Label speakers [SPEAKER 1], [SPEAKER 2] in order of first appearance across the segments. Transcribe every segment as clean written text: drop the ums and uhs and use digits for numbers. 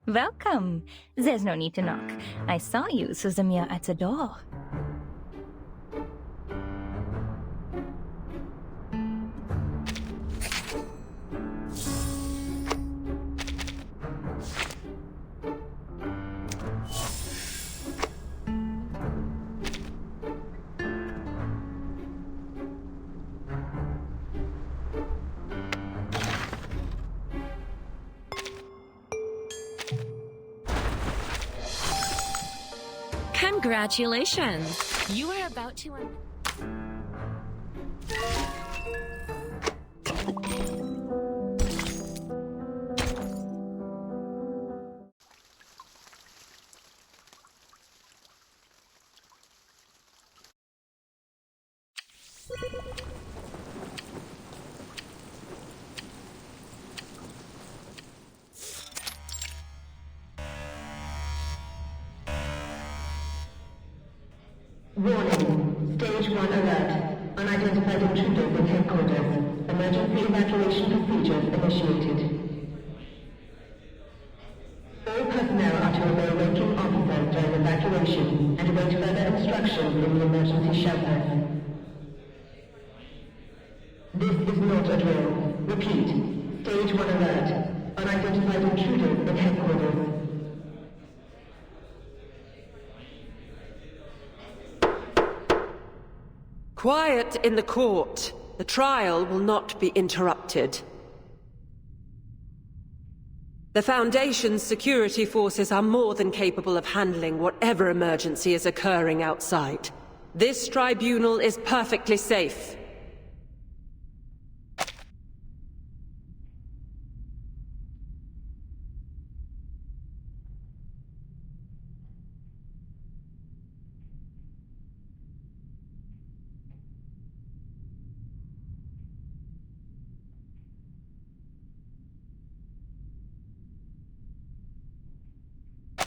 [SPEAKER 1] Welcome. There's no need to knock. I saw you, Suzumiya, at the door.
[SPEAKER 2] Congratulations! You are about to...
[SPEAKER 3] Warning. Stage 1 alert. Unidentified intruders in headquarters. Emergency evacuation procedures initiated. All personnel are to obey ranking officers during evacuation and await further instructions in the emergency shelters. This is not a drill. Repeat. Stage 1 alert. Unidentified intruders in headquarters.
[SPEAKER 4] Quiet in the court. The trial will not be interrupted. The Foundation's security forces are more than capable of handling whatever emergency is occurring outside. This tribunal is perfectly safe.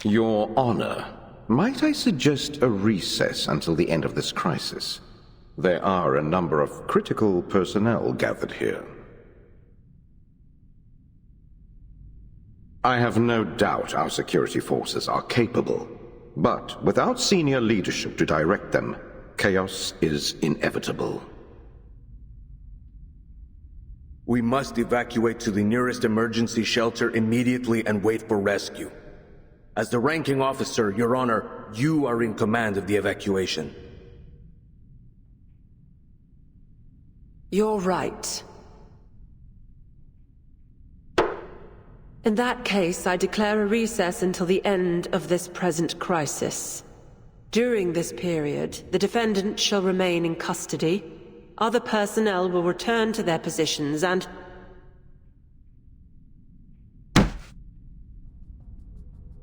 [SPEAKER 5] Your Honor, might I suggest a recess until the end of this crisis? There are a number of critical personnel gathered here. I have no doubt our security forces are capable, but without senior leadership to direct them, chaos is inevitable.
[SPEAKER 6] We must evacuate to the nearest emergency shelter immediately and wait for rescue. As the ranking officer, Your Honor, you are in command of the evacuation.
[SPEAKER 4] You're right. In that case, I declare a recess until the end of this present crisis. During this period, the defendant shall remain in custody. Other personnel will return to their positions and...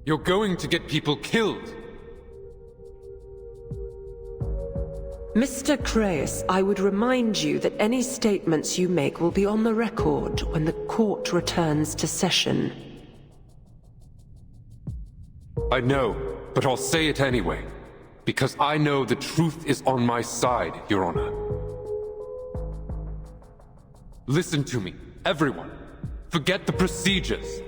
[SPEAKER 7] You're going to get people killed!
[SPEAKER 4] Mr. Crais, I would remind you that any statements you make will be on the record when the court returns to session.
[SPEAKER 7] I know, but I'll say it anyway. Because I know the truth is on my side, Your Honor. Listen to me, everyone. Forget the procedures.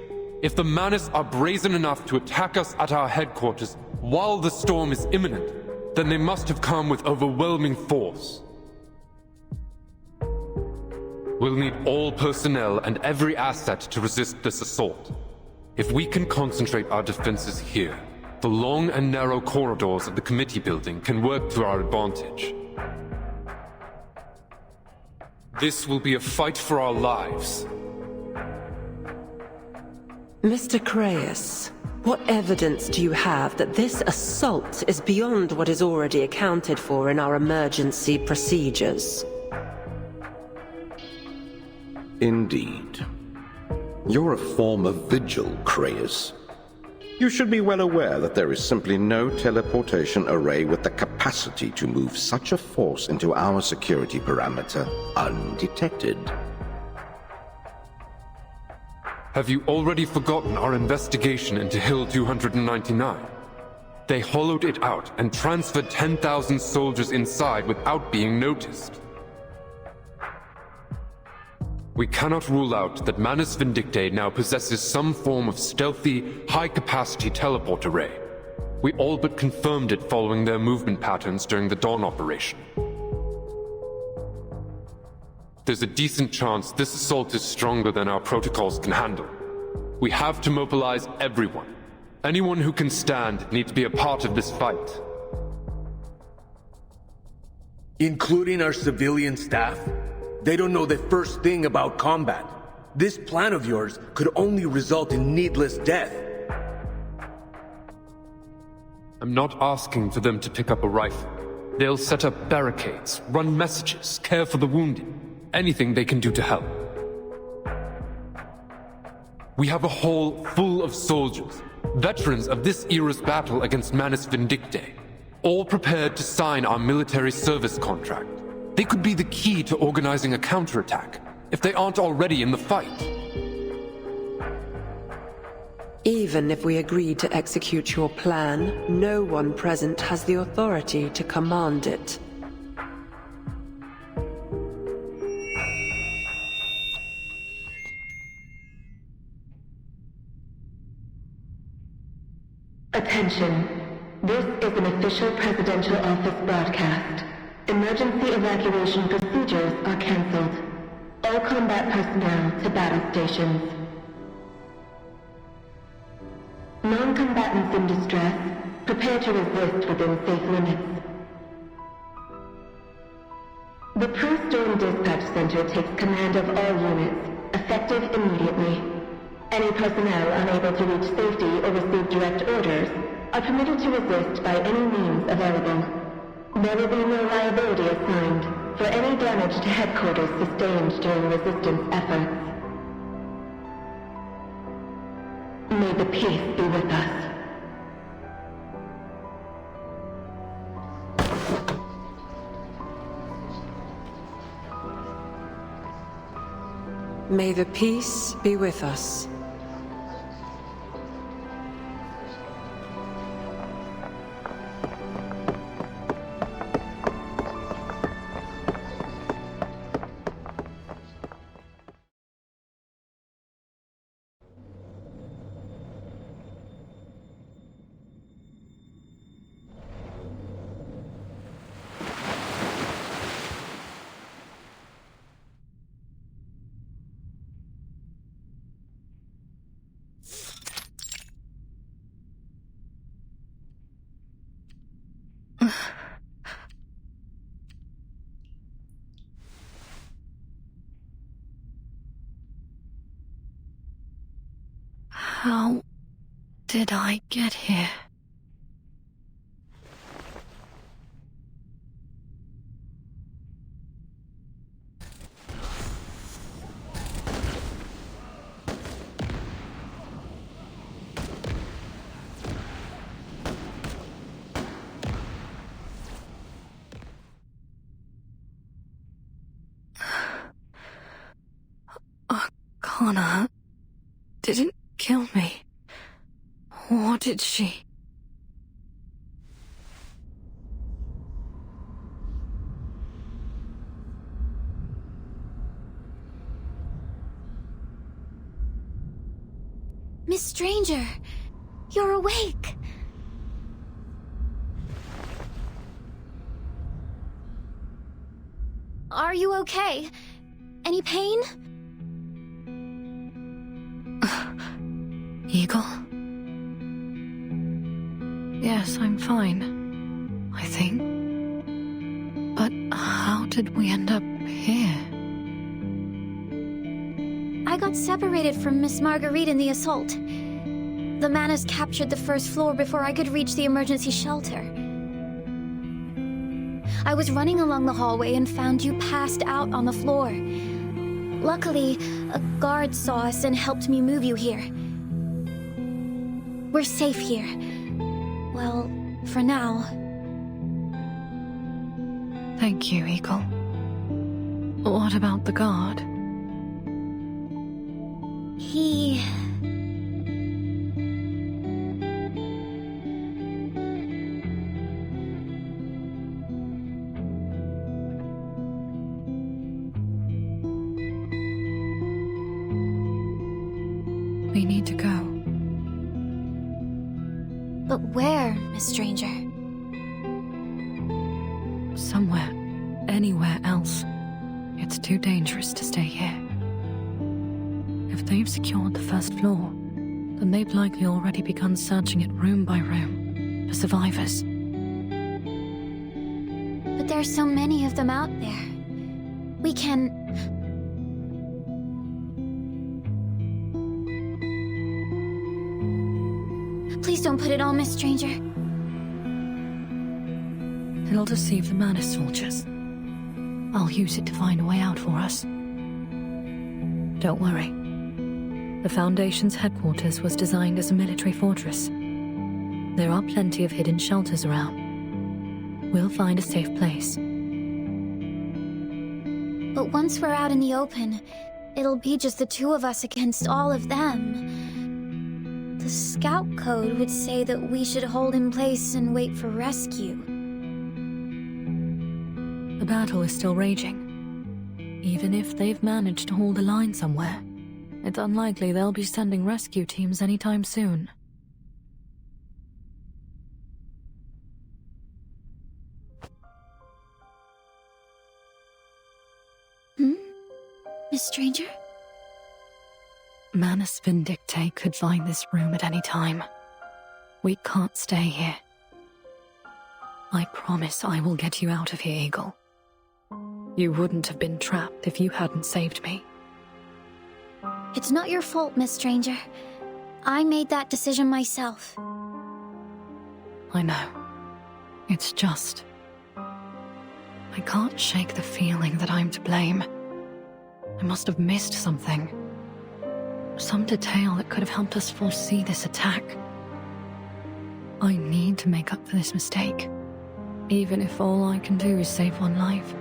[SPEAKER 7] If the Manus are brazen enough to attack us at our headquarters while the storm is imminent, then they must have come with overwhelming force. We'll need all personnel and every asset to resist this assault. If we can concentrate our defenses here, the long and narrow corridors of the committee building can work to our advantage. This will be a fight for our lives.
[SPEAKER 4] Mr. Crais, what evidence do you have that this assault is beyond what is already accounted for in our emergency procedures?
[SPEAKER 5] Indeed. You're a former Vigil, Crais. You should be well aware that there is simply no teleportation array with the capacity to move such a force into our security perimeter undetected.
[SPEAKER 7] Have you already forgotten our investigation into Hill 299? They hollowed it out and transferred 10,000 soldiers inside without being noticed. We cannot rule out that Manus Vindictae now possesses some form of stealthy, high-capacity teleport array. We all but confirmed it following their movement patterns during the Dawn operation. There's a decent chance this assault is stronger than our protocols can handle. We have to mobilize everyone. Anyone who can stand needs to be a part of this fight.
[SPEAKER 6] Including our civilian staff? They don't know the first thing about combat. This plan of yours could only result in needless death.
[SPEAKER 7] I'm not asking for them to pick up a rifle. They'll set up barricades, run messages, care for the wounded. Anything they can do to help. We have a hall full of soldiers, veterans of this era's battle against Manus Vindictae, all prepared to sign our military service contract. They could be the key to organizing a counterattack, if they aren't already in the fight.
[SPEAKER 4] Even if we agree to execute your plan, no one present has the authority to command it.
[SPEAKER 3] Attention. This is an official presidential office broadcast. Emergency evacuation procedures are cancelled. All combat personnel to battle stations. Non-combatants in distress, prepare to resist within safe limits. The Pre-Storm Dispatch Center takes command of all units, effective immediately. Any personnel unable to reach safety or receive direct orders are permitted to resist by any means available. There will be no liability assigned for any damage to headquarters sustained during resistance efforts. May the peace be with us.
[SPEAKER 4] May the peace be with us.
[SPEAKER 2] How did I get here? Arcana didn't kill me. What did she?
[SPEAKER 8] Miss Stranger, you're awake. Are you okay? Any pain?
[SPEAKER 2] Eagle? Yes, I'm fine. I think. But how did we end up here?
[SPEAKER 8] I got separated from Miss Marguerite in the assault. The Manus captured the first floor before I could reach the emergency shelter. I was running along the hallway and found you passed out on the floor. Luckily, a guard saw us and helped me move you here. We're safe here. Well, for now.
[SPEAKER 2] Thank you, Eagle. What about the guard?
[SPEAKER 8] He...
[SPEAKER 2] We need to go.
[SPEAKER 8] But where, Miss Stranger?
[SPEAKER 2] Somewhere. Anywhere else. It's too dangerous to stay here. If they've secured the first floor, then they've likely already begun searching it room by room for survivors.
[SPEAKER 8] But there's so many of them out there. We can... Please don't put it on, Miss Stranger.
[SPEAKER 2] It'll deceive the Manus soldiers. I'll use it to find a way out for us. Don't worry. The Foundation's headquarters was designed as a military fortress. There are plenty of hidden shelters around. We'll find a safe place.
[SPEAKER 8] But once we're out in the open, it'll be just the two of us against all of them. The Scout Code would say that we should hold in place and wait for rescue.
[SPEAKER 2] The battle is still raging. Even if they've managed to hold the line somewhere, it's unlikely they'll be sending rescue teams anytime soon.
[SPEAKER 8] Miss Stranger?
[SPEAKER 2] Manus Vindicte could find this room at any time. We can't stay here. I promise I will get you out of here, Eagle. You wouldn't have been trapped if you hadn't saved me.
[SPEAKER 8] It's not your fault, Miss Stranger. I made that decision myself.
[SPEAKER 2] I know. It's just... I can't shake the feeling that I'm to blame. I must have missed something. Some detail that could have helped us foresee this attack. I need to make up for this mistake, even if all I can do is save one life.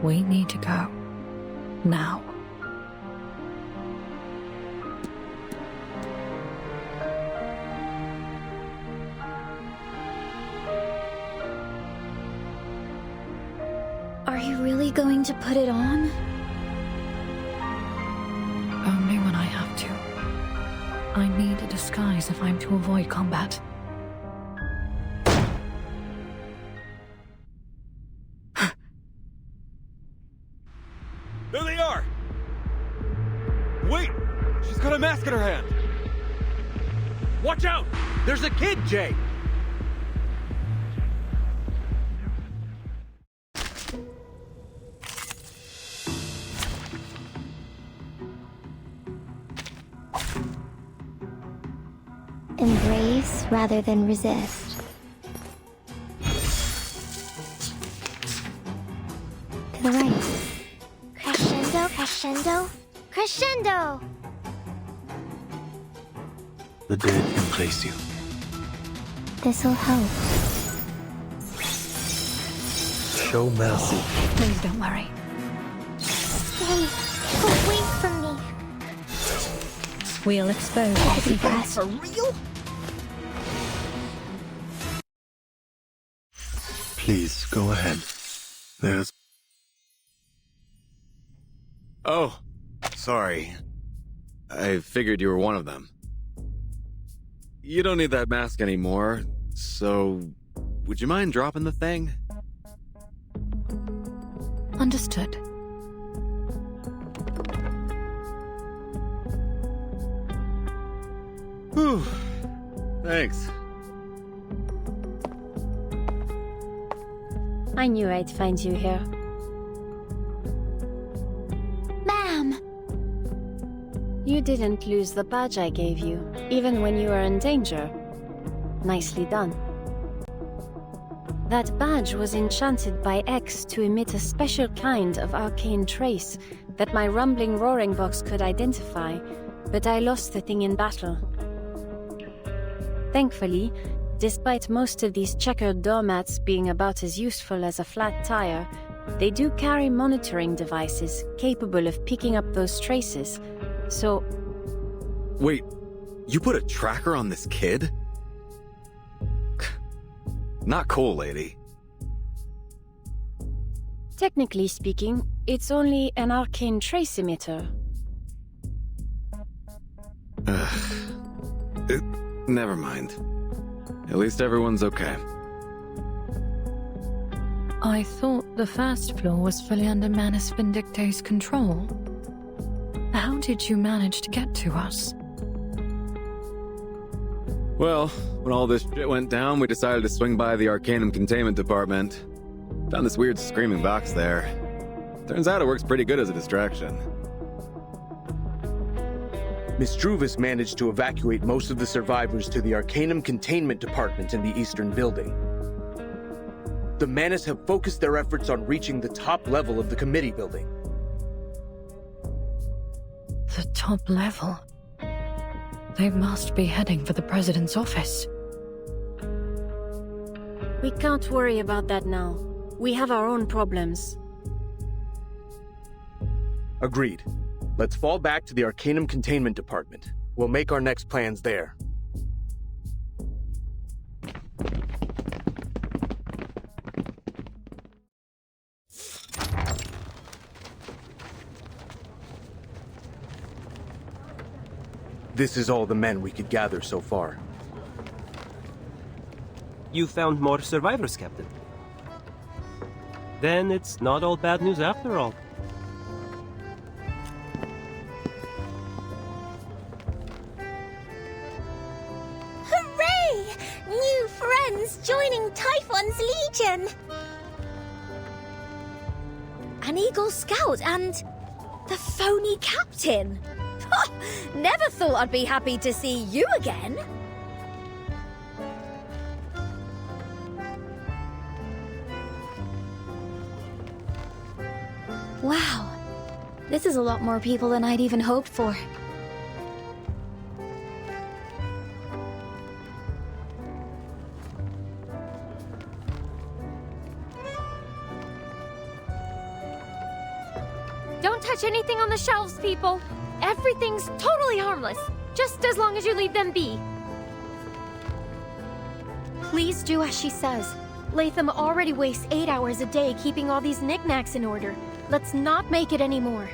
[SPEAKER 2] We need to go. Now.
[SPEAKER 8] Are you really going to put it on?
[SPEAKER 2] Only when I have to. I need a disguise if I'm to avoid combat.
[SPEAKER 9] There they are! Wait! She's got a mask in her hand! Watch out! There's a kid, Jay!
[SPEAKER 10] Embrace rather than resist. To the right. Crescendo, crescendo, crescendo!
[SPEAKER 6] The dead can place you.
[SPEAKER 10] This'll help.
[SPEAKER 6] Show mercy.
[SPEAKER 2] Please don't worry.
[SPEAKER 10] Stay away from me.
[SPEAKER 1] We'll expose our secrets.
[SPEAKER 10] For real?
[SPEAKER 6] Please, go ahead. There's...
[SPEAKER 9] Oh, sorry. I figured you were one of them. You don't need that mask anymore, so... would you mind dropping the thing?
[SPEAKER 2] Understood.
[SPEAKER 9] Whew. Thanks.
[SPEAKER 11] I knew I'd find you here.
[SPEAKER 8] Ma'am!
[SPEAKER 11] You didn't lose the badge I gave you, even when you were in danger. Nicely done. That badge was enchanted by X to emit a special kind of arcane trace that my rumbling roaring box could identify, but I lost the thing in battle. Thankfully, despite most of these checkered doormats being about as useful as a flat tire, they do carry monitoring devices capable of picking up those traces, so...
[SPEAKER 9] Wait, you put a tracker on this kid? Not cool, lady.
[SPEAKER 11] Technically speaking, it's only an arcane trace emitter.
[SPEAKER 9] Never mind. At least everyone's okay.
[SPEAKER 2] I thought the first floor was fully under Manus Vindicte's control. How did you manage to get to us?
[SPEAKER 9] Well, when all this shit went down, we decided to swing by the Arcanum Containment Department. Found this weird screaming box there. Turns out it works pretty good as a distraction.
[SPEAKER 6] Miss Druvis managed to evacuate most of the survivors to the Arcanum Containment Department in the Eastern Building. The Manus have focused their efforts on reaching the top level of the Committee Building.
[SPEAKER 2] The top level? They must be heading for the President's office.
[SPEAKER 11] We can't worry about that now. We have our own problems.
[SPEAKER 6] Agreed. Let's fall back to the Arcanum Containment Department. We'll make our next plans there. This is all the men we could gather so far.
[SPEAKER 12] You found more survivors, Captain. Then it's not all bad news after all.
[SPEAKER 10] Hooray! New friends joining Typhon's Legion! An Eagle Scout and the phony captain! Never thought I'd be happy to see you again.
[SPEAKER 8] Wow. This is a lot more people than I'd even hoped for.
[SPEAKER 13] Don't touch anything on the shelves, people. Everything's totally harmless, just as long as you leave them be.
[SPEAKER 8] Please do as she says.
[SPEAKER 13] Latham already wastes 8 hours a day keeping all these knickknacks in order. Let's not make it anymore.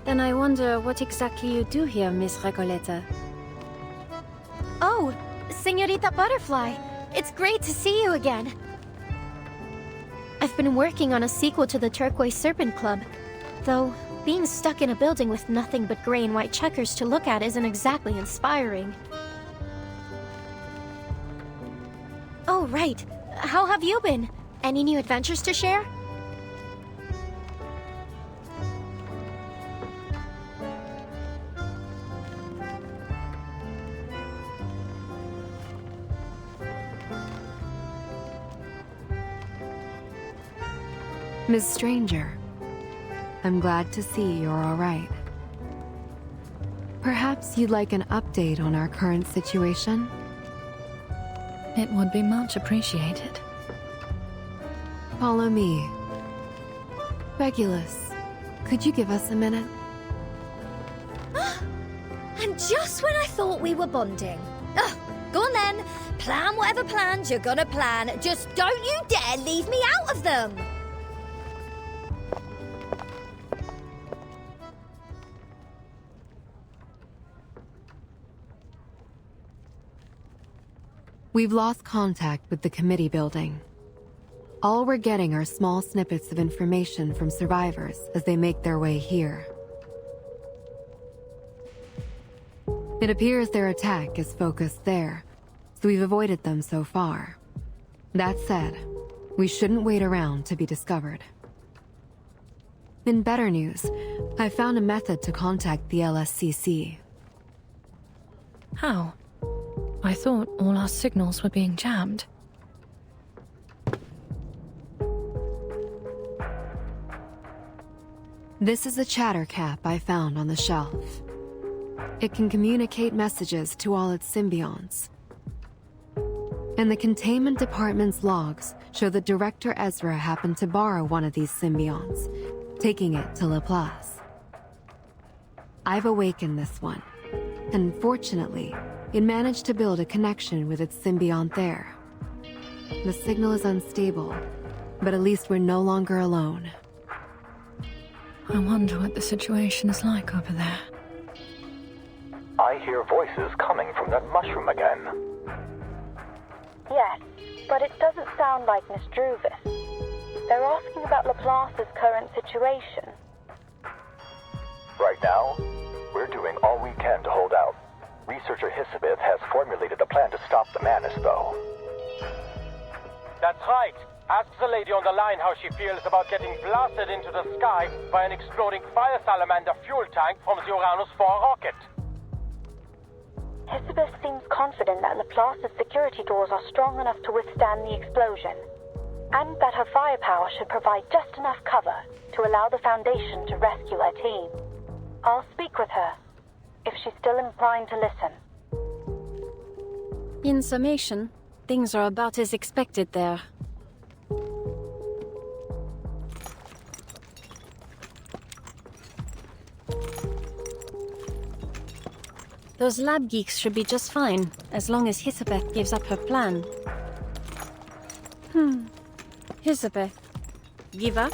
[SPEAKER 11] Then I wonder what exactly you do here, Miss Recoleta.
[SPEAKER 13] Oh, Señorita Butterfly. It's great to see you again. I've been working on a sequel to the Turquoise Serpent Club. Though, being stuck in a building with nothing but gray and white checkers to look at isn't exactly inspiring. Oh, right. How have you been? Any new adventures to share?
[SPEAKER 14] Miss Stranger, I'm glad to see you're all right. Perhaps you'd like an update on our current situation?
[SPEAKER 2] It would be much appreciated.
[SPEAKER 14] Follow me. Regulus, could you give us a minute?
[SPEAKER 10] And just when I thought we were bonding. Go on then. Plan whatever plans you're gonna plan. Just don't you dare leave me out of them!
[SPEAKER 14] We've lost contact with the committee building. All we're getting are small snippets of information from survivors as they make their way here. It appears their attack is focused there, so we've avoided them so far. That said, we shouldn't wait around to be discovered. In better news, I found a method to contact the LSCC.
[SPEAKER 2] How? I thought all our signals were being jammed.
[SPEAKER 14] This is a chatter cap I found on the shelf. It can communicate messages to all its symbionts. And the containment department's logs show that Director Ezra happened to borrow one of these symbionts, taking it to Laplace. I've awakened this one, and fortunately, it managed to build a connection with its symbiont there. The signal is unstable, but at least we're no longer alone.
[SPEAKER 2] I wonder what the situation is like over there.
[SPEAKER 15] I hear voices coming from that mushroom again.
[SPEAKER 16] Yes, but it doesn't sound like Miss Druvis. They're asking about Laplace's current situation.
[SPEAKER 15] Right now, we're doing all we can to hold out. Researcher Hisabith has formulated a plan to stop the Manus, though.
[SPEAKER 17] That's right. Ask the lady on the line how she feels about getting blasted into the sky by an exploding fire salamander fuel tank from the Uranus 4 rocket.
[SPEAKER 16] Hisabith seems confident that Laplace's security doors are strong enough to withstand the explosion, and that her firepower should provide just enough cover to allow the Foundation to rescue her team. I'll speak with her, if she's still inclined to listen.
[SPEAKER 11] In summation, things are about as expected there. Those lab geeks should be just fine, as long as Hisabeth gives up her plan. Hisabeth, give up?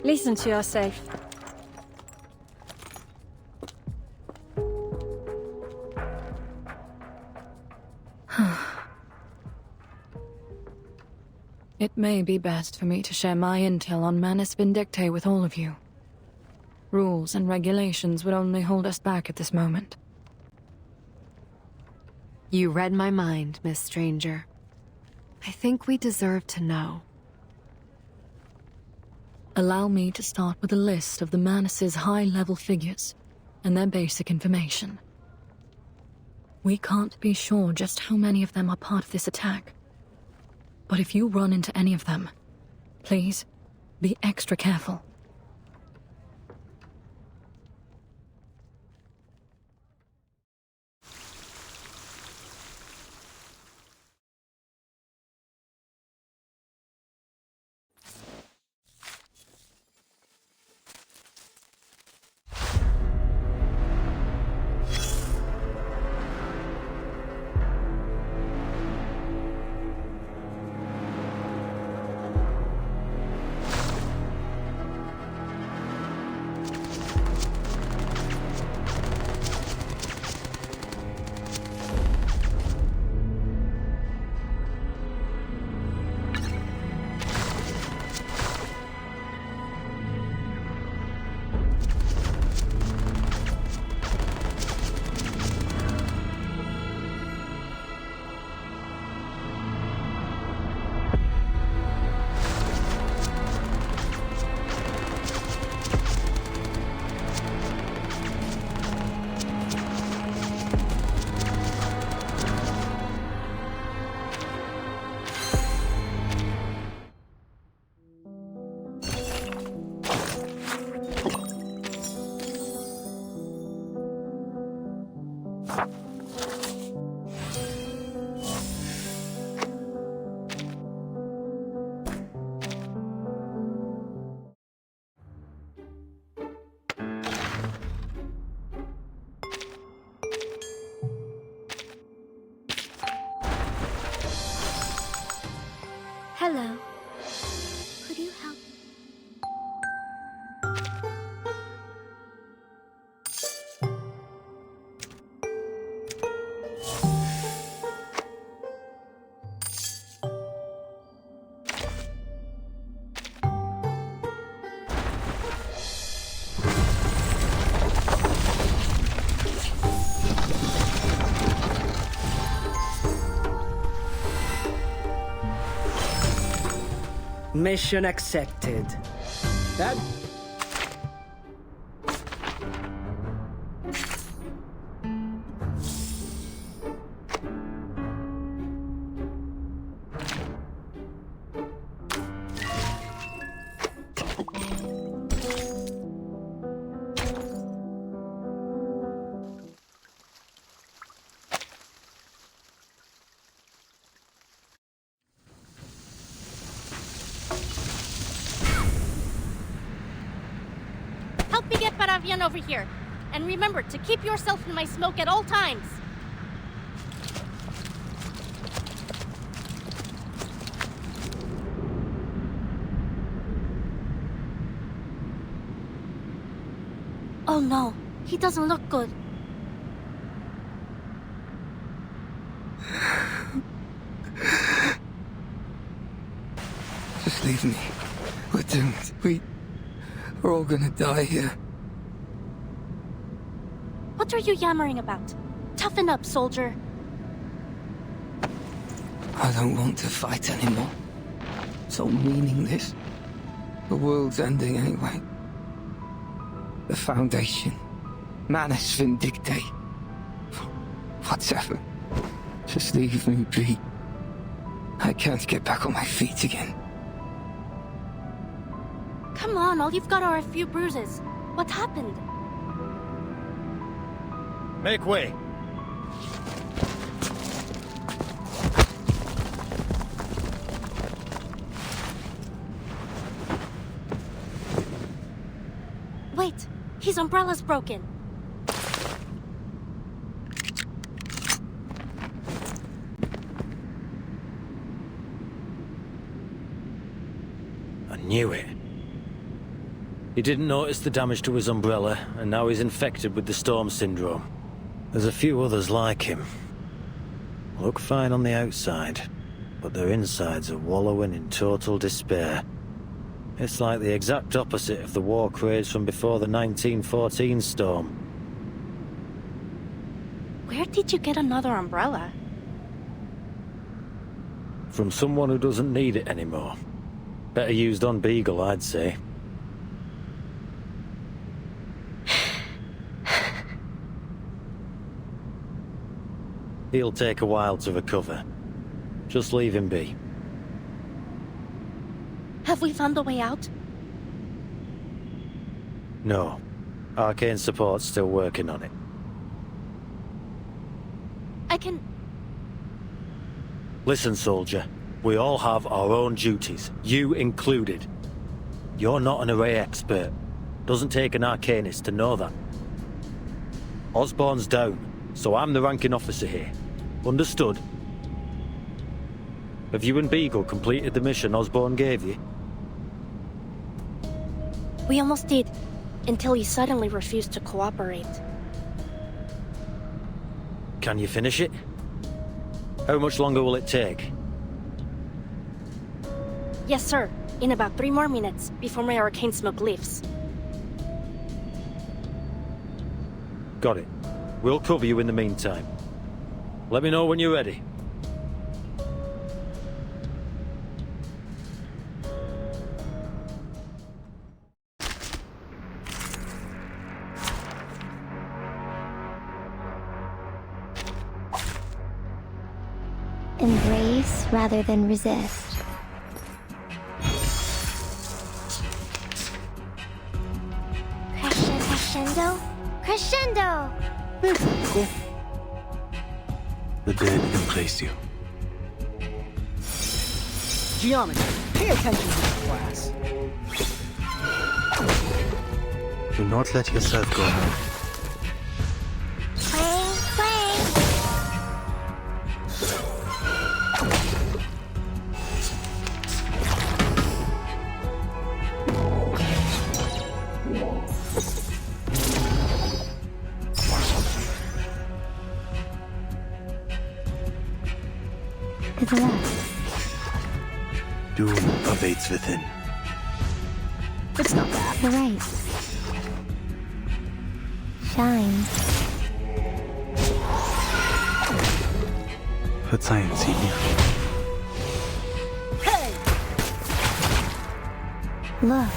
[SPEAKER 11] Listen to yourself.
[SPEAKER 2] It may be best for me to share my intel on Manus Vindictae with all of you. Rules and regulations would only hold us back at this moment.
[SPEAKER 14] You read my mind, Miss Stranger. I think we deserve to know.
[SPEAKER 2] Allow me to start with a list of the Manus' high-level figures and their basic information. We can't be sure just how many of them are part of this attack. But if you run into any of them, please, be extra careful.
[SPEAKER 8] Hello. Could you help?
[SPEAKER 18] Mission accepted. That...
[SPEAKER 19] Help me get Paravian over here. And remember to keep yourself in my smoke at all times. Oh no, he doesn't look good.
[SPEAKER 20] Just leave me. We're doomed. We're all gonna die here.
[SPEAKER 19] What are you yammering about? Toughen up, soldier.
[SPEAKER 20] I don't want to fight anymore. It's all meaningless. The world's ending anyway. The Foundation. Manus Vindicte. Whatever. Just leave me be. I can't get back on my feet again.
[SPEAKER 19] Come on, all you've got are a few bruises. What happened?
[SPEAKER 17] Make way.
[SPEAKER 19] Wait, his umbrella's broken.
[SPEAKER 21] I knew it. He didn't notice the damage to his umbrella, and now he's infected with the storm syndrome. There's a few others like him. Look fine on the outside, but their insides are wallowing in total despair. It's like the exact opposite of the war craze from before the 1914 storm.
[SPEAKER 19] Where did you get another umbrella?
[SPEAKER 21] From someone who doesn't need it anymore. Better used on Beagle, I'd say. He'll take a while to recover. Just leave him be.
[SPEAKER 19] Have we found a way out?
[SPEAKER 21] No. Arcane Support's still working on it.
[SPEAKER 19] I can...
[SPEAKER 21] Listen, soldier. We all have our own duties, you included. You're not an array expert. Doesn't take an arcanist to know that. Osborn's down, so I'm the ranking officer here. Understood? Have you and Beagle completed the mission Osborn gave you?
[SPEAKER 19] We almost did, until he suddenly refused to cooperate.
[SPEAKER 21] Can you finish it? How much longer will it take?
[SPEAKER 19] Yes, sir. In about 3 more minutes, before my arcane smoke lifts.
[SPEAKER 21] Got it. We'll cover you in the meantime. Let me know when you're ready.
[SPEAKER 13] Embrace rather than resist. Crescendo? Crescendo!
[SPEAKER 20] Cool.
[SPEAKER 6] The dead embrace you.
[SPEAKER 18] Geometry, pay attention to the class.
[SPEAKER 6] Do not let yourself go now.
[SPEAKER 13] Playing, playing! To the left.
[SPEAKER 6] Doom awaits within.
[SPEAKER 18] It's not bad.
[SPEAKER 13] To the right. Shines.
[SPEAKER 6] Verzeihen Sie mir.
[SPEAKER 18] Hey!
[SPEAKER 13] Look.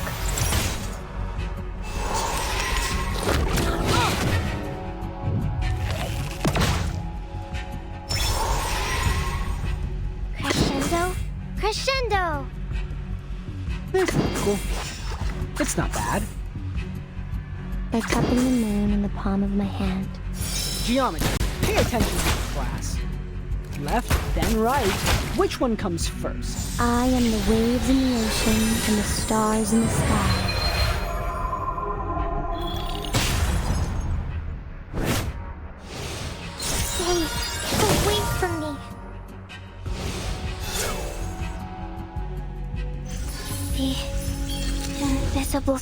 [SPEAKER 13] Crescendo? Crescendo!
[SPEAKER 18] Cool. It's not bad.
[SPEAKER 13] By cupping the moon in the palm of my hand.
[SPEAKER 18] Geometry, pay attention to the class. Left, then right. Which one comes first?
[SPEAKER 13] I am the waves in the ocean and the stars in the sky. Wait for me. The invisible...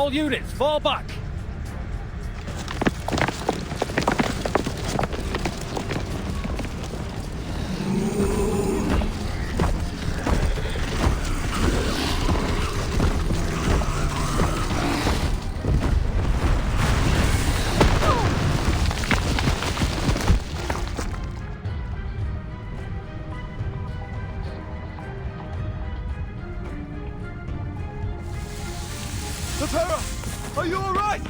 [SPEAKER 21] All units, fall back!
[SPEAKER 5] Lepera, are you alright?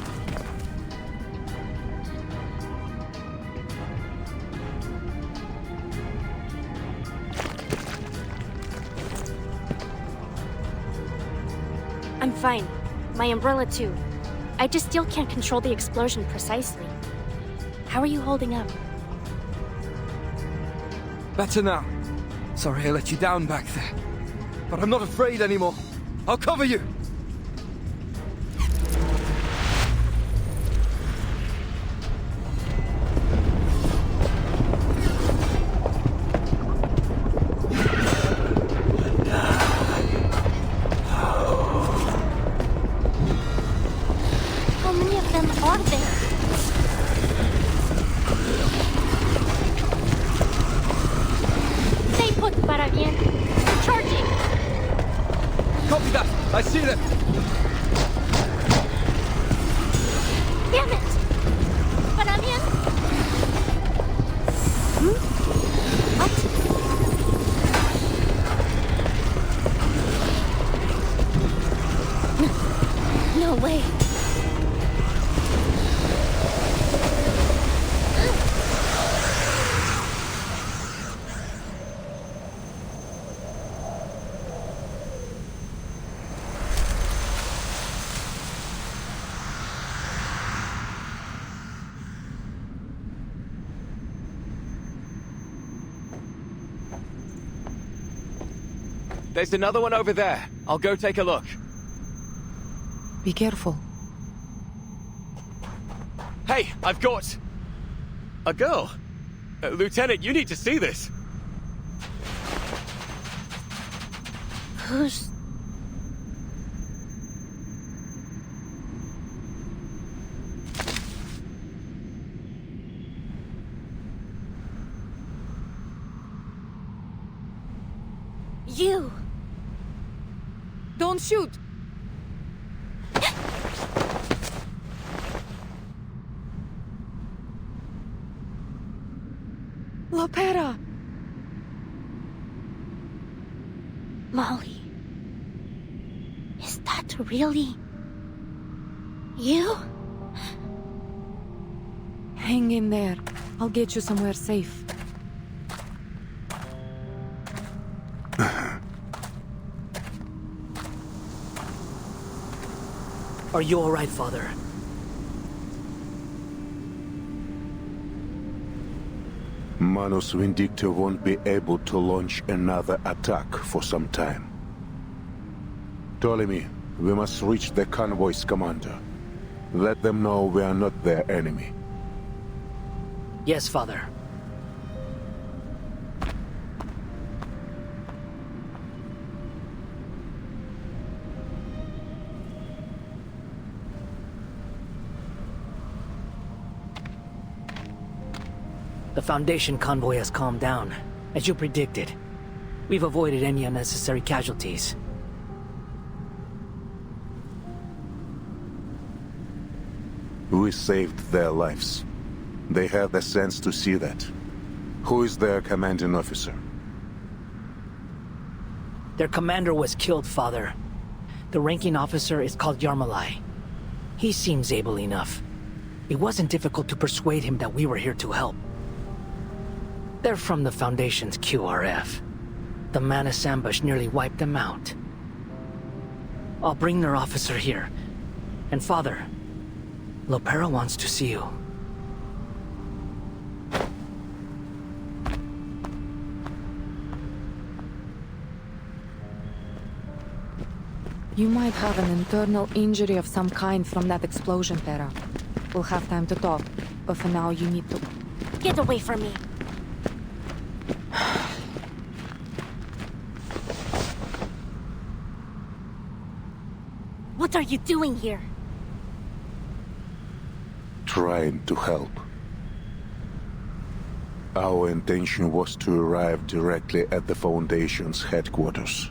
[SPEAKER 22] I'm fine. My umbrella too. I just still can't control the explosion precisely. How are you holding up?
[SPEAKER 5] Better now. Sorry I let you down back there. But I'm not afraid anymore. I'll cover you!
[SPEAKER 22] How many of them are there? Stay put, para bien. Charging!
[SPEAKER 5] Copy that! I see them!
[SPEAKER 22] Damn it! Para bien? What? No way.
[SPEAKER 5] There's another one over there. I'll go take a look.
[SPEAKER 14] Be careful.
[SPEAKER 5] Hey, I've got... a girl. Lieutenant, you need to see this.
[SPEAKER 22] Who's... You!
[SPEAKER 14] Don't shoot! Lepera!
[SPEAKER 22] Molly. Is that really... you?
[SPEAKER 14] Hang in there. I'll get you somewhere safe.
[SPEAKER 18] Are you alright, Father?
[SPEAKER 23] Manus Vindicta won't be able to launch another attack for some time. Ptolemy, we must reach the convoy's commander. Let them know we are not their enemy.
[SPEAKER 18] Yes, Father. The Foundation convoy has calmed down, as you predicted. We've avoided any unnecessary casualties.
[SPEAKER 23] We saved their lives. They have the sense to see that. Who is their commanding officer?
[SPEAKER 18] Their commander was killed, Father. The ranking officer is called Yarmalai. He seems able enough. It wasn't difficult to persuade him that we were here to help. They're from the Foundation's QRF. The Manus ambush nearly wiped them out. I'll bring their officer here. And Father, Lepera wants to see you.
[SPEAKER 14] You might have an internal injury of some kind from that explosion, Pera. We'll have time to talk, but for now you need to...
[SPEAKER 22] Get away from me! What are you doing here?
[SPEAKER 23] trying to help. Our intention was to arrive directly at the Foundation's headquarters.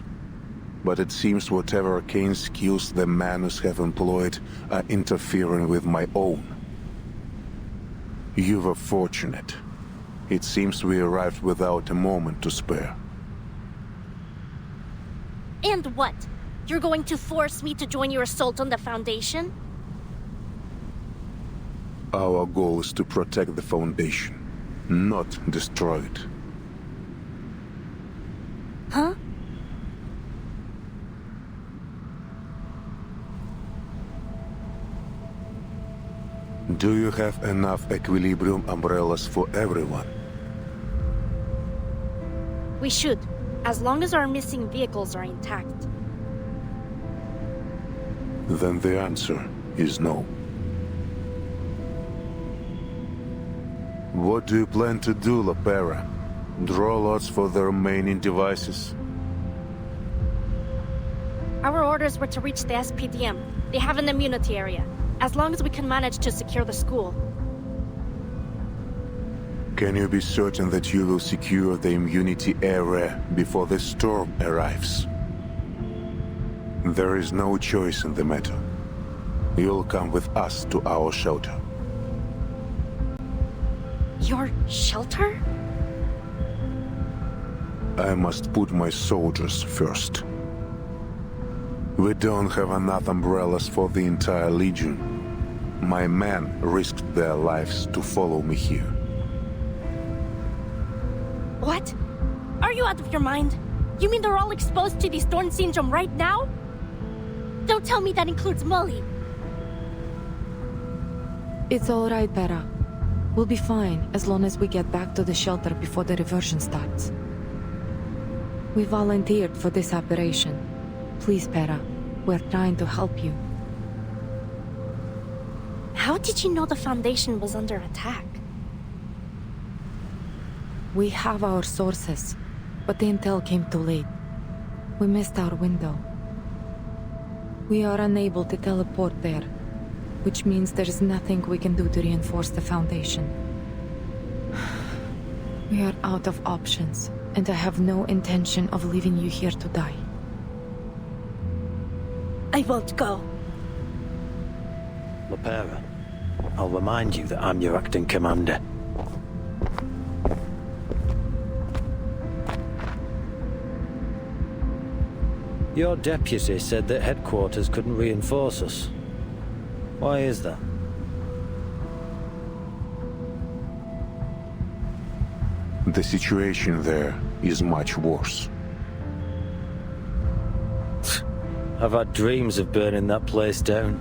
[SPEAKER 23] But it seems whatever arcane skills the Manus have employed are interfering with my own. You were fortunate. It seems we arrived without a moment to spare.
[SPEAKER 19] And what? You're going to force me to join your assault on the Foundation?
[SPEAKER 23] Our goal is to protect the Foundation, not destroy it.
[SPEAKER 19] Huh?
[SPEAKER 23] Do you have enough Equilibrium umbrellas for everyone?
[SPEAKER 19] We should, as long as our missing vehicles are intact.
[SPEAKER 23] Then the answer is no. What do you plan to do, Lapera? Draw lots for the remaining devices?
[SPEAKER 19] Our orders were to reach the SPDM. They have an immunity area, as long as we can manage to secure the school.
[SPEAKER 23] Can you be certain that you will secure the immunity area before the storm arrives? There is no choice in the matter. You'll come with us to our shelter.
[SPEAKER 19] Your shelter?
[SPEAKER 23] I must put my soldiers first. We don't have enough umbrellas for the entire Legion. My men risked their lives to follow me here.
[SPEAKER 19] What? Are you out of your mind? You mean they're all exposed to the Storm Syndrome right now? Don't tell me that includes Molly.
[SPEAKER 14] It's all right, Pera. We'll be fine as long as we get back to the shelter before the reversion starts. We volunteered for this operation. Please, Pera, we're trying to help you.
[SPEAKER 19] How did you know the Foundation was under attack?
[SPEAKER 14] We have our sources, but the intel came too late. We missed our window. We are unable to teleport there, which means there is nothing we can do to reinforce the Foundation. We are out of options, and I have no intention of leaving you here to die.
[SPEAKER 19] I won't go.
[SPEAKER 21] Lapera, I'll remind you that I'm your acting commander. Your deputy said that headquarters couldn't reinforce us. Why is that?
[SPEAKER 23] The situation there is much worse.
[SPEAKER 21] I've had dreams of burning that place down,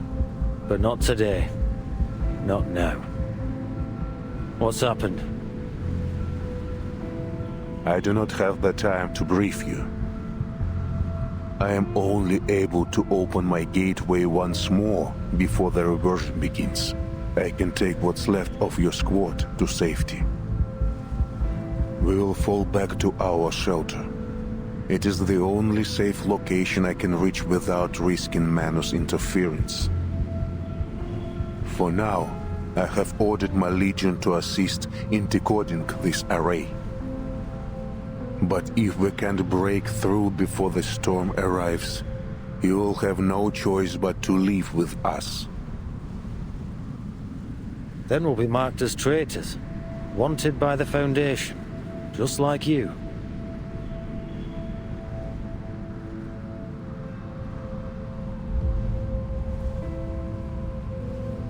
[SPEAKER 21] but not today. Not now. What's happened?
[SPEAKER 23] I do not have the time to brief you. I am only able to open my gateway once more before the reversion begins. I can take what's left of your squad to safety. We will fall back to our shelter. It is the only safe location I can reach without risking Manus interference. For now, I have ordered my Legion to assist in decoding this array. But if we can't break through before the storm arrives, you will have no choice but to leave with us.
[SPEAKER 21] Then we'll be marked as traitors, wanted by the Foundation, just like you.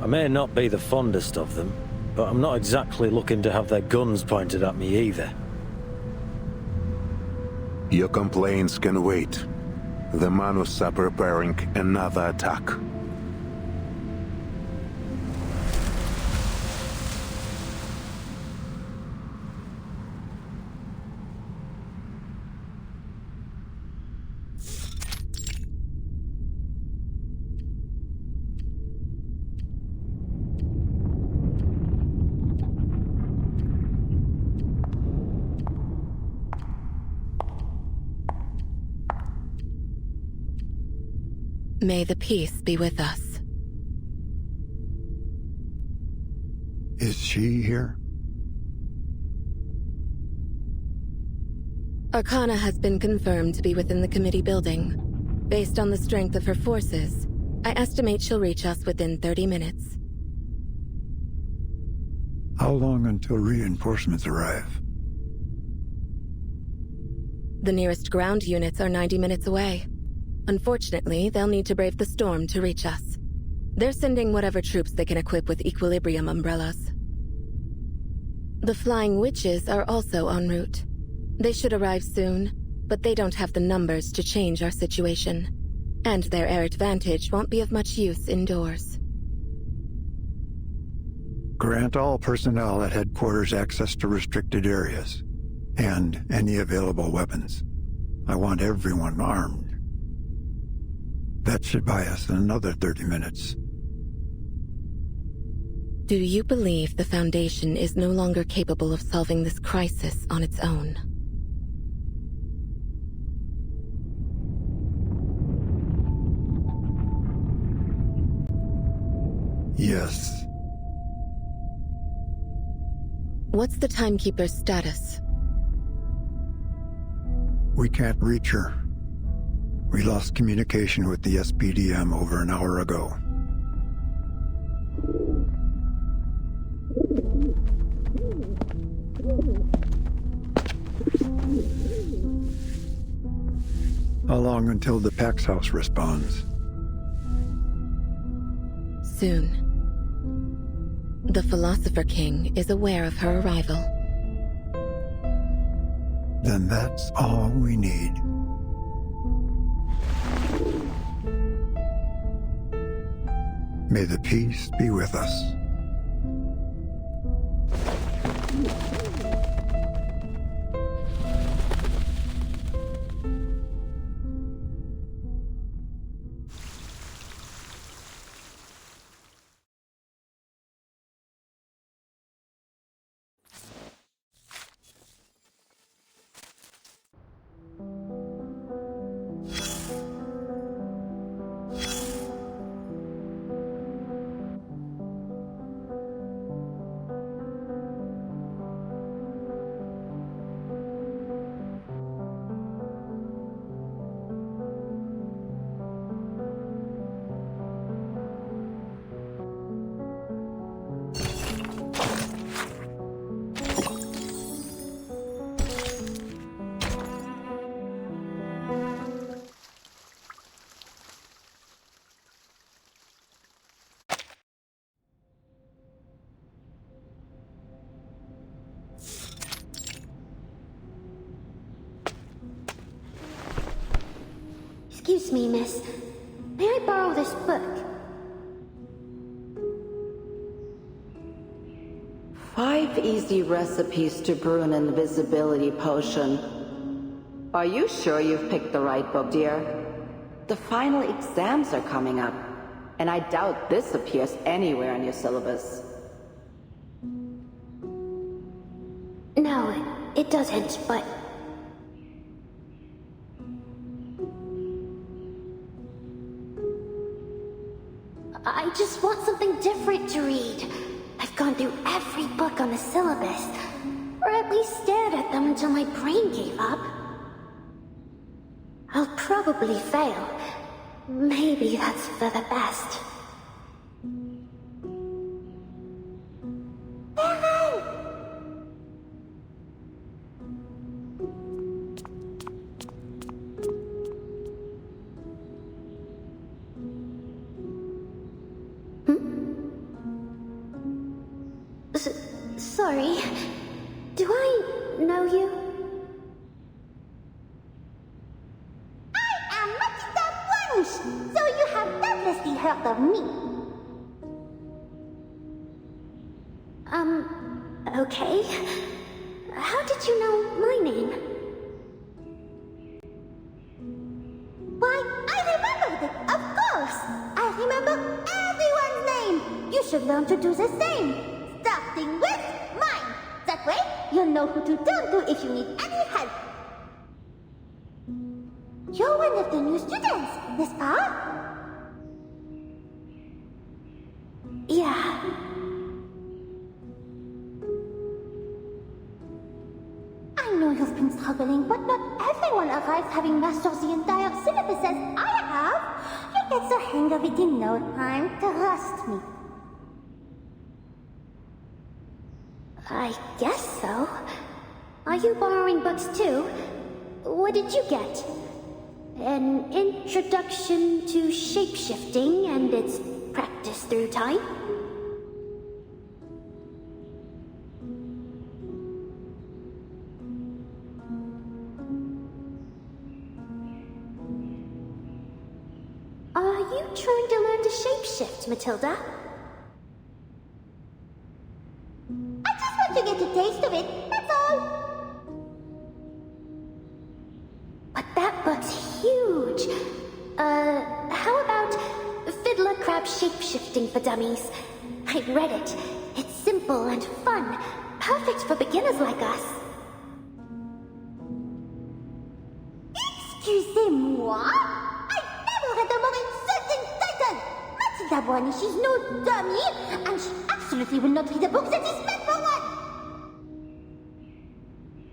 [SPEAKER 21] I may not be the fondest of them, but I'm not exactly looking to have their guns pointed at me either.
[SPEAKER 23] Your complaints can wait. The Manus are preparing another attack.
[SPEAKER 3] May the peace be with us. Is she here?
[SPEAKER 4] Arcana has been confirmed to be within the committee building. Based on the strength of her forces, I estimate she'll reach us within 30 minutes.
[SPEAKER 3] How long until reinforcements arrive?
[SPEAKER 4] The nearest ground units are 90 minutes away. Unfortunately, they'll need to brave the storm to reach us. They're sending whatever troops they can equip with equilibrium umbrellas. The Flying Witches are also en route. They should arrive soon, but they don't have the numbers to change our situation. And their air advantage won't be of much use indoors.
[SPEAKER 3] Grant all personnel at headquarters access to restricted areas, and any available weapons. I want everyone armed. That should buy us another 30 minutes.
[SPEAKER 4] Do you believe the Foundation is no longer capable of solving this crisis on its own?
[SPEAKER 3] Yes.
[SPEAKER 4] What's the Timekeeper's status?
[SPEAKER 3] We can't reach her. We lost communication with the SPDM over an hour ago. How long until the Pax House responds?
[SPEAKER 4] Soon. The Philosopher King is aware of her arrival.
[SPEAKER 3] Then that's all we need. May the peace be with us.
[SPEAKER 13] Excuse me, miss. May I borrow this book?
[SPEAKER 7] 5 easy recipes to brew an invisibility potion. Are you sure you've picked the right book, dear? The final exams are coming up, and I doubt this appears anywhere in your syllabus.
[SPEAKER 13] No, it doesn't, but... I just want something different to read. I've gone through every book on the syllabus, or at least stared at them until my brain gave up. I'll probably fail. Maybe that's for the best. Sorry. Do I know you?
[SPEAKER 24] I am Makita Blanche, so you have doubtlessly heard of me.
[SPEAKER 13] Okay. How did you know my name?
[SPEAKER 24] Why, I remembered it, of course. I remember everyone's name. You should learn to do the same, starting with mine. That way, you'll know who to turn to if you need any help. You're one of the new students, n'est-ce pas?
[SPEAKER 13] Yeah.
[SPEAKER 24] you've been struggling, but not everyone arrives having mastered the entire syllabus as I have. You'll get the hang of it in no time, trust me.
[SPEAKER 13] I guess so. Are you borrowing books too? What did you get? An introduction to shapeshifting and its practice through time? Are you trying to learn to shapeshift, Matilda?
[SPEAKER 24] I just want to get a taste of it, that's all.
[SPEAKER 13] But that book's huge. How about Fiddler Crab Shapeshifting for Dummies? I've read it. It's simple and fun. Perfect for beginners like us.
[SPEAKER 24] Excusez-moi? I've never had a more insulting title! Matilda Boigny, she's no dummy, and she absolutely will not read a book that is meant for one!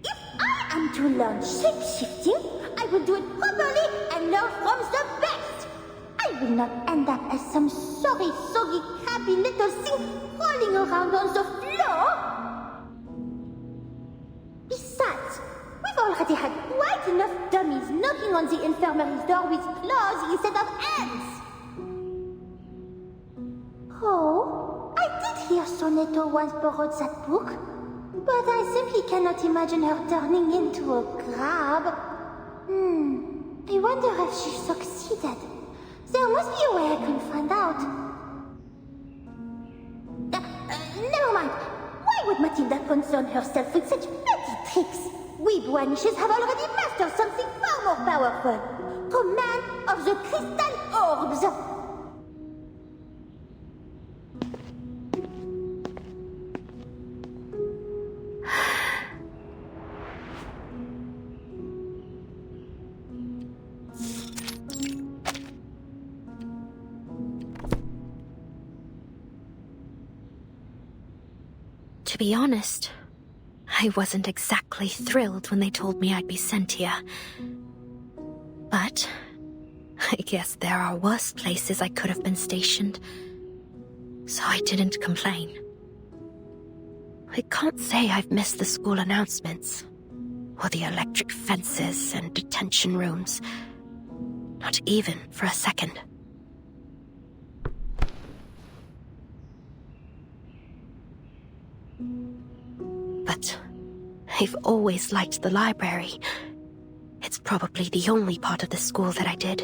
[SPEAKER 24] If I am to learn shapeshifting, I will do it properly and learn from the best! I will not end up as some sorry, soggy, crabby little thing rolling around on the floor! Besides, we've already had quite enough dummies knocking on the infirmary's door with claws instead of hands! Oh, I did hear Sonetto once borrowed that book, but I simply cannot imagine her turning into a crab. I wonder if she succeeded. There must be a way I can find out. Never mind. Why would Matilda concern herself with such petty tricks? We Boigniches have already mastered something far more powerful. Command of the crystal orbs.
[SPEAKER 22] To be honest, I wasn't exactly thrilled when they told me I'd be sent here. But I guess there are worse places I could have been stationed, so I didn't complain. I can't say I've missed the school announcements, or the electric fences and detention rooms. Not even for a second. But I've always liked the library. It's probably the only part of the school that I did.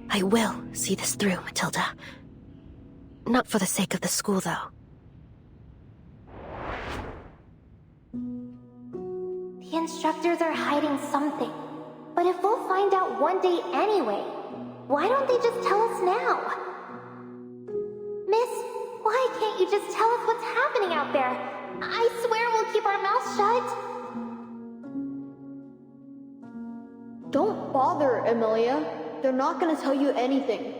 [SPEAKER 22] I will see this through, Matilda. Not for the sake of the school, though.
[SPEAKER 13] The instructors are hiding something. But if we'll find out one day anyway, why don't they just tell us now? Miss, why can't you just tell us what's happening out there? I swear we'll keep our mouths shut.
[SPEAKER 1] Don't bother, Emilia. They're not gonna tell you anything.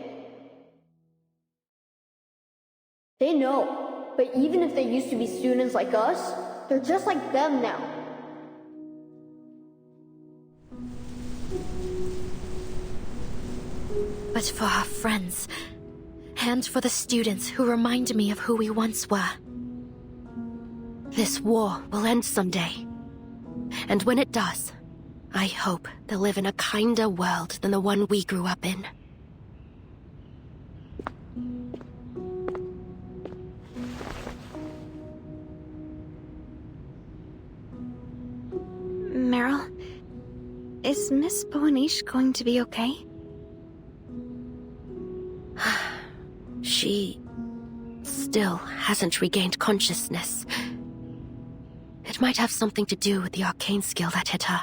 [SPEAKER 1] They know, but even if they used to be students like us, they're just like them now.
[SPEAKER 22] But for our friends, and for the students who remind me of who we once were. This war will end someday. And when it does, I hope they'll live in a kinder world than the one we grew up in.
[SPEAKER 11] Meryl, is Miss Boigny going to be okay?
[SPEAKER 22] She still hasn't regained consciousness. It might have something to do with the arcane skill that hit her.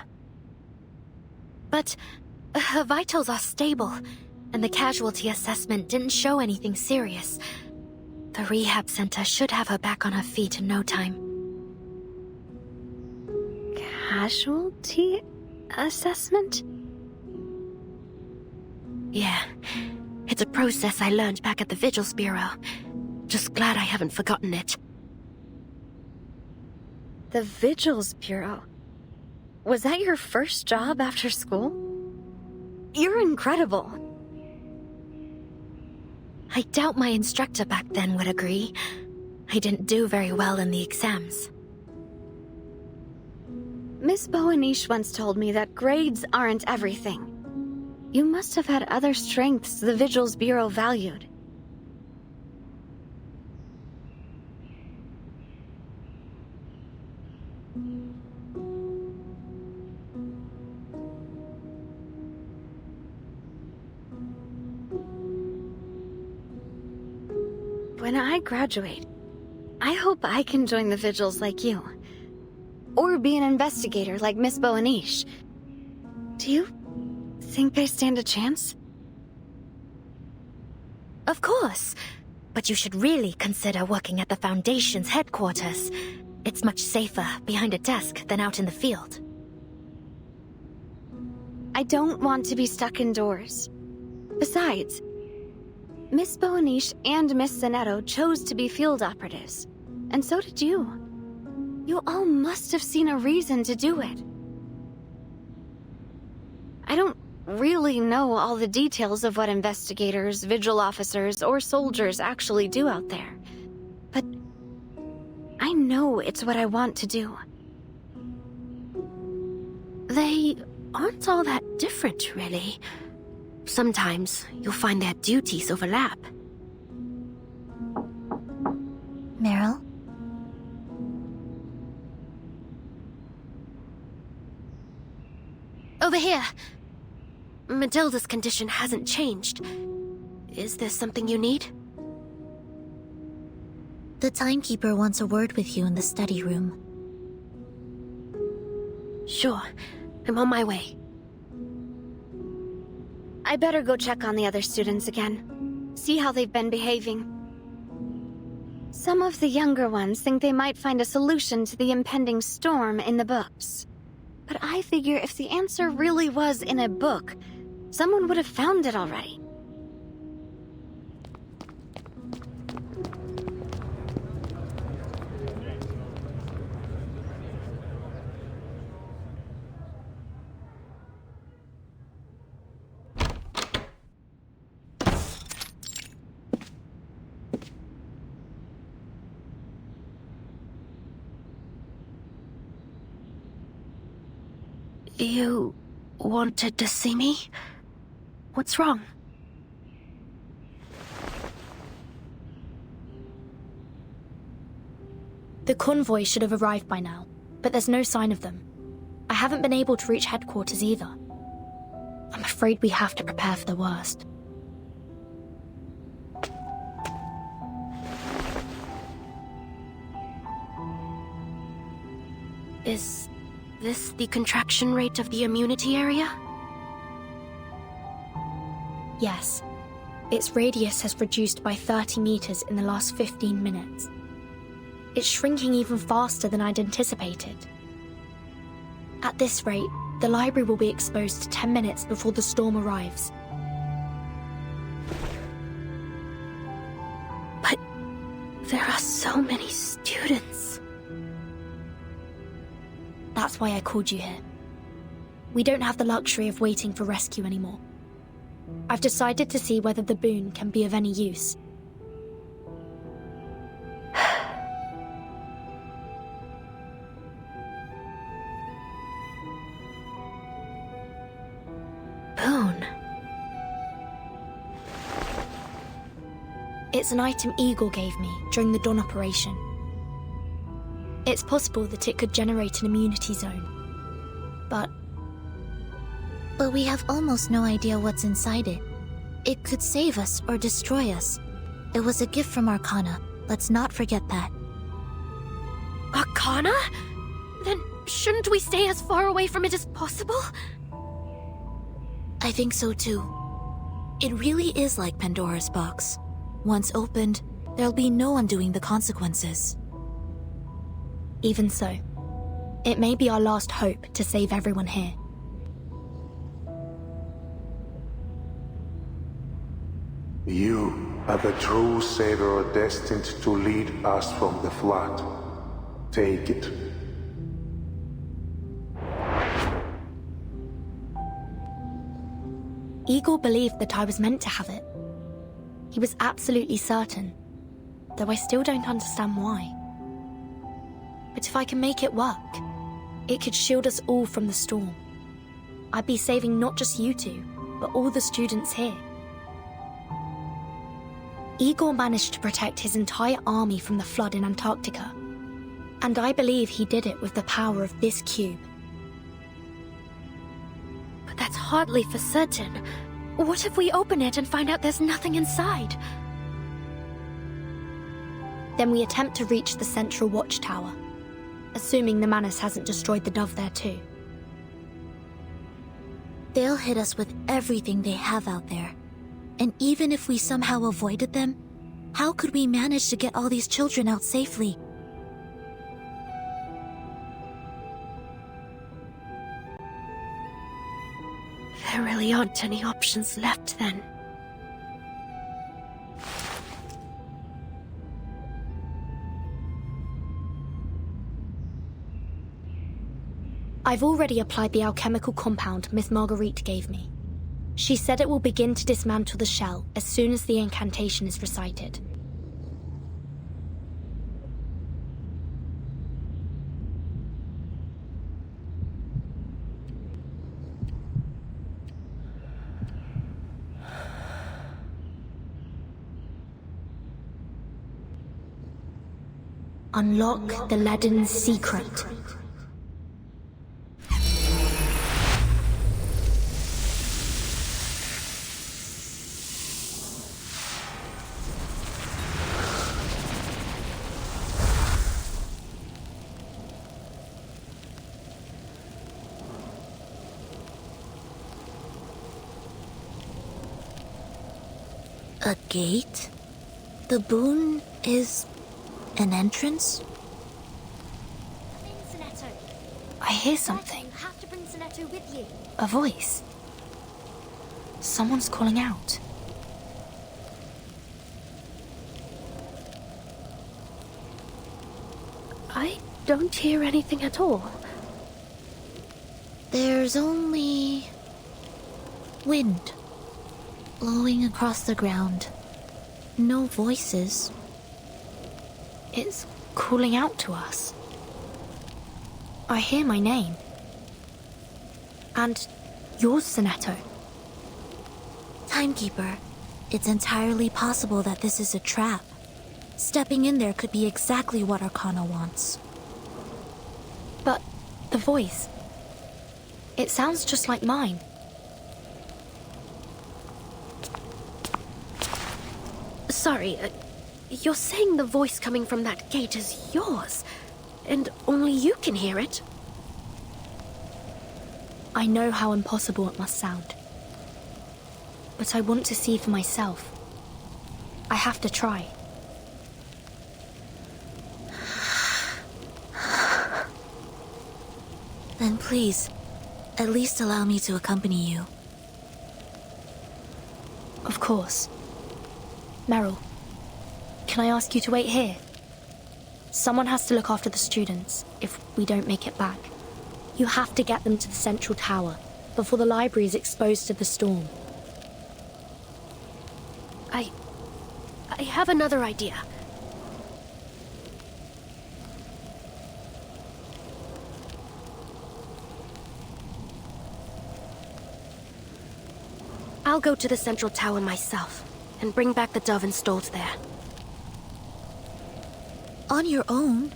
[SPEAKER 22] But her vitals are stable, and the casualty assessment didn't show anything serious. The rehab center should have her back on her feet in no time.
[SPEAKER 11] Casualty assessment?
[SPEAKER 22] Yeah, it's a process I learned back at the Vigils Bureau. Just glad I haven't forgotten it.
[SPEAKER 9] The Vigils Bureau? Was that your first job after school? You're incredible.
[SPEAKER 22] I doubt my instructor back then would agree. I didn't do very well in the exams.
[SPEAKER 9] Miss Boanish once told me that grades aren't everything. You must have had other strengths the Vigils Bureau valued. When I graduate, I hope I can join the Vigils like you. Or be an investigator like Miss Boanish. Do you think I stand a chance?
[SPEAKER 22] Of course. But you should really consider working at the Foundation's headquarters. It's much safer behind a desk than out in the field.
[SPEAKER 9] I don't want to be stuck indoors. Besides, Miss Boanish and Miss Zanetto chose to be field operatives. And so did you. You all must have seen a reason to do it. I don't really know all the details of what investigators, vigil officers, or soldiers actually do out there. But I know it's what I want to do.
[SPEAKER 22] They aren't all that different, really. Sometimes you'll find their duties overlap.
[SPEAKER 13] Meryl?
[SPEAKER 22] Over here. Matilda's condition hasn't changed. Is there something you need?
[SPEAKER 13] The timekeeper wants a word with you in the study room.
[SPEAKER 22] Sure. I'm on my way.
[SPEAKER 9] I better go check on the other students again. See how they've been behaving. Some of the younger ones think they might find a solution to the impending storm in the books. But I figure if the answer really was in a book, someone would have found it already.
[SPEAKER 22] You wanted to see me? What's wrong?
[SPEAKER 10] The convoy should have arrived by now, but there's no sign of them. I haven't been able to reach headquarters either. I'm afraid we have to prepare for the worst.
[SPEAKER 22] Is this the contraction rate of the immunity area?
[SPEAKER 10] Yes. Its radius has reduced by 30 meters in the last 15 minutes. It's shrinking even faster than I'd anticipated. At this rate, the library will be exposed 10 minutes before the storm arrives.
[SPEAKER 22] But there are so many students.
[SPEAKER 10] That's why I called you here. We don't have the luxury of waiting for rescue anymore. I've decided to see whether the boon can be of any use.
[SPEAKER 22] Boon?
[SPEAKER 10] It's an item Eagle gave me during the Dawn operation. It's possible that it could generate an immunity zone. But
[SPEAKER 13] we have almost no idea what's inside it. It could save us or destroy us. It was a gift from Arcana. Let's not forget that.
[SPEAKER 22] Arcana? Then shouldn't we stay as far away from it as possible?
[SPEAKER 13] I think so too. It really is like Pandora's box. Once opened, there'll be no undoing the consequences.
[SPEAKER 10] even so, it may be our last hope to save everyone here.
[SPEAKER 23] You are the true savior destined to lead us from the flood. Take it.
[SPEAKER 10] Igor believed that I was meant to have it. He was absolutely certain, though I still don't understand why. But if I can make it work, it could shield us all from the storm. I'd be saving not just you two, but all the students here. Igor managed to protect his entire army from the flood in Antarctica, and I believe he did it with the power of this cube.
[SPEAKER 22] But that's hardly for certain. What if we open it and find out there's nothing inside?
[SPEAKER 10] Then we attempt to reach the central watchtower, assuming the Manus hasn't destroyed the dove there too.
[SPEAKER 2] They'll hit us with everything they have out there. And even if we somehow avoided them, how could we manage to get all these children out safely?
[SPEAKER 22] There really aren't any options left then.
[SPEAKER 10] I've already applied the alchemical compound Miss Marguerite gave me. She said it will begin to dismantle the shell as soon as the incantation is recited. Unlock the leaden secret.
[SPEAKER 2] A gate? The boon is an entrance?
[SPEAKER 10] I hear something.
[SPEAKER 19] You have to bring Sonetto with you.
[SPEAKER 10] A voice. Someone's calling out.
[SPEAKER 22] I don't hear anything at all.
[SPEAKER 2] There's only wind blowing across the ground. No voices.
[SPEAKER 10] It's calling out to us. I hear my name. And yours, Sonetto.
[SPEAKER 2] Timekeeper, it's entirely possible that this is a trap. Stepping in there could be exactly what Arcana wants.
[SPEAKER 10] But the voice, it sounds just like mine.
[SPEAKER 22] Sorry, you're saying the voice coming from that gate is yours, and only you can hear it?
[SPEAKER 10] I know how impossible it must sound. But I want to see for myself. I have to try.
[SPEAKER 2] Then please, at least allow me to accompany you.
[SPEAKER 10] Of course. Meryl, can I ask you to wait here? Someone has to look after the students if we don't make it back. You have to get them to the central tower before the library is exposed to the storm.
[SPEAKER 22] I have another idea. I'll go to the central tower myself and bring back the dove installed there.
[SPEAKER 2] On your own?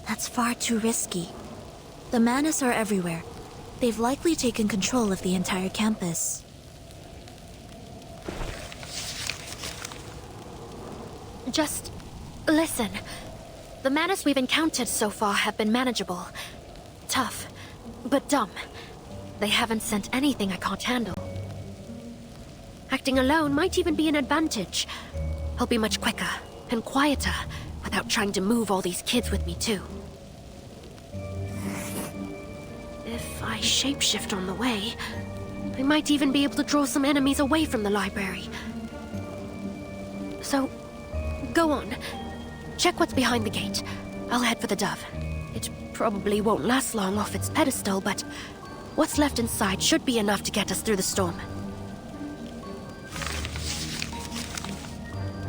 [SPEAKER 2] That's far too risky. The Manus are everywhere. They've likely taken control of the entire campus.
[SPEAKER 22] Just listen. The Manus we've encountered so far have been manageable. Tough, but dumb. They haven't sent anything I can't handle. Acting alone might even be an advantage. I'll be much quicker and quieter without trying to move all these kids with me too. If I shapeshift on the way, I might even be able to draw some enemies away from the library. So, go on. Check what's behind the gate. I'll head for the dove. It probably won't last long off its pedestal, but what's left inside should be enough to get us through the storm.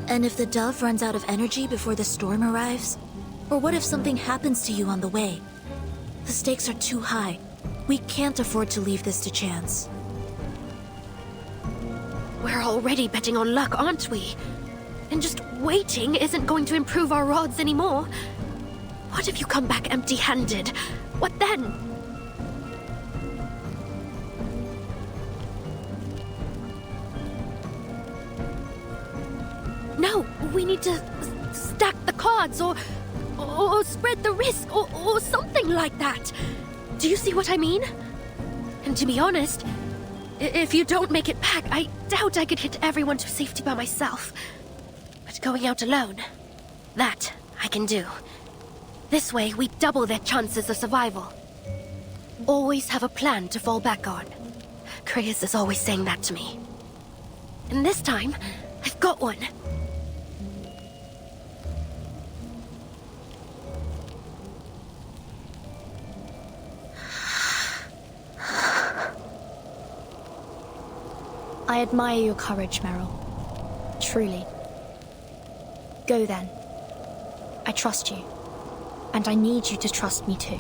[SPEAKER 2] And if the dove runs out of energy before the storm arrives? Or what if something happens to you on the way? The stakes are too high. We can't afford to leave this to chance.
[SPEAKER 22] We're already betting on luck, aren't we? And just waiting isn't going to improve our odds anymore. What if you come back empty-handed? What then? No, we need to stack the cards or spread the risk or something like that. Do you see what I mean? And to be honest, if you don't make it back, I doubt I could hit everyone to safety by myself. But going out alone, that I can do. This way, we double their chances of survival. Always have a plan to fall back on. Kryas is always saying that to me. And this time, I've got one.
[SPEAKER 10] I admire your courage, Meryl. Truly. Go then. I trust you. And I need you to trust me too.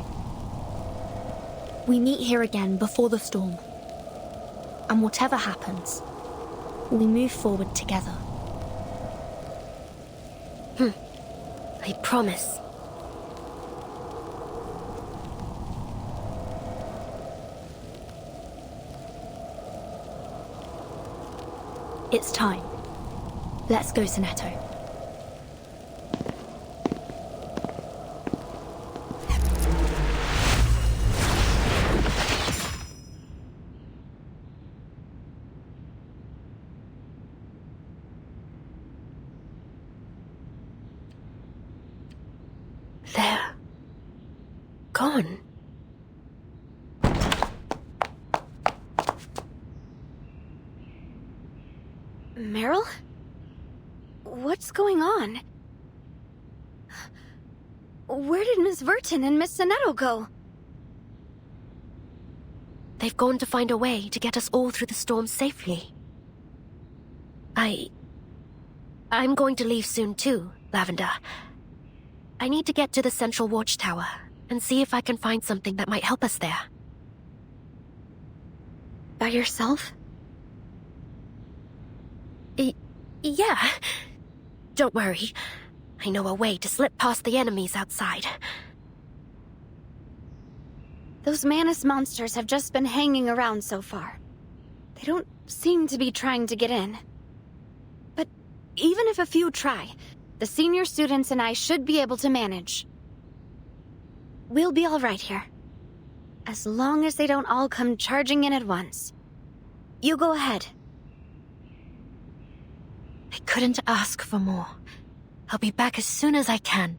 [SPEAKER 10] We meet here again before the storm. And whatever happens, we move forward together.
[SPEAKER 22] I promise.
[SPEAKER 10] It's time. Let's go, Sonetto.
[SPEAKER 22] They're gone.
[SPEAKER 9] Meryl? What's going on? Where did Miss Verton and Miss Sonetto go?
[SPEAKER 22] They've gone to find a way to get us all through the storm safely. I'm going to leave soon too, Lavender. I need to get to the central watchtower and see if I can find something that might help us there.
[SPEAKER 9] By yourself?
[SPEAKER 22] Yeah. Don't worry. I know a way to slip past the enemies outside.
[SPEAKER 9] Those Manus monsters have just been hanging around so far. They don't seem to be trying to get in. But even if a few try, the senior students and I should be able to manage. We'll be all right here. As long as they don't all come charging in at once. You go ahead.
[SPEAKER 22] I couldn't ask for more. I'll be back as soon as I can.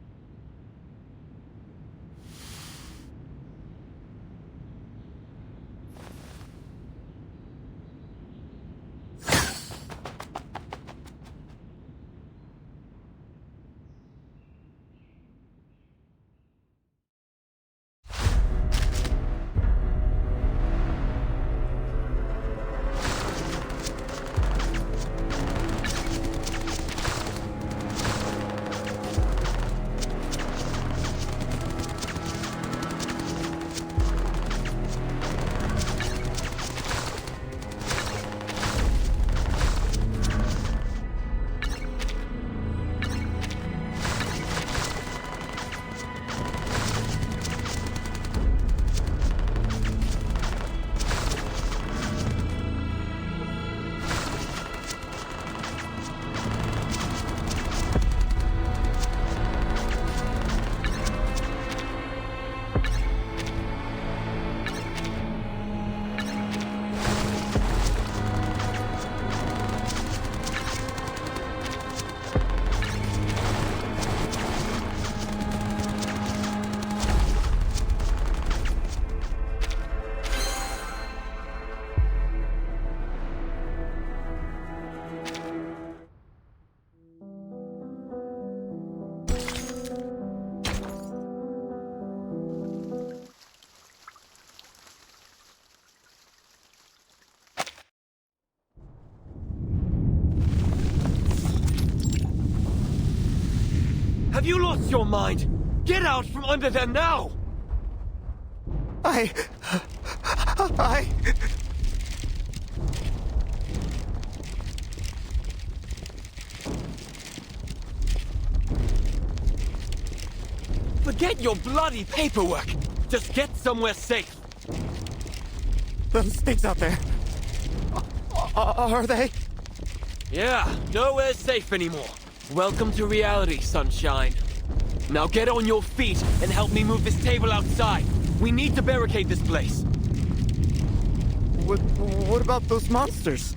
[SPEAKER 5] Have you lost your mind? Get out from under them now!
[SPEAKER 8] I...
[SPEAKER 5] Forget your bloody paperwork! Just get somewhere safe!
[SPEAKER 8] Those things out there... Are they?
[SPEAKER 5] Yeah, nowhere's safe anymore. Welcome to reality, sunshine. Now get on your feet and help me move this table outside. We need to barricade this place.
[SPEAKER 8] What about those monsters?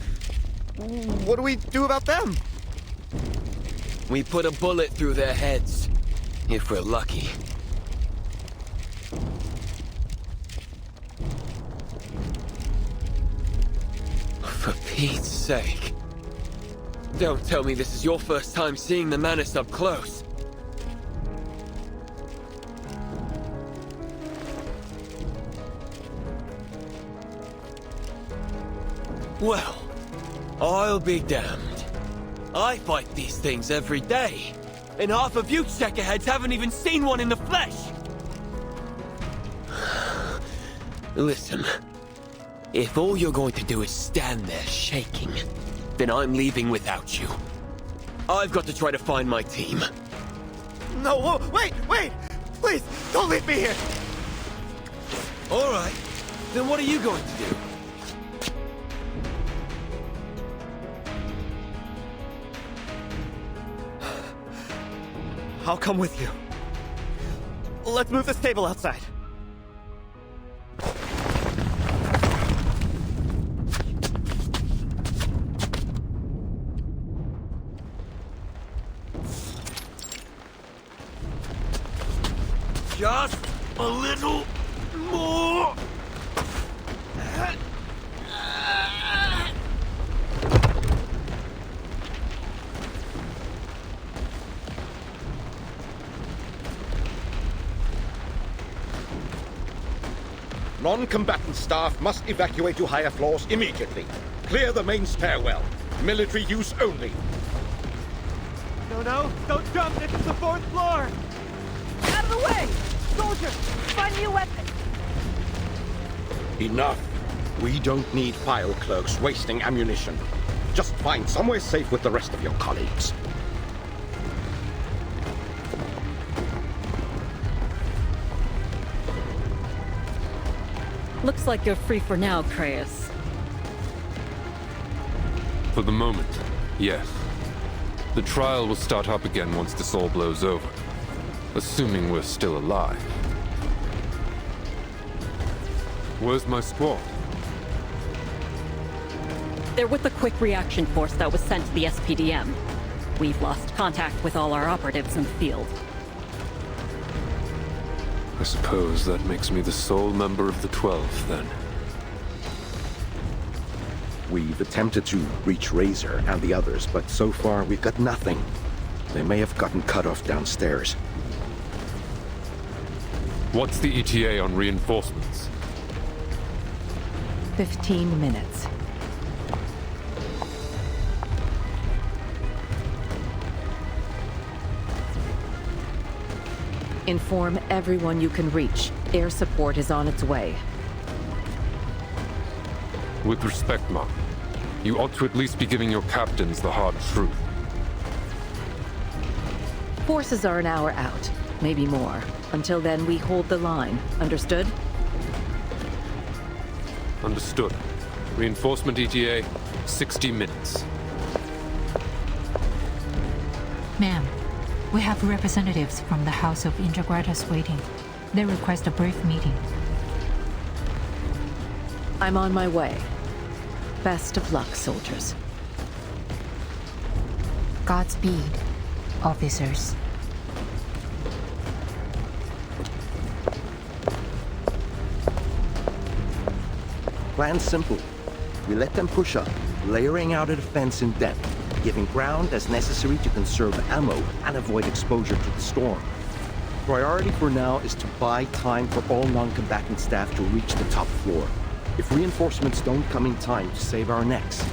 [SPEAKER 8] What do we do about them?
[SPEAKER 5] We put a bullet through their heads. If we're lucky. For Pete's sake. Don't tell me this is your first time seeing the Manus up close. Well, I'll be damned. I fight these things every day, and half of you checkerheads haven't even seen one in the flesh! Listen, if all you're going to do is stand there shaking, then I'm leaving without you. I've got to try to find my team.
[SPEAKER 8] No, whoa, wait! Please, don't leave me here!
[SPEAKER 5] Alright, then what are you going to do?
[SPEAKER 8] I'll come with you. Let's move this table outside.
[SPEAKER 5] Just a little more.
[SPEAKER 12] Non-combatant staff must evacuate to higher floors immediately. Clear the main stairwell. Military use only.
[SPEAKER 8] No, don't jump! This is the 4th floor!
[SPEAKER 15] Out of the way! Soldiers, find new weapons!
[SPEAKER 12] Enough. We don't need file clerks wasting ammunition. Just find somewhere safe with the rest of your colleagues.
[SPEAKER 16] Looks like you're free for now, Creius.
[SPEAKER 25] For the moment, yes. The trial will start up again once this all blows over. Assuming we're still alive. Where's my squad?
[SPEAKER 16] They're with the quick reaction force that was sent to the SPDM. We've lost contact with all our operatives in the field.
[SPEAKER 25] I suppose that makes me the sole member of the 12, then.
[SPEAKER 12] We've attempted to reach Razor and the others, but so far we've got nothing. They may have gotten cut off downstairs.
[SPEAKER 25] What's the ETA on reinforcements?
[SPEAKER 26] 15 minutes.
[SPEAKER 27] Inform everyone you can reach. Air support is on its way.
[SPEAKER 25] With respect, Mom, you ought to at least be giving your captains the hard truth.
[SPEAKER 27] Forces are an hour out, maybe more. Until then, we hold the line. Understood?
[SPEAKER 25] Understood. Reinforcement ETA, 60 minutes.
[SPEAKER 26] Ma'am, we have representatives from the House of Indragratas waiting. They request a brief meeting.
[SPEAKER 27] I'm on my way. Best of luck, soldiers.
[SPEAKER 26] Godspeed, officers.
[SPEAKER 28] Plan's simple. We let them push up, layering out a defense in depth, giving ground as necessary to conserve ammo and avoid exposure to the storm. Priority for now is to buy time for all non-combatant staff to reach the top floor. If reinforcements don't come in time to save our necks,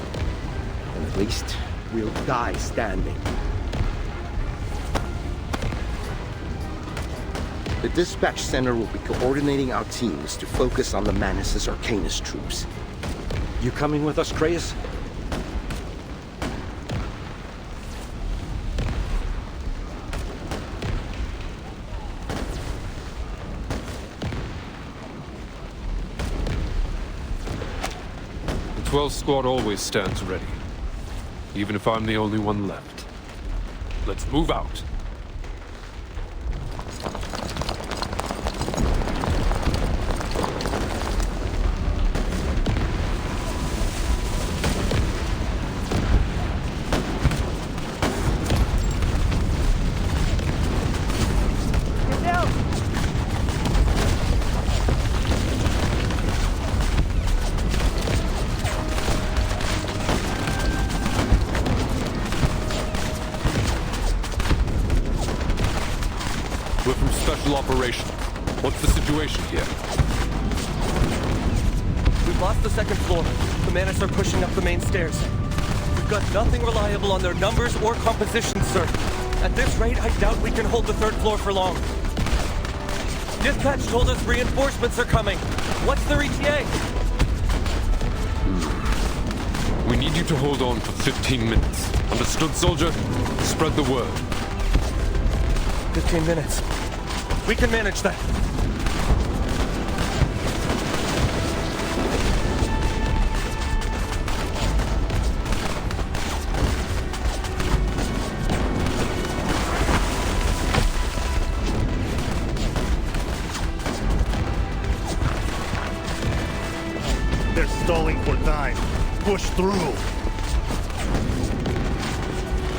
[SPEAKER 28] then at least we'll die standing. The dispatch center will be coordinating our teams to focus on the Manus' Arcanus troops. You coming with us, Creius?
[SPEAKER 25] The 12th squad always stands ready, even if I'm the only one left. Let's move out. We're from Special Operations. What's the situation here?
[SPEAKER 8] We've lost the second floor. The Manus are pushing up the main stairs. We've got nothing reliable on their numbers or composition, sir. At this rate, I doubt we can hold the third floor for long. Dispatch told us reinforcements are coming. What's their ETA?
[SPEAKER 25] We need you to hold on for 15 minutes. Understood, soldier? Spread the word.
[SPEAKER 8] 15 minutes. We can manage that.
[SPEAKER 3] They're stalling for time. Push through.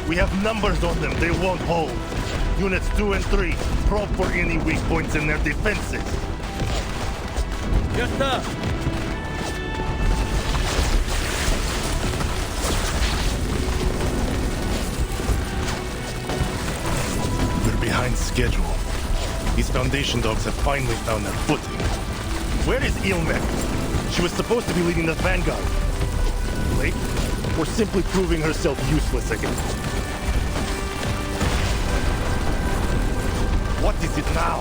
[SPEAKER 3] We have numbers on them. They won't hold. Units 2 and 3, probe for any weak points in their defenses.
[SPEAKER 8] Yes, sir.
[SPEAKER 3] We're behind schedule. These Foundation dogs have finally found their footing. Where is Ilmek? She was supposed to be leading the Vanguard. Late? Or simply proving herself useless again? What is it now?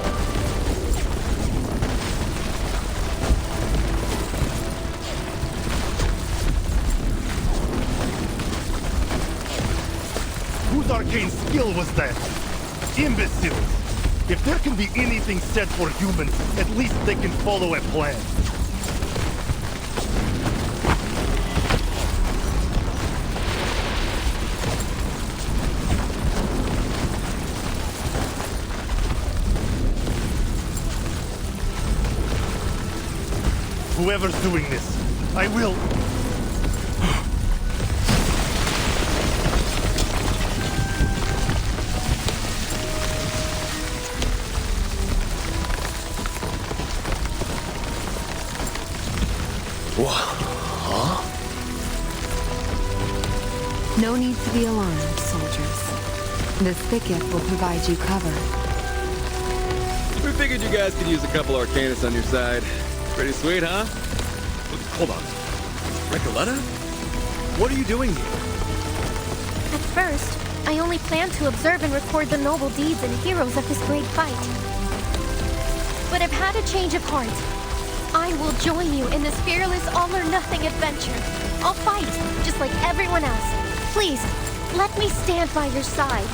[SPEAKER 3] Whose arcane skill was that? Imbeciles! If there can be anything said for humans, at least they can follow a plan. Whoever's doing this, I will...
[SPEAKER 8] Huh?
[SPEAKER 4] No need to be alarmed, soldiers. This thicket will provide you cover.
[SPEAKER 6] We figured you guys could use a couple Arcanus on your side. Pretty sweet, huh?
[SPEAKER 8] Hold on. Recoletta? What are you doing here?
[SPEAKER 19] At first, I only planned to observe and record the noble deeds and heroes of this great fight. But I've had a change of heart. I will join you in this fearless all-or-nothing adventure. I'll fight, just like everyone else. Please, let me stand by your side.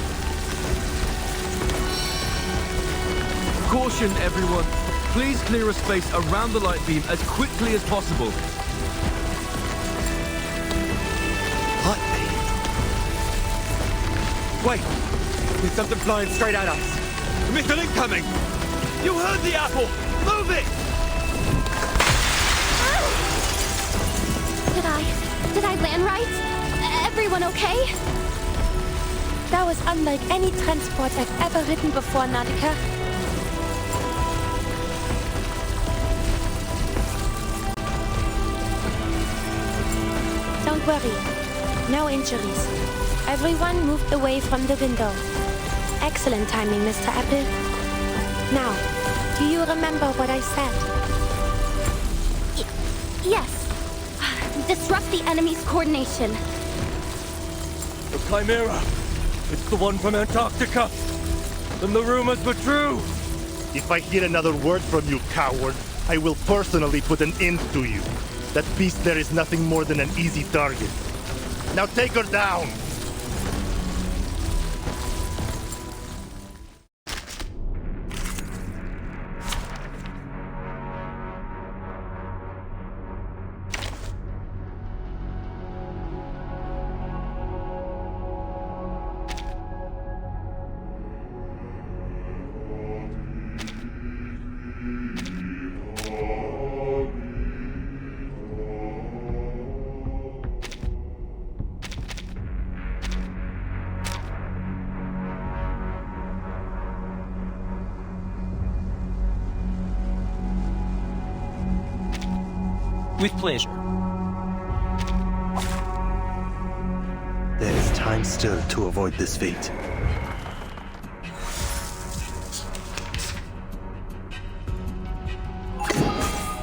[SPEAKER 6] Caution, everyone. Please clear a space around the light beam as quickly as possible.
[SPEAKER 8] What? Wait! There's something flying straight at us. Missile incoming! You heard the apple! Move it!
[SPEAKER 19] Did I land right? Everyone okay? That was unlike any transport I've ever ridden before, Nadika. Don't worry. No injuries. Everyone moved away from the window. Excellent timing, Mr. Apple. Now, do you remember what I said? Yes. Disrupt the enemy's coordination.
[SPEAKER 8] The Chimera! It's the one from Antarctica! Then the rumors were true!
[SPEAKER 3] If I hear another word from you, coward, I will personally put an end to you. That beast there is nothing more than an easy target. Now take her down!
[SPEAKER 1] With pleasure.
[SPEAKER 7] There is time still to avoid this fate.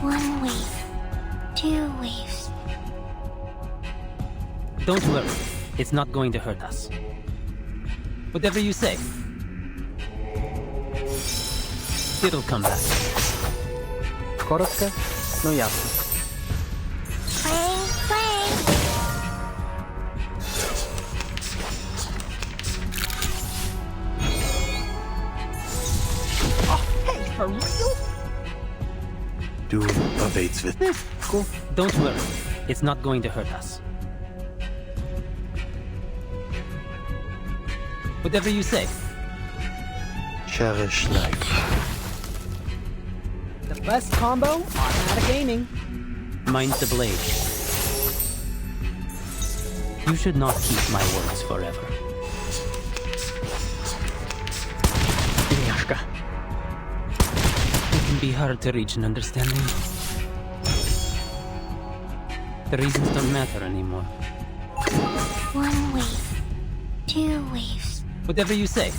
[SPEAKER 13] One wave. 2 waves.
[SPEAKER 1] Don't worry. It's not going to hurt us. Whatever you say. It'll come back. Коротко, но ясно.
[SPEAKER 13] Clang, clang.
[SPEAKER 15] Hey, for real?
[SPEAKER 7] Doom awaits with...
[SPEAKER 1] Cool. Don't worry. It's not going to hurt us. Whatever you say.
[SPEAKER 7] Cherish life.
[SPEAKER 15] The best combo? Automatic aiming.
[SPEAKER 1] Mine's the blade. You should not keep my words forever.
[SPEAKER 15] Beniashka.
[SPEAKER 1] It can be hard to reach an understanding. The reasons don't matter anymore.
[SPEAKER 13] 1 wave. 2 waves.
[SPEAKER 1] Whatever you say.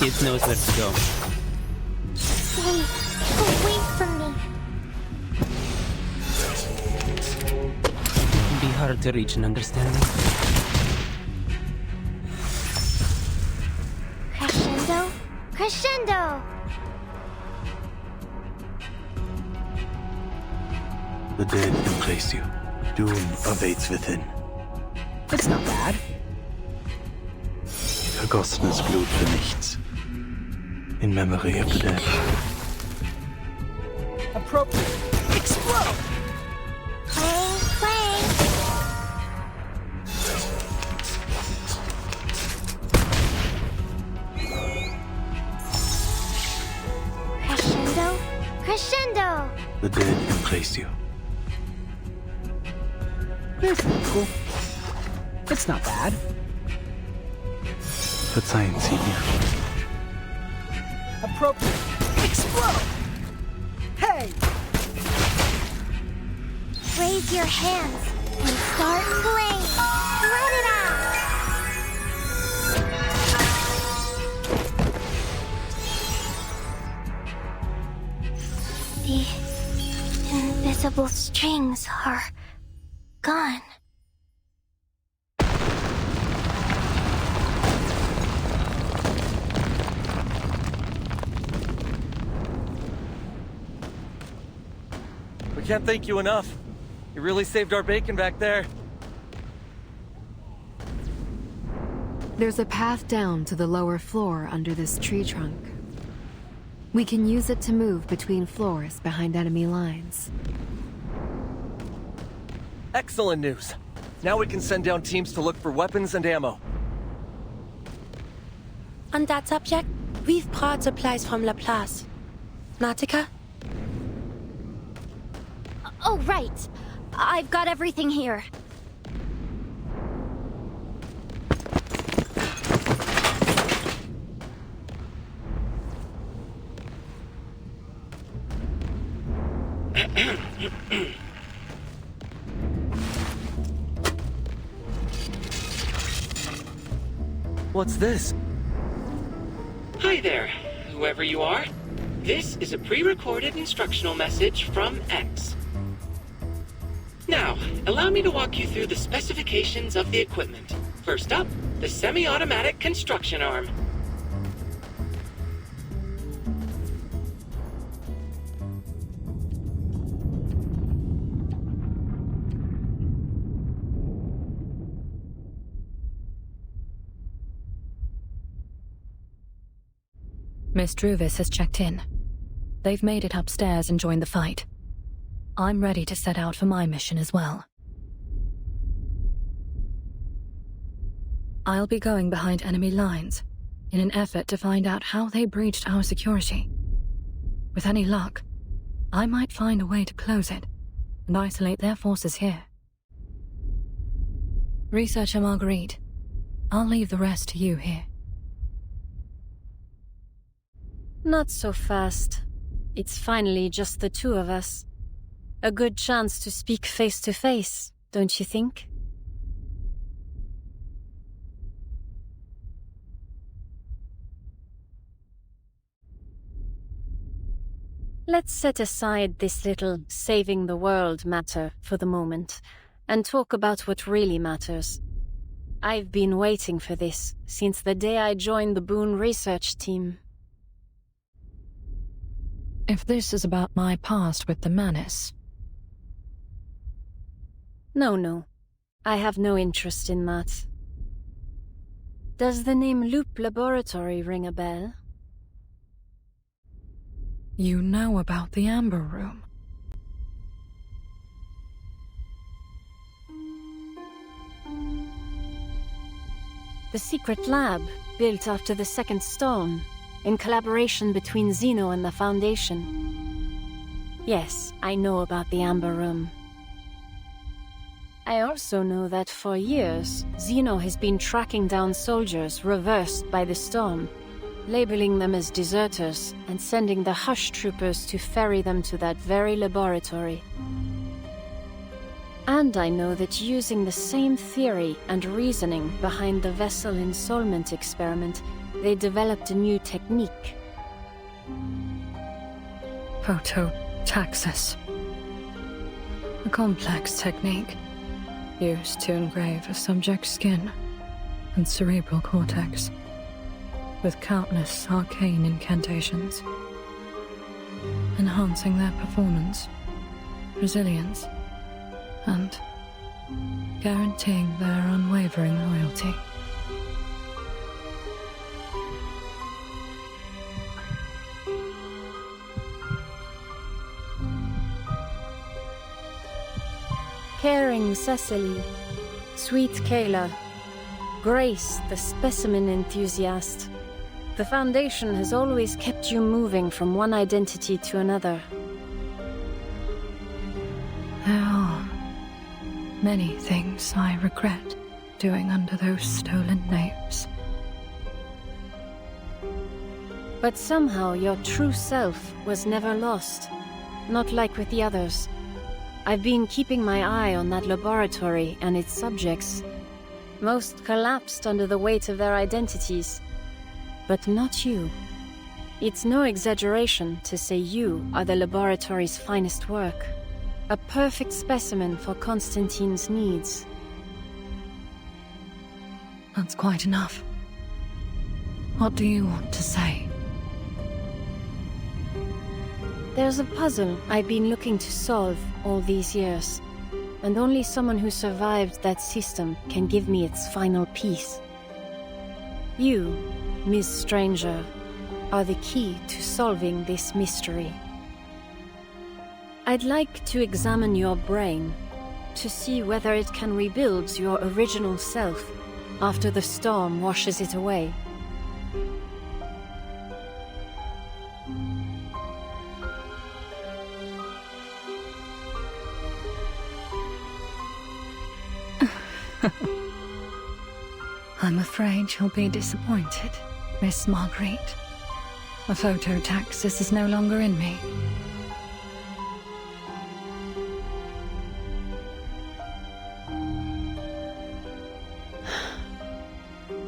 [SPEAKER 1] It knows where to go.
[SPEAKER 13] Wait. Wait for me.
[SPEAKER 1] It can be hard to reach an understanding.
[SPEAKER 13] Crescendo. Crescendo.
[SPEAKER 7] The dead embrace you. Doom awaits within.
[SPEAKER 15] It's not bad.
[SPEAKER 7] Vergossenes Blut für nichts. In memory of the dead.
[SPEAKER 15] Appropriate. Explode!
[SPEAKER 13] Clang, clang. Crescendo. Crescendo.
[SPEAKER 7] The dead embrace you.
[SPEAKER 15] Cool. It's not bad.
[SPEAKER 7] Verzeihen Sie mir.
[SPEAKER 15] Appropriate. Explode! Hey!
[SPEAKER 13] Raise your hands and start playing. Let it out. The invisible strings are gone.
[SPEAKER 8] We can't thank you enough. You really saved our bacon back there.
[SPEAKER 4] There's a path down to the lower floor under this tree trunk. We can use it to move between floors behind enemy lines.
[SPEAKER 8] Excellent news. Now we can send down teams to look for weapons and ammo.
[SPEAKER 22] On that subject, we've brought supplies from La Place. Nautica?
[SPEAKER 9] Oh, right. I've got everything here.
[SPEAKER 8] What's this?
[SPEAKER 14] Hi there, whoever you are. This is a pre-recorded instructional message from X. Now, allow me to walk you through the specifications of the equipment. First up, the semi-automatic construction arm.
[SPEAKER 2] Miss Druvis has checked in. They've made it upstairs and joined the fight. I'm ready to set out for my mission as well. I'll be going behind enemy lines, in an effort to find out how they breached our security. With any luck, I might find a way to close it, and isolate their forces here. Researcher Marguerite, I'll leave the rest to you here.
[SPEAKER 22] Not so fast. It's finally just the two of us. A good chance to speak face to face, don't you think? Let's set aside this little saving the world matter for the moment, and talk about what really matters. I've been waiting for this since the day I joined the Boone research team.
[SPEAKER 2] If this is about my past with the Manus...
[SPEAKER 22] No. I have no interest in that. Does the name Loop Laboratory ring a bell?
[SPEAKER 2] You know about the Amber Room.
[SPEAKER 22] The secret lab, built after the Second Storm, in collaboration between Zeno and the Foundation. Yes, I know about the Amber Room. I also know that for years, Zeno has been tracking down soldiers reversed by the storm, labeling them as deserters and sending the Hush troopers to ferry them to that very laboratory. And I know that using the same theory and reasoning behind the vessel ensoulment experiment, they developed a new technique.
[SPEAKER 2] Phototaxis. A complex technique used to engrave a subject's skin and cerebral cortex with countless arcane incantations, enhancing their performance, resilience, and guaranteeing their unwavering loyalty.
[SPEAKER 22] Caring Cecily, sweet Kayla, Grace the specimen enthusiast. The Foundation has always kept you moving from one identity to another.
[SPEAKER 2] There are many things I regret doing under those stolen names.
[SPEAKER 22] But somehow your true self was never lost, not like with the others. I've been keeping my eye on that laboratory and its subjects. Most collapsed under the weight of their identities. But not you. It's no exaggeration to say you are the laboratory's finest work. A perfect specimen for Constantine's needs.
[SPEAKER 2] That's quite enough. What do you want to say?
[SPEAKER 22] There's a puzzle I've been looking to solve all these years, and only someone who survived that system can give me its final piece. You, Miss Stranger, are the key to solving this mystery. I'd like to examine your brain, to see whether it can rebuild your original self after the storm washes it away.
[SPEAKER 2] I'm afraid you'll be disappointed, Miss Marguerite. A phototaxis is no longer in me.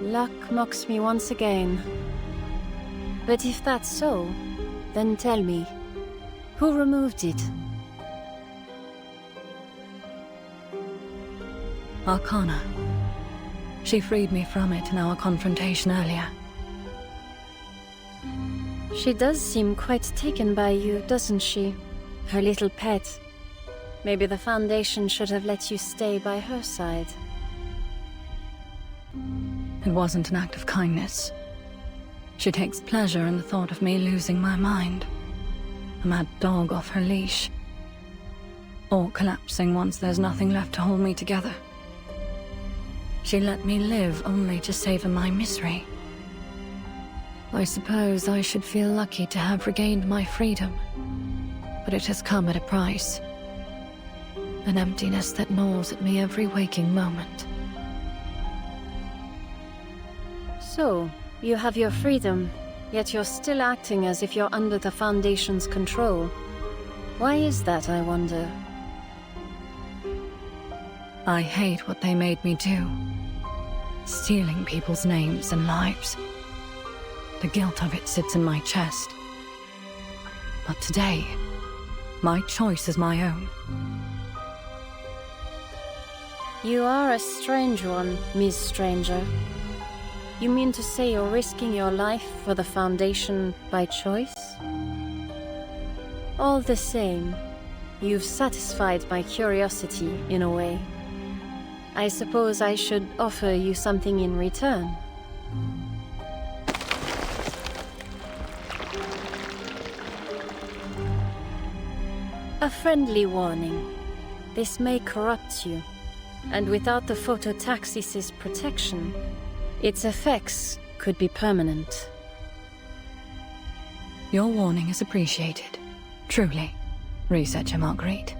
[SPEAKER 22] Luck mocks me once again. But if that's so, then tell me, who removed it?
[SPEAKER 2] Arcana. She freed me from it in our confrontation earlier.
[SPEAKER 10] She does seem quite taken by you, doesn't she? Her little pet. Maybe the Foundation should have let you stay by her side.
[SPEAKER 2] It wasn't an act of kindness. She takes pleasure in the thought of me losing my mind. A mad dog off her leash. Or collapsing once there's nothing left to hold me together. She let me live only to savor my misery. I suppose I should feel lucky to have regained my freedom, but it has come at a price. An emptiness that gnaws at me every waking moment.
[SPEAKER 10] So, you have your freedom, yet you're still acting as if you're under the Foundation's control. Why is that, I wonder?
[SPEAKER 2] I hate what they made me do. Stealing people's names and lives. The guilt of it sits in my chest. But today, my choice is my own.
[SPEAKER 10] You are a strange one, Ms. Stranger. You mean to say you're risking your life for the Foundation by choice? All the same, you've satisfied my curiosity in a way. I suppose I should offer you something in return. A friendly warning. This may corrupt you, and without the phototaxis's protection, its effects could be permanent.
[SPEAKER 2] Your warning is appreciated. Truly, Researcher Marguerite.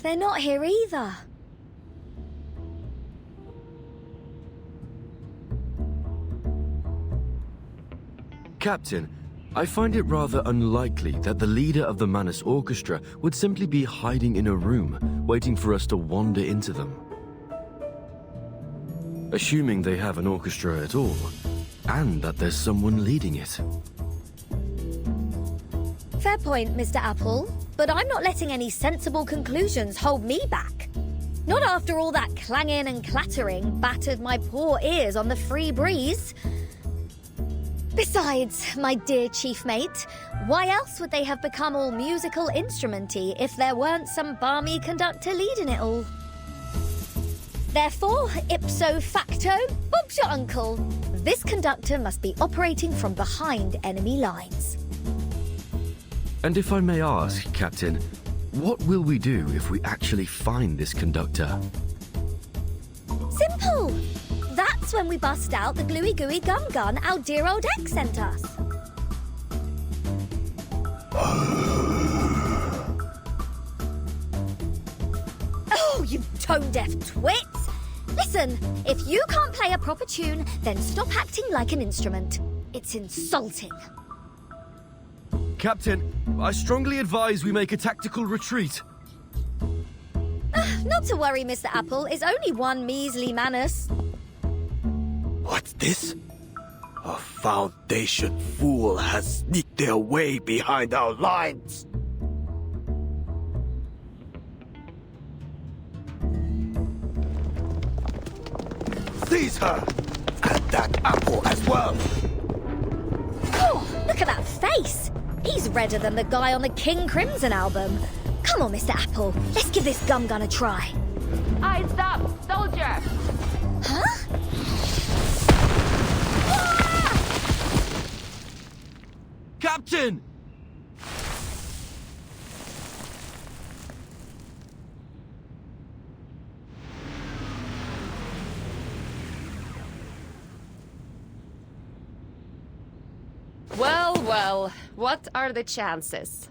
[SPEAKER 5] they're not here either.
[SPEAKER 11] Captain, I find it rather unlikely that the leader of the Manus Orchestra would simply be hiding in a room, waiting for us to wander into them. Assuming they have an orchestra at all, and that there's someone leading it.
[SPEAKER 5] Fair point, Mr. Apple, but I'm not letting any sensible conclusions hold me back. Not after all that clanging and clattering battered my poor ears on the free breeze. Besides, my dear chief mate, why else would they have become all musical instrumenty if there weren't some balmy conductor leading it all? Therefore, ipso facto, Bob's your uncle. This conductor must be operating from behind enemy lines.
[SPEAKER 11] And if I may ask, Captain, what will we do if we actually find this conductor?
[SPEAKER 5] Simple! That's when we bust out the gluey gooey gum gun our dear old ex sent us. Oh, you tone-deaf twits! Listen, if you can't play a proper tune, then stop acting like an instrument. It's insulting.
[SPEAKER 11] Captain, I strongly advise we make a tactical retreat.
[SPEAKER 5] Not to worry, Mr. Apple. It's only one measly Manus.
[SPEAKER 7] What's this? A Foundation fool has sneaked their way behind our lines. Seize her! And that apple as well!
[SPEAKER 5] Oh, look at that face! He's redder than the guy on the King Crimson album. Come on, Mr. Apple. Let's give this gum gun a try.
[SPEAKER 17] Eyes up, soldier!
[SPEAKER 5] Huh?
[SPEAKER 11] Captain!
[SPEAKER 17] Well, well, what are the chances?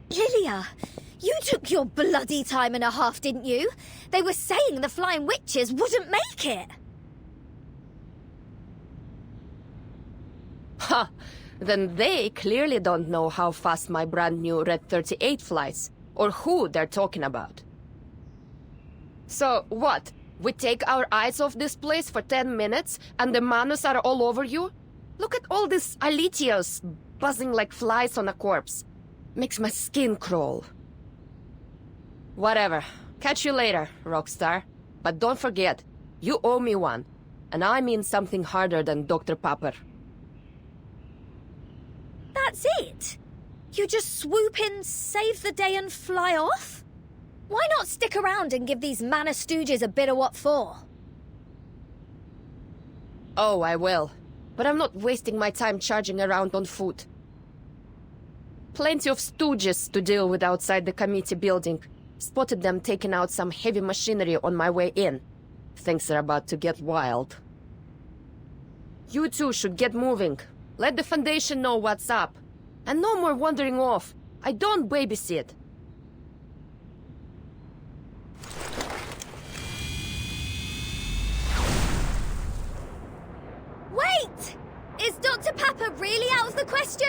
[SPEAKER 5] Lilia, you took your bloody time and a half, didn't you? They were saying the Flying Witches wouldn't make it.
[SPEAKER 17] Ha! Then they clearly don't know how fast my brand new Red 38 flies, or who they're talking about. So, what? We take our eyes off this place for 10 minutes, and the Manus are all over you? Look at all these Alitios buzzing like flies on a corpse. Makes my skin crawl. Whatever. Catch you later, Rockstar. But don't forget, you owe me one. And I mean something harder than Dr. Popper.
[SPEAKER 5] That's it? You just swoop in, save the day and fly off? Why not stick around and give these Manus stooges a bit of what for?
[SPEAKER 17] Oh, I will. But I'm not wasting my time charging around on foot. Plenty of stooges to deal with outside the committee building. Spotted them taking out some heavy machinery on my way in. Things are about to get wild. You two should get moving. Let the Foundation know what's up. And no more wandering off. I don't babysit.
[SPEAKER 5] Wait! Is Dr. Papa really out of the question?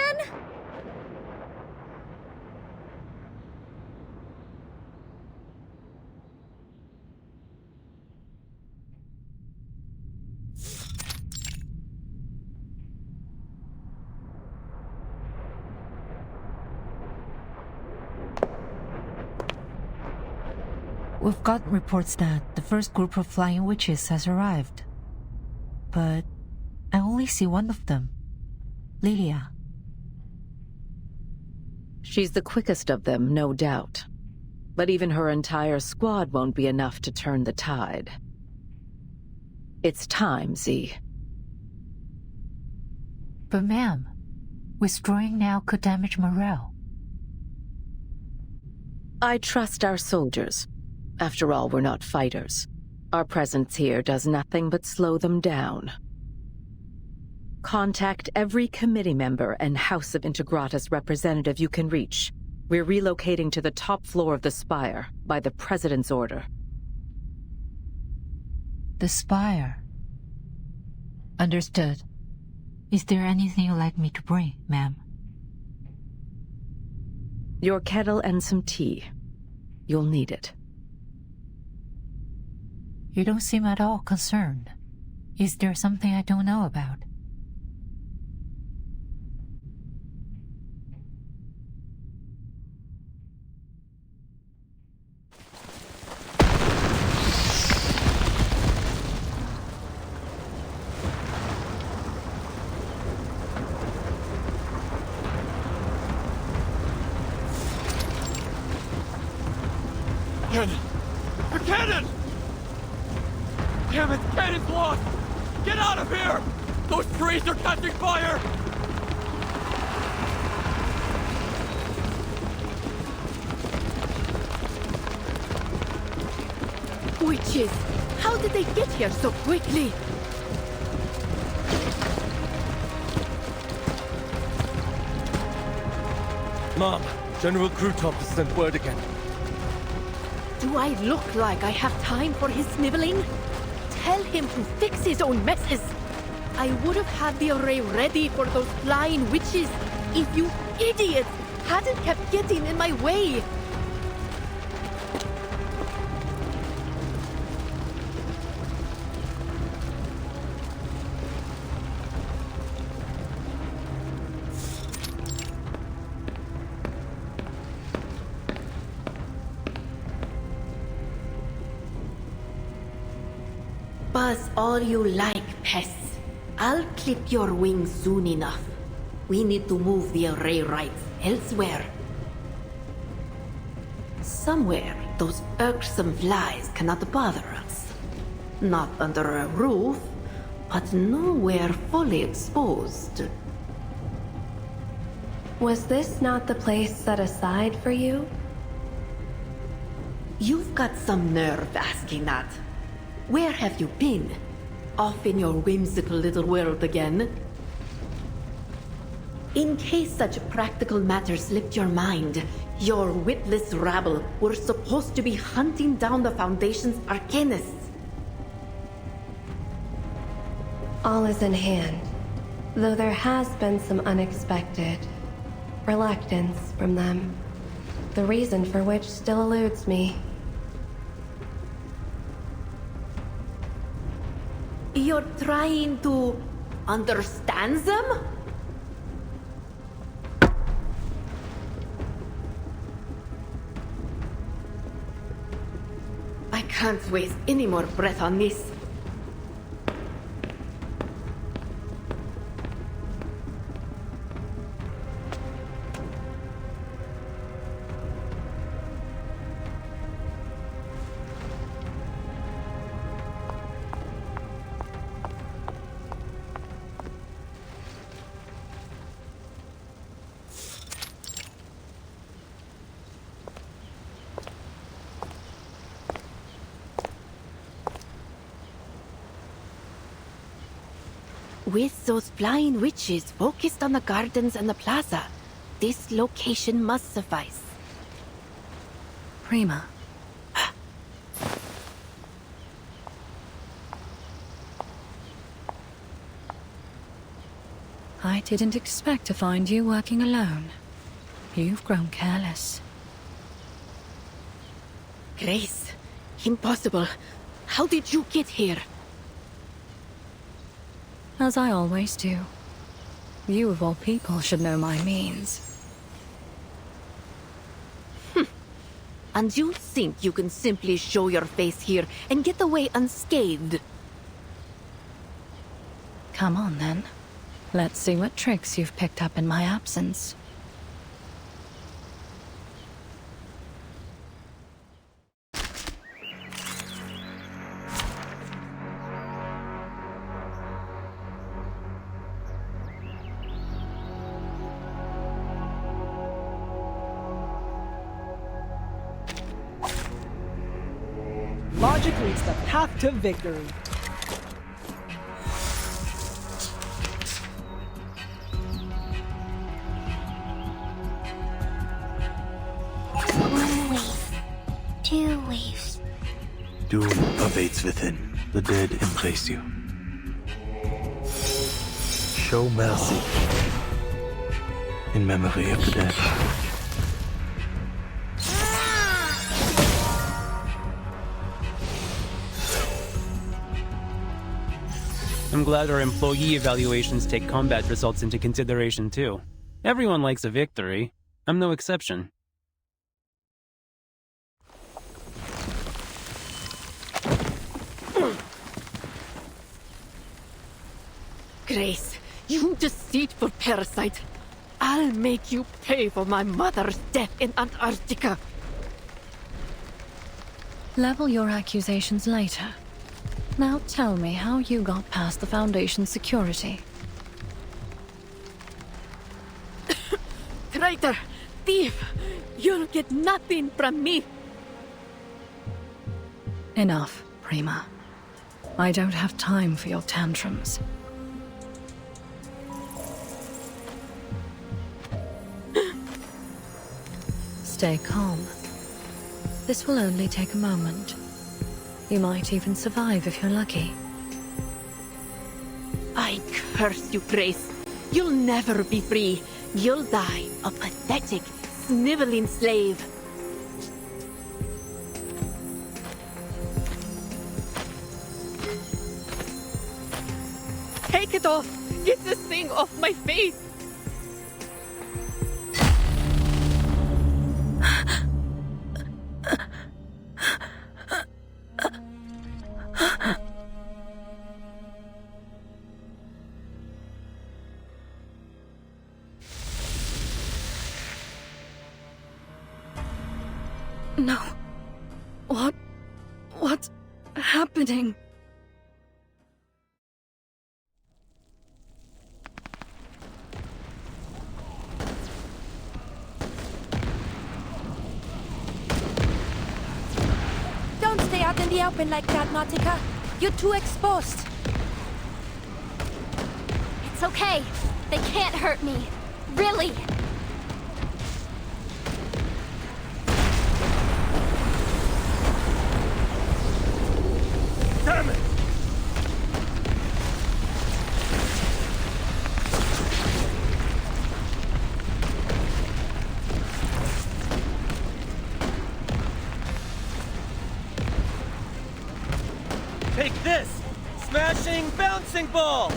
[SPEAKER 26] We've got reports that the first group of Flying Witches has arrived. But I only see one of them. Lilia.
[SPEAKER 27] She's the quickest of them, no doubt. But even her entire squad won't be enough to turn the tide. It's time, Z.
[SPEAKER 26] But ma'am, withdrawing now could damage morale.
[SPEAKER 27] I trust our soldiers. After all, we're not fighters. Our presence here does nothing but slow them down. Contact every committee member and House of Integratus representative you can reach. We're relocating to the top floor of the spire by the President's order.
[SPEAKER 26] The spire. Understood. Is there anything you'd like me to bring, ma'am?
[SPEAKER 27] Your kettle and some tea. You'll need it.
[SPEAKER 26] You don't seem at all concerned. Is there something I don't know about?
[SPEAKER 8] Cannon! The cannon! Damn it, the cannon's lost! Get out of here! Those trees are catching fire!
[SPEAKER 15] Witches! How did they get here so quickly?
[SPEAKER 8] Mom, General Krutov has sent word again.
[SPEAKER 15] Do I look like I have time for his sniveling? Tell him to fix his own messes. I would have had the array ready for those flying witches if you idiots hadn't kept getting in my way. Buzz all you like, pests. I'll clip your wings soon enough. We need to move the array rights elsewhere. Somewhere those irksome flies cannot bother us. Not under a roof, but nowhere fully exposed.
[SPEAKER 12] Was this not the place set aside for you?
[SPEAKER 15] You've got some nerve asking that. Where have you been? Off in your whimsical little world again? In case such practical matters slipped your mind, your witless rabble were supposed to be hunting down the Foundation's arcanists.
[SPEAKER 12] All is in hand, though there has been some unexpected reluctance from them, the reason for which still eludes me.
[SPEAKER 15] You're trying to understand them? I can't waste any more breath on this. With those flying witches focused on the gardens and the plaza, this location must suffice.
[SPEAKER 2] Prima. I didn't expect to find you working alone. You've grown careless.
[SPEAKER 15] Grace, impossible. How did you get here?
[SPEAKER 2] As I always do. You of all people should know my means.
[SPEAKER 15] And you think you can simply show your face here and get away unscathed?
[SPEAKER 2] Come on then. Let's see what tricks you've picked up in my absence.
[SPEAKER 15] Logic leads the path to victory.
[SPEAKER 22] slaves.
[SPEAKER 7] Doom awaits within. The dead embrace you. Show mercy in memory of the dead.
[SPEAKER 1] I'm glad our employee evaluations take combat results into consideration too. Everyone likes a victory. I'm no exception.
[SPEAKER 15] Grace, you deceitful parasite. I'll make you pay for my mother's death in Antarctica.
[SPEAKER 2] Level your accusations later. Now tell me how you got past the Foundation's security.
[SPEAKER 15] Traitor! Thief! You'll get nothing from me!
[SPEAKER 2] Enough, Prima. I don't have time for your tantrums. Stay calm. This will only take a moment. You might even survive if you're lucky.
[SPEAKER 15] I curse you, Grace. You'll never be free. You'll die a pathetic, sniveling slave. Take it off! Get this thing off my face!
[SPEAKER 2] No. What's happening?
[SPEAKER 16] Don't stay out in the open like that, Nautica. You're too exposed.
[SPEAKER 19] It's okay. They can't hurt me. Really.
[SPEAKER 8] Damn it! Take this! Smashing bouncing ball!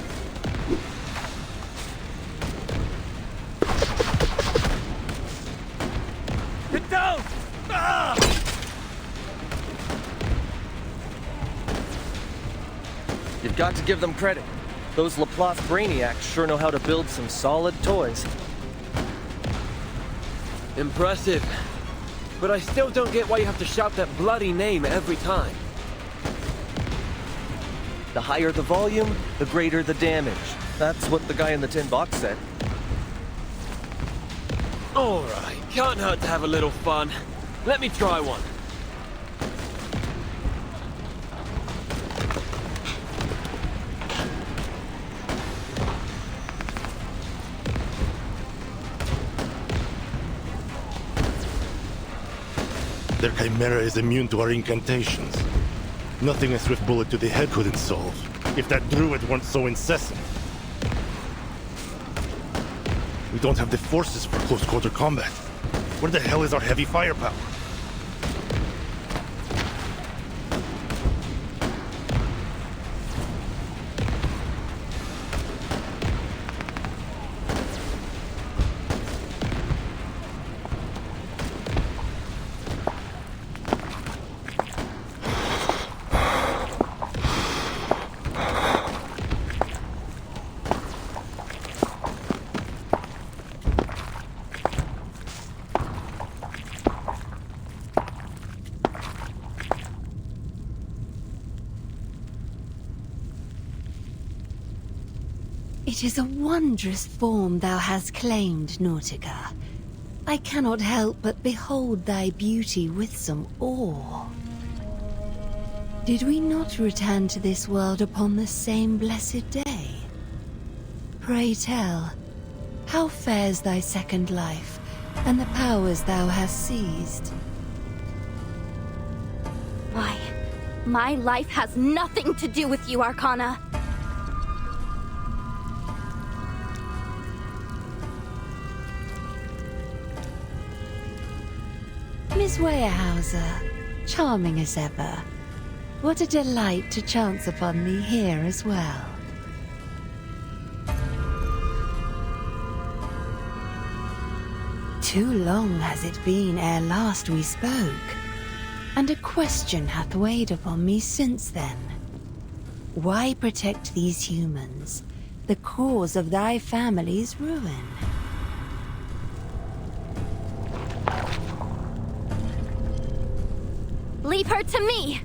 [SPEAKER 8] Get down! Ah! You've got to give them credit. Those Laplace brainiacs sure know how to build some solid toys.
[SPEAKER 11] Impressive. But I still don't get why you have to shout that bloody name every time.
[SPEAKER 8] The higher the volume, the greater the damage. That's what the guy in the tin box said.
[SPEAKER 11] Alright, can't hurt to have a little fun. Let me try one.
[SPEAKER 3] Their chimera is immune to our incantations. Nothing a swift bullet to the head couldn't solve, if that druid weren't so incessant. We don't have the forces for close-quarter combat. Where the hell is our heavy firepower?
[SPEAKER 18] It is a wondrous form thou hast claimed, Nautica. I cannot help but behold thy beauty with some awe. Did we not return to this world upon the same blessed day? Pray tell, how fares thy second life, and the powers thou hast seized?
[SPEAKER 19] My life has nothing to do with you, Arcana.
[SPEAKER 18] Miss Weyerhaeuser, charming as ever. What a delight to chance upon me here as well. Too long has it been ere last we spoke, and a question hath weighed upon me since then. Why protect these humans, the cause of thy family's ruin?
[SPEAKER 19] Leave her to me!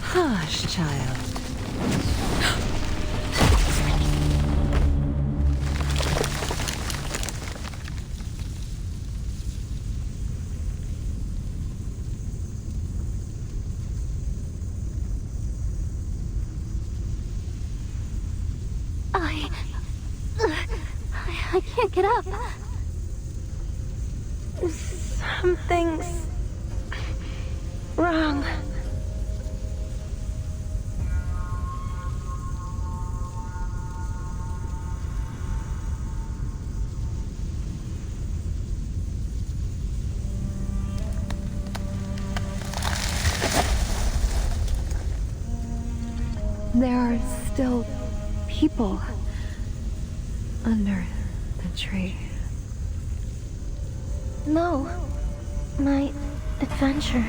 [SPEAKER 18] Hush, child.
[SPEAKER 19] I can't get up. Something's wrong.
[SPEAKER 4] There are still people under the tree.
[SPEAKER 19] No. My adventure.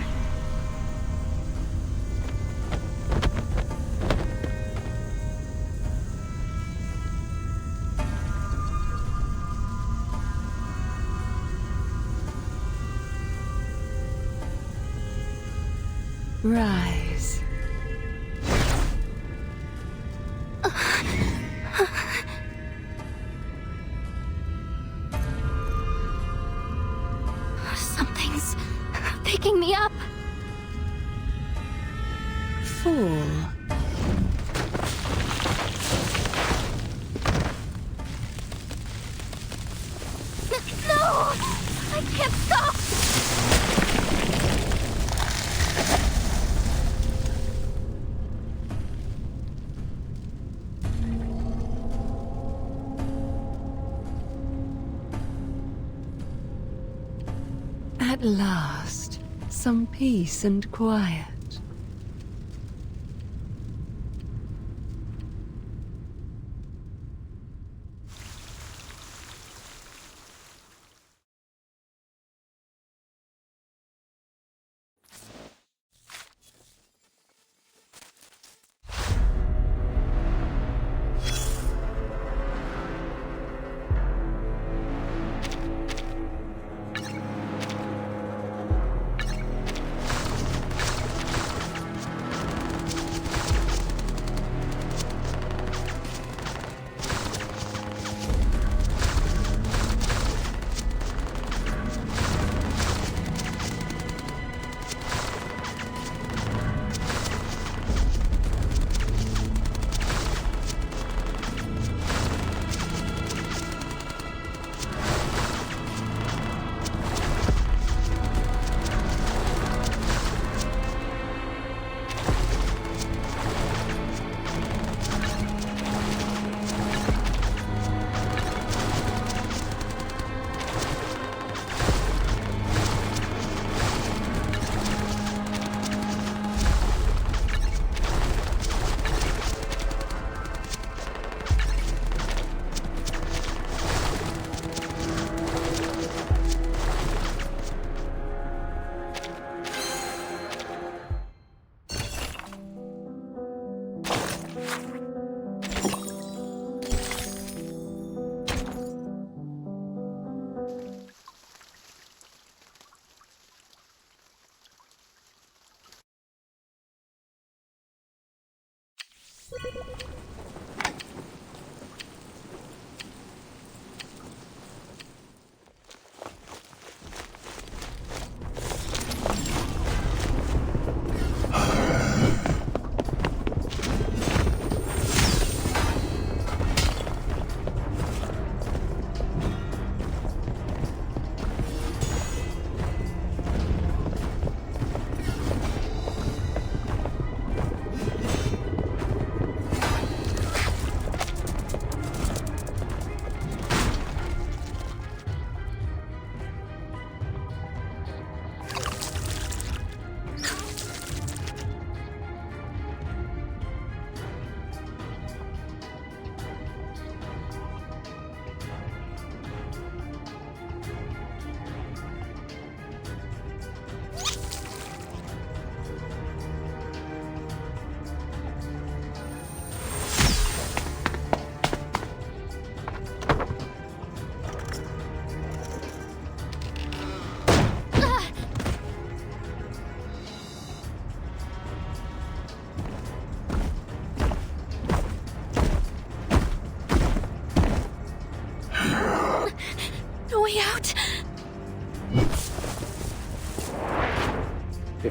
[SPEAKER 18] Rise.
[SPEAKER 19] Something's picking me up.
[SPEAKER 18] Fall.
[SPEAKER 19] No! I can't stop!
[SPEAKER 18] At last, some peace and quiet.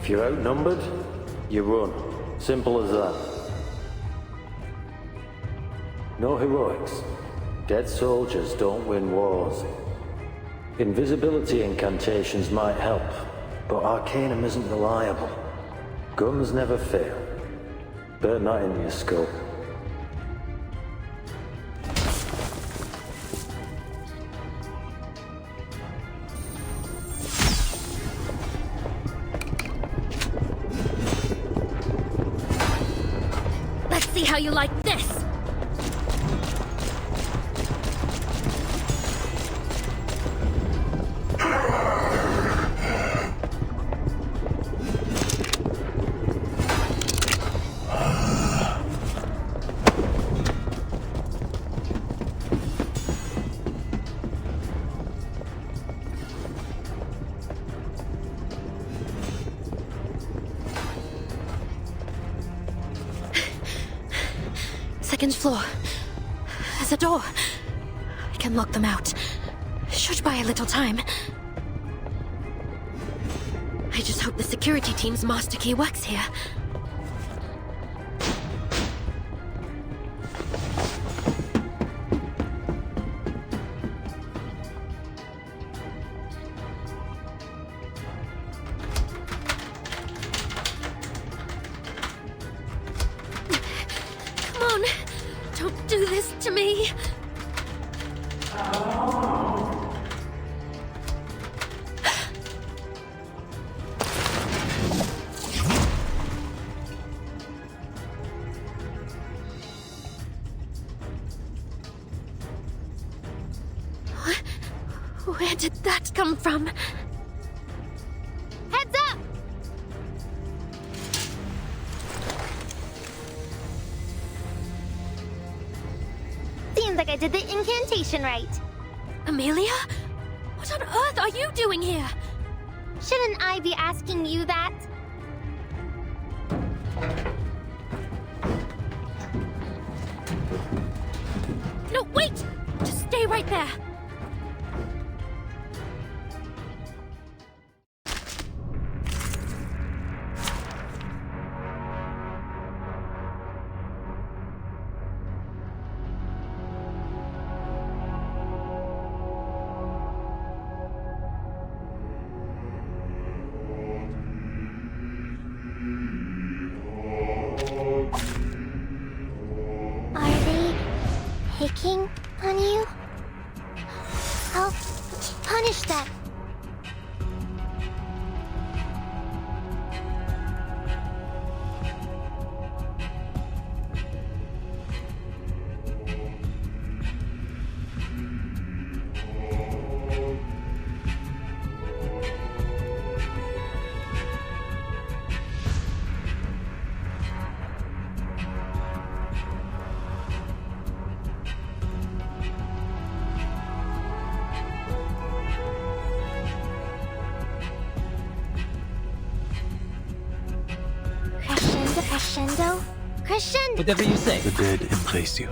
[SPEAKER 6] If you're outnumbered, you run. Simple as that. No heroics. Dead soldiers don't win wars. Invisibility incantations might help, but Arcanum isn't reliable. Guns never fail. Burn that into your skull.
[SPEAKER 19] Let's see how you like this! Second floor. There's a door. I can lock them out. Should buy a little time. I just hope the security team's master key works here. Come on! Don't do this to me! Where did that come from? Heads up!
[SPEAKER 13] Seems like I did the incantation right.
[SPEAKER 19] Amelia? What on earth are you doing here?
[SPEAKER 13] Shouldn't I be asking you that?
[SPEAKER 19] No, wait! Just stay right there!
[SPEAKER 13] Are they picking on you? I'll punish them. Crescendo? Crescendo!
[SPEAKER 1] Whatever you say.
[SPEAKER 3] The dead embrace you.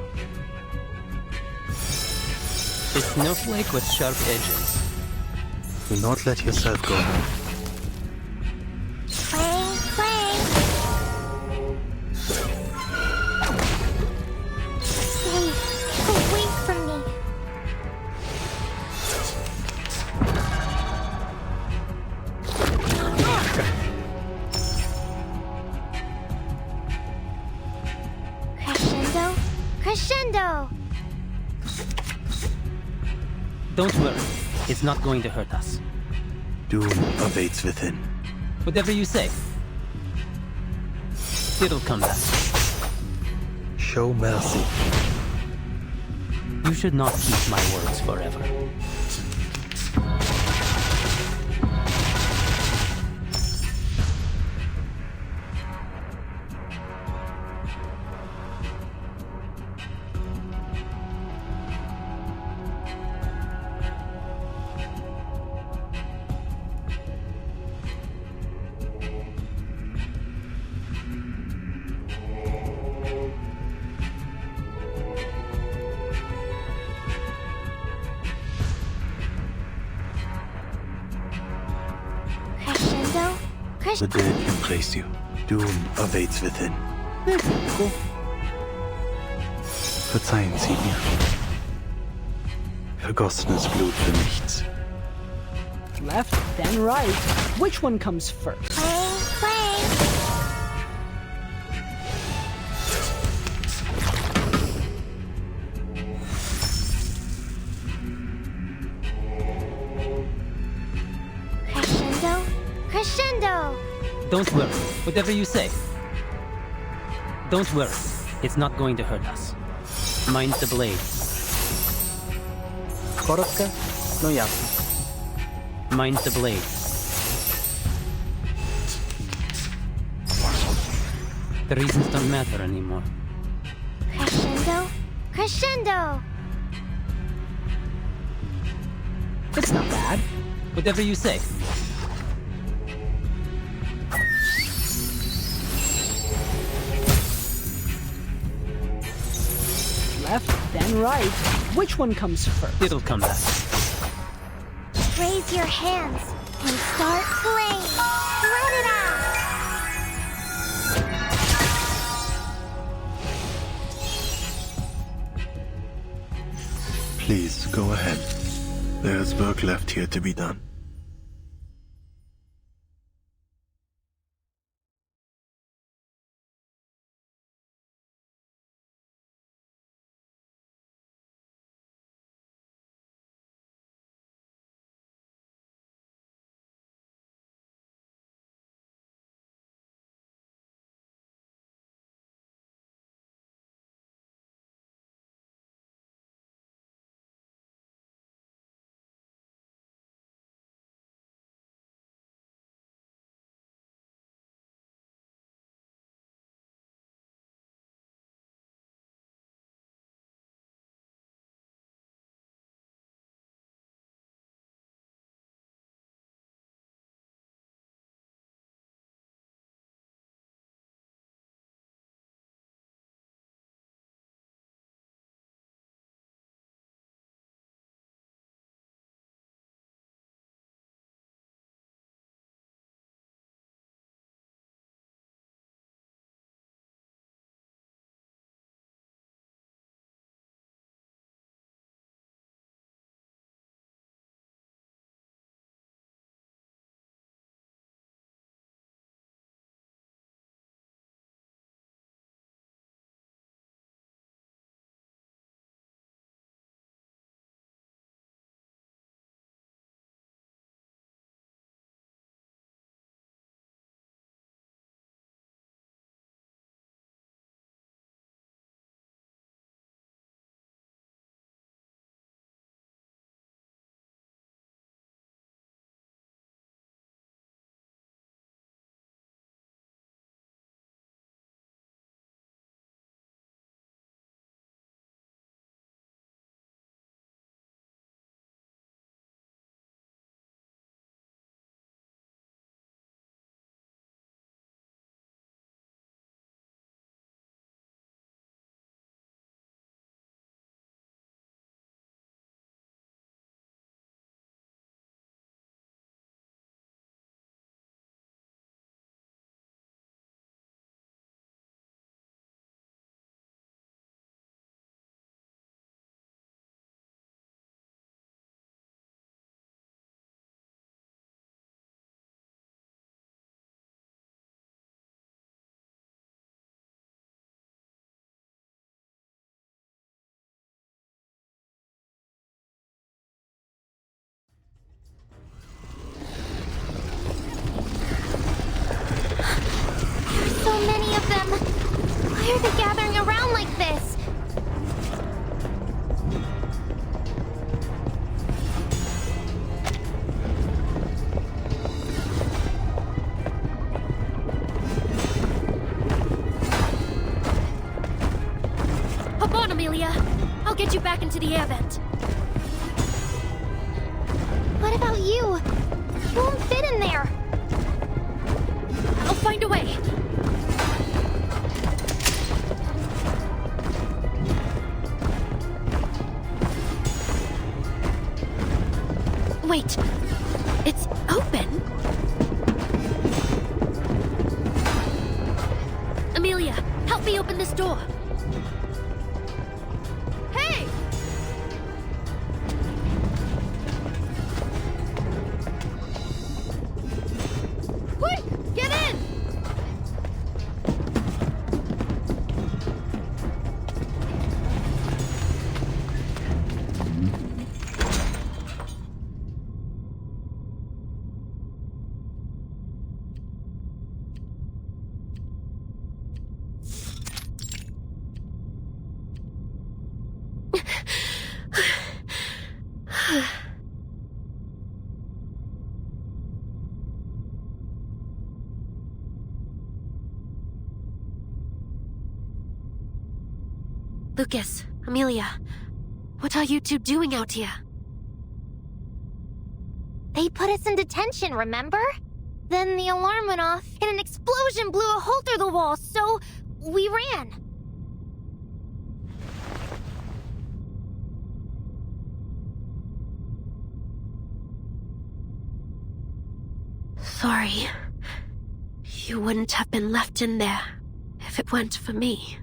[SPEAKER 1] A snowflake with sharp edges.
[SPEAKER 3] Do not let yourself go.
[SPEAKER 13] Clang, clang! Stay away from me. Crescendo? Crescendo!
[SPEAKER 1] Don't worry. It's not going to hurt us.
[SPEAKER 3] Doom awaits within.
[SPEAKER 1] Whatever you say. It'll come back.
[SPEAKER 3] Show mercy.
[SPEAKER 1] You should not keep my words forever.
[SPEAKER 7] The dead embrace you. Doom awaits within. Verzeihen Sie mir. Vergossenes Blut für nichts.
[SPEAKER 9] Left, then right. Which one comes first?
[SPEAKER 13] Crescendo, crescendo.
[SPEAKER 1] Don't worry, whatever you say. Don't worry, it's not going to hurt us. Mind the blade.
[SPEAKER 9] Korotko, no jasno.
[SPEAKER 1] Mind the blade. The reasons don't matter anymore.
[SPEAKER 13] Crescendo, crescendo.
[SPEAKER 9] It's not bad.
[SPEAKER 1] Whatever you say.
[SPEAKER 9] Left, then right. Which one comes first?
[SPEAKER 1] It'll come back.
[SPEAKER 13] Raise your hands and start playing. Let it out.
[SPEAKER 7] Please, go ahead. There's work left here to be done.
[SPEAKER 13] So many of them. Why are they gathering around like this?
[SPEAKER 19] Hop on, Amelia. I'll get you back into the air vent.
[SPEAKER 13] What about you? You won't fit in there.
[SPEAKER 19] I'll find a way. Wait. It's open?
[SPEAKER 15] door. Hey! Quick! Get in!
[SPEAKER 22] Lucas, Amelia, what are you two doing out here?
[SPEAKER 19] They put us in detention, remember? Then the alarm went off, and an explosion blew a hole through the wall, so we ran.
[SPEAKER 22] Sorry. You wouldn't have been left in there if it weren't for me.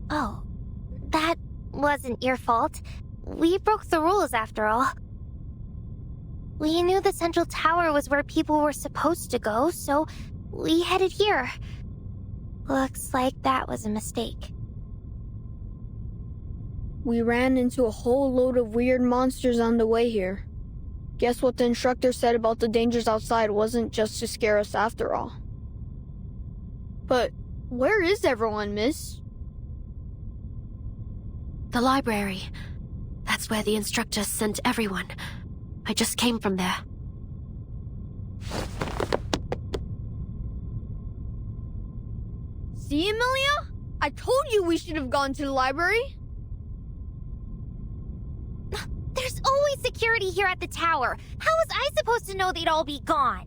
[SPEAKER 19] Oh, that wasn't your fault. We broke the rules after all. We knew the central tower was where people were supposed to go, so we headed here. Looks like that was a mistake.
[SPEAKER 10] We ran into a whole load of weird monsters on the way here. Guess what the instructor said about the dangers outside wasn't just to scare us after all. But where is everyone, miss?
[SPEAKER 22] The library. That's where the instructor sent everyone. I just came from there.
[SPEAKER 10] See, Amelia? I told you we should have gone to the library.
[SPEAKER 19] There's always security here at the tower. How was I supposed to know they'd all be gone?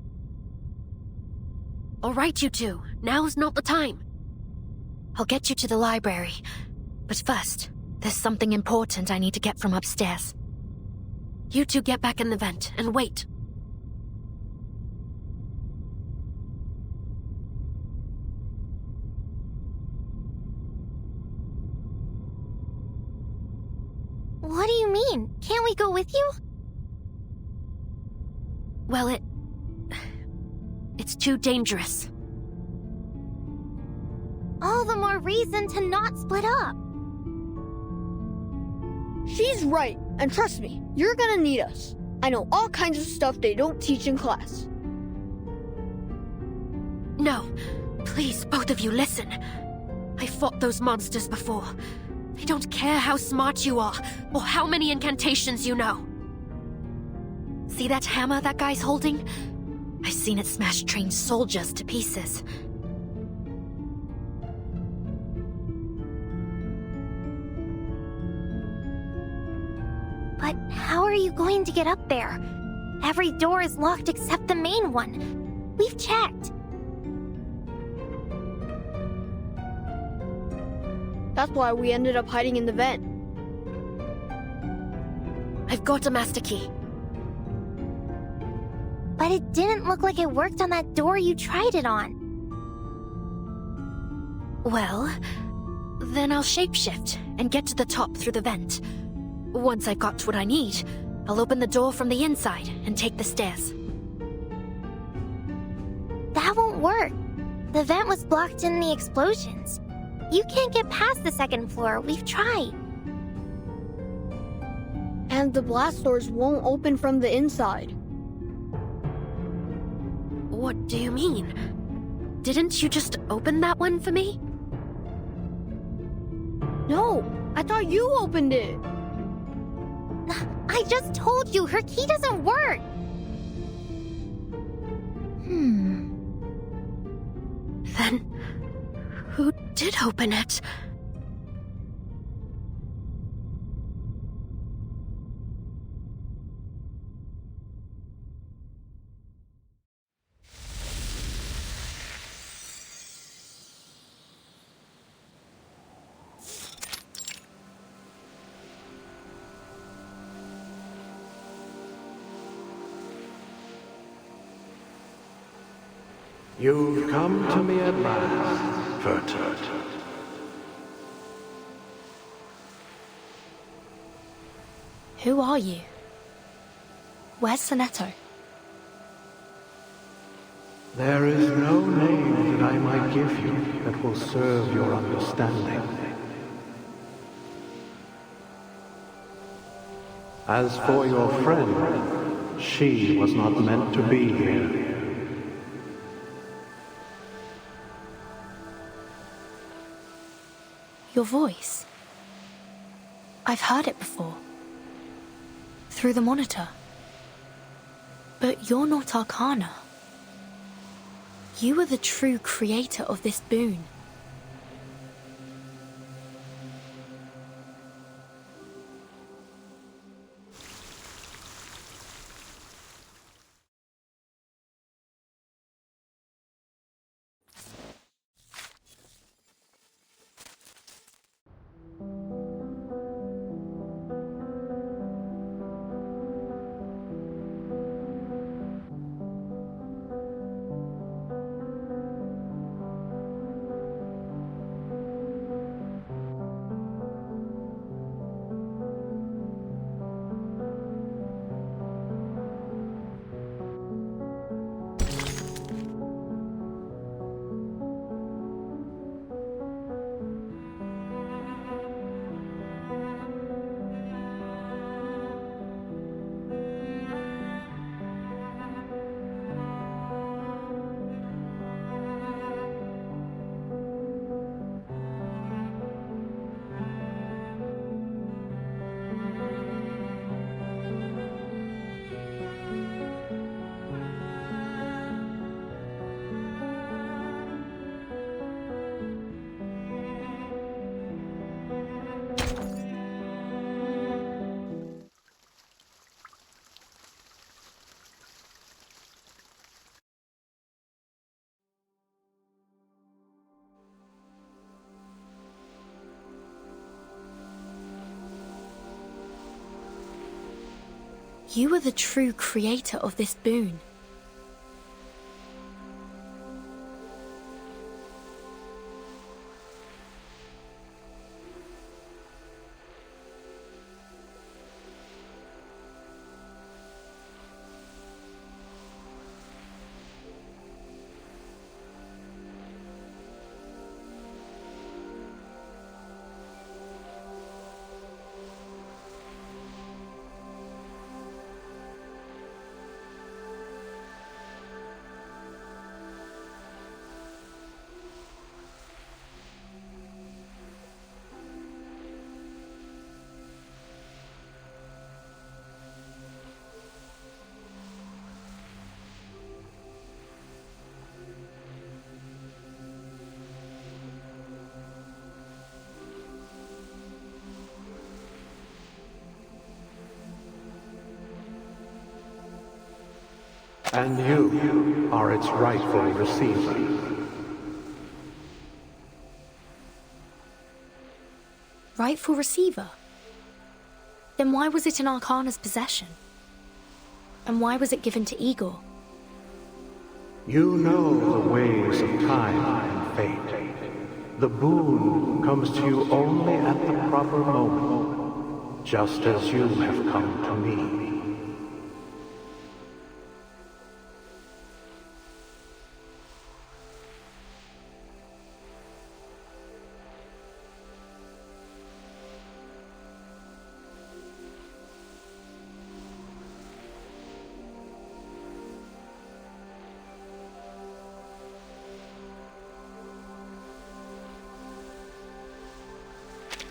[SPEAKER 22] All right, you two. Now's not the time. I'll get you to the library. But first, there's something important I need to get from upstairs. You two get back in the vent and wait.
[SPEAKER 19] What do you mean? Can't we go with you?
[SPEAKER 22] Well, it's too dangerous.
[SPEAKER 19] All the more reason to not split up.
[SPEAKER 10] She's right, and trust me, you're gonna need us. I know all kinds of stuff they don't teach in class.
[SPEAKER 22] No, please, both of you, listen. I fought those monsters before. They don't care how smart you are, or how many incantations you know. See that hammer that guy's holding? I've seen it smash trained soldiers to pieces.
[SPEAKER 19] But how are you going to get up there? Every door is locked except the main one. We've checked.
[SPEAKER 10] That's why we ended up hiding in the vent.
[SPEAKER 22] I've got a master key.
[SPEAKER 19] But it didn't look like it worked on that door you tried it on.
[SPEAKER 22] Well, then I'll shapeshift and get to the top through the vent. Once I've got what I need, I'll open the door from the inside and take the stairs.
[SPEAKER 19] That won't work. The vent was blocked in the explosions. You can't get past the second floor. We've tried.
[SPEAKER 10] And the blast doors won't open from the inside.
[SPEAKER 22] What do you mean? Didn't you just open that one for me?
[SPEAKER 10] No, I thought you opened it.
[SPEAKER 19] I just told you, her key doesn't work.
[SPEAKER 22] Then, who did open it?
[SPEAKER 14] You've come to me at last.
[SPEAKER 6] perturbed.
[SPEAKER 16] Who are you? Where's Sonetto?
[SPEAKER 14] There is no name that I might give you that will serve your understanding. As for your friend, she was not meant to be here.
[SPEAKER 16] Your voice. I've heard it before. Through the monitor. But you're not Arcana. You are the true creator of this boon. You are the true creator of this boon.
[SPEAKER 14] And you are its rightful receiver.
[SPEAKER 16] Rightful receiver? Then why was it in Arcana's possession? And why was it given to Igor?
[SPEAKER 14] You know the ways of time and fate. The boon comes to you only at the proper moment, just as you have come to me.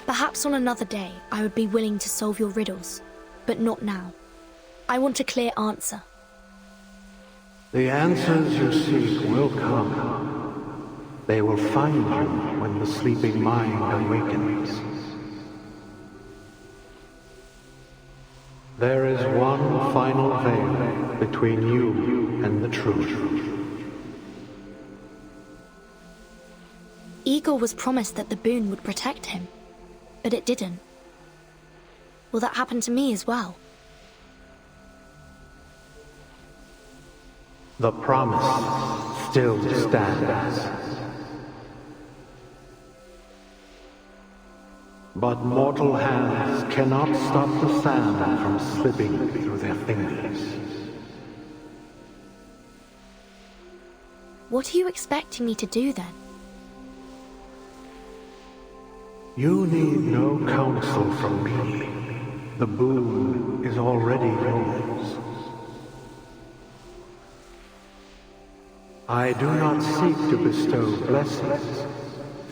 [SPEAKER 16] Perhaps on another day, I would be willing to solve your riddles, but not now. I want a clear answer.
[SPEAKER 14] The answers you seek will come. They will find you when the sleeping mind awakens. There is one final veil between you and the truth.
[SPEAKER 16] Igor was promised that the boon would protect him, but it didn't. Will that happen to me as well?
[SPEAKER 14] The promise still stands. But mortal hands cannot stop the sand from slipping through their fingers.
[SPEAKER 16] What are you expecting me to do then?
[SPEAKER 14] You need no counsel from me. The boon is already yours. I do not seek to bestow blessings,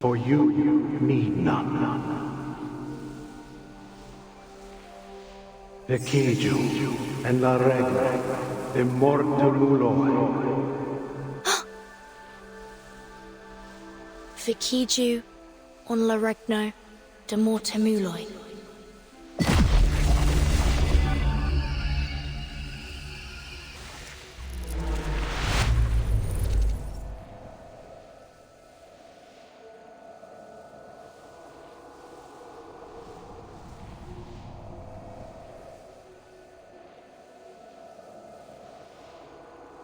[SPEAKER 14] for you need none. Vekiju and la regla de mortumuloi.
[SPEAKER 16] Vekiju on la regno de mortemuloi.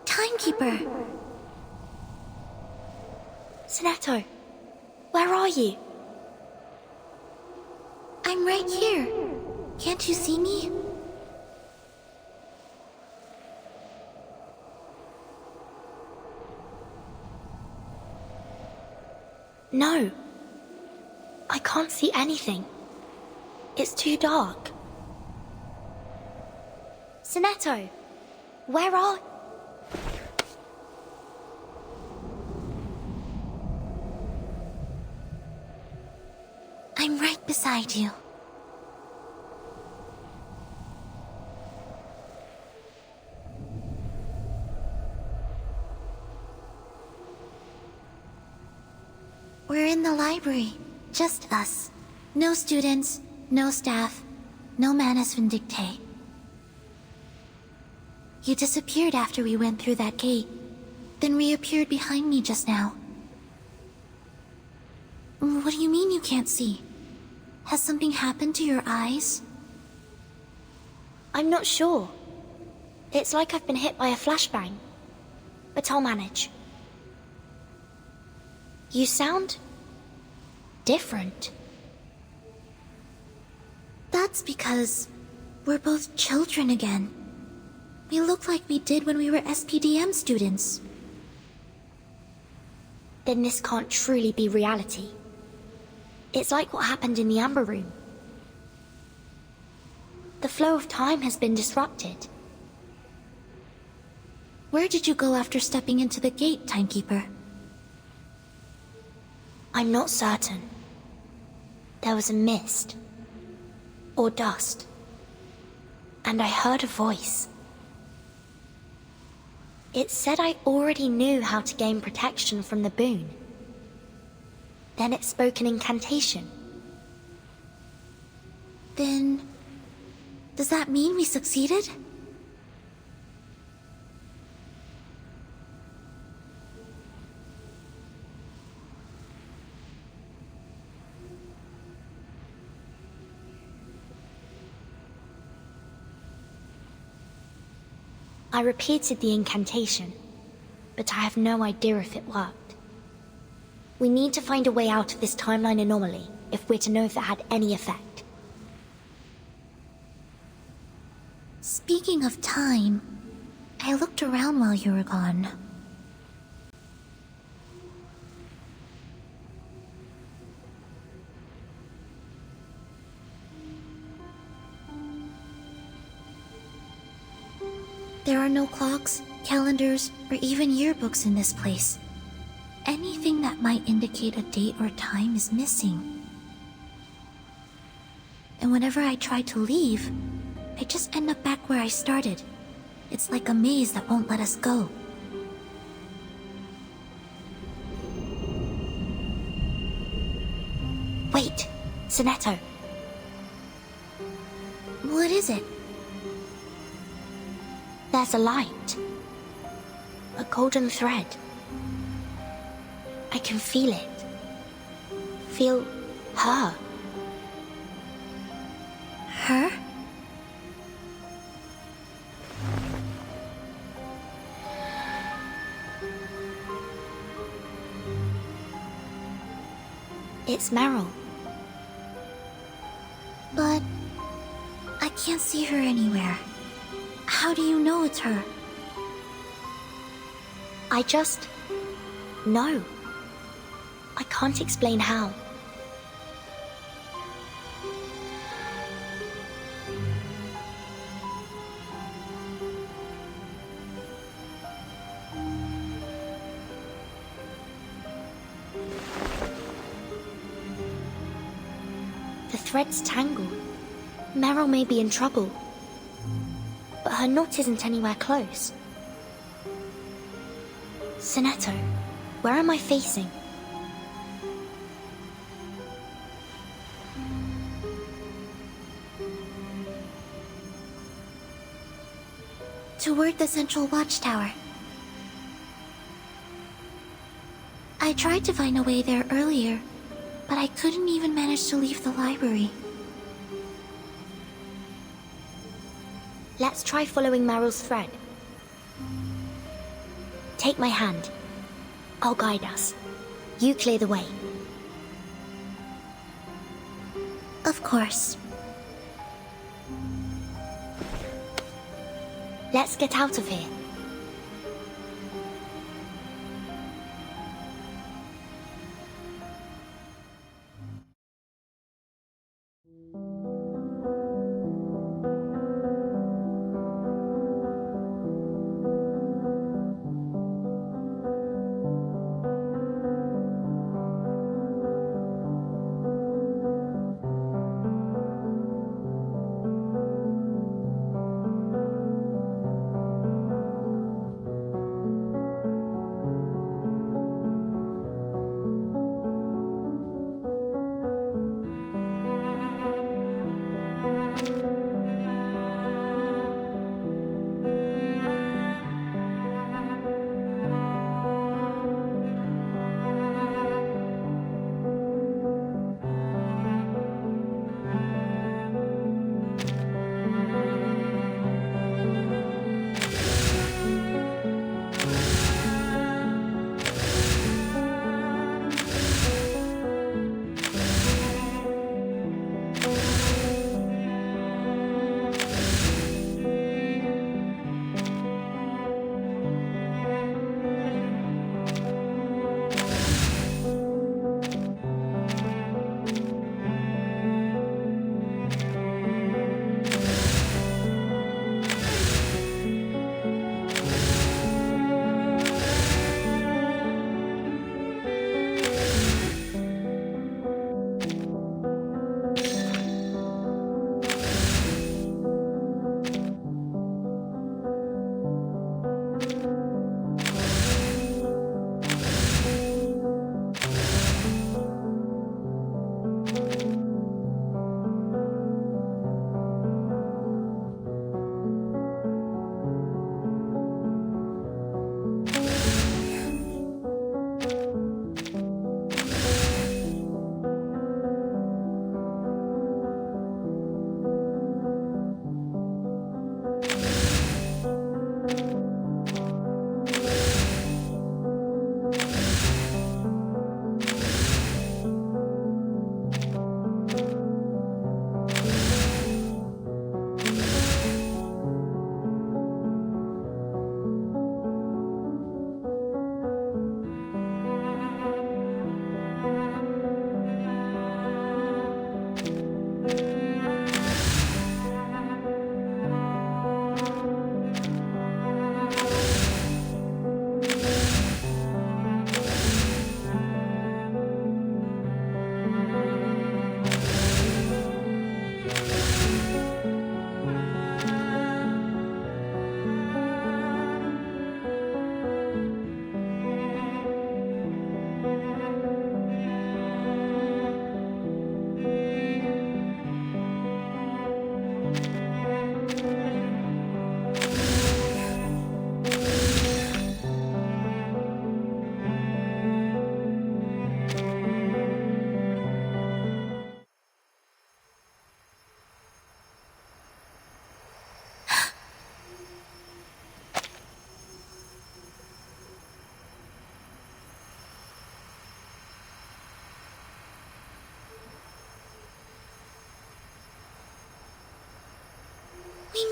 [SPEAKER 19] Timekeeper!
[SPEAKER 16] Sonetto, where are you?
[SPEAKER 19] I'm right here. Can't you see me?
[SPEAKER 16] No. I can't see anything. It's too dark. Sonetto, where are...
[SPEAKER 19] I'm right beside you. We're in the library. Just us. No students, no staff, no Manus Vindictae. You disappeared after we went through that gate, then reappeared behind me just now. What do you mean you can't see? Has something happened to your eyes?
[SPEAKER 16] I'm not sure. It's like I've been hit by a flashbang. But I'll manage. You sound... different.
[SPEAKER 19] That's because we're both children again. We look like we did when we were SPDM students.
[SPEAKER 16] Then this can't truly be reality. It's like what happened in the Amber Room. The flow of time has been disrupted.
[SPEAKER 19] Where did you go after stepping into the gate, Timekeeper?
[SPEAKER 16] I'm not certain. There was a mist. Or dust. And I heard a voice. It said I already knew how to gain protection from the boon. Then it spoke an incantation.
[SPEAKER 19] Then... does that mean we succeeded?
[SPEAKER 16] I repeated the incantation, but I have no idea if it worked. We need to find a way out of this timeline anomaly if we're to know if it had any effect.
[SPEAKER 19] Speaking of time, I looked around while you were gone. There are no clocks, calendars, or even yearbooks in this place. Anything that might indicate a date or time is missing. And whenever I try to leave, I just end up back where I started. It's like a maze that won't let us go.
[SPEAKER 16] Wait, Sonetto.
[SPEAKER 19] What is it?
[SPEAKER 16] There's a light. A golden thread. I can feel it. Feel her.
[SPEAKER 19] Her?
[SPEAKER 16] It's Meryl.
[SPEAKER 19] But I can't see her anywhere. How do you know it's her?
[SPEAKER 16] I just know. I can't explain how. The threads tangle. Meryl may be in trouble, but her knot isn't anywhere close. Sonetto, where am I facing?
[SPEAKER 19] Toward the central watchtower. I tried to find a way there earlier, but I couldn't even manage to leave the library.
[SPEAKER 16] Let's try following Meryl's thread. Take my hand. I'll guide us. You clear the way.
[SPEAKER 19] Of course.
[SPEAKER 16] Let's get out of here.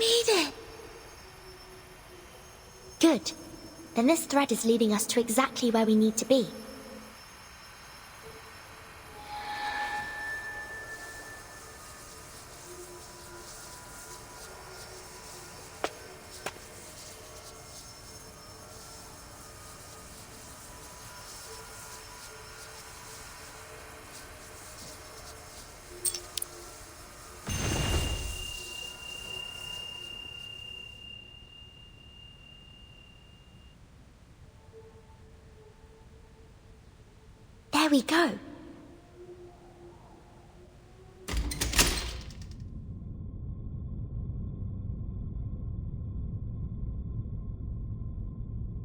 [SPEAKER 19] made it! Good. Then this thread is leading us to exactly where we need to be. There we go.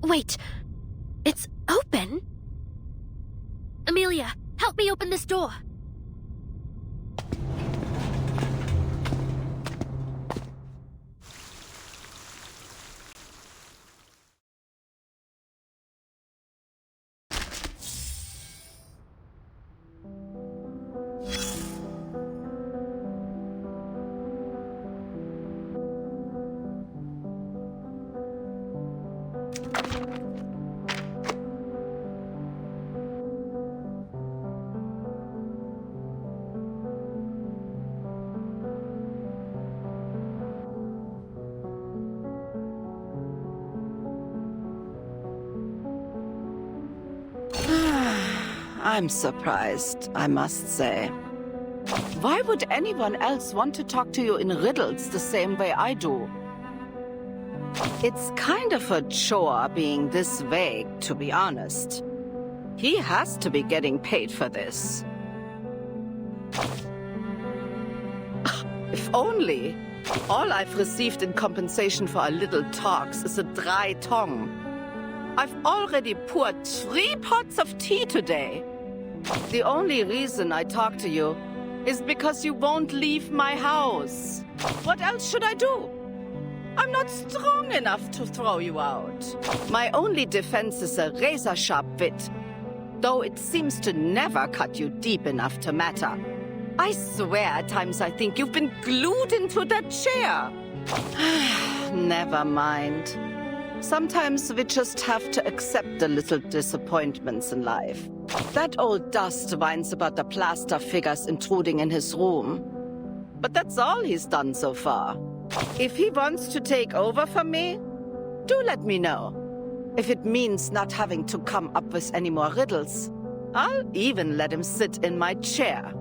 [SPEAKER 22] Wait, it's open? Amelia, help me open this door.
[SPEAKER 5] I'm surprised, I must say. Why would anyone else want to talk to you in riddles the same way I do? It's kind of a chore being this vague, to be honest. He has to be getting paid for this. If only. All I've received in compensation for our little talks is a dry tongue. I've already poured 3 pots of tea today. The only reason I talk to you is because you won't leave my house. What else should I do? I'm not strong enough to throw you out. My only defense is a razor-sharp wit, though it seems to never cut you deep enough to matter. I swear at times I think you've been glued into that chair. Never mind. Sometimes we just have to accept the little disappointments in life. That old dust whines about the plaster figures intruding in his room. But that's all he's done so far. If he wants to take over for me, do let me know. If it means not having to come up with any more riddles, I'll even let him sit in my chair.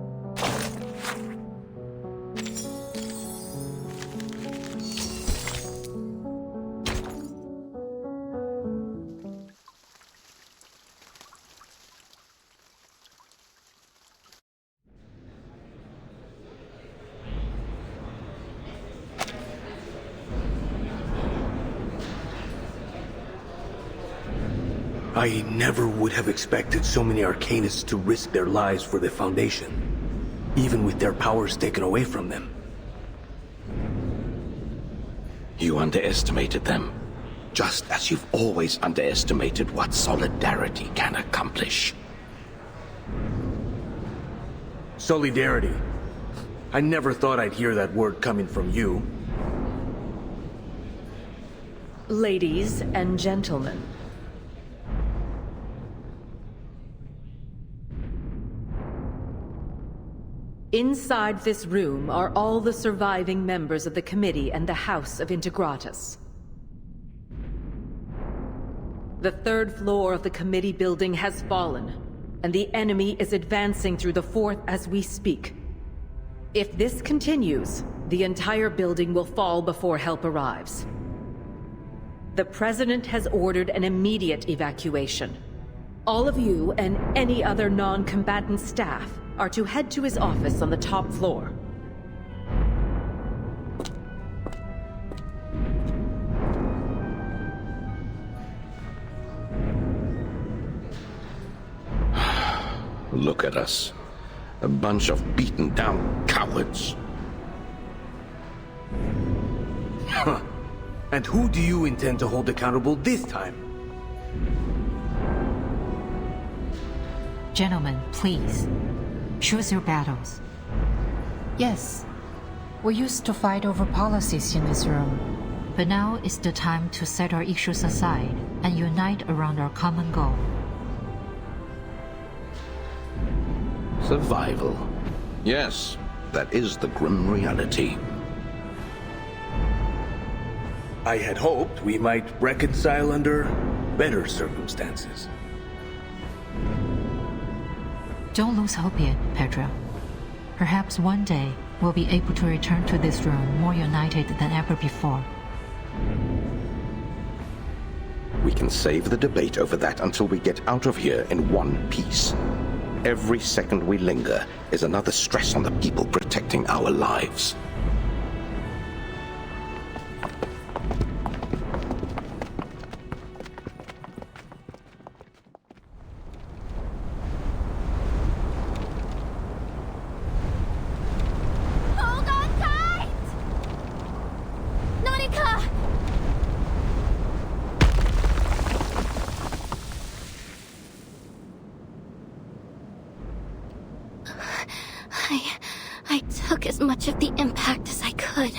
[SPEAKER 7] I never would have expected so many Arcanists to risk their lives for the Foundation, even with their powers taken away from them.
[SPEAKER 17] You underestimated them, just as you've always underestimated what solidarity can accomplish.
[SPEAKER 7] Solidarity. I never thought I'd hear that word coming from you.
[SPEAKER 27] Ladies and gentlemen. Inside this room are all the surviving members of the Committee and the House of Integratus. The 3rd floor of the Committee building has fallen, and the enemy is advancing through the 4th as we speak. If this continues, the entire building will fall before help arrives. The President has ordered an immediate evacuation. All of you and any other non-combatant staff are to head to his office on the top floor.
[SPEAKER 17] Look at us. A bunch of beaten down cowards.
[SPEAKER 7] Huh. And who do you intend to hold accountable this time?
[SPEAKER 26] Gentlemen, please. Choose your battles.
[SPEAKER 20] Yes.
[SPEAKER 26] We used to fight over policies in this room, but now is the time to set our issues aside and unite around our common goal.
[SPEAKER 17] Survival. Yes, that is the grim reality.
[SPEAKER 2] I had hoped we might reconcile under better circumstances.
[SPEAKER 26] Don't lose hope yet, Pedro. Perhaps one day we'll be able to return to this room more united than ever before.
[SPEAKER 17] We can save the debate over that until we get out of here in one piece. Every second we linger is another stress on the people protecting our lives.
[SPEAKER 19] Hold on tight! Nautica! I took as much of the impact as I could.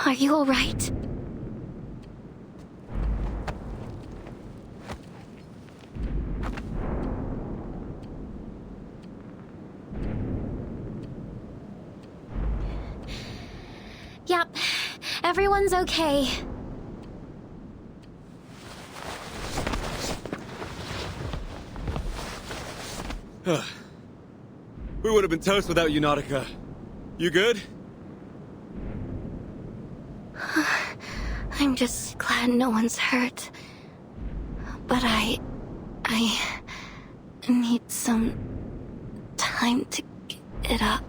[SPEAKER 19] Are you all right? Yep, everyone's okay.
[SPEAKER 12] We would have been toast without you, Nautica. You good?
[SPEAKER 22] I'm just glad no one's hurt. But I need some time to get up.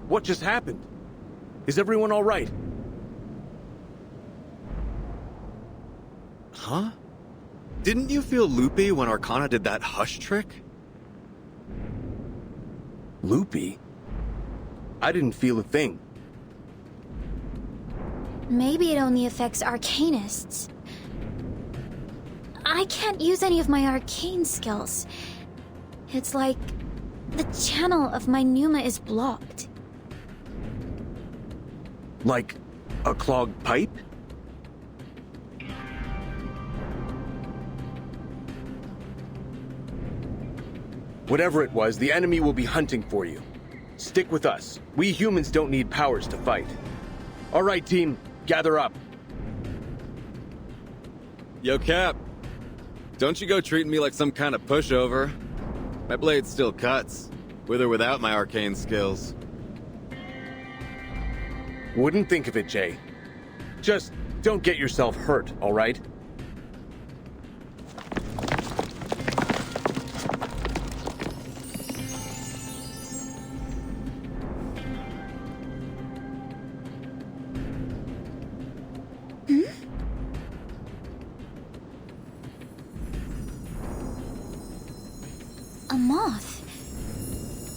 [SPEAKER 2] What just happened? Is everyone all right?
[SPEAKER 12] Huh? Didn't you feel loopy when Arcana did that hush trick?
[SPEAKER 2] Loopy? I didn't feel a thing.
[SPEAKER 19] Maybe it only affects arcanists. I can't use any of my arcane skills. It's like the channel of my pneuma is blocked.
[SPEAKER 2] Like a clogged pipe? Whatever it was, the enemy will be hunting for you. Stick with us. We humans don't need powers to fight. All right, team, gather up.
[SPEAKER 12] Yo, Cap. Don't you go treating me like some kind of pushover. My blade still cuts, with or without my arcane skills.
[SPEAKER 2] Wouldn't think of it, Jay. Just don't get yourself hurt, all right?
[SPEAKER 19] A moth?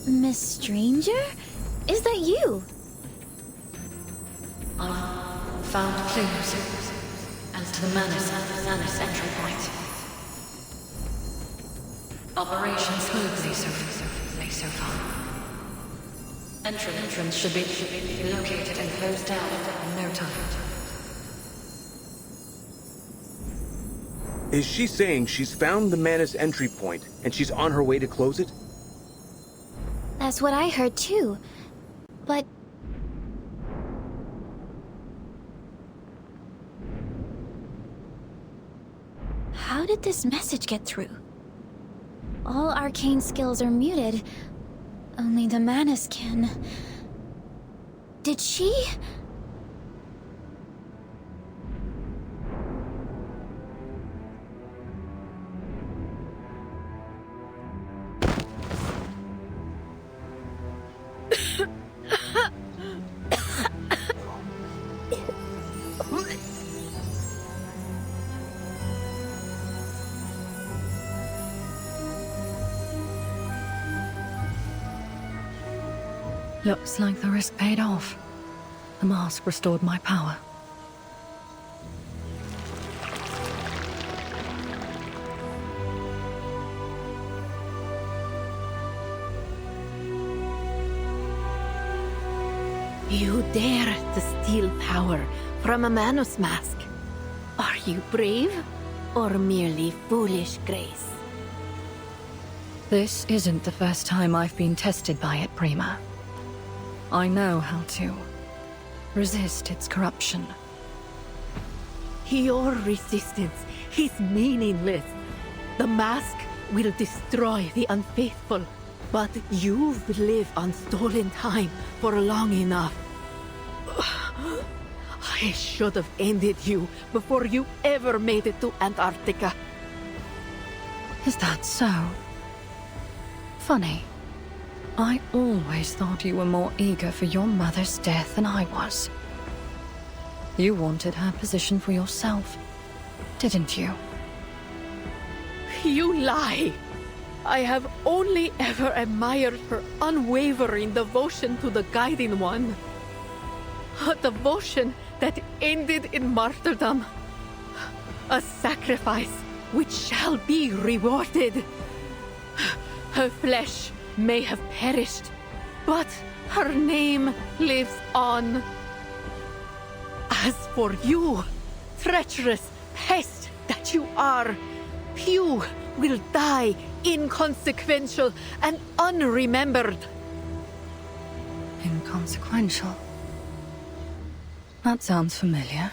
[SPEAKER 19] Miss Stranger? Is that you?
[SPEAKER 20] Found clues as to the Manus entry point. Operation smoothly so far. Entrance should be located and closed down in no time.
[SPEAKER 2] Is she saying she's found the Manus entry point and she's on her way to close it?
[SPEAKER 19] That's what I heard too. But how did this message get through? All arcane skills are muted. Only the Manus can. Did she?
[SPEAKER 20] Looks like the risk paid off. The mask restored my power.
[SPEAKER 15] You dare to steal power from a Manus mask. Are you brave or merely foolish, Grace?
[SPEAKER 4] This isn't the first time I've been tested by it, Prima. I know how to resist its corruption.
[SPEAKER 15] Your resistance is meaningless. The mask will destroy the unfaithful, but you've lived on stolen time for long enough. I should have ended you before you ever made it to Antarctica.
[SPEAKER 4] Is that so? Funny. I always thought you were more eager for your mother's death than I was. You wanted her position for yourself, didn't you?
[SPEAKER 15] You lie! I have only ever admired her unwavering devotion to the Guiding One. A devotion that ended in martyrdom. A sacrifice which shall be rewarded. Her flesh may have perished, but her name lives on. As for you, treacherous pest that you are, you will die inconsequential and unremembered.
[SPEAKER 4] Inconsequential? That sounds familiar.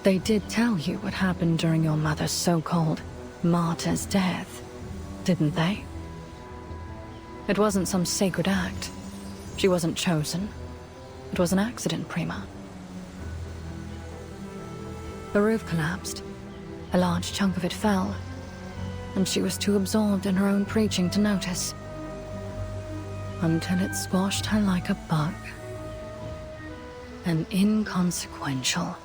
[SPEAKER 4] They did tell you what happened during your mother's so-called martyr's death, didn't they? It wasn't some sacred act. She wasn't chosen. It was an accident, Prima. The roof collapsed. A large chunk of it fell, and she was too absorbed in her own preaching to notice. Until it squashed her like a bug. An inconsequential,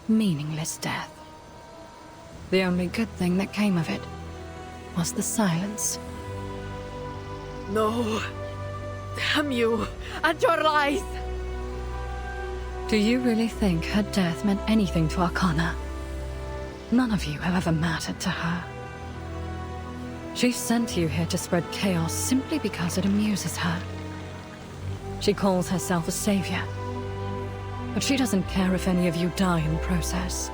[SPEAKER 4] meaningless death. The only good thing that came of it was the silence.
[SPEAKER 15] No. Damn you and your lies!
[SPEAKER 4] Do you really think her death meant anything to Arcana? None of you have ever mattered to her. She sent you here to spread chaos simply because it amuses her. She calls herself a savior. But she doesn't care if any of you die in the process.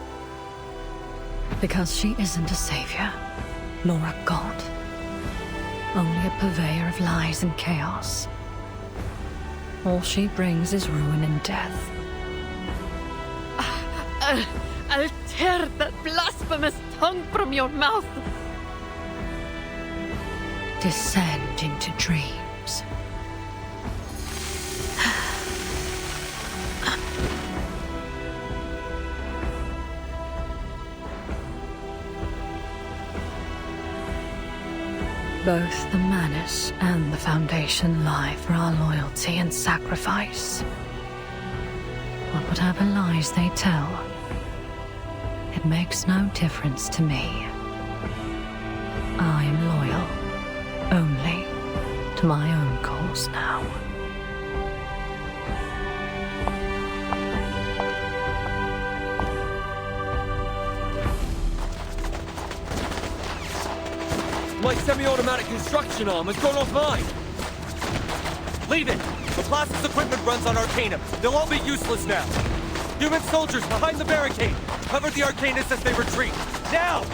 [SPEAKER 4] Because she isn't a savior, nor a god. Only a purveyor of lies and chaos. All she brings is ruin and death.
[SPEAKER 15] I'll tear that blasphemous tongue from your mouth!
[SPEAKER 4] Descend into dreams. Both the Manus and the Foundation lie for our loyalty and sacrifice. But whatever lies they tell, it makes no difference to me. I am loyal only to my own cause now.
[SPEAKER 8] My semi-automatic construction arm has gone offline! Leave it! The plastics equipment runs on Arcanum. They'll all be useless now. Human soldiers behind the barricade! Cover the Arcanists as they retreat! Now!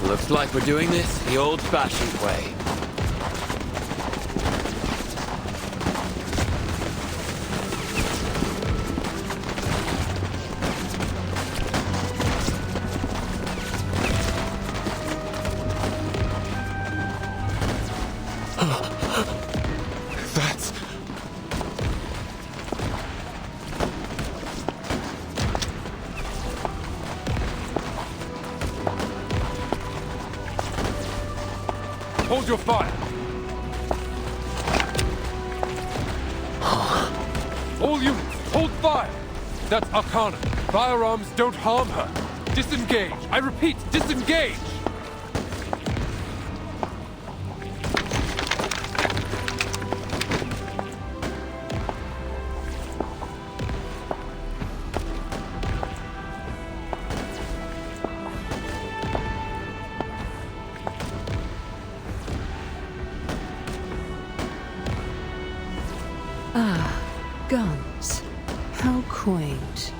[SPEAKER 7] Looks like we're doing this the old-fashioned way.
[SPEAKER 8] Hold your fire! All units, hold fire! That's Arcana. Firearms don't harm her. Disengage! I repeat, disengage!
[SPEAKER 3] quaint.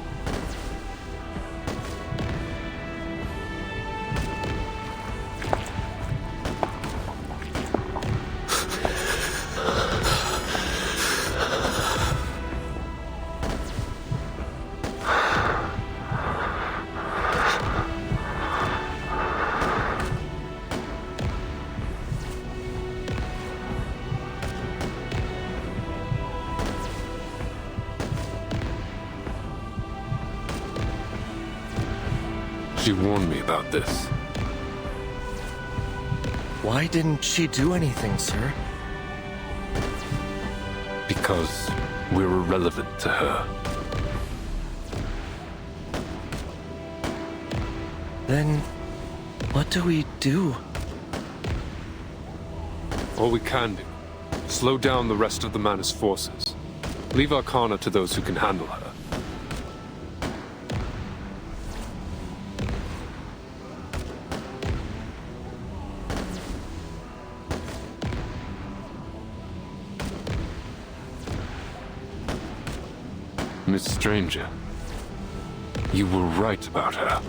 [SPEAKER 11] She warned me about this.
[SPEAKER 18] Why didn't she do anything, sir?
[SPEAKER 11] Because we're irrelevant to her.
[SPEAKER 18] Then, what do we do?
[SPEAKER 11] All we can do. Slow down the rest of the Manus forces. Leave Arcana to those who can handle her. Miss Stranger, you were right about her.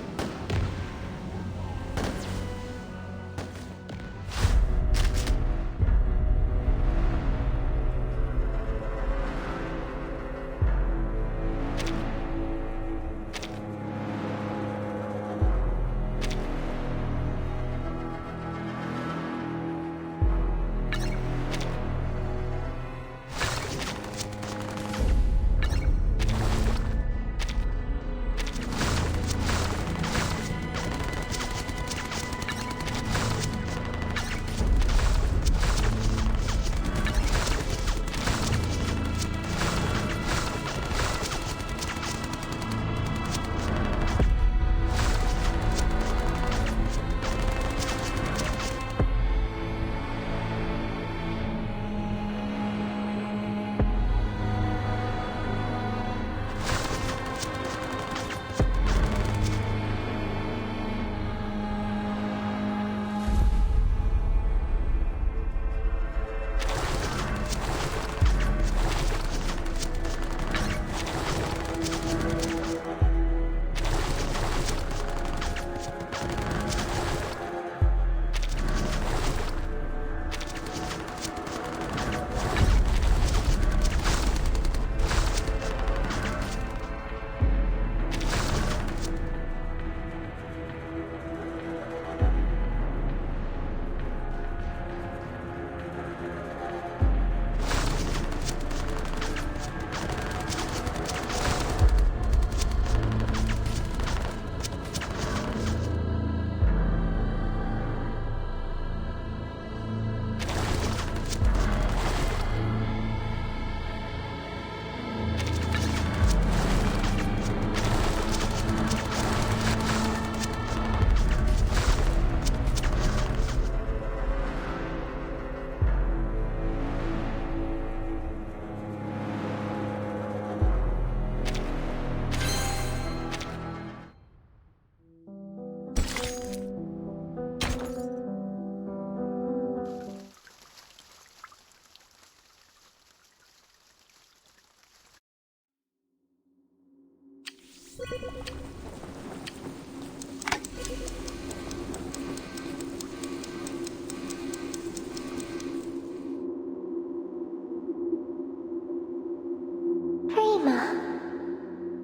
[SPEAKER 13] Prima,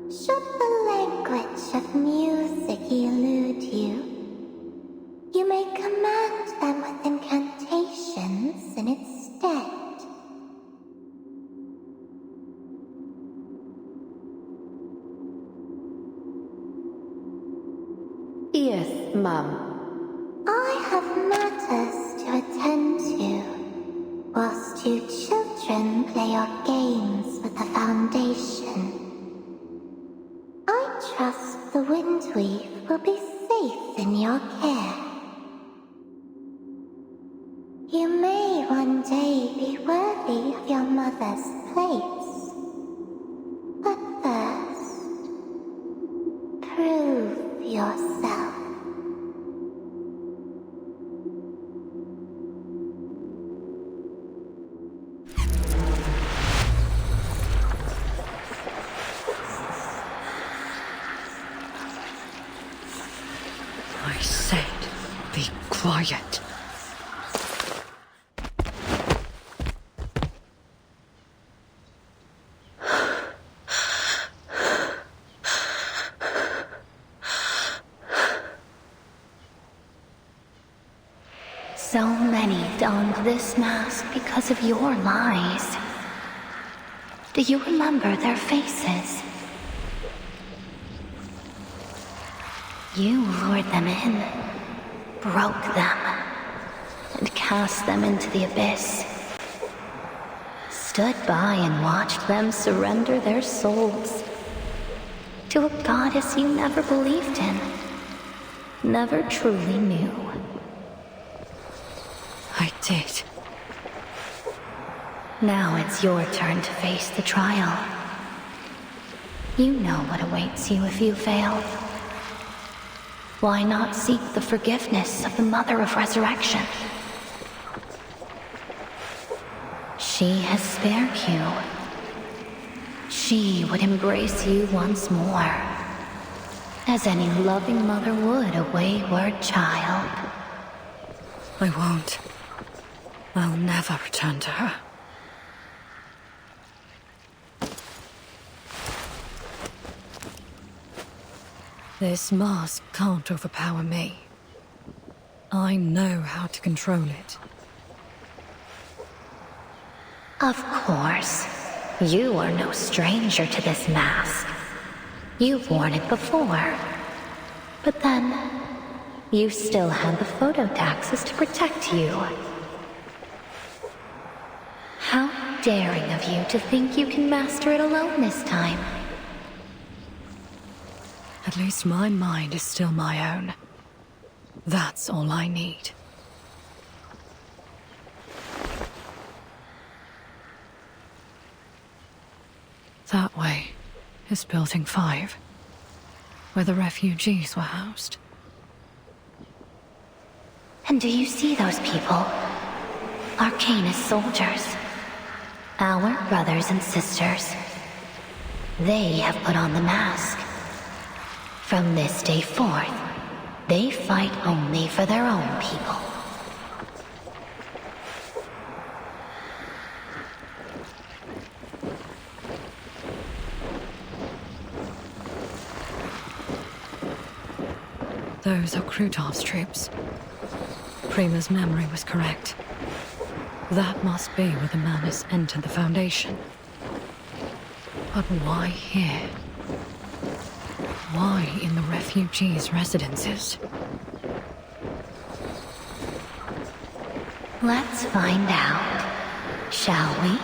[SPEAKER 13] should the language of music elude you, you may command them with incantations in its stead.
[SPEAKER 15] Yes, ma'am.
[SPEAKER 13] I have matters to attend to, whilst you children play your games with the Foundation. I trust the Windweave will be safe in your care. You may one day be worthy of your mother's place. But first, prove yourself.
[SPEAKER 4] quiet.
[SPEAKER 13] So many donned this mask because of your lies. Do you remember their faces? You lured them in, broke them, and cast them into the abyss. Stood by and watched them surrender their souls to a goddess you never believed in, never truly knew.
[SPEAKER 4] I did.
[SPEAKER 13] Now it's your turn to face the trial. You know what awaits you if you fail. Why not seek the forgiveness of the Mother of Resurrection? She has spared you. She would embrace you once more, as any loving mother would a wayward child.
[SPEAKER 4] I won't. I'll never return to her. This mask can't overpower me. I know how to control it.
[SPEAKER 13] Of course. You are no stranger to this mask. You've worn it before. But then, you still had the phototaxis to protect you. How daring of you to think you can master it alone this time.
[SPEAKER 4] At least my mind is still my own. That's all I need. That way is Building 5, where the refugees were housed.
[SPEAKER 13] And do you see those people? Arcanus soldiers. Our brothers and sisters. They have put on the mask. From this day forth, they fight only for their own people.
[SPEAKER 4] Those are Krutov's troops. Prima's memory was correct. That must be where the Manus entered the Foundation. But why here? Why in the refugees' residences?
[SPEAKER 13] Let's find out, shall we?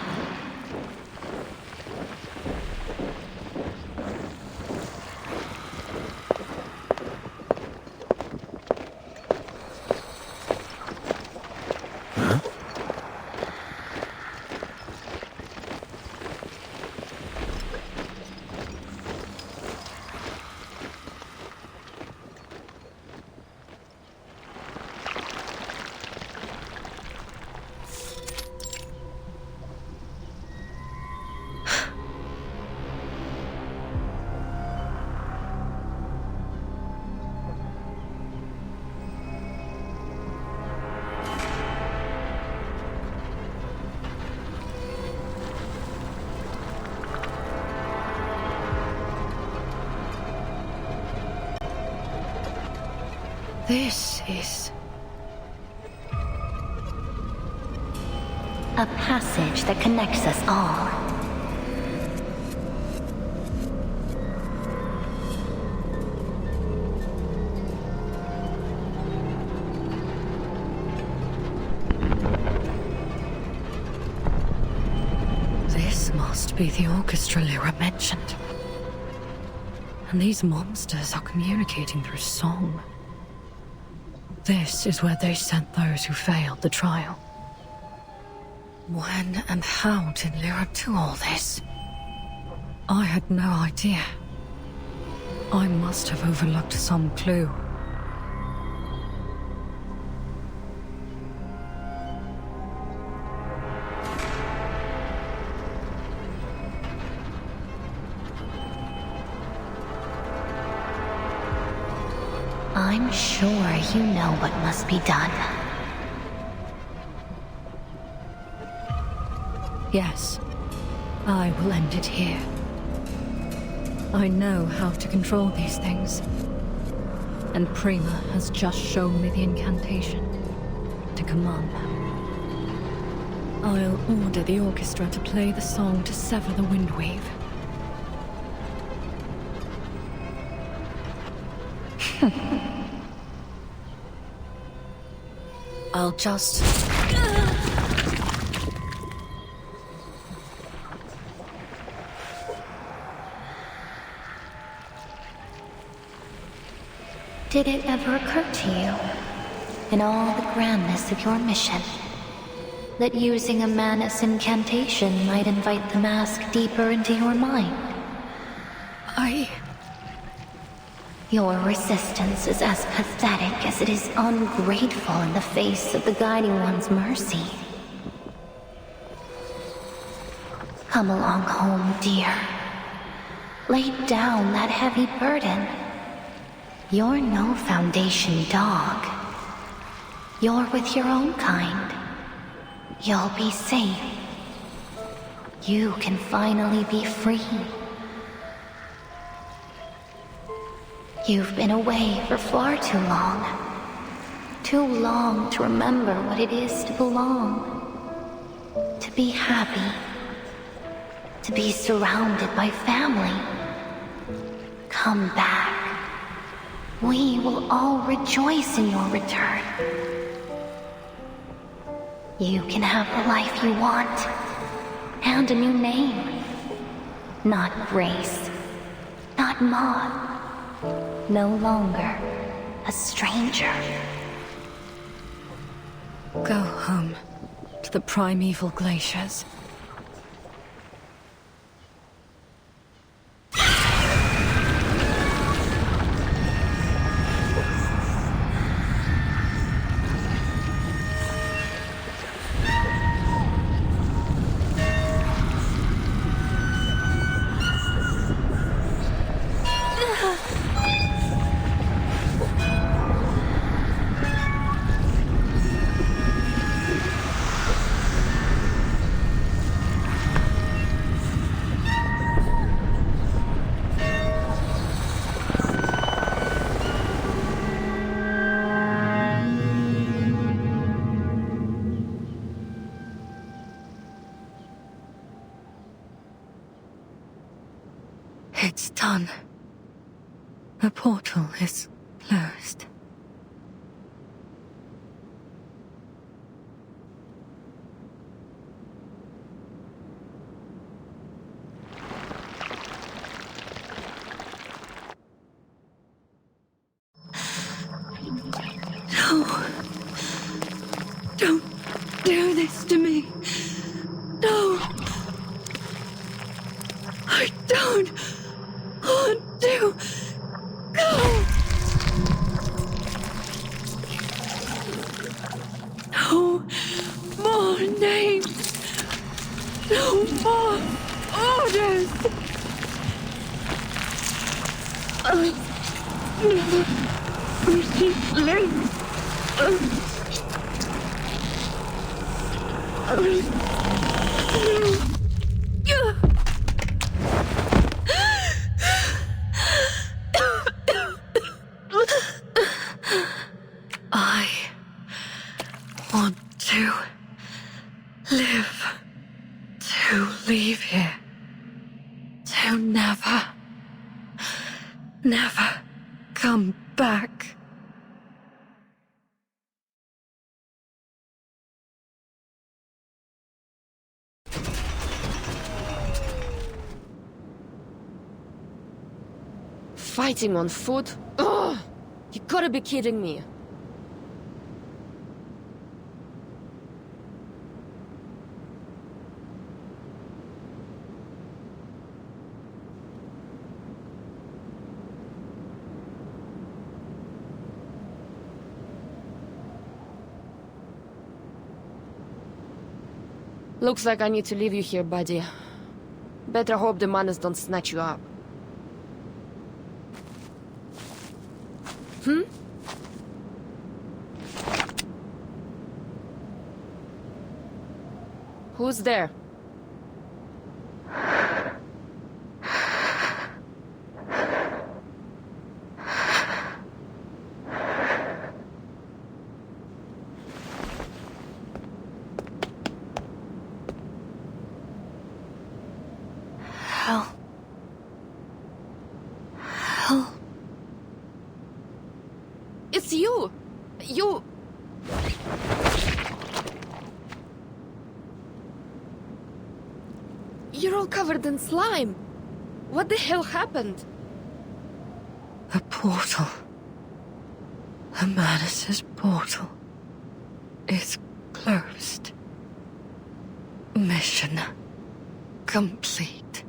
[SPEAKER 4] This is...
[SPEAKER 13] a passage that connects us all.
[SPEAKER 4] This must be the orchestra Lyra mentioned. And these monsters are communicating through song. This is where they sent those who failed the trial. When and how did Lyra do all this? I had no idea. I must have overlooked some clue.
[SPEAKER 16] I'm sure you know what must be done.
[SPEAKER 4] Yes, I will end it here. I know how to control these things. And Prima has just shown me the incantation to command them. I'll order the orchestra to play the song to sever the Windwave. I'll just...
[SPEAKER 16] Did it ever occur to you, in all the grandness of your mission, that using a Manus incantation might invite the mask deeper into your mind? Your resistance is as pathetic as it is ungrateful in the face of the Guiding One's mercy. Come along home, dear. Lay down that heavy burden. You're no Foundation dog. You're with your own kind. You'll be safe. You can finally be free. You've been away for far too long. Too long to remember what it is to belong. To be happy. To be surrounded by family. Come back. We will all rejoice in your return. You can have the life you want. And a new name. Not Grace. Not Maud. No longer a stranger.
[SPEAKER 4] Go home to the primeval glaciers. It's done. The portal is closed. No. Don't do this to me. No. I don't want to go. No more names. No more orders. I never received links. I want to live, to leave here, to never come back.
[SPEAKER 1] Fighting on foot? Ugh! You gotta be kidding me. Looks like I need to leave you here, buddy. Better hope the Manus don't snatch you up. Who's there?
[SPEAKER 16] Hell. Hell.
[SPEAKER 1] It's you! You... You're all covered in slime. What the hell happened?
[SPEAKER 26] The portal. The Manus' portal is closed. Mission complete.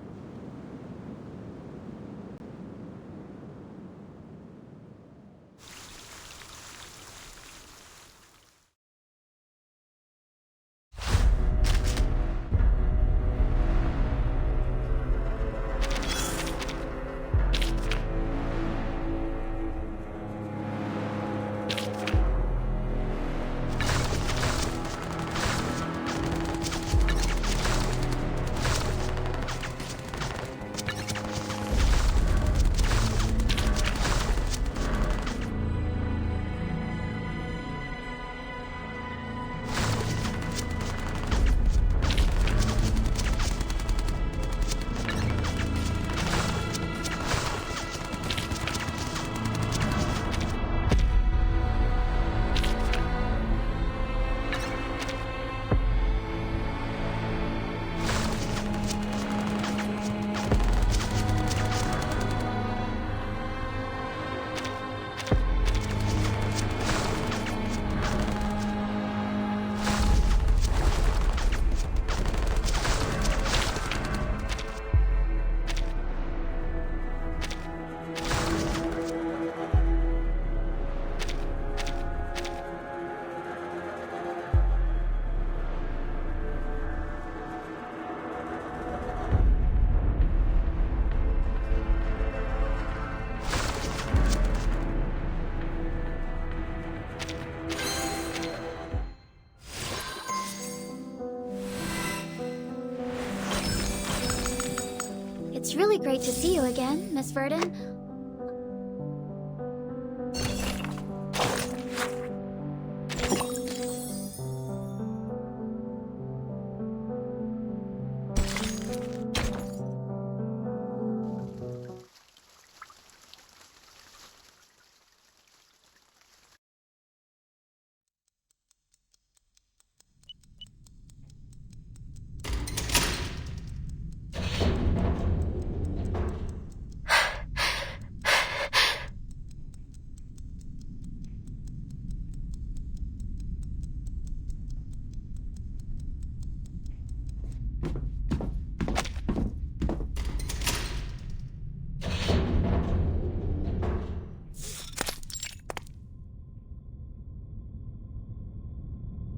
[SPEAKER 19] It's really great to see you again, Miss Verdon.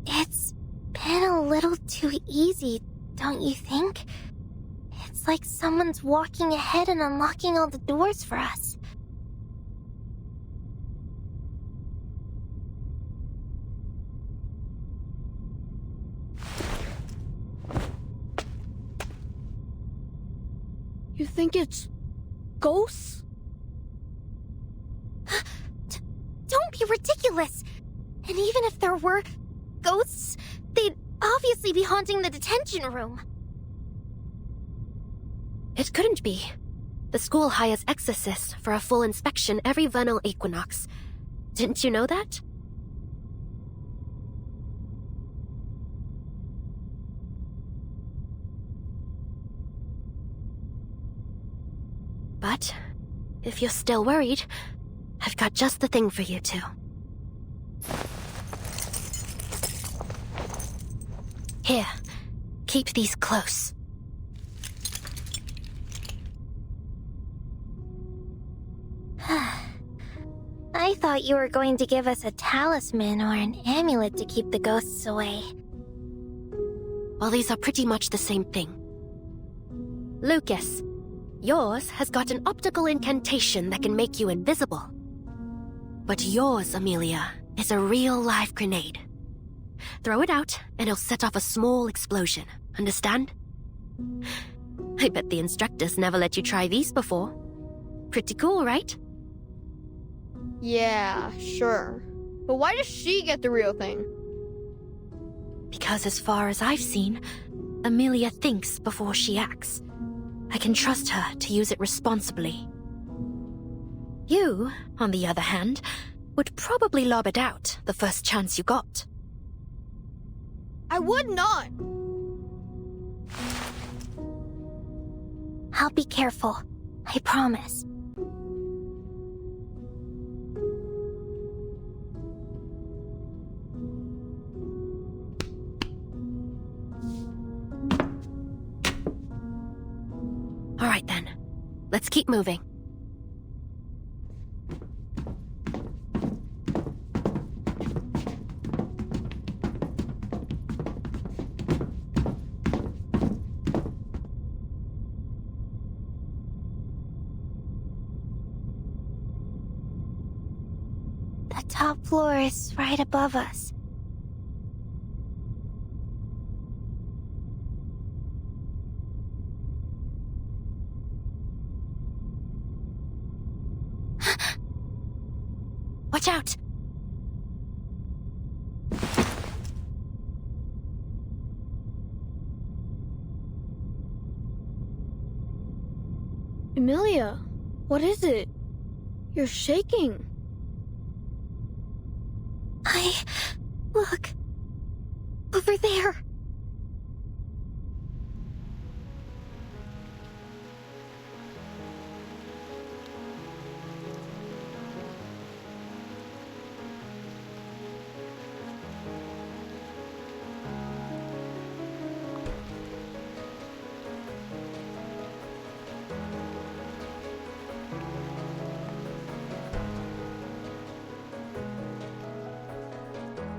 [SPEAKER 19] It's been a little too easy, don't you think? It's like someone's walking ahead and unlocking all the doors for us.
[SPEAKER 15] You think it's ghosts?
[SPEAKER 19] Don't be ridiculous! And even if there were ghosts, they'd obviously be haunting the detention room.
[SPEAKER 22] It couldn't be. The school hires exorcists for a full inspection every vernal equinox. Didn't you know that? But, if you're still worried, I've got just the thing for you two. Here, keep these close.
[SPEAKER 19] I thought you were going to give us a talisman or an amulet to keep the ghosts away.
[SPEAKER 22] Well, these are pretty much the same thing. Lucas, yours has got an optical incantation that can make you invisible. But yours, Amelia, is a real live grenade. Throw it out, and it'll set off a small explosion. Understand? I bet the instructors never let you try these before. Pretty cool, right?
[SPEAKER 3] Yeah, sure. But why does she get the real thing?
[SPEAKER 22] Because as far as I've seen, Amelia thinks before she acts. I can trust her to use it responsibly. You, on the other hand, would probably lob it out the first chance you got.
[SPEAKER 3] I would not!
[SPEAKER 13] I'll be careful. I promise.
[SPEAKER 22] All right then. Let's keep moving.
[SPEAKER 13] The top floor is right above us.
[SPEAKER 22] Watch out!
[SPEAKER 3] Amelia, what is it? You're shaking.
[SPEAKER 13] Look. Over there.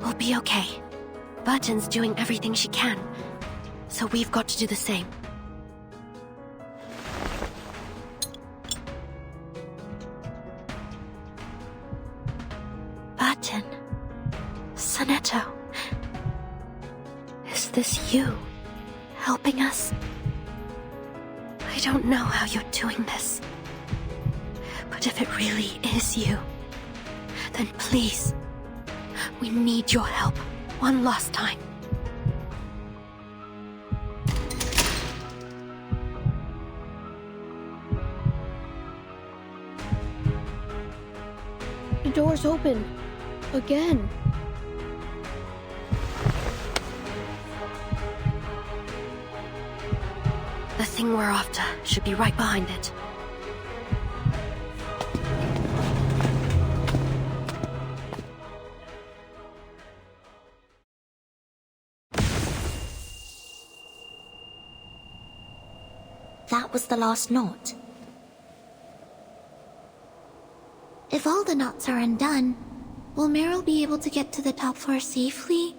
[SPEAKER 22] We'll be okay. Burton's doing everything she can, so we've got to do the same. Burton. Sonetto. Is this you helping us? I don't know how you're doing this, but if it really is you, then please, we need your help one last time.
[SPEAKER 3] The door's open. Again.
[SPEAKER 22] The thing we're after should be right behind it.
[SPEAKER 13] That was the last knot. If all the knots are undone, will Meryl be able to get to the top floor safely?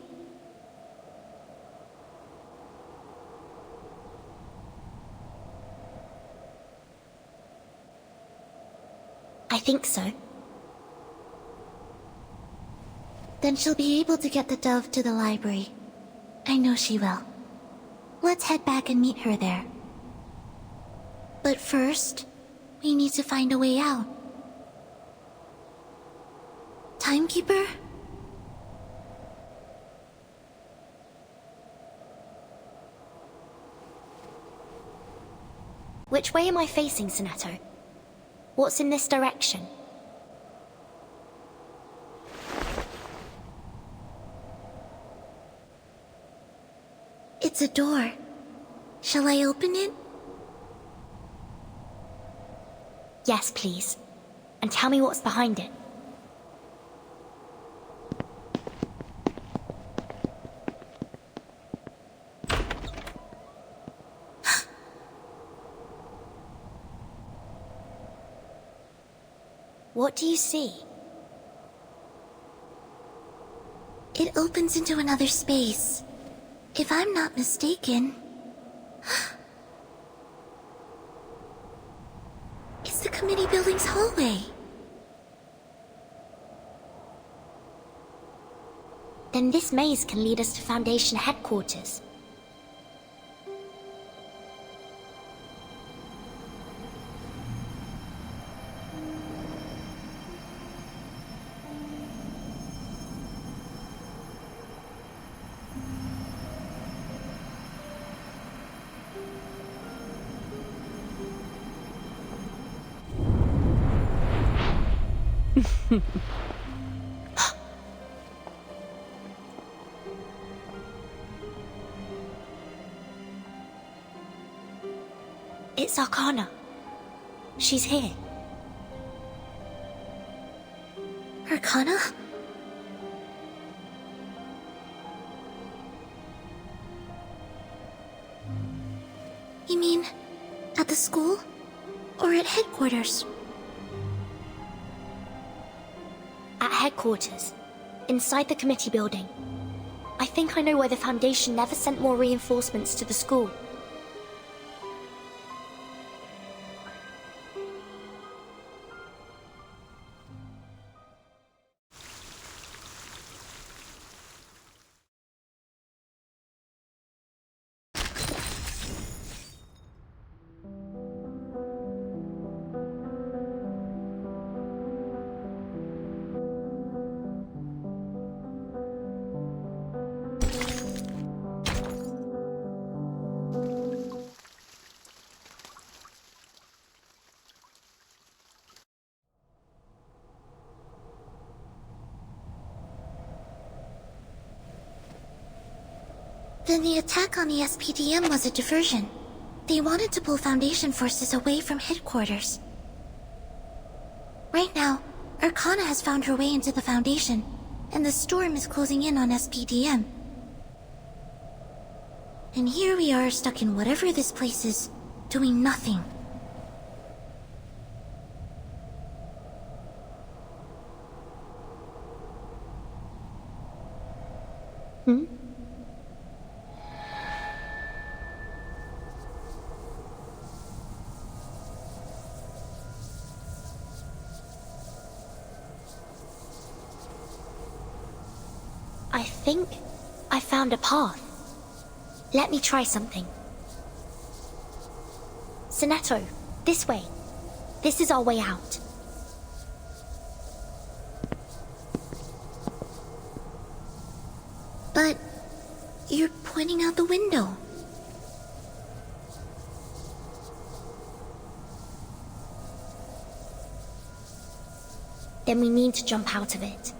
[SPEAKER 13] I think so. Then she'll be able to get the dove to the library. I know she will. Let's head back and meet her there. But first, we need to find a way out. Timekeeper?
[SPEAKER 16] Which way am I facing, Sonetto? What's in this direction?
[SPEAKER 13] It's a door. Shall I open it?
[SPEAKER 16] Yes, please. And tell me what's behind it. What do you see?
[SPEAKER 13] It opens into another space. If I'm not mistaken... It's the committee building's hallway.
[SPEAKER 16] Then this maze can lead us to Foundation headquarters. It's Arcana. She's here. Arcana? You mean at the school? Or at headquarters? At headquarters. Inside the committee building. I think I know why the Foundation never sent more reinforcements to the school. Then the attack on the SPDM was a diversion. They wanted to pull Foundation forces away from headquarters. Right now, Arcana has found her way into the Foundation, and the storm is closing in on SPDM. And here we are stuck in whatever this place is, doing nothing. Hmm? I think I found a path. Let me try something. Sonetto, this way. This is our way out. But you're pointing out the window. Then we need to jump out of it.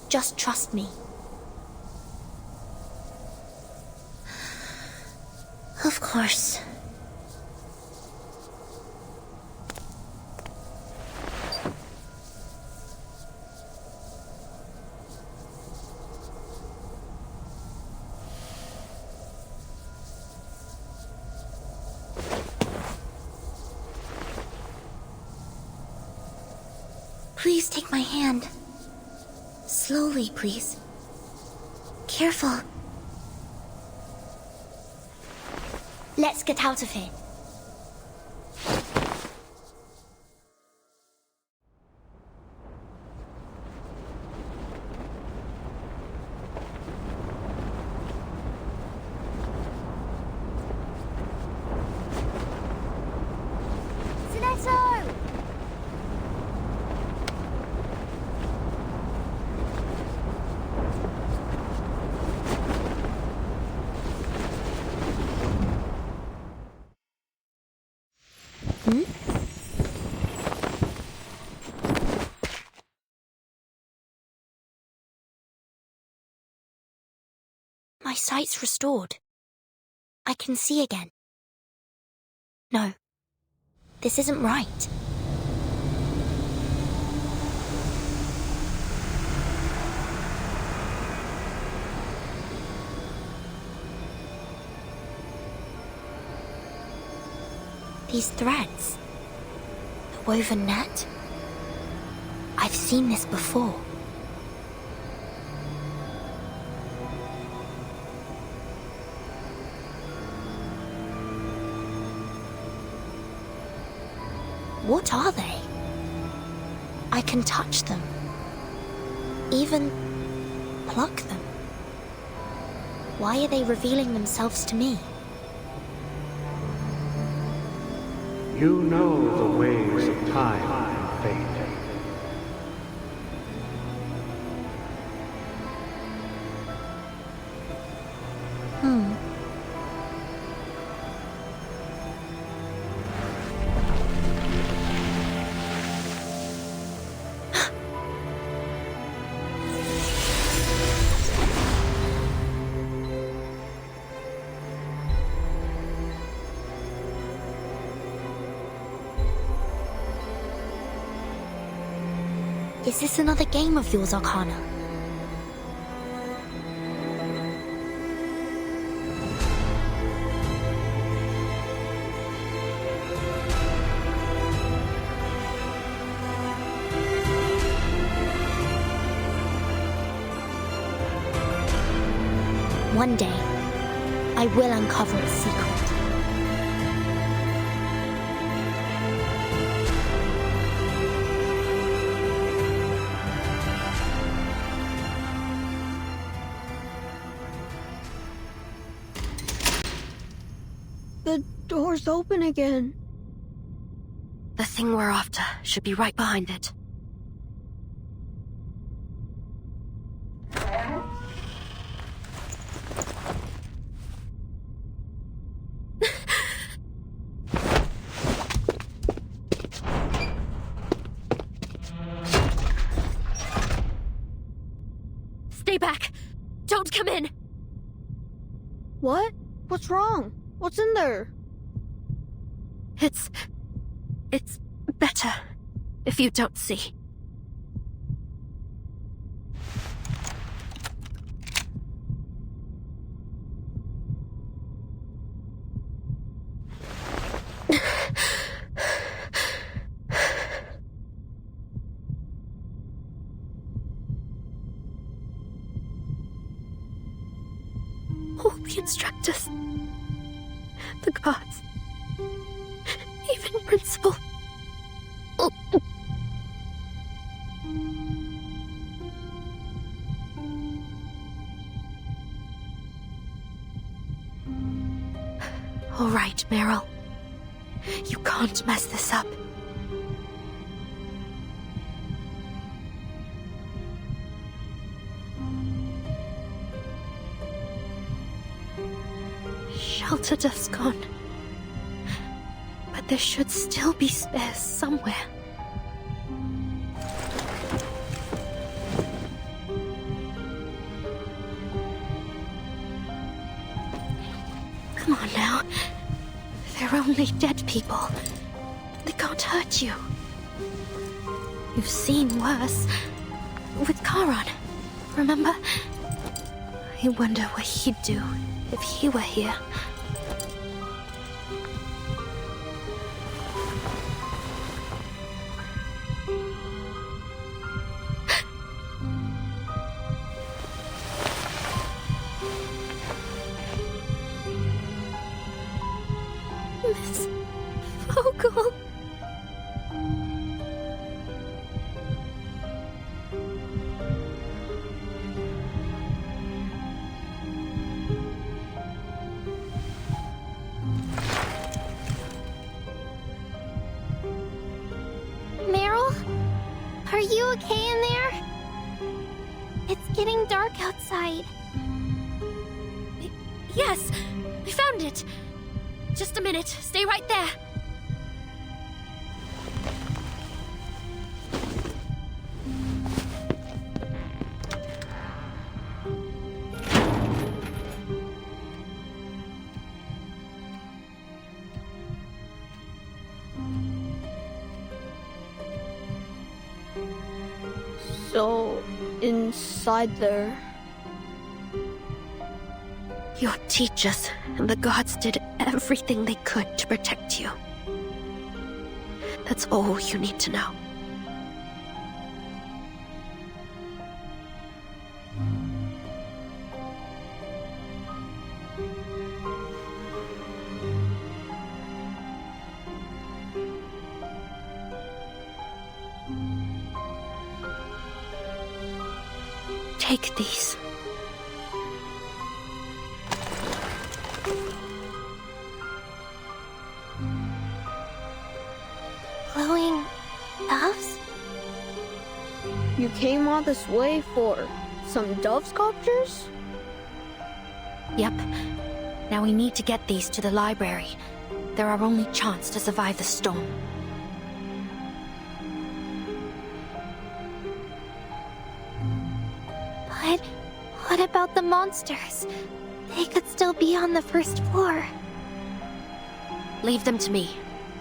[SPEAKER 16] Just trust me. Of course. Please take my hand. Slowly, please. Careful. Let's get out of here. Sonetto! My sight's restored. I can see again. No, this isn't right. These threads, the woven net. I've seen this before. What are they? I can touch them. Even pluck them. Why are they revealing themselves to me?
[SPEAKER 14] You know the ways of time and fate.
[SPEAKER 16] Is this another game of yours, Arcana? One day, I will uncover its secret.
[SPEAKER 3] The door's open again.
[SPEAKER 22] The thing we're after should be right behind it. Stay back! Don't come in!
[SPEAKER 3] What? What's wrong? What's in there?
[SPEAKER 22] It's better if you don't see. All the instructors, the gods, even Principal. All right, Meryl. You can't mess this up. Shelterduff's gone. But there should still be spares somewhere. Come on now. They're only dead people. They can't hurt you. You've seen worse. With Charon, remember? I wonder what he'd do if he were here. Miss Vogel.
[SPEAKER 19] Meryl? Are you okay in there? It's getting dark outside.
[SPEAKER 22] Yes, I found it. Just a minute. Stay right there.
[SPEAKER 3] So, inside there...
[SPEAKER 22] Your teachers and the gods did everything they could to protect you. That's all you need to know. Take these.
[SPEAKER 19] Glowing doves?
[SPEAKER 3] You came all this way for some dove sculptures?
[SPEAKER 22] Yep. Now we need to get these to the library. They're our only chance to survive the storm.
[SPEAKER 19] But what about the monsters? They could still be on the first floor.
[SPEAKER 22] Leave them to me.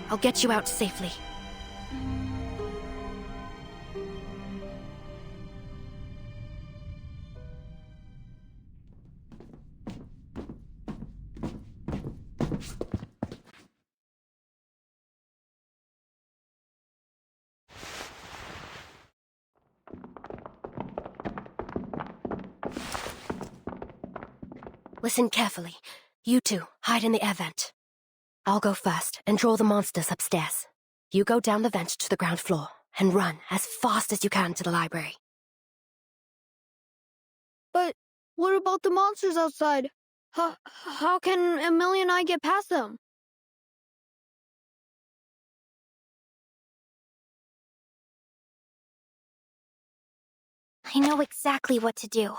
[SPEAKER 22] I'll get you out safely. Listen carefully. You two, hide in the air vent. I'll go first and draw the monsters upstairs. You go down the vent to the ground floor and run as fast as you can to the library.
[SPEAKER 3] But what about the monsters outside? How can Amelia and I get past them?
[SPEAKER 19] I know exactly what to do.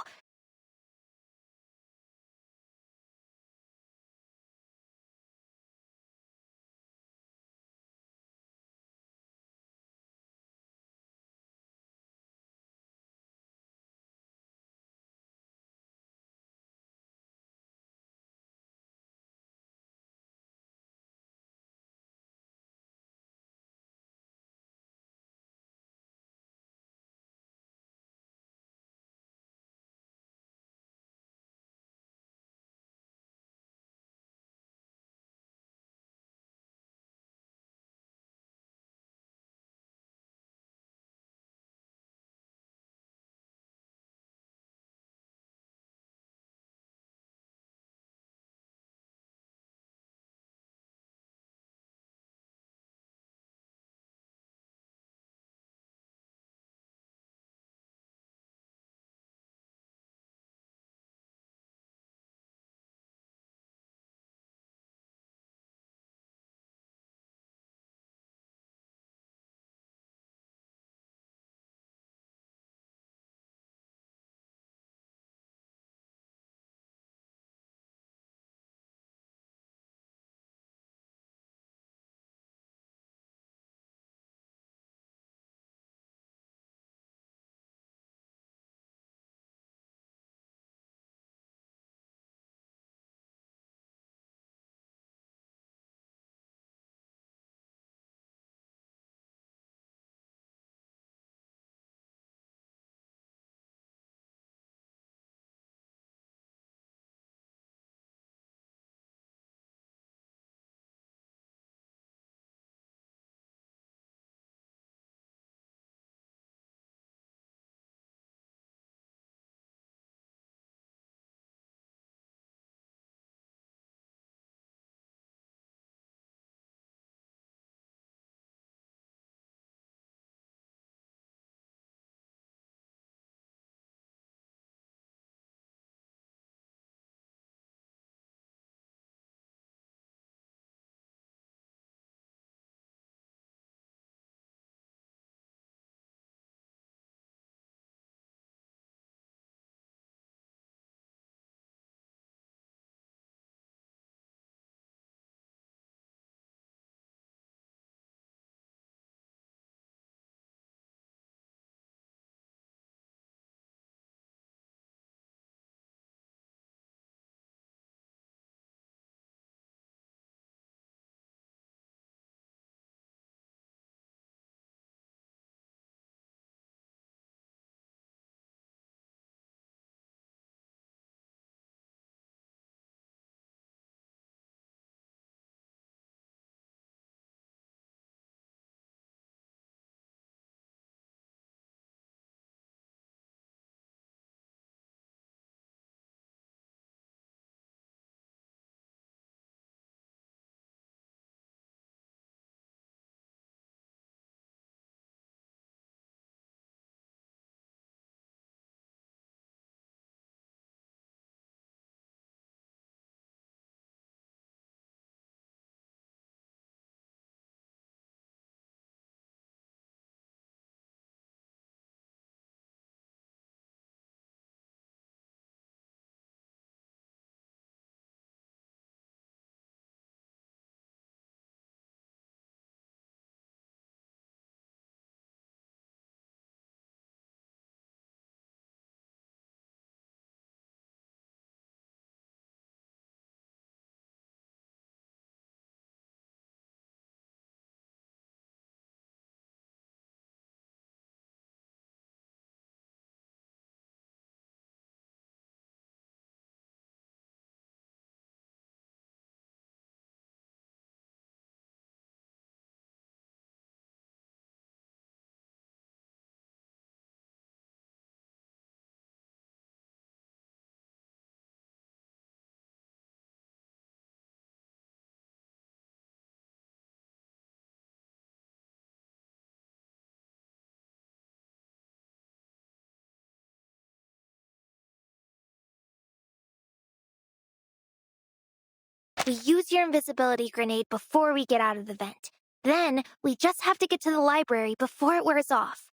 [SPEAKER 19] We use your invisibility grenade before we get out of the vent. Then, we just have to get to the library before it wears off.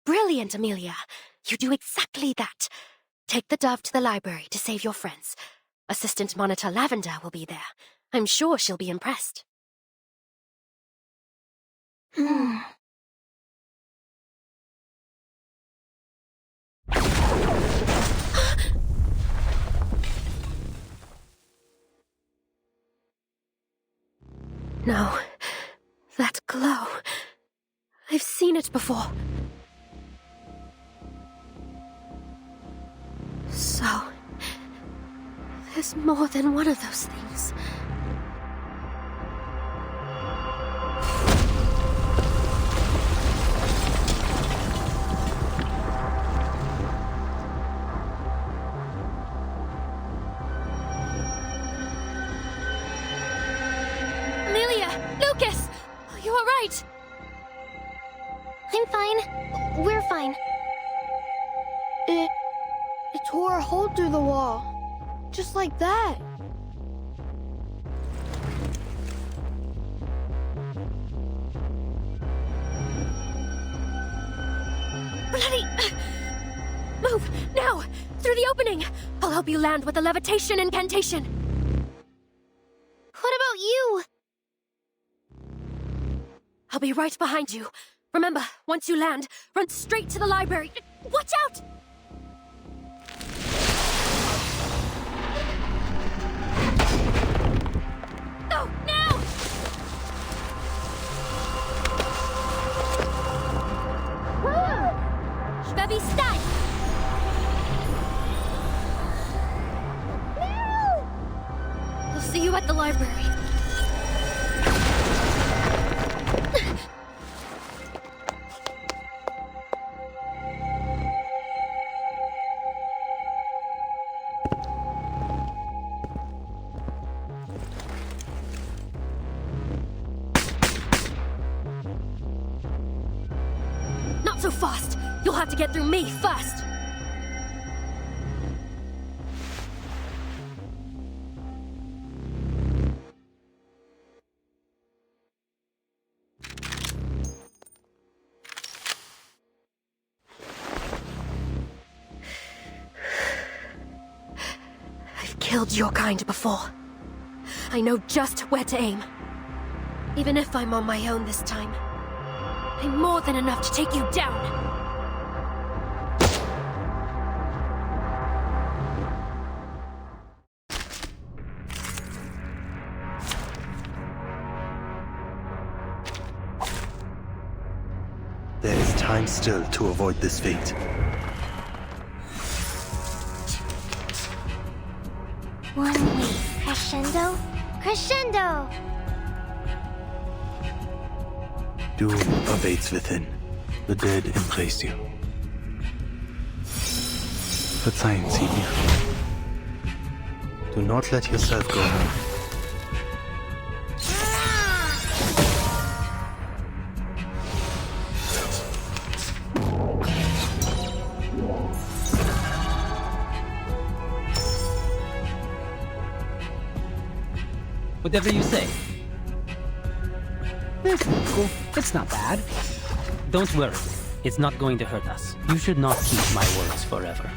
[SPEAKER 22] Brilliant, Amelia. You do exactly that. Take the dove to the library to save your friends. Assistant Monitor Lavender will be there. I'm sure she'll be impressed. No. That glow. I've seen it before. So, there's more than one of those things.
[SPEAKER 19] Amelia! Lucas! Are you alright? I'm fine. We're fine.
[SPEAKER 3] It tore a hole through the wall. Just like that.
[SPEAKER 22] Bloody... Move, now! Through the opening! I'll help you land with the levitation incantation!
[SPEAKER 19] What about you?
[SPEAKER 22] I'll be right behind you. Remember, once you land, run straight to the library. Watch out! Go, now! Baby, stay! No! I'll see you at the library. Not so fast! You'll have to get through me first! I've killed your kind before. I know just where to aim. Even if I'm on my own this time, I'm more than enough to take you down.
[SPEAKER 6] There is time still to avoid this fate.
[SPEAKER 19] One wave. Crescendo. Crescendo!
[SPEAKER 6] Doom awaits within. The dead embrace you. Verzeihen Sie mir. Do not let yourself go.
[SPEAKER 9] Whatever you say. It's not bad. Don't worry. It's not going to hurt us. You should not keep my words forever.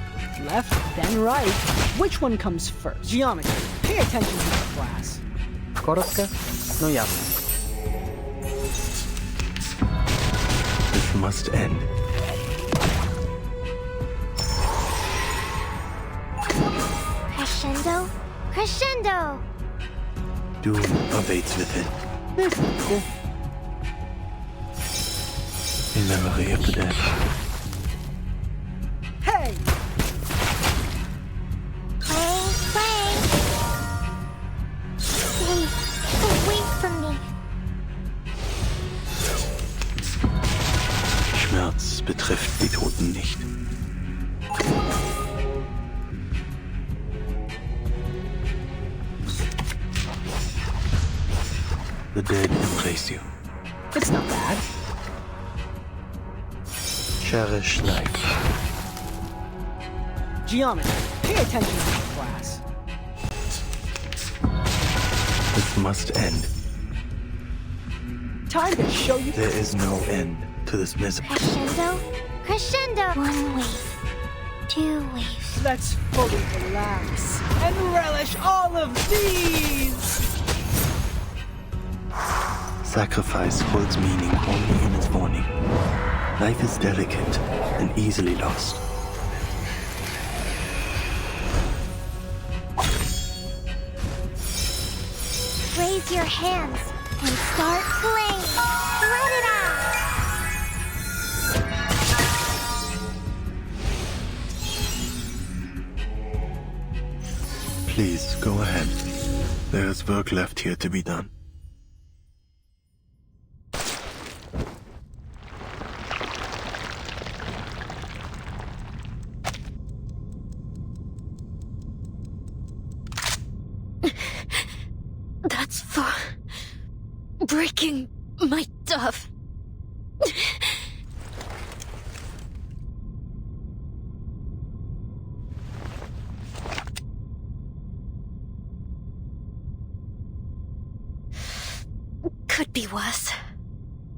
[SPEAKER 10] Left, then right. Which one comes first? Geometry. Pay attention to the class.
[SPEAKER 6] Korotka, no jasne. This must end.
[SPEAKER 19] Crescendo. Crescendo!
[SPEAKER 6] Doom awaits within. In memory of the dead.
[SPEAKER 10] Hey!
[SPEAKER 19] Clang, wait for me.
[SPEAKER 6] Schmerz betrifft die Toten nicht. The dead embrace you.
[SPEAKER 10] It's not bad.
[SPEAKER 6] Cherish life.
[SPEAKER 10] Geometry. Pay attention to the class.
[SPEAKER 6] This must end.
[SPEAKER 10] Time to show you.
[SPEAKER 6] There is no end to this misery.
[SPEAKER 13] Crescendo, crescendo. 1 wave, 2 waves.
[SPEAKER 10] Let's fully relax and relish all of these.
[SPEAKER 6] Sacrifice holds meaning only in its warning. Life is delicate and easily lost.
[SPEAKER 13] Raise your hands and start playing. Let it out.
[SPEAKER 6] Please, go ahead. There is work left here to be done.
[SPEAKER 22] That's for breaking my dove. Could be worse.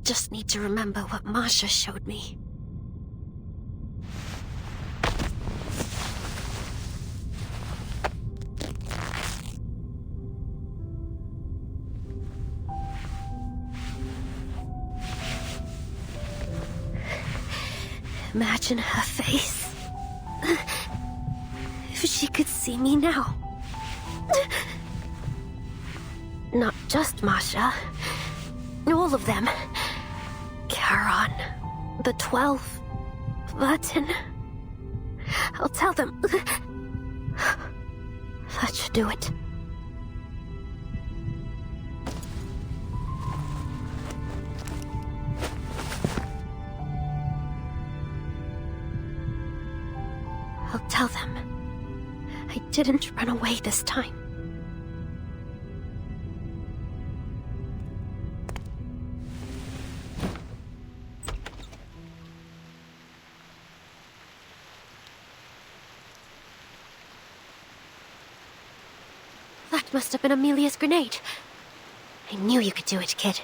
[SPEAKER 22] Just need to remember what Masha showed me. Imagine her face. If she could see me now. Not just Masha. All of them. Charon. The 12. Vertin. I'll tell them. That should do it. I'll tell them. I didn't run away this time. That must have been Amelia's grenade. I knew you could do it, kid.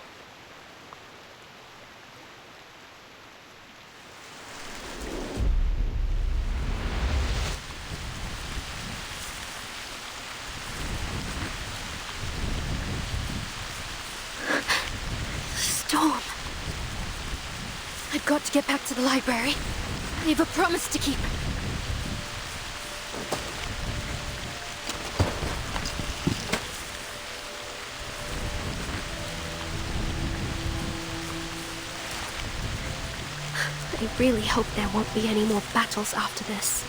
[SPEAKER 22] Storm. I've got to get back to the library. I have a promise to keep. I really hope there won't be any more battles after this.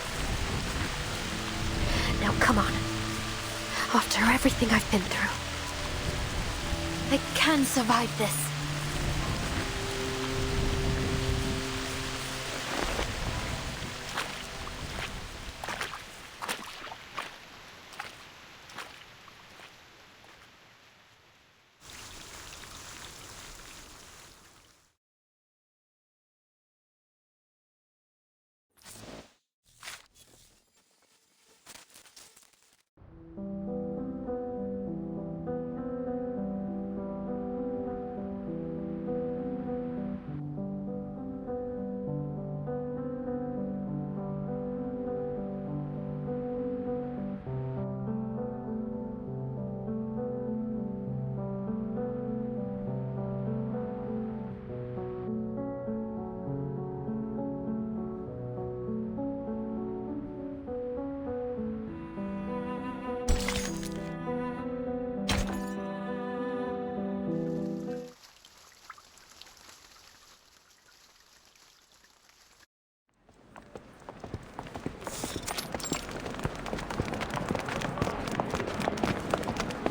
[SPEAKER 22] Now come on. After everything I've been through, I can survive this.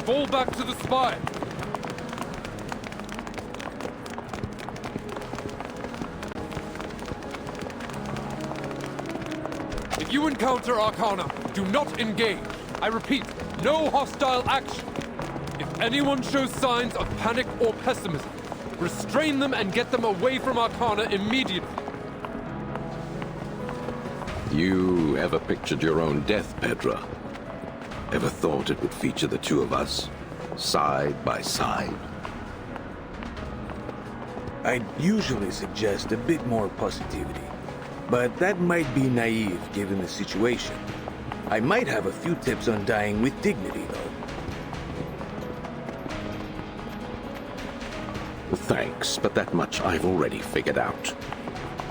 [SPEAKER 11] Fall back to the spire. If you encounter Arcana, do not engage. I repeat, no hostile action. If anyone shows signs of panic or pessimism, restrain them and get them away from Arcana immediately.
[SPEAKER 5] You ever pictured your own death, Pedra? Ever thought it would feature the two of us, side by side?
[SPEAKER 2] I'd usually suggest a bit more positivity, but that might be naive given the situation. I might have a few tips on dying with dignity, though.
[SPEAKER 5] Thanks, but that much I've already figured out.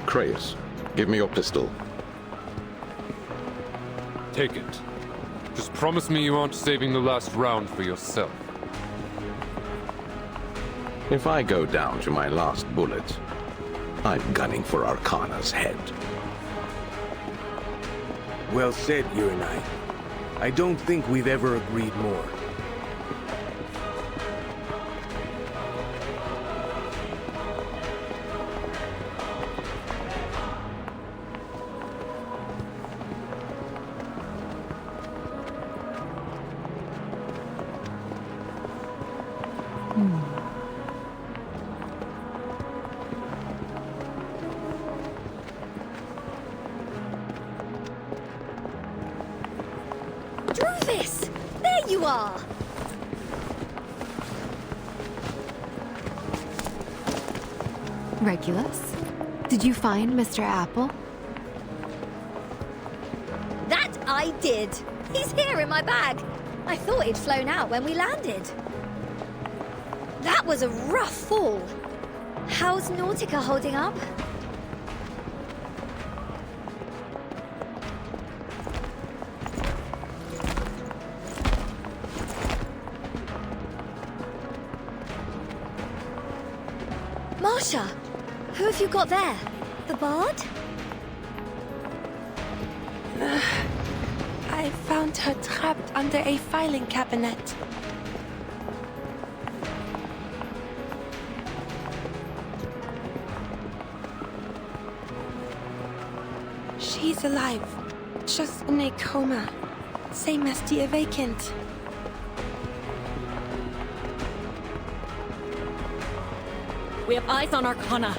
[SPEAKER 5] Creius, give me your pistol.
[SPEAKER 11] Take it. Just promise me you aren't saving the last round for yourself.
[SPEAKER 5] If I go down to my last bullet, I'm gunning for Arcana's head.
[SPEAKER 2] Well said, you and I. I don't think we've ever agreed more.
[SPEAKER 17] Druvis! There you are!
[SPEAKER 21] Regulus, did you find Mr. Apple?
[SPEAKER 17] That I did! He's here in my bag! I thought he'd flown out when we landed. That was a rough fall. How's Nautica holding up? Marsha! Who have you got there? The Bard?
[SPEAKER 23] I found her trapped under a filing cabinet. She's alive, just in a coma, same as the Awakened.
[SPEAKER 15] We have eyes on Arcana.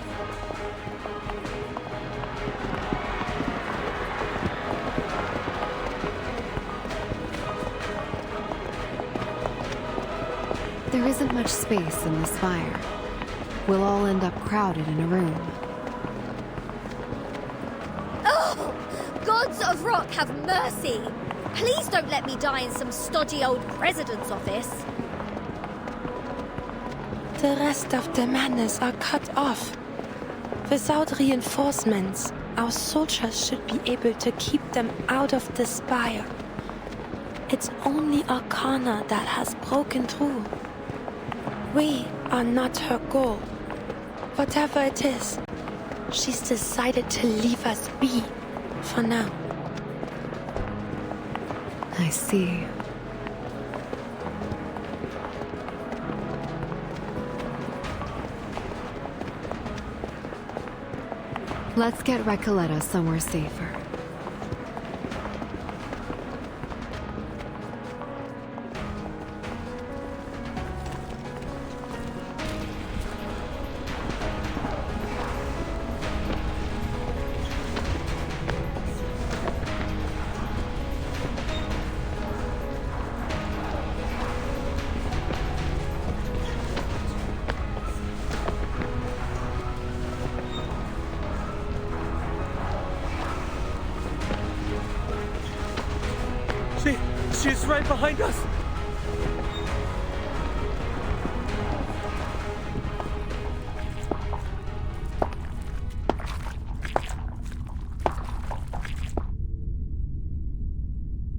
[SPEAKER 21] There isn't much space in this fire. We'll all end up crowded in a room.
[SPEAKER 17] Oh! Gods of Rock have mercy! Please don't let me die in some stodgy old president's office.
[SPEAKER 23] The rest of the madness are cut off. Without reinforcements, our soldiers should be able to keep them out of the spire. It's only Arcana that has broken through. We are not her goal. Whatever it is, she's decided to leave us be for now.
[SPEAKER 21] I see. Let's get Recoleta somewhere safer.
[SPEAKER 8] She's right behind us!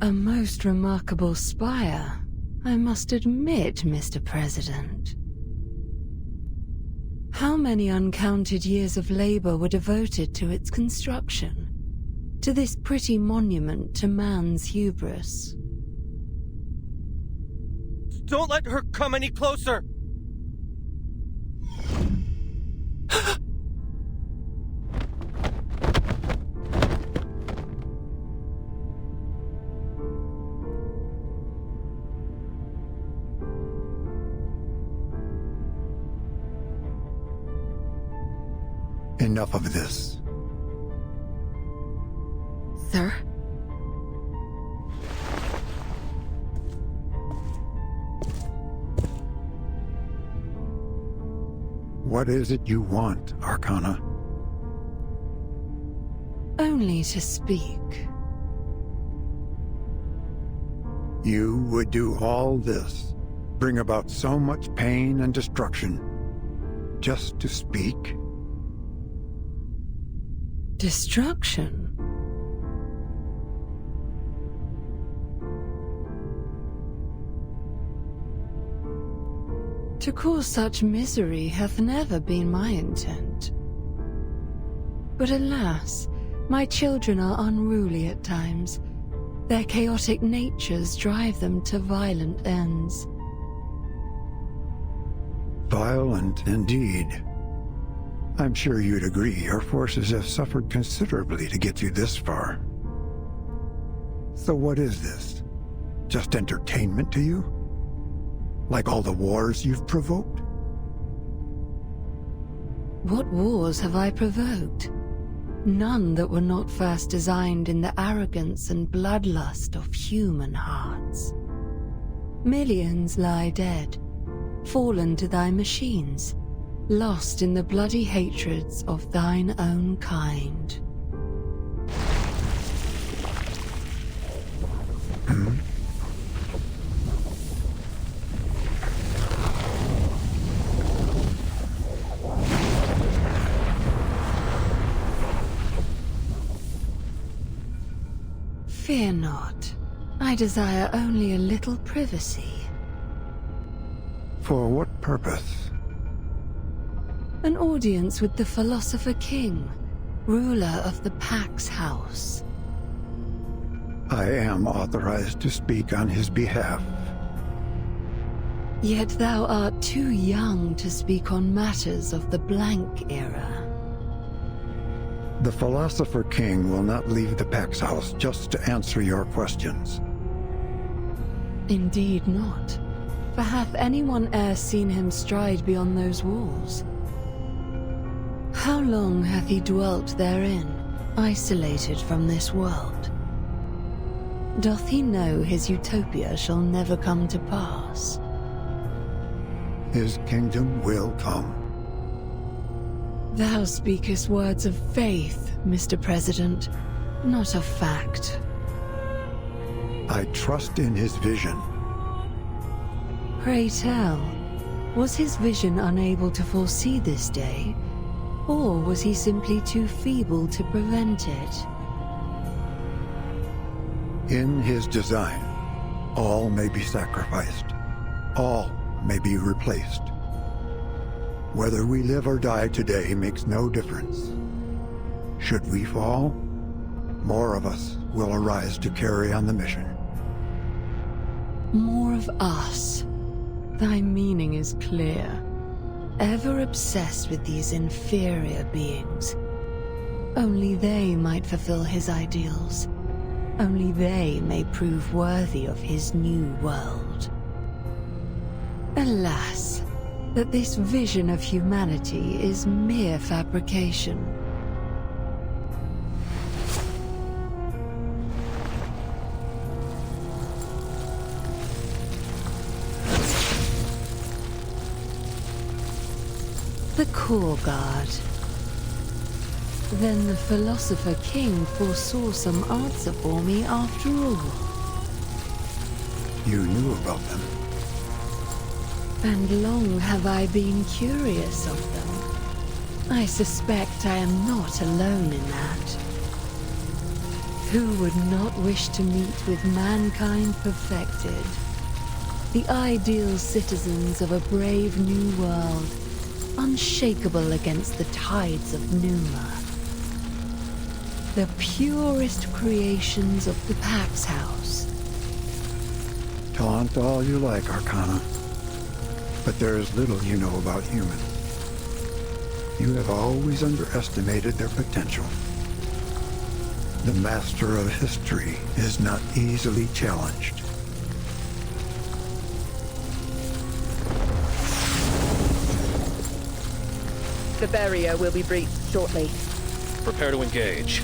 [SPEAKER 24] A most remarkable spire, I must admit, Mr. President. How many uncounted years of labor were devoted to its construction? To this pretty monument to man's hubris?
[SPEAKER 8] Don't let her come any closer!
[SPEAKER 25] Enough of this.
[SPEAKER 24] Mother.
[SPEAKER 4] What is it you want, Arcana?
[SPEAKER 24] Only to speak.
[SPEAKER 4] You would do all this, bring about so much pain and destruction, just to speak?
[SPEAKER 24] Destruction? To cause such misery hath never been my intent. But alas, my children are unruly at times. Their chaotic natures drive them to violent ends.
[SPEAKER 4] Violent indeed. I'm sure you'd agree your forces have suffered considerably to get you this far. So what is this? Just entertainment to you? Like all the wars you've provoked?
[SPEAKER 24] What wars have I provoked? None that were not first designed in the arrogance and bloodlust of human hearts. Millions lie dead, fallen to thy machines, lost in the bloody hatreds of thine own kind. Fear not. I desire only a little privacy.
[SPEAKER 4] For what purpose?
[SPEAKER 24] An audience with the Philosopher King, ruler of the Pax House.
[SPEAKER 4] I am authorized to speak on his behalf.
[SPEAKER 24] Yet thou art too young to speak on matters of the Blank Era.
[SPEAKER 4] The Philosopher King will not leave the Pax House just to answer your questions.
[SPEAKER 24] Indeed not. For hath anyone e'er seen him stride beyond those walls? How long hath he dwelt therein, isolated from this world? Doth he know his utopia shall never come to pass?
[SPEAKER 4] His kingdom will come.
[SPEAKER 24] Thou speakest words of faith, Mr. President, not of fact.
[SPEAKER 4] I trust in his vision.
[SPEAKER 24] Pray tell, was his vision unable to foresee this day, or was he simply too feeble to prevent it?
[SPEAKER 4] In his design, all may be sacrificed. All may be replaced. Whether we live or die today makes no difference. Should we fall, more of us will arise to carry on the mission.
[SPEAKER 24] More of us. Thy meaning is clear. Ever obsessed with these inferior beings. Only they might fulfill his ideals. Only they may prove worthy of his new world. Alas, that this vision of humanity is mere fabrication. The Core Guard. Then the Philosopher King foresaw some answer for me after all.
[SPEAKER 4] You knew about them.
[SPEAKER 24] And long have I been curious of them. I suspect I am not alone in that. Who would not wish to meet with mankind perfected? The ideal citizens of a brave new world, unshakable against the tides of Numa. The purest creations of the Pax House.
[SPEAKER 4] Taunt all you like, Arcana. But there is little you know about humans. You have always underestimated their potential. The master of history is not easily challenged.
[SPEAKER 7] The barrier will be breached shortly.
[SPEAKER 8] Prepare to engage.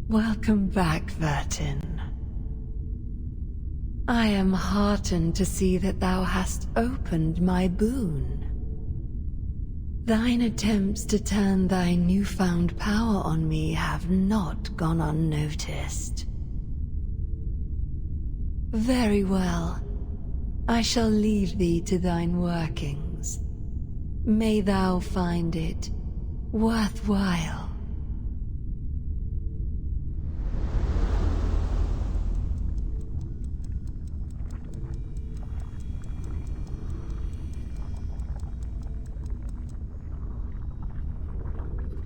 [SPEAKER 24] Welcome back, Vertin. I am heartened to see that thou hast opened my boon. Thine attempts to turn thy newfound power on me have not gone unnoticed. Very well. I shall leave thee to thine workings. May thou find it worthwhile.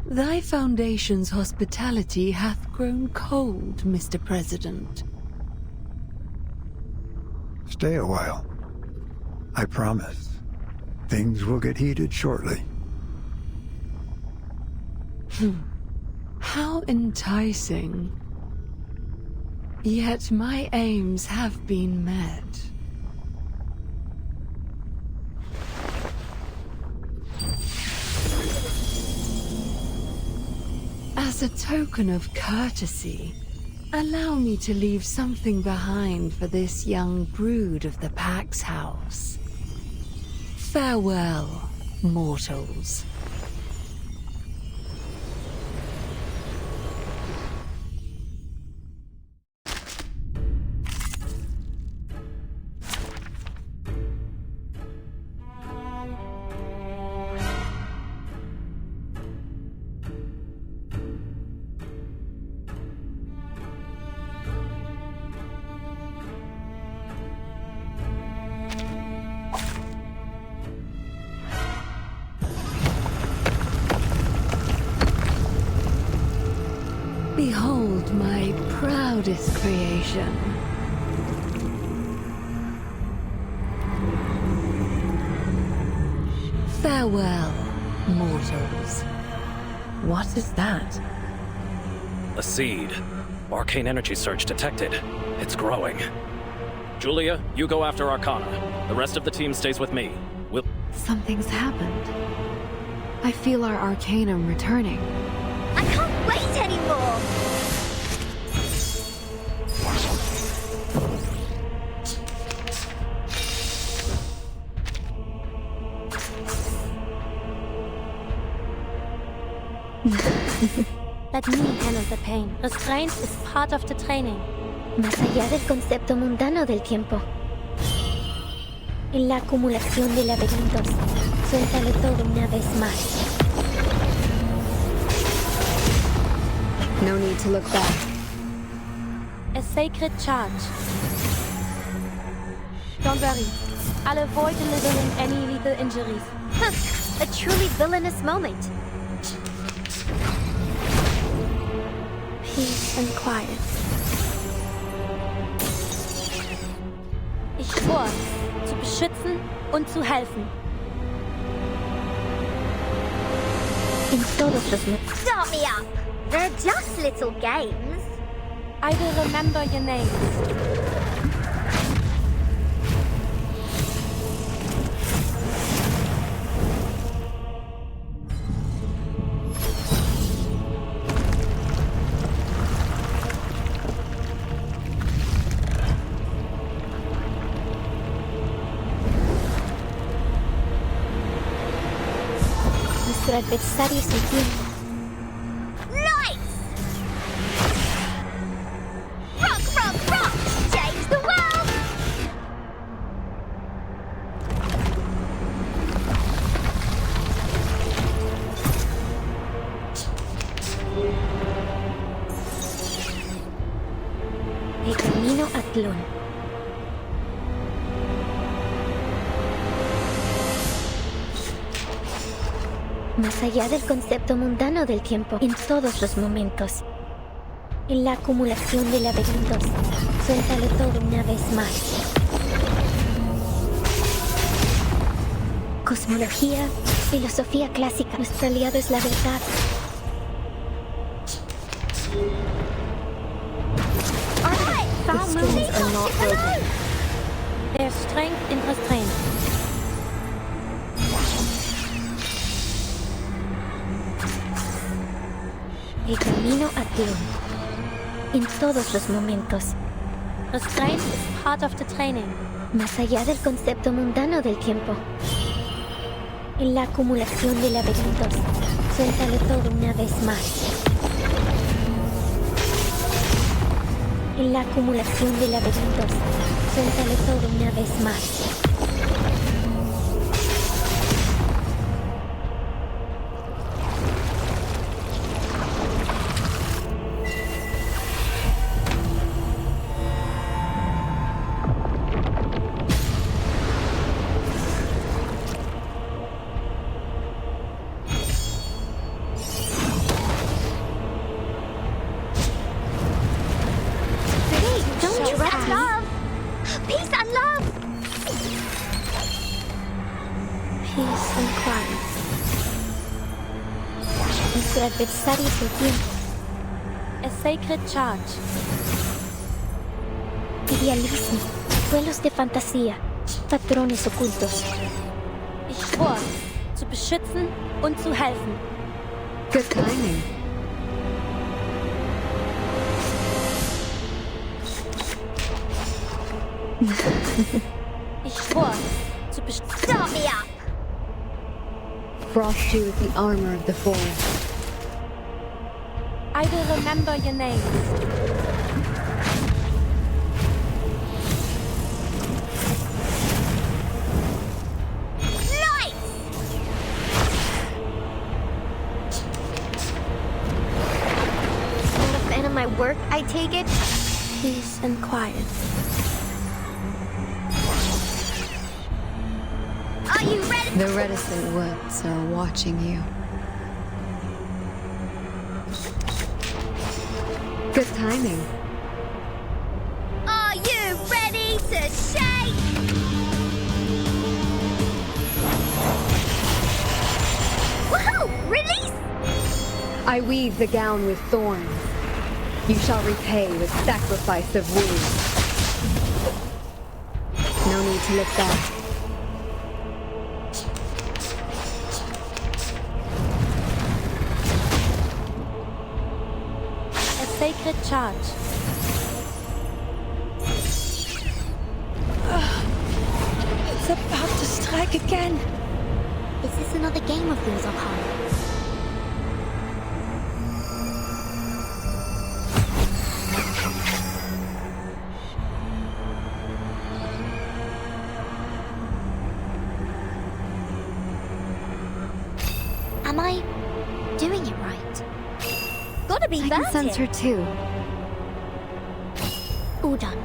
[SPEAKER 24] Thy Foundation's hospitality hath grown cold, Mr. President.
[SPEAKER 4] Stay a while. I promise. Things will get heated shortly.
[SPEAKER 24] How enticing. Yet my aims have been met. As a token of courtesy, allow me to leave something behind for this young brood of the Pax House. Farewell, mortals. Behold my proudest creation. Farewell, mortals.
[SPEAKER 1] What is that?
[SPEAKER 7] A seed. Arcane energy surge detected. It's growing. Julia, you go after Arcana. The rest of the team stays with me.
[SPEAKER 21] Something's happened. I feel our Arcanum returning.
[SPEAKER 17] I can't wait anymore!
[SPEAKER 19] Let me handle the pain. Restraint is part of the training.
[SPEAKER 17] Más allá del concepto mundano del tiempo. En la acumulación de laberintos, suéltalo todo una vez más.
[SPEAKER 21] No need to look back.
[SPEAKER 19] A sacred charge. Don't worry. I'll avoid delivering any lethal injuries.
[SPEAKER 17] Huh, a truly villainous moment.
[SPEAKER 19] Peace and quiet. Ich schwor, zu beschützen und zu helfen.
[SPEAKER 17] In todos los... Start me up! They're just little games.
[SPEAKER 19] I will remember your names.
[SPEAKER 17] Nuestro adversario se tiene. El camino a Tlón. Más allá del concepto mundano del tiempo, en todos los momentos. En la acumulación de laberintos, suéltalo todo una vez más. Cosmología, filosofía clásica, nuestro aliado es la verdad.
[SPEAKER 19] The skills are not broken. There's strength in restraint.
[SPEAKER 17] El camino a Tlön. En todos los momentos.
[SPEAKER 22] Restraint is part of the training.
[SPEAKER 17] Más allá del concepto mundano del tiempo. En la acumulación de laberintos. Suéltalo todo una vez más. En la acumulación de laberintos. Suéltalo todo una vez más. Adversario del tiempo.
[SPEAKER 22] A sacred charge.
[SPEAKER 17] Idealismo, vuelos de fantasía, patrones ocultos.
[SPEAKER 22] Ich schwor, zu beschützen und zu helfen.
[SPEAKER 21] Good timing.
[SPEAKER 22] Ich schwor, zu beschützen.
[SPEAKER 19] Stop me up!
[SPEAKER 21] Frost you with the armor of the forest.
[SPEAKER 22] I will remember your names.
[SPEAKER 19] Lights! Not a fan of my work, I take it?
[SPEAKER 22] Peace and quiet.
[SPEAKER 19] Are you ready?
[SPEAKER 21] The reticent woods are watching you. Good timing.
[SPEAKER 19] Are you ready to shake? Woohoo! Release!
[SPEAKER 21] I weave the gown with thorns. You shall repay with sacrifice of wounds. No need to look back.
[SPEAKER 22] Sacred charge.
[SPEAKER 23] It's about to strike again.
[SPEAKER 19] Is this another game of yours, Arcana? Am I doing it right? Gotta be
[SPEAKER 21] I can sense her too.
[SPEAKER 19] All done.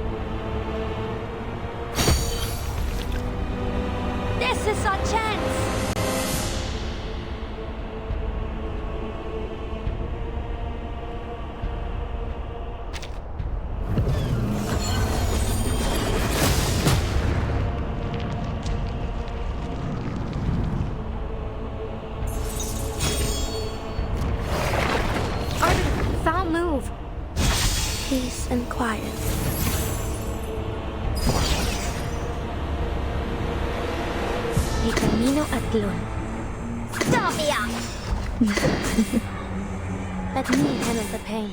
[SPEAKER 22] This is our chance!
[SPEAKER 19] Foul move.
[SPEAKER 22] Peace and quiet.
[SPEAKER 17] El camino a Tlön.
[SPEAKER 19] Stop me up!
[SPEAKER 22] Let me handle the pain.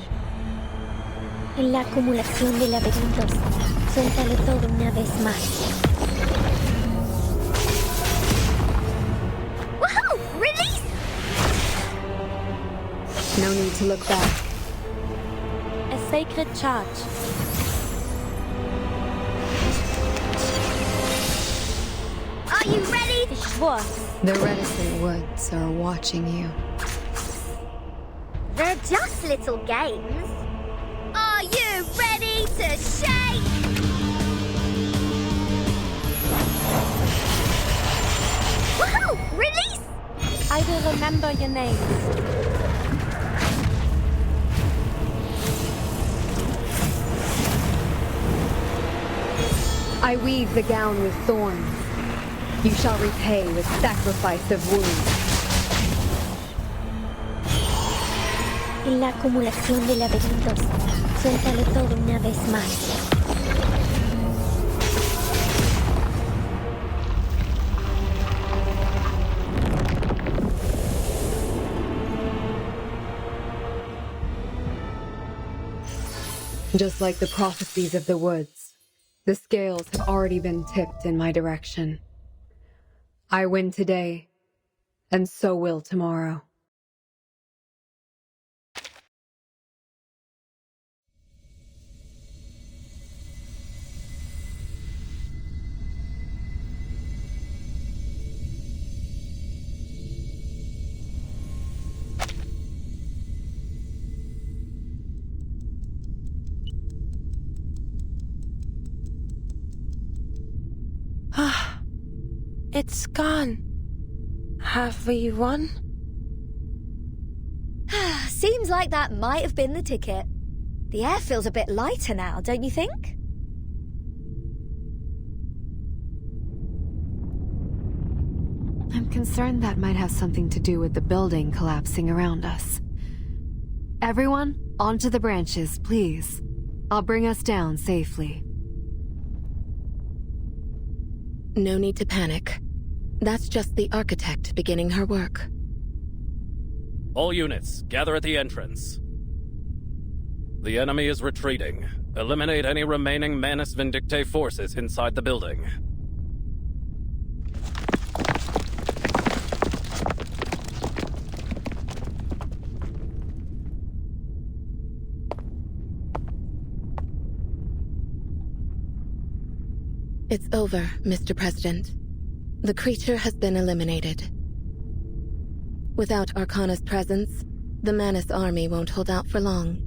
[SPEAKER 17] En la acumulación de laberintos. Suéltalo todo una vez más.
[SPEAKER 19] Woohoo! Release!
[SPEAKER 21] No need to look back.
[SPEAKER 22] A sacred charge.
[SPEAKER 19] Are you ready?
[SPEAKER 22] Ich schwor.
[SPEAKER 21] The reticent woods are watching you.
[SPEAKER 19] They're just little games. Are you ready to shake? Woohoo! Release!
[SPEAKER 22] I will remember your names.
[SPEAKER 21] I weave the gown with thorns. You shall repay with sacrifice of wounds.
[SPEAKER 17] En la acumulación de laberintos. Suéltalo todo una vez más.
[SPEAKER 21] Just like the prophecies of the woods, the scales have already been tipped in my direction. I win today, and so will tomorrow.
[SPEAKER 23] Ah, it's gone. Have we won?
[SPEAKER 12] Seems like that might have been the ticket. The air feels a bit lighter now, don't you think?
[SPEAKER 21] I'm concerned that might have something to do with the building collapsing around us. Everyone, onto the branches, please. I'll bring us down safely.
[SPEAKER 22] No need to panic. That's just the architect beginning her work.
[SPEAKER 7] All units, gather at the entrance. The enemy is retreating. Eliminate any remaining Manus Vindictae forces inside the building.
[SPEAKER 22] It's over, Mr. President. The creature has been eliminated. Without Arcana's presence, the Manus army won't hold out for long.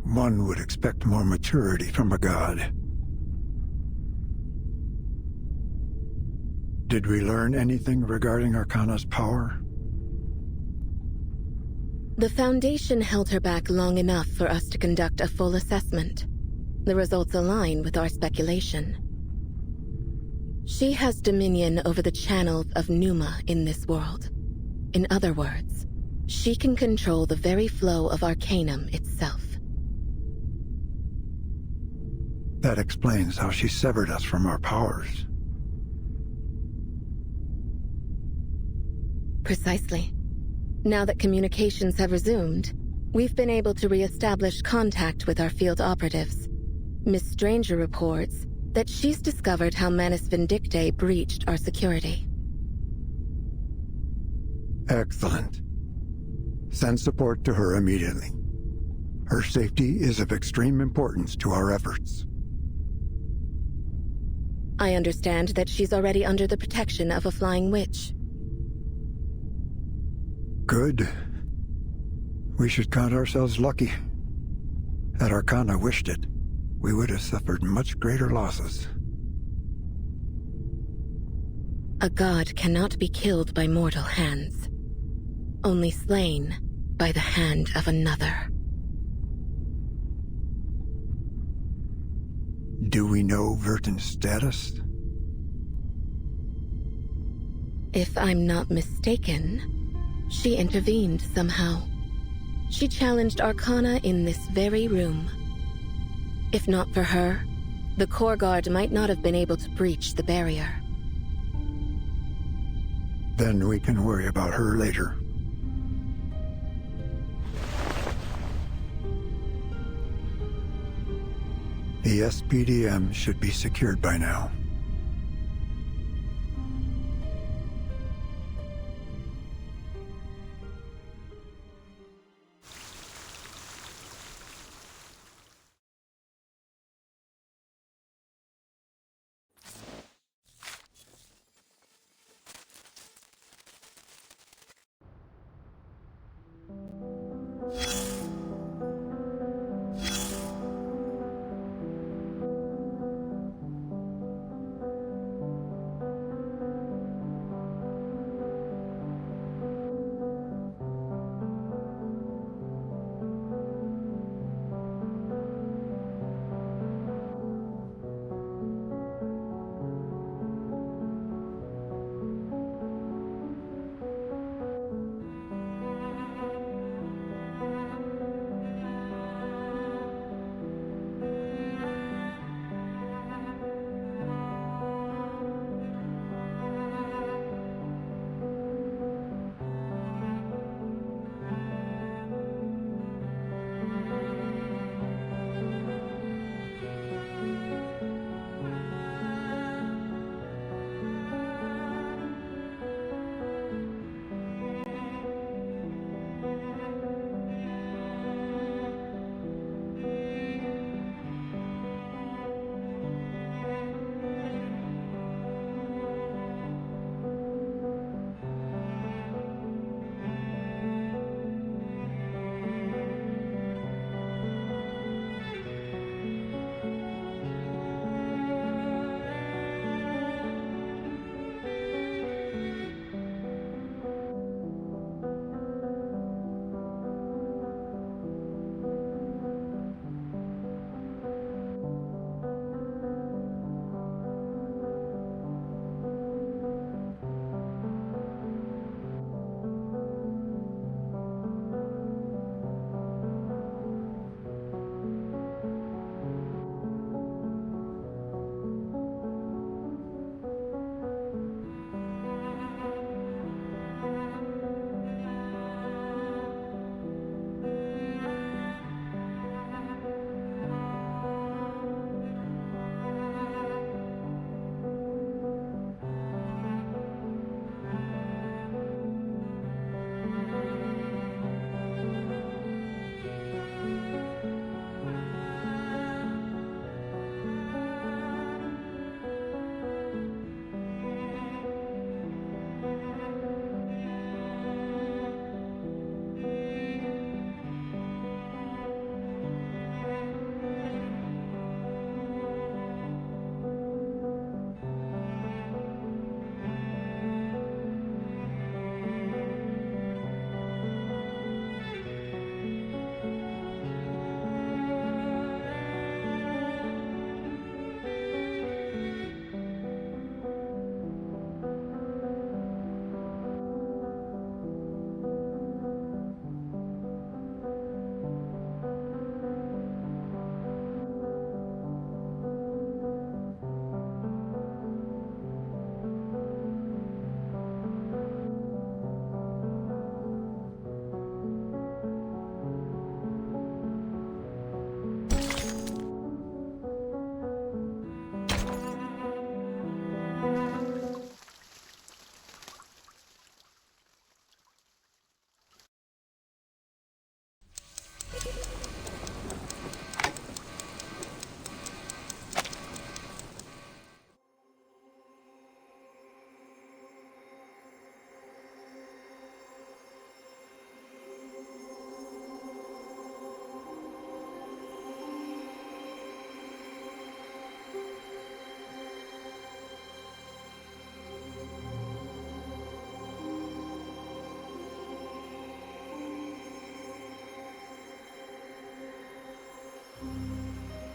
[SPEAKER 4] One would expect more maturity from a god. Did we learn anything regarding Arcana's power?
[SPEAKER 22] The Foundation held her back long enough for us to conduct a full assessment. The results align with our speculation. She has dominion over the channels of Numa in this world. In other words, she can control the very flow of Arcanum itself.
[SPEAKER 4] That explains how she severed us from our powers.
[SPEAKER 22] Precisely. Now that communications have resumed, we've been able to re-establish contact with our field operatives. Miss Stranger reports that she's discovered how Manus Vindictae breached our security.
[SPEAKER 4] Excellent. Send support to her immediately. Her safety is of extreme importance to our efforts.
[SPEAKER 22] I understand that she's already under the protection of a flying witch.
[SPEAKER 4] Good. We should count ourselves lucky. Had Arcana wished it, we would have suffered much greater losses.
[SPEAKER 22] A god cannot be killed by mortal hands. Only slain by the hand of another.
[SPEAKER 4] Do we know Vertin's status?
[SPEAKER 22] If I'm not mistaken, she intervened somehow. She challenged Arcana in this very room. If not for her, the Core Guard might not have been able to breach the barrier.
[SPEAKER 4] Then we can worry about her later. The SPDM should be secured by now.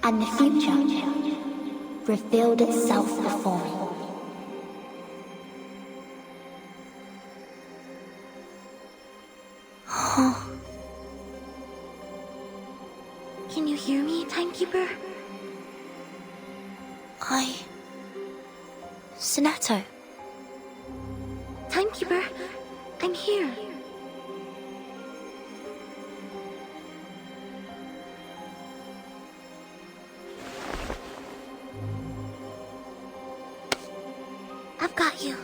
[SPEAKER 13] and the future revealed itself before me.
[SPEAKER 12] Can you hear me, Timekeeper? Sonato. Timekeeper, I'm here. I've got you.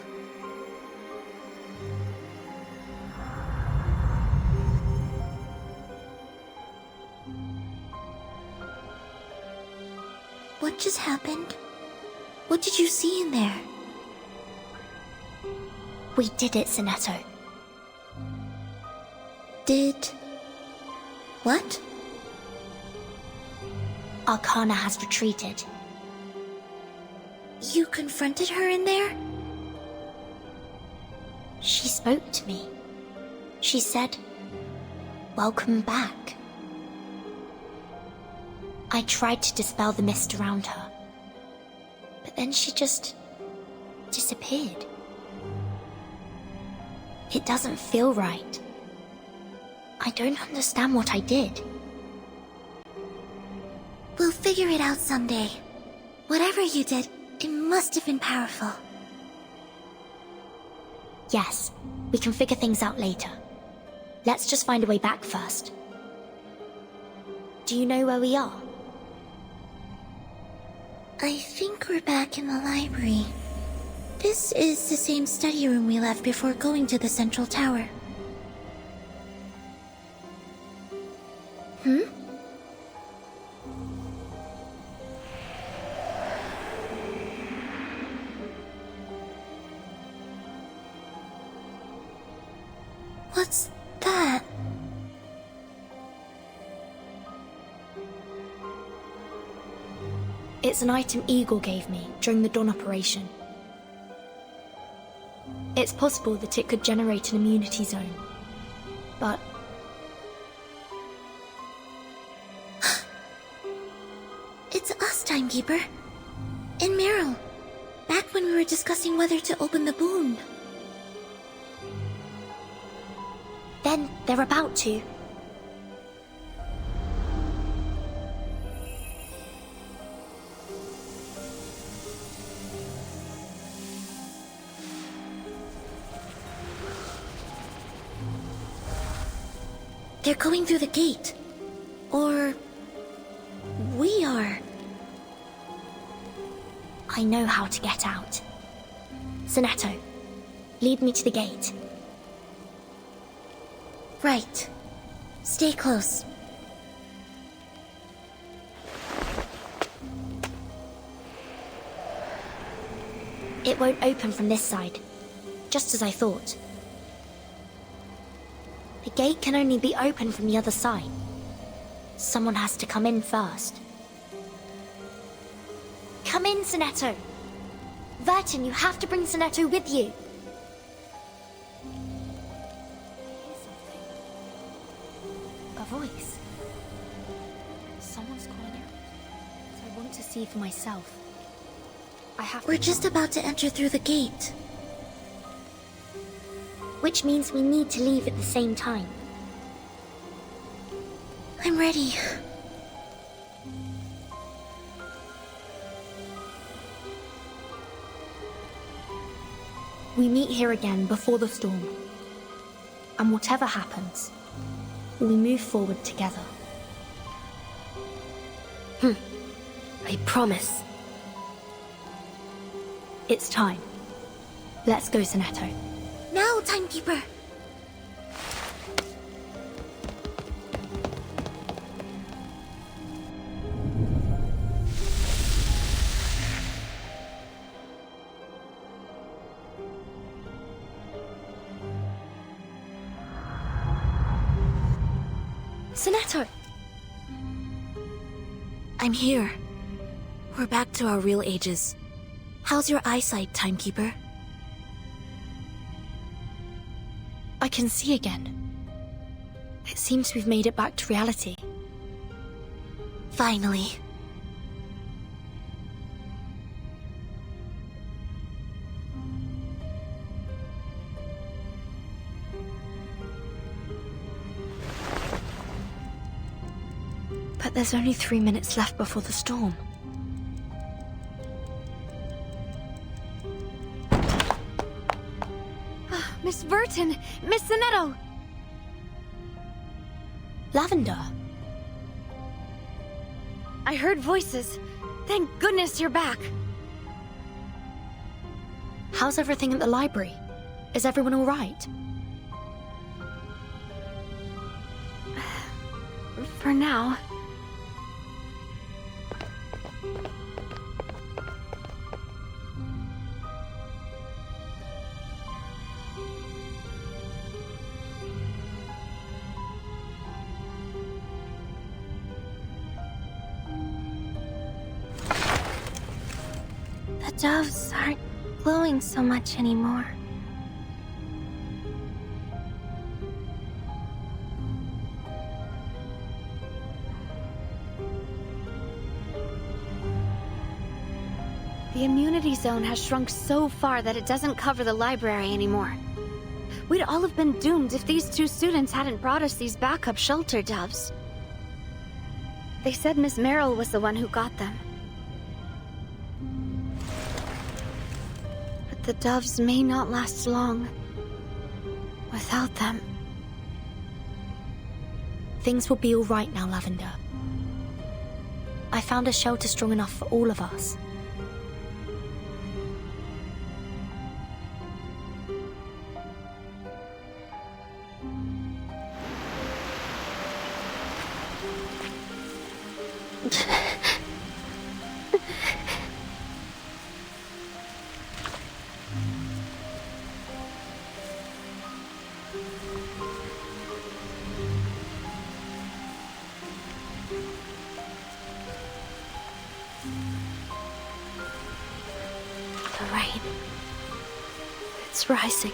[SPEAKER 12] What just happened? What did you see in there? We did it, Sonato. Did... what? Arcana has retreated. You confronted her in there? She spoke to me. She said, "Welcome back." I tried to dispel the mist around her, but then she just disappeared. It doesn't feel right. I don't understand what I did. We'll figure it out someday. Whatever you did, it must have been powerful. Yes, we can figure things out later. Let's just find a way back first. Do you know where we are? I think we're back in the library. This is the same study room we left before going to the central tower. What's that? It's an item Eagle gave me during the Dawn operation. It's possible that it could generate an immunity zone, but... It's us, Timekeeper. And Meryl. Back when we were discussing whether to open the boon. Then they're about to. They're going through the gate. Or... we are. I know how to get out. Sonato, lead me to the gate. Right. Stay close. It won't open from this side, just as I thought. The gate can only be opened from the other side. Someone has to come in first. Come in, Sonato. Vertin, you have to bring Sonato with you. A voice. Someone's calling out. I want to see for myself. We're just about to enter through the gate. Which means we need to leave at the same time. I'm ready. We meet here again before the storm. And whatever happens, we move forward together.
[SPEAKER 22] I promise.
[SPEAKER 12] It's time. Let's go, Sonato. Now, Timekeeper! Sonato! I'm here. We're back to our real ages. How's your eyesight, Timekeeper? I can see again. It seems we've made it back to reality. Finally.
[SPEAKER 22] But there's only 3 minutes left before the storm.
[SPEAKER 17] Miss Verton! Miss Zanetto!
[SPEAKER 22] Lavender.
[SPEAKER 17] I heard voices. Thank goodness you're back.
[SPEAKER 22] How's everything at the library? Is everyone all right?
[SPEAKER 17] For now.
[SPEAKER 19] The doves aren't glowing so much anymore.
[SPEAKER 17] The immunity zone has shrunk so far that it doesn't cover the library anymore. We'd all have been doomed if these 2 students hadn't brought us these backup shelter doves. They said Miss Merrill was the one who got them. But the doves may not last long without them.
[SPEAKER 22] Things will be all right now, Lavender. I found a shelter strong enough for all of us. The rain. It's rising.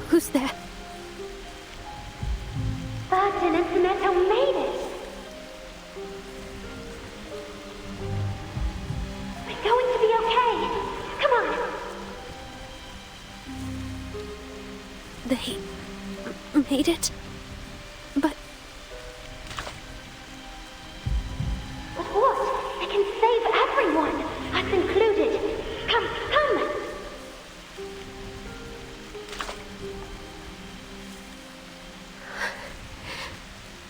[SPEAKER 22] Who's there?
[SPEAKER 19] Verton and Zanetto made it! We're going to be okay. Come on.
[SPEAKER 22] They made it? But
[SPEAKER 19] what? I can save everyone, us included. Come, come!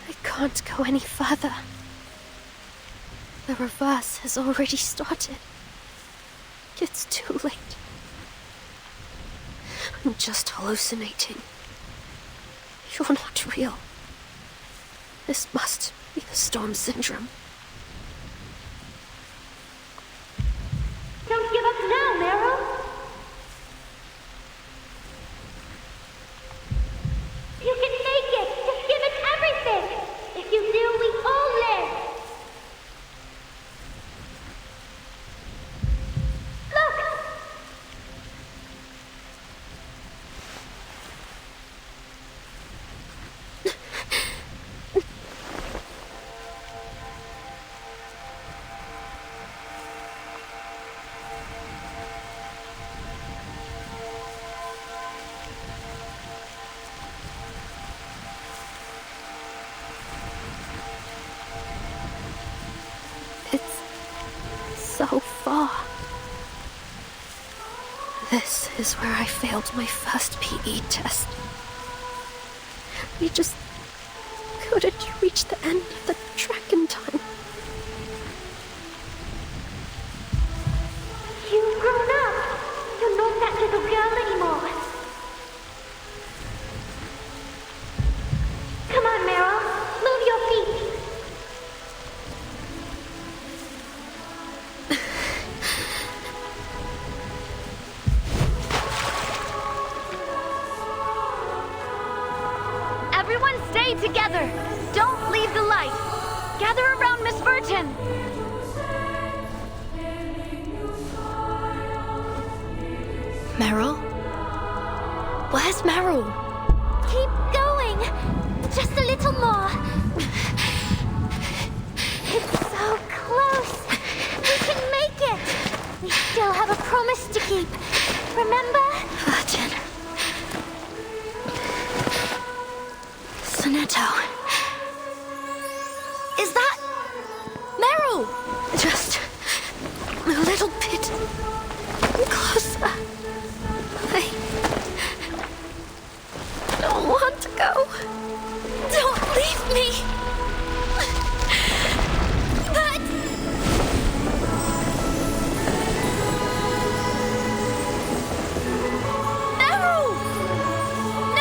[SPEAKER 22] I can't go any further. The reverse has already started. It's too late. I'm just hallucinating. You're not real. This must be the Storm Syndrome.
[SPEAKER 19] Don't give up now, Meryl! You can make it! Just give it everything! If you do, we all live! Look!
[SPEAKER 22] So far. This is where I failed my first PE test. We just couldn't reach the end of the track in time.
[SPEAKER 19] You've grown up! You're not that little girl anymore! Come on, Meryl! Move your feet! Everyone stay together! Don't leave the light! Gather around Miss Verton!
[SPEAKER 22] Meryl? Where's Meryl?
[SPEAKER 19] Keep going! Just a little more! It's so close! We can make it! We still have a promise to keep. Remember?
[SPEAKER 22] Virgin. Sonetto. Is that... Meryl? Just a little bit closer. I don't want to go. Don't leave me. But... Meryl! No!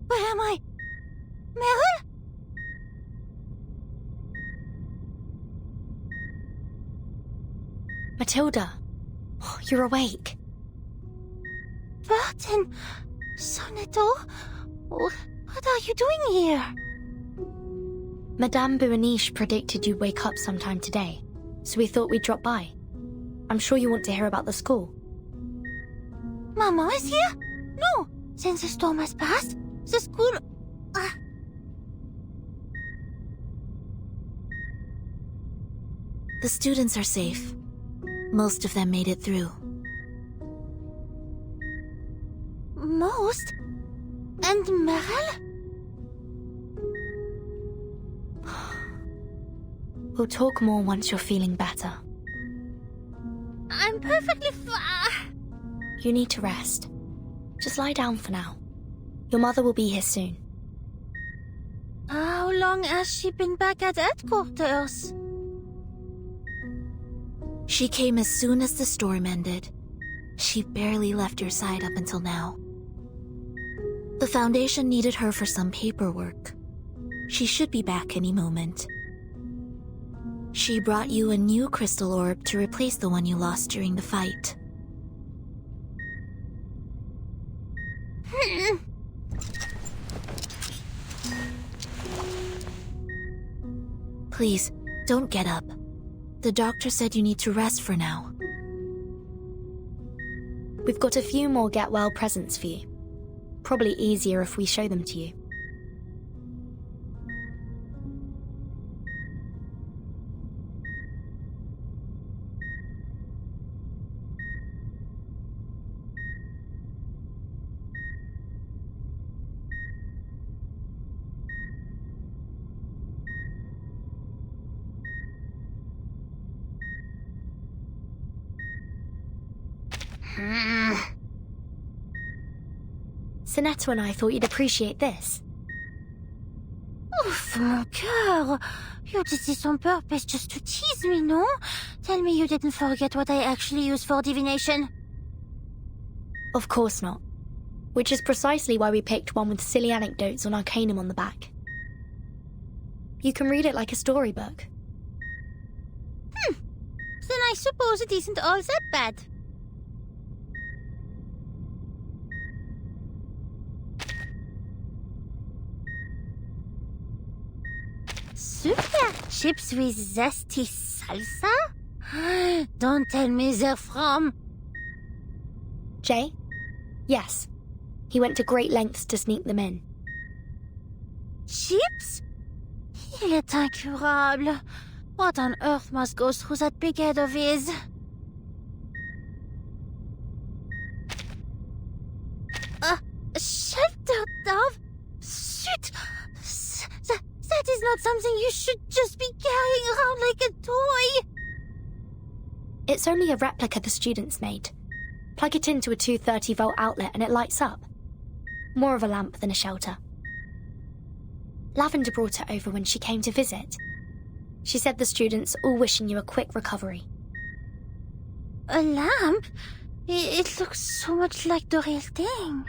[SPEAKER 22] Where am I? Meryl? Matilda, you're awake.
[SPEAKER 19] Burton, Sonetto, what are you doing here?
[SPEAKER 22] Madame Buaniche predicted you'd wake up sometime today, so we thought we'd drop by. I'm sure you want to hear about the school.
[SPEAKER 19] Mama is here? No, since the storm has passed, the school...
[SPEAKER 22] The students are safe. Most of them made it through.
[SPEAKER 19] Most? And Meryl?
[SPEAKER 22] We'll talk more once you're feeling better.
[SPEAKER 19] I'm perfectly fine.
[SPEAKER 22] You need to rest. Just lie down for now. Your mother will be here soon.
[SPEAKER 19] How long has she been back at headquarters?
[SPEAKER 22] She came as soon as the storm ended. She barely left your side up until now. The Foundation needed her for some paperwork. She should be back any moment. She brought you a new crystal orb to replace the one you lost during the fight. Please, don't get up. The doctor said you need to rest for now. We've got a few more get well presents for you. Probably easier if we show them to you. Sonetto and I thought you'd appreciate this.
[SPEAKER 19] Ouf, mon cœur! You did this on purpose just to tease me, no? Tell me you didn't forget what I actually use for divination.
[SPEAKER 22] Of course not. Which is precisely why we picked one with silly anecdotes on Arcanum on the back. You can read it like a storybook.
[SPEAKER 19] Then I suppose it isn't all that bad.
[SPEAKER 14] Chips with zesty salsa? Don't tell me they're from...
[SPEAKER 12] Jay? Yes. He went to great lengths to sneak them in.
[SPEAKER 14] Chips? Il est incurable. What on earth must go through that big head of his? Shelter dove? Shit! That is not something you should just be carrying around like a toy!
[SPEAKER 12] It's only a replica the students made. Plug it into a 230-volt outlet and it lights up. More of a lamp than a shelter. Lavender brought it over when she came to visit. She said the students all wishing you a quick recovery.
[SPEAKER 14] A lamp? It looks so much like the real thing.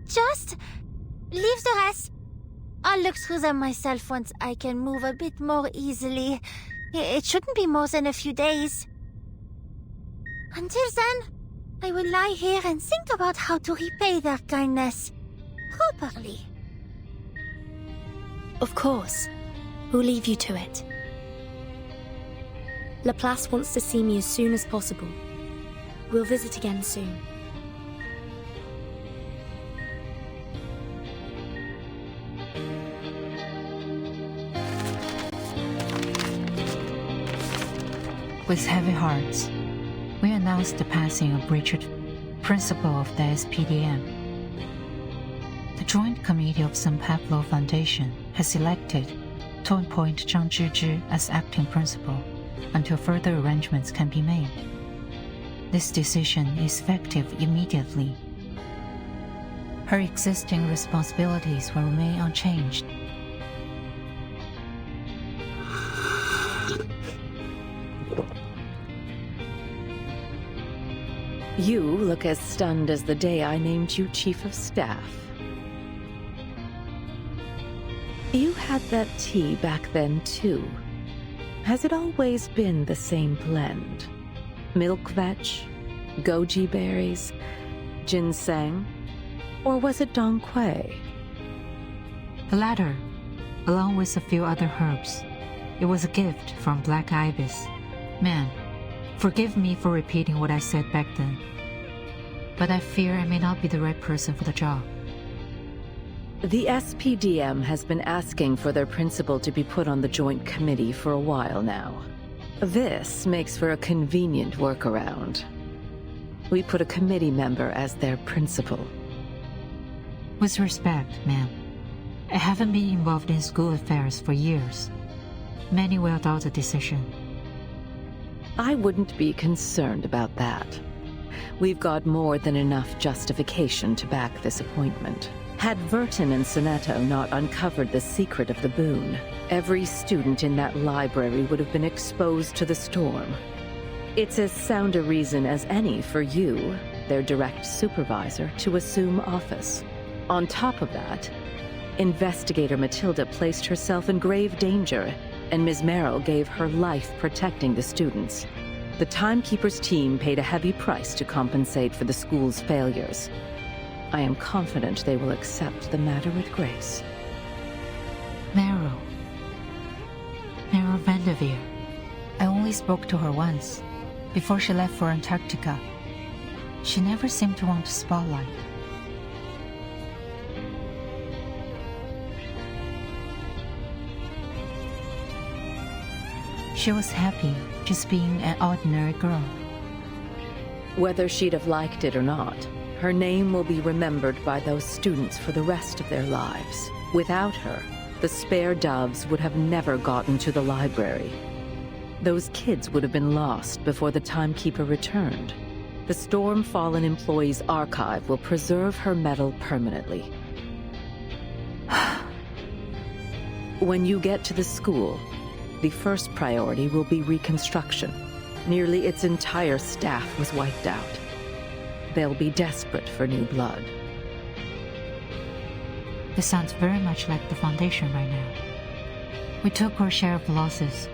[SPEAKER 14] Just leave the rest. I'll look through them myself once I can move a bit more easily. It shouldn't be more than a few days. Until then, I will lie here and think about how to repay their kindness properly.
[SPEAKER 12] Of course. We'll leave you to it. Laplace wants to see me as soon as possible. We'll visit again soon.
[SPEAKER 16] With heavy hearts, we announced the passing of Richard, principal of the SPDM. The Joint Committee of St. Pablo Foundation has elected to appoint Zhang Zhizhi as acting principal until further arrangements can be made. This decision is effective immediately. Her existing responsibilities will remain unchanged.
[SPEAKER 24] You look as stunned as the day I named you Chief of Staff. You had that tea back then, too. Has it always been the same blend? Milk vetch, goji berries, ginseng, or was it Dong Quai?
[SPEAKER 16] The latter, along with a few other herbs. It was a gift from Black Ibis. Man, forgive me for repeating what I said back then, but I fear I may not be the right person for the job.
[SPEAKER 24] The SPDM has been asking for their principal to be put on the Joint Committee for a while now. This makes for a convenient workaround. We put a committee member as their principal.
[SPEAKER 16] With respect, ma'am, I haven't been involved in school affairs for years. Many will doubt the decision.
[SPEAKER 24] I wouldn't be concerned about that. We've got more than enough justification to back this appointment. Had Vertin and Sonetto not uncovered the secret of the boon, every student in that library would have been exposed to the storm. It's as sound a reason as any for you, their direct supervisor, to assume office. On top of that, Investigator Matilda placed herself in grave danger, and Ms. Merrill gave her life protecting the students. The Timekeeper's team paid a heavy price to compensate for the school's failures. I am confident they will accept the matter with grace.
[SPEAKER 16] Merrill Vanderveer. I only spoke to her once, before she left for Antarctica. She never seemed to want the spotlight. She was happy just being an ordinary girl.
[SPEAKER 24] Whether she'd have liked it or not, her name will be remembered by those students for the rest of their lives. Without her, the spare doves would have never gotten to the library. Those kids would have been lost before the Timekeeper returned. The Storm-Fallen Employees Archive will preserve her medal permanently. When you get to the school, the first priority will be reconstruction. Nearly its entire staff was wiped out. They'll be desperate for new blood.
[SPEAKER 16] This sounds very much like the Foundation right now. We took our share of losses,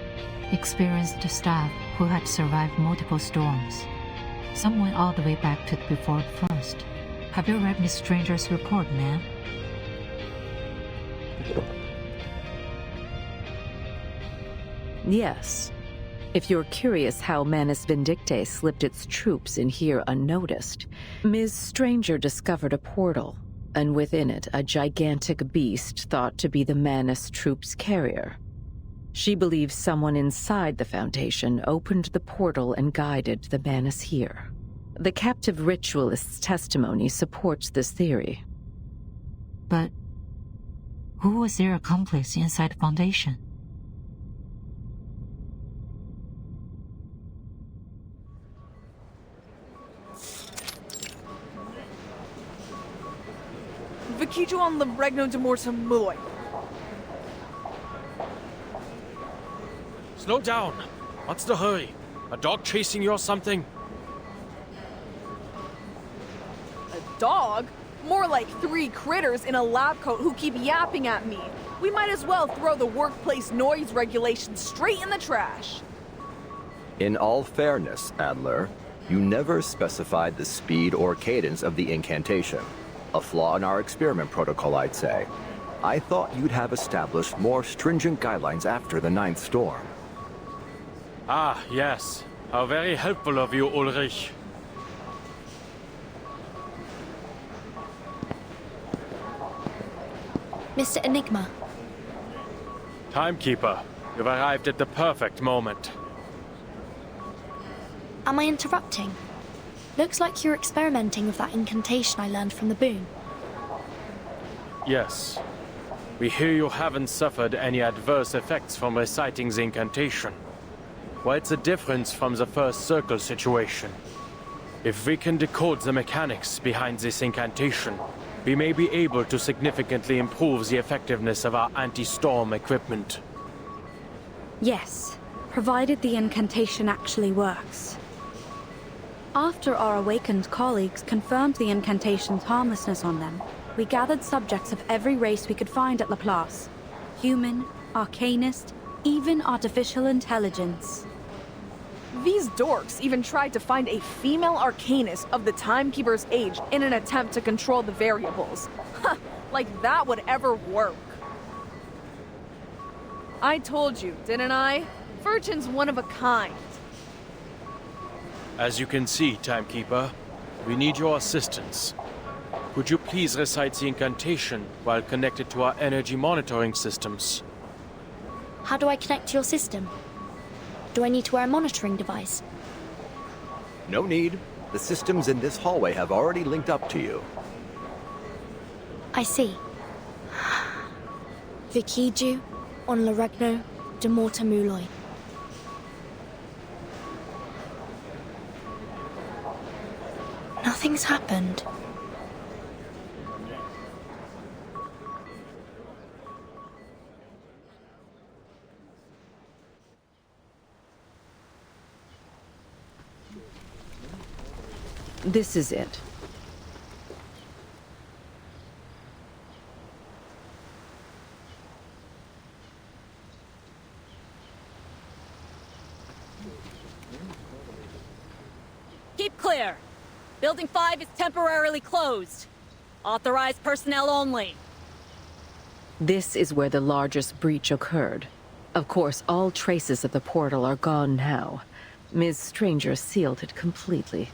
[SPEAKER 16] experienced staff who had survived multiple storms. Some went all the way back to before the first. Have you read Miss Stranger's report, ma'am?
[SPEAKER 1] Yes. If you're curious how Manus Vindictae slipped its troops in here unnoticed, Ms. Stranger discovered a portal, and within it a gigantic beast thought to be the Manus troops' carrier. She believes someone inside the Foundation opened the portal and guided the Manus here. The captive ritualist's testimony supports this theory.
[SPEAKER 16] But who was their accomplice inside the Foundation?
[SPEAKER 3] Vikijuan Regno de Mortem Muloy.
[SPEAKER 9] Slow down. What's the hurry? A dog chasing you or something?
[SPEAKER 3] A dog? More like 3 critters in a lab coat who keep yapping at me. We might as well throw the workplace noise regulations straight in the trash.
[SPEAKER 18] In all fairness, Adler, you never specified the speed or cadence of the incantation. A flaw in our experiment protocol, I'd say. I thought you'd have established more stringent guidelines after the 9th storm.
[SPEAKER 9] Ah, yes. How very helpful of you, Ulrich.
[SPEAKER 12] Mr. Enigma.
[SPEAKER 9] Timekeeper, you've arrived at the perfect moment.
[SPEAKER 12] Am I interrupting? Looks like you're experimenting with that incantation I learned from the boon.
[SPEAKER 9] Yes. We hear you haven't suffered any adverse effects from reciting the incantation. Quite a difference from the first circle situation. If we can decode the mechanics behind this incantation, we may be able to significantly improve the effectiveness of our anti-storm equipment.
[SPEAKER 20] Yes, provided the incantation actually works. After our awakened colleagues confirmed the incantation's harmlessness on them, we gathered subjects of every race we could find at Laplace. Human, arcanist, even artificial intelligence.
[SPEAKER 3] These dorks even tried to find a female arcanist of the Timekeeper's age in an attempt to control the variables. Huh, like that would ever work. I told you, didn't I? Virgin's one of a kind.
[SPEAKER 9] As you can see, Timekeeper, we need your assistance. Could you please recite the incantation while connected to our energy monitoring systems?
[SPEAKER 12] How do I connect to your system? Do I need to wear a monitoring device?
[SPEAKER 18] No need. The systems in this hallway have already linked up to you.
[SPEAKER 12] I see. Vikiju on Laregno de Mortamuloy. Nothing's happened.
[SPEAKER 1] This is it.
[SPEAKER 25] Keep clear. Building 5 is temporarily closed. Authorized personnel only.
[SPEAKER 1] This is where the largest breach occurred. Of course, all traces of the portal are gone now. Ms. Stranger sealed it completely.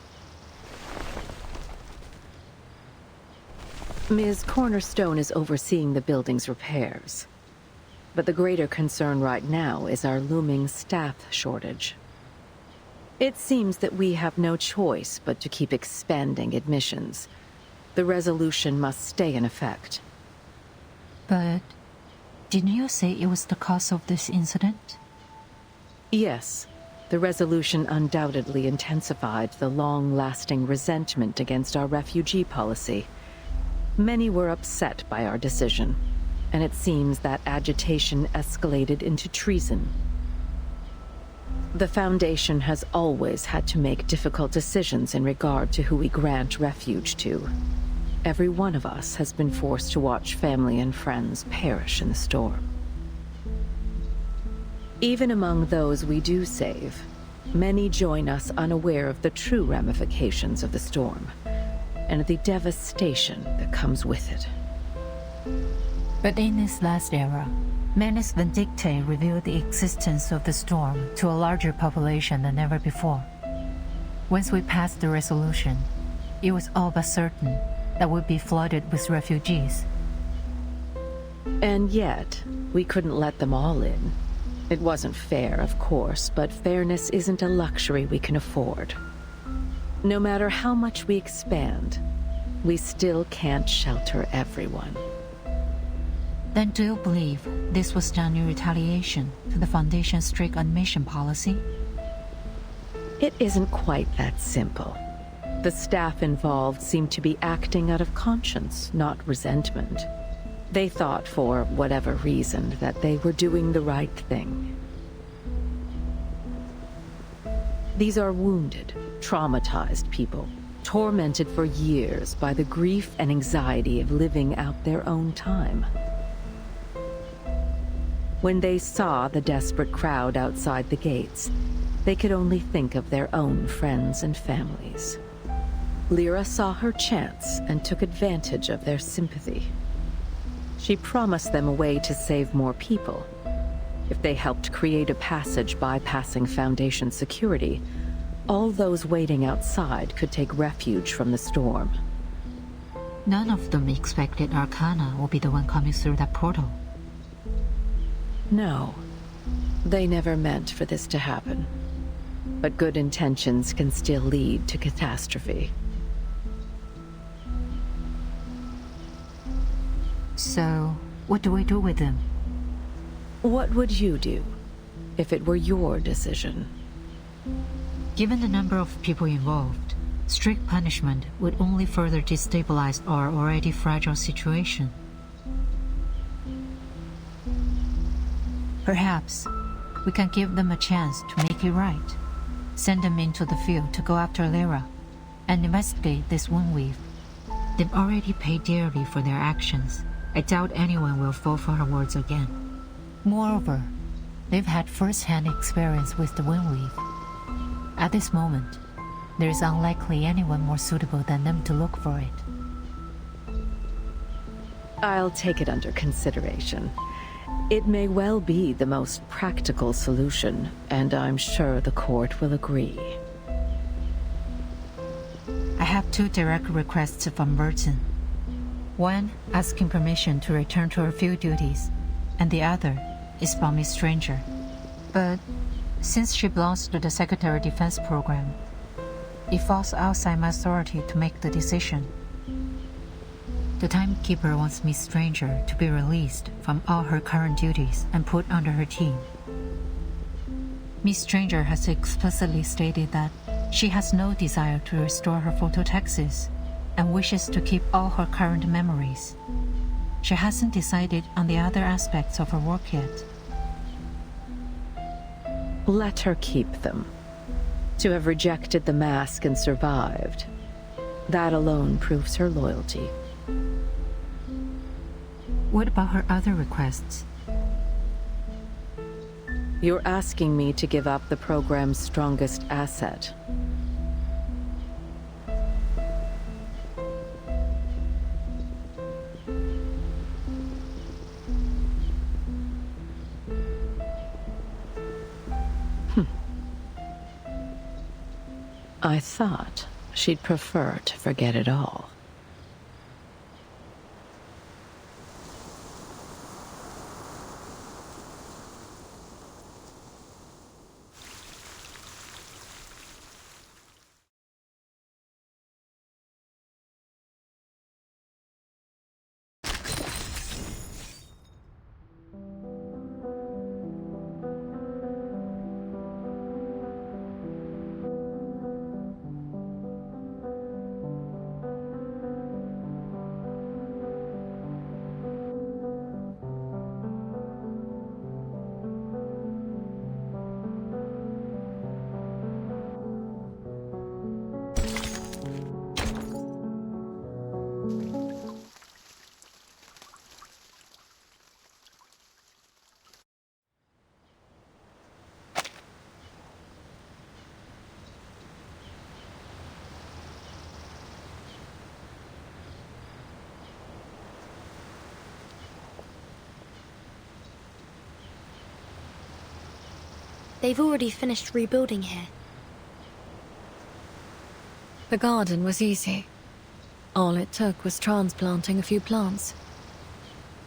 [SPEAKER 1] Ms. Cornerstone is overseeing the building's repairs. But the greater concern right now is our looming staff shortage. It seems that we have no choice but to keep expanding admissions. The resolution must stay in effect.
[SPEAKER 16] But didn't you say it was the cause of this incident?
[SPEAKER 1] Yes. The resolution undoubtedly intensified the long-lasting resentment against our refugee policy. Many were upset by our decision, and it seems that agitation escalated into treason. The Foundation has always had to make difficult decisions in regard to who we grant refuge to. Every one of us has been forced to watch family and friends perish in the storm. Even among those we do save, many join us unaware of the true ramifications of the storm, and the devastation that comes with it.
[SPEAKER 16] But in this last era, Manus Vindictae revealed the existence of the storm to a larger population than ever before. Once we passed the resolution, it was all but certain that we'd be flooded with refugees.
[SPEAKER 1] And yet, we couldn't let them all in. It wasn't fair, of course, but fairness isn't a luxury we can afford. No matter how much we expand, we still can't shelter everyone.
[SPEAKER 16] Then do you believe this was done in retaliation to the Foundation's strict admission policy?
[SPEAKER 1] It isn't quite that simple. The staff involved seemed to be acting out of conscience, not resentment. They thought, for whatever reason, that they were doing the right thing. These are wounded, traumatized people, tormented for years by the grief and anxiety of living out their own time. When they saw the desperate crowd outside the gates, they could only think of their own friends and families. Lyra saw her chance and took advantage of their sympathy. She promised them a way to save more people. If they helped create a passage bypassing Foundation security, all those waiting outside could take refuge from the storm.
[SPEAKER 16] None of them expected Arcana will be the one coming through that portal.
[SPEAKER 1] No, they never meant for this to happen. But good intentions can still lead to catastrophe.
[SPEAKER 16] So, what do we do with them?
[SPEAKER 1] What would you do if it were your decision?
[SPEAKER 16] Given the number of people involved, strict punishment would only further destabilize our already fragile situation. Perhaps we can give them a chance to make it right. Send them into the field to go after Lyra and investigate this Windweave. They've already paid dearly for their actions. I doubt anyone will fall for her words again. Moreover, they've had first-hand experience with the Windweave. At this moment, there is unlikely anyone more suitable than them to look for it.
[SPEAKER 1] I'll take it under consideration. It may well be the most practical solution, and I'm sure the court will agree.
[SPEAKER 16] I have 2 direct requests from Burton. One asking permission to return to her field duties, and the other is from Miss Stranger. But since she belongs to the Secretary Defense Program, it falls outside my authority to make the decision. The Timekeeper wants Miss Stranger to be released from all her current duties and put under her team. Miss Stranger has explicitly stated that she has no desire to restore her phototaxis and wishes to keep all her current memories. She hasn't decided on the other aspects of her work yet.
[SPEAKER 1] Let her keep them. To have rejected the mask and survived, that alone proves her loyalty.
[SPEAKER 16] What about her other requests?
[SPEAKER 1] You're asking me to give up the program's strongest asset. I thought she'd prefer to forget it all.
[SPEAKER 12] They've already finished rebuilding here.
[SPEAKER 21] The garden was easy. All it took was transplanting a few plants.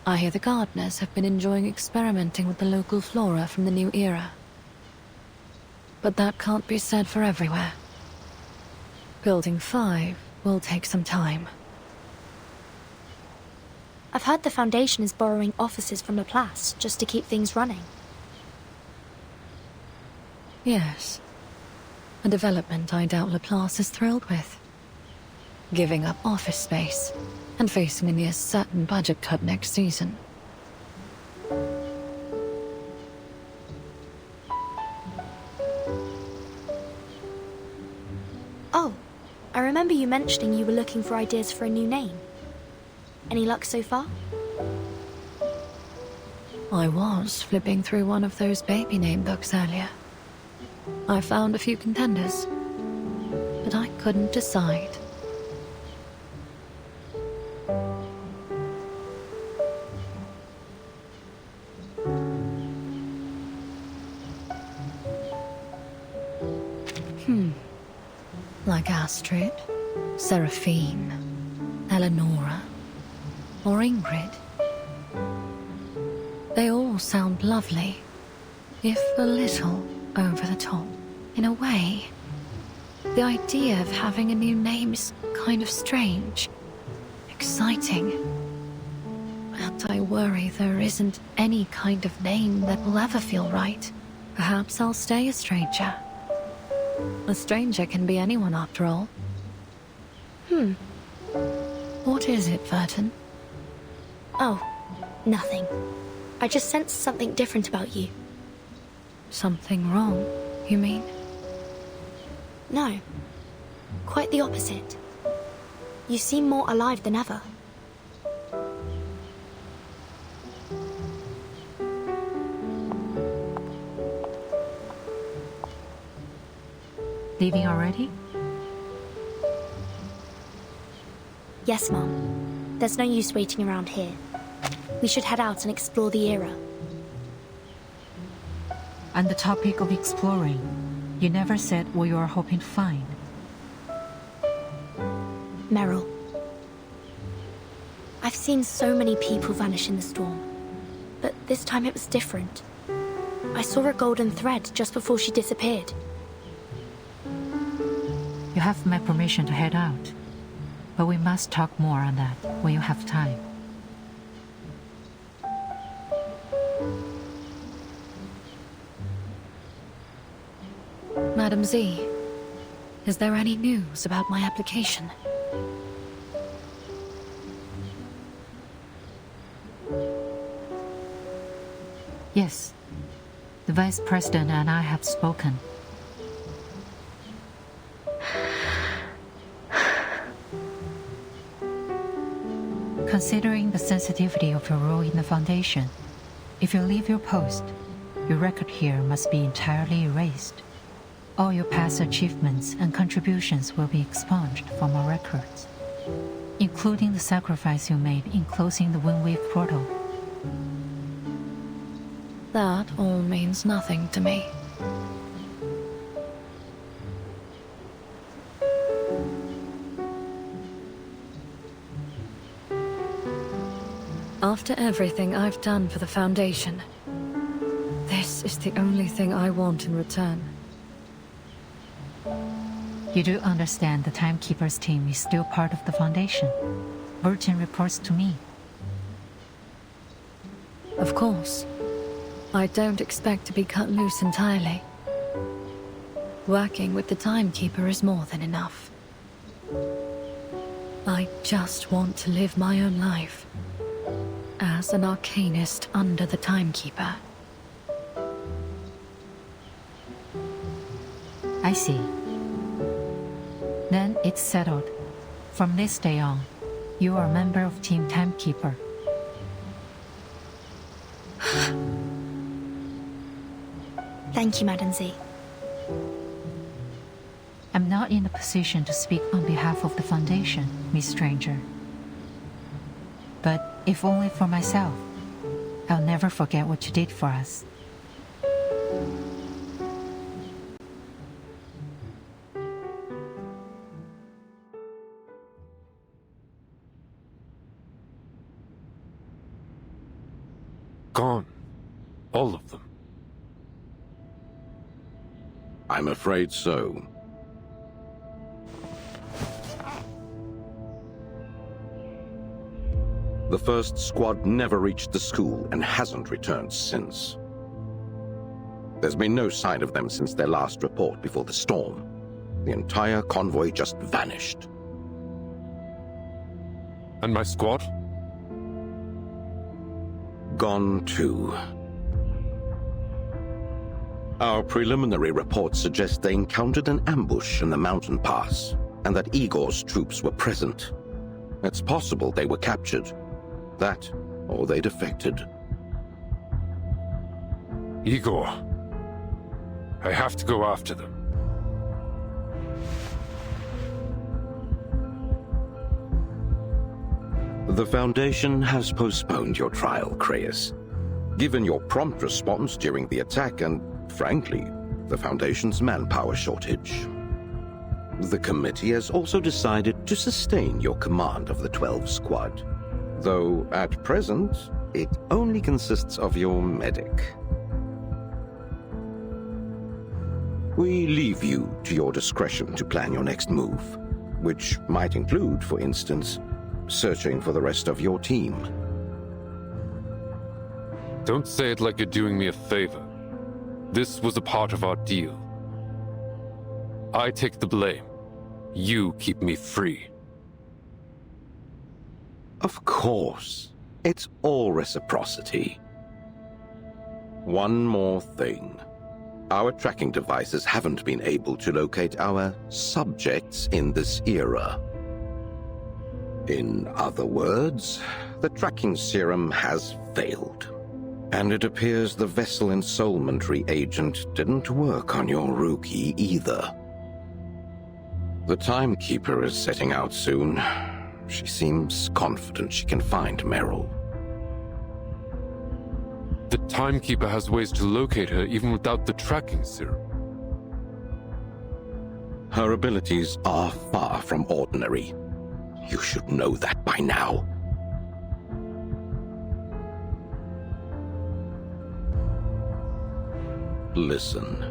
[SPEAKER 21] I hear the gardeners have been enjoying experimenting with the local flora from the new era. But that can't be said for everywhere. Building 5 will take some time.
[SPEAKER 12] I've heard the Foundation is borrowing offices from Laplace just to keep things running.
[SPEAKER 21] Yes. A development I doubt Laplace is thrilled with. Giving up office space and facing a near certain budget cut next season.
[SPEAKER 12] Oh, I remember you mentioning you were looking for ideas for a new name. Any luck so far?
[SPEAKER 21] I was flipping through one of those baby name books earlier. I found a few contenders, but I couldn't decide. Like Astrid, Seraphine, Eleonora, or Ingrid. They all sound lovely, if a little over the top. In a way, the idea of having a new name is kind of strange, exciting. But I worry there isn't any kind of name that will ever feel right. Perhaps I'll stay a stranger. A stranger can be anyone after all. What is it, Verton?
[SPEAKER 12] Oh, nothing. I just sensed something different about you.
[SPEAKER 21] Something wrong, you mean?
[SPEAKER 12] No. Quite the opposite. You seem more alive than ever.
[SPEAKER 16] Leaving already?
[SPEAKER 12] Yes, Mom. There's no use waiting around here. We should head out and explore the era.
[SPEAKER 16] On the topic of exploring, you never said what you are hoping to find.
[SPEAKER 12] Meryl. I've seen so many people vanish in the storm, but this time it was different. I saw a golden thread just before she disappeared.
[SPEAKER 16] You have my permission to head out, but we must talk more on that when you have time.
[SPEAKER 21] Madam Z, is there any news about my application?
[SPEAKER 16] Yes. The Vice President and I have spoken. Considering the sensitivity of your role in the Foundation, if you leave your post, your record here must be entirely erased. All your past achievements and contributions will be expunged from our records, including the sacrifice you made in closing the Windwave portal.
[SPEAKER 21] That all means nothing to me. After everything I've done for the Foundation, this is the only thing I want in return.
[SPEAKER 16] You do understand the Timekeeper's team is still part of the Foundation. Verton reports to me.
[SPEAKER 21] Of course. I don't expect to be cut loose entirely. Working with the Timekeeper is more than enough. I just want to live my own life as an Arcanist under the Timekeeper.
[SPEAKER 16] I see. Then it's settled. From this day on, you are a member of Team Timekeeper.
[SPEAKER 12] Thank you, Madam Z.
[SPEAKER 16] I'm not in a position to speak on behalf of the Foundation, Miss Stranger. But if only for myself, I'll never forget what you did for us.
[SPEAKER 2] All of them?
[SPEAKER 5] I'm afraid so. The first squad never reached the school and hasn't returned since. There's been no sign of them since their last report before the storm. The entire convoy just vanished.
[SPEAKER 2] And my squad?
[SPEAKER 5] Gone too. Our preliminary reports suggest they encountered an ambush in the mountain pass, and that Igor's troops were present. It's possible they were captured. That, or they defected.
[SPEAKER 2] Igor. I have to go after them.
[SPEAKER 5] The Foundation has postponed your trial, Creius. Given your prompt response during the attack and, frankly, the Foundation's manpower shortage. The committee has also decided to sustain your command of the 12 Squad. Though, at present, it only consists of your medic. We leave you to your discretion to plan your next move, which might include, for instance, searching for the rest of your team.
[SPEAKER 2] Don't say it like you're doing me a favor. This was a part of our deal. I take the blame. You keep me free.
[SPEAKER 5] Of course. It's all reciprocity. One more thing. Our tracking devices haven't been able to locate our subjects in this era. In other words, the tracking serum has failed. And it appears the vessel ensoulment reagent didn't work on your rookie either. The Timekeeper is setting out soon. She seems confident she can find Meryl.
[SPEAKER 2] The Timekeeper has ways to locate her even without the tracking serum.
[SPEAKER 5] Her abilities are far from ordinary. You should know that by now. Listen,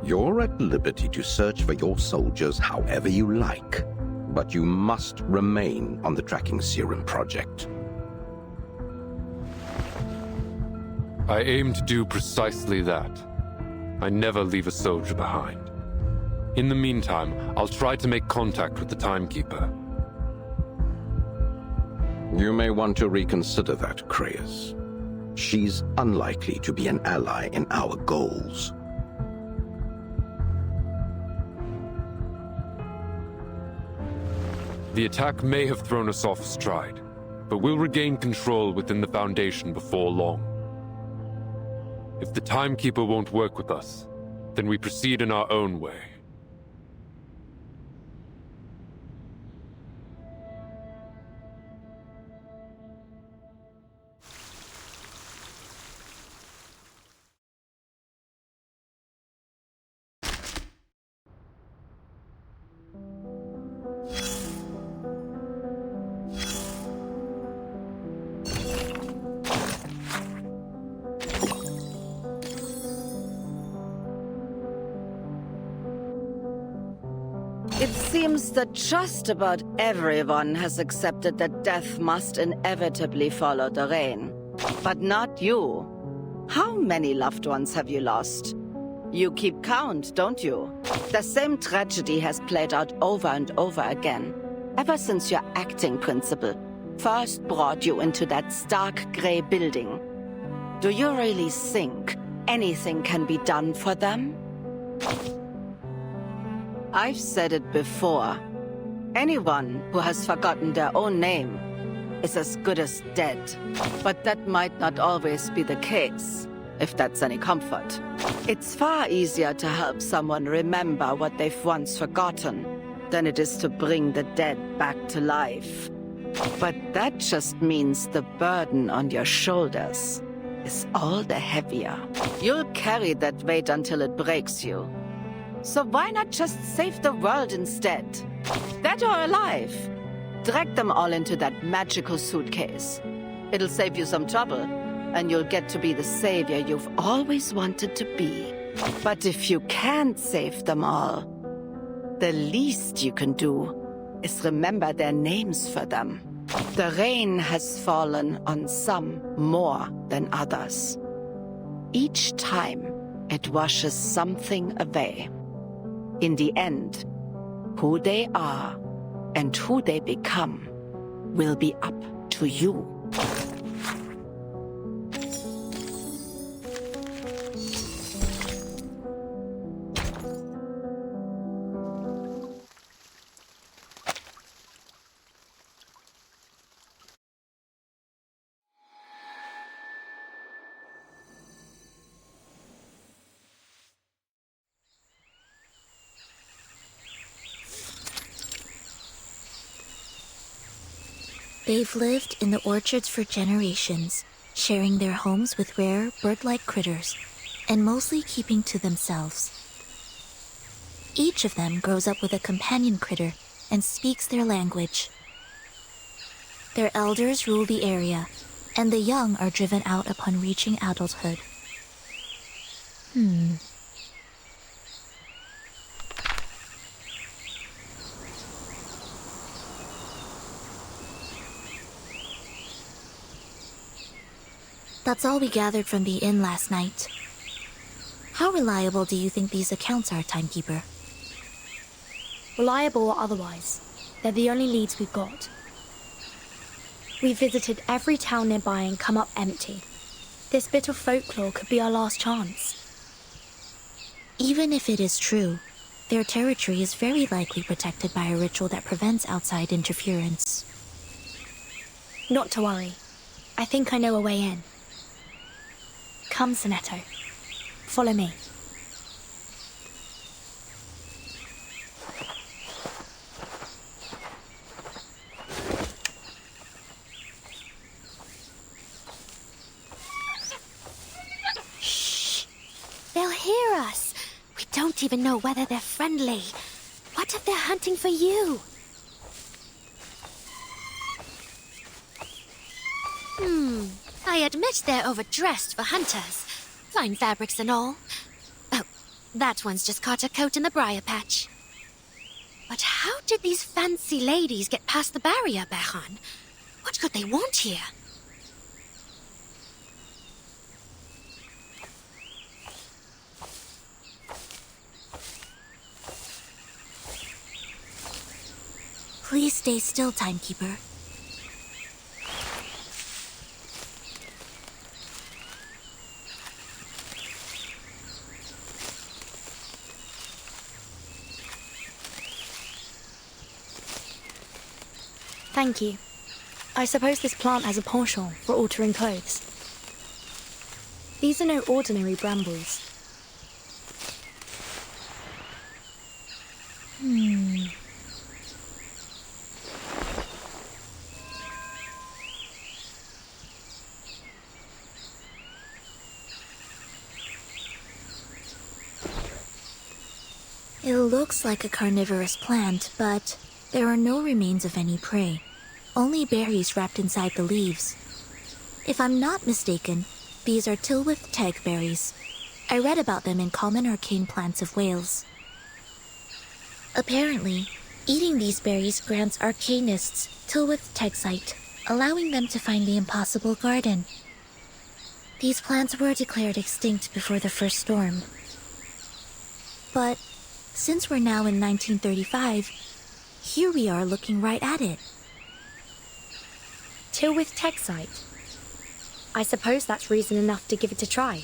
[SPEAKER 5] you're at liberty to search for your soldiers however you like, but you must remain on the tracking serum project.
[SPEAKER 2] I aim to do precisely that. I never leave a soldier behind. In the meantime, I'll try to make contact with the Timekeeper.
[SPEAKER 5] You may want to reconsider that, Creius. She's unlikely to be an ally in our goals.
[SPEAKER 2] The attack may have thrown us off stride, but we'll regain control within the Foundation before long. If the Timekeeper won't work with us, then we proceed in our own way.
[SPEAKER 6] It seems that just about everyone has accepted that death must inevitably follow the rain. But not you. How many loved ones have you lost? You keep count, don't you? The same tragedy has played out over and over again, ever since your acting principal first brought you into that stark gray building. Do you really think anything can be done for them? I've said it before. Anyone who has forgotten their own name is as good as dead. But that might not always be the case, if that's any comfort. It's far easier to help someone remember what they've once forgotten than it is to bring the dead back to life. But that just means the burden on your shoulders is all the heavier. You'll carry that weight until it breaks you. So why not just save the world instead? Dead or alive? Drag them all into that magical suitcase. It'll save you some trouble, and you'll get to be the savior you've always wanted to be. But if you can't save them all, the least you can do is remember their names for them. The rain has fallen on some more than others. Each time, it washes something away. In the end, who they are and who they become will be up to you.
[SPEAKER 14] They've lived in the orchards for generations, sharing their homes with rare bird-like critters, and mostly keeping to themselves. Each of them grows up with a companion critter and speaks their language. Their elders rule the area, and the young are driven out upon reaching adulthood. That's all we gathered from the inn last night. How reliable do you think these accounts are, Timekeeper?
[SPEAKER 12] Reliable or otherwise, they're the only leads we've got. We visited every town nearby and come up empty. This bit of folklore could be our last chance.
[SPEAKER 14] Even if it is true, their territory is very likely protected by a ritual that prevents outside interference.
[SPEAKER 12] Not to worry. I think I know a way in. Come, Sonetto. Follow me.
[SPEAKER 14] Shh! They'll hear us. We don't even know whether they're friendly. What if they're hunting for you? I admit they're overdressed for hunters. Fine fabrics and all. Oh, that one's just caught a coat in the briar patch. But how did these fancy ladies get past the barrier, Behan? What could they want here? Please stay still, Timekeeper.
[SPEAKER 12] Thank you. I suppose this plant has a penchant for altering clothes. These are no ordinary brambles.
[SPEAKER 14] It looks like a carnivorous plant, but there are no remains of any prey. Only berries wrapped inside the leaves. If I'm not mistaken, these are Tylwyth Teg berries. I read about them in Common Arcane Plants of Wales. Apparently, eating these berries grants arcanists Tylwyth Teg sight, allowing them to find the impossible garden. These plants were declared extinct before the first storm. But since we're now in 1935, here we are looking right at it.
[SPEAKER 12] Tylwyth Teg site. I suppose that's reason enough to give it a try.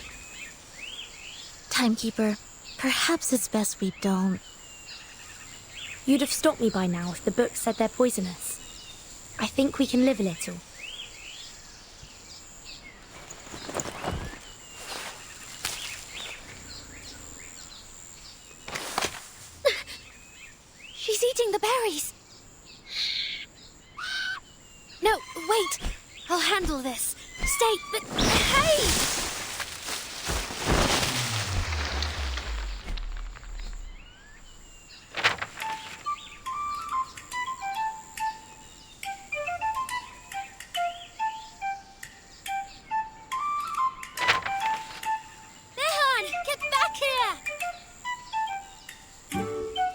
[SPEAKER 14] Timekeeper, perhaps it's best we don't.
[SPEAKER 12] You'd have stopped me by now if the book said they're poisonous. I think we can live a little.
[SPEAKER 14] She's eating the berries. No, wait. I'll handle this. Stay, but hey!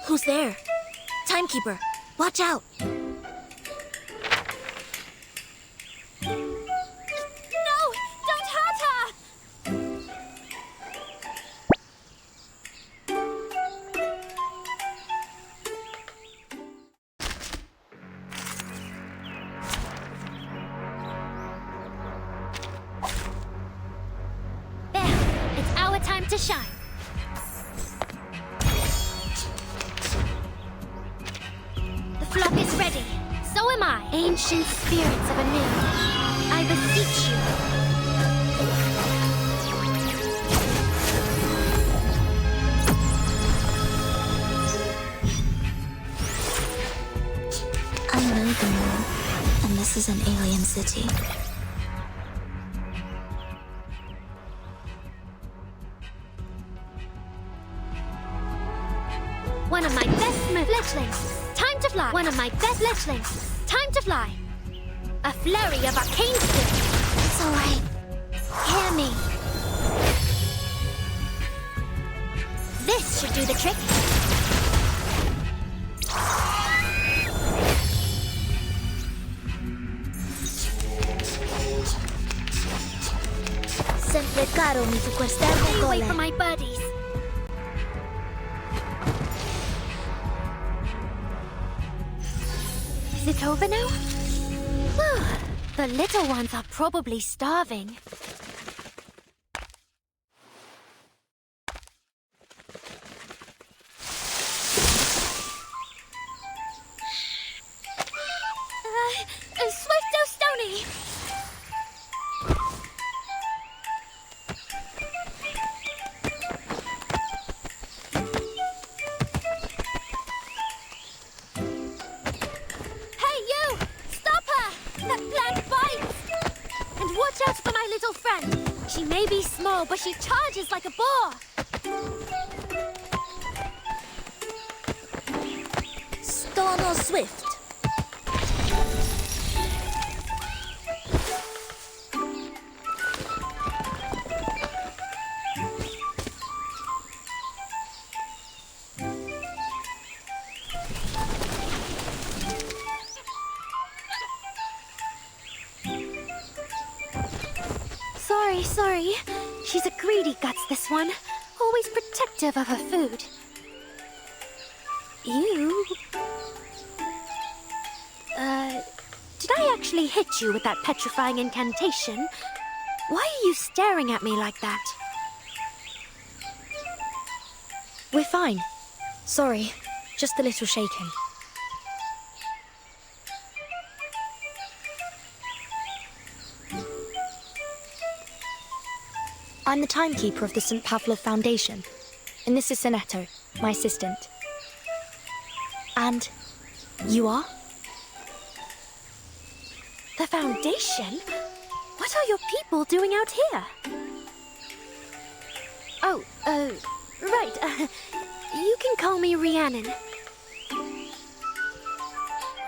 [SPEAKER 14] Who's there? Timekeeper, watch out!
[SPEAKER 19] No! Don't hurt her!
[SPEAKER 14] There! It's our time to shine! The flock is ready. So am I. Ancient spirits of Anim, I beseech you.
[SPEAKER 13] I know the moon, and this is an alien city.
[SPEAKER 14] One of my best fletchlings. Time to fly. One of my best fletchlings. Time to fly. A flurry of arcane skill. It's all right. Hear me. This should do the trick. Sempre caro mi tu quest'erbo. Wait for my birdies. Is it over now? Whew. The little ones are probably starving. Swifto Stony! Hey, you! Stop her! That plant bites! And watch out for my little friend. She may be small, but she charges like a boar. Storm Swift. Sorry. She's a greedy guts, this one. Always protective of her food. You... did I actually hit you with that petrifying incantation? Why are you staring at me like that?
[SPEAKER 12] We're fine. Sorry, just a little shaken. I'm the timekeeper of the St. Pavlov Foundation, and this is Sinetto, my assistant. And you are?
[SPEAKER 14] The Foundation? What are your people doing out here? Oh, right. You can call me Rhiannon.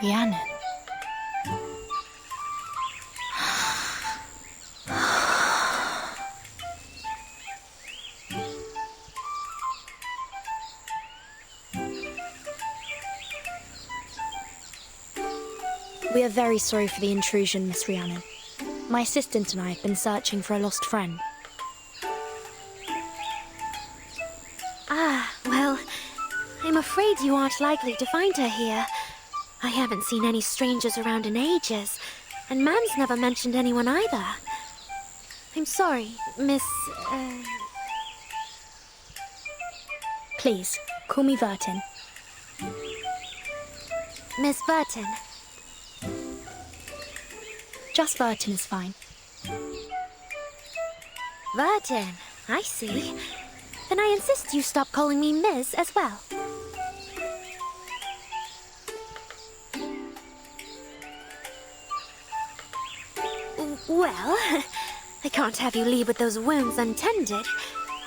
[SPEAKER 12] Rhiannon? We are very sorry for the intrusion, Miss Rhiannon. My assistant and I have been searching for a lost friend.
[SPEAKER 14] Ah, well, I'm afraid you aren't likely to find her here. I haven't seen any strangers around in ages, and Mam's never mentioned anyone either. I'm sorry, Miss...
[SPEAKER 12] Please, call me Vertin.
[SPEAKER 14] Miss Burton.
[SPEAKER 12] Just Vertin is fine.
[SPEAKER 14] Vertin, I see. Then I insist you stop calling me Miss as well. Well, I can't have you leave with those wounds untended.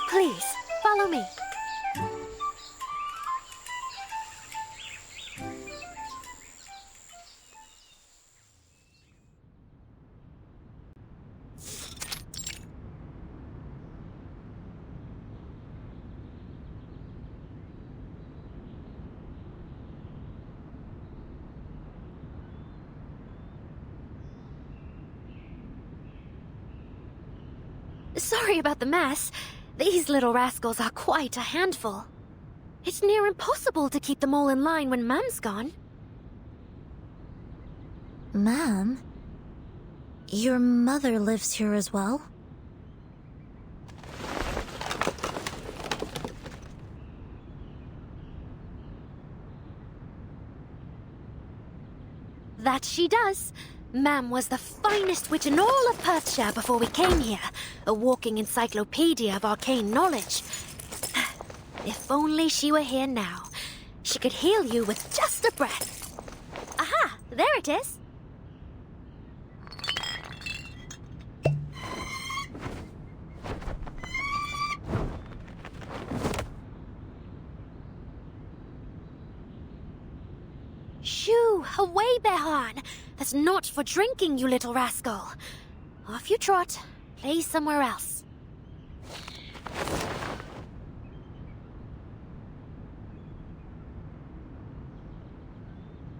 [SPEAKER 14] Please, follow me.
[SPEAKER 22] Sorry about the mess. These little rascals are quite a handful. It's near impossible to keep them all in line when Mam's gone.
[SPEAKER 14] Ma'am? Your mother lives here as well?
[SPEAKER 22] That she does. Mam was the finest witch in all of Perthshire before we came here. A walking encyclopedia of arcane knowledge. If only she were here now. She could heal you with just a breath. Aha! There it is. Shoo! Away, Behan! That's not for drinking, you little rascal. Off you trot. Play somewhere else.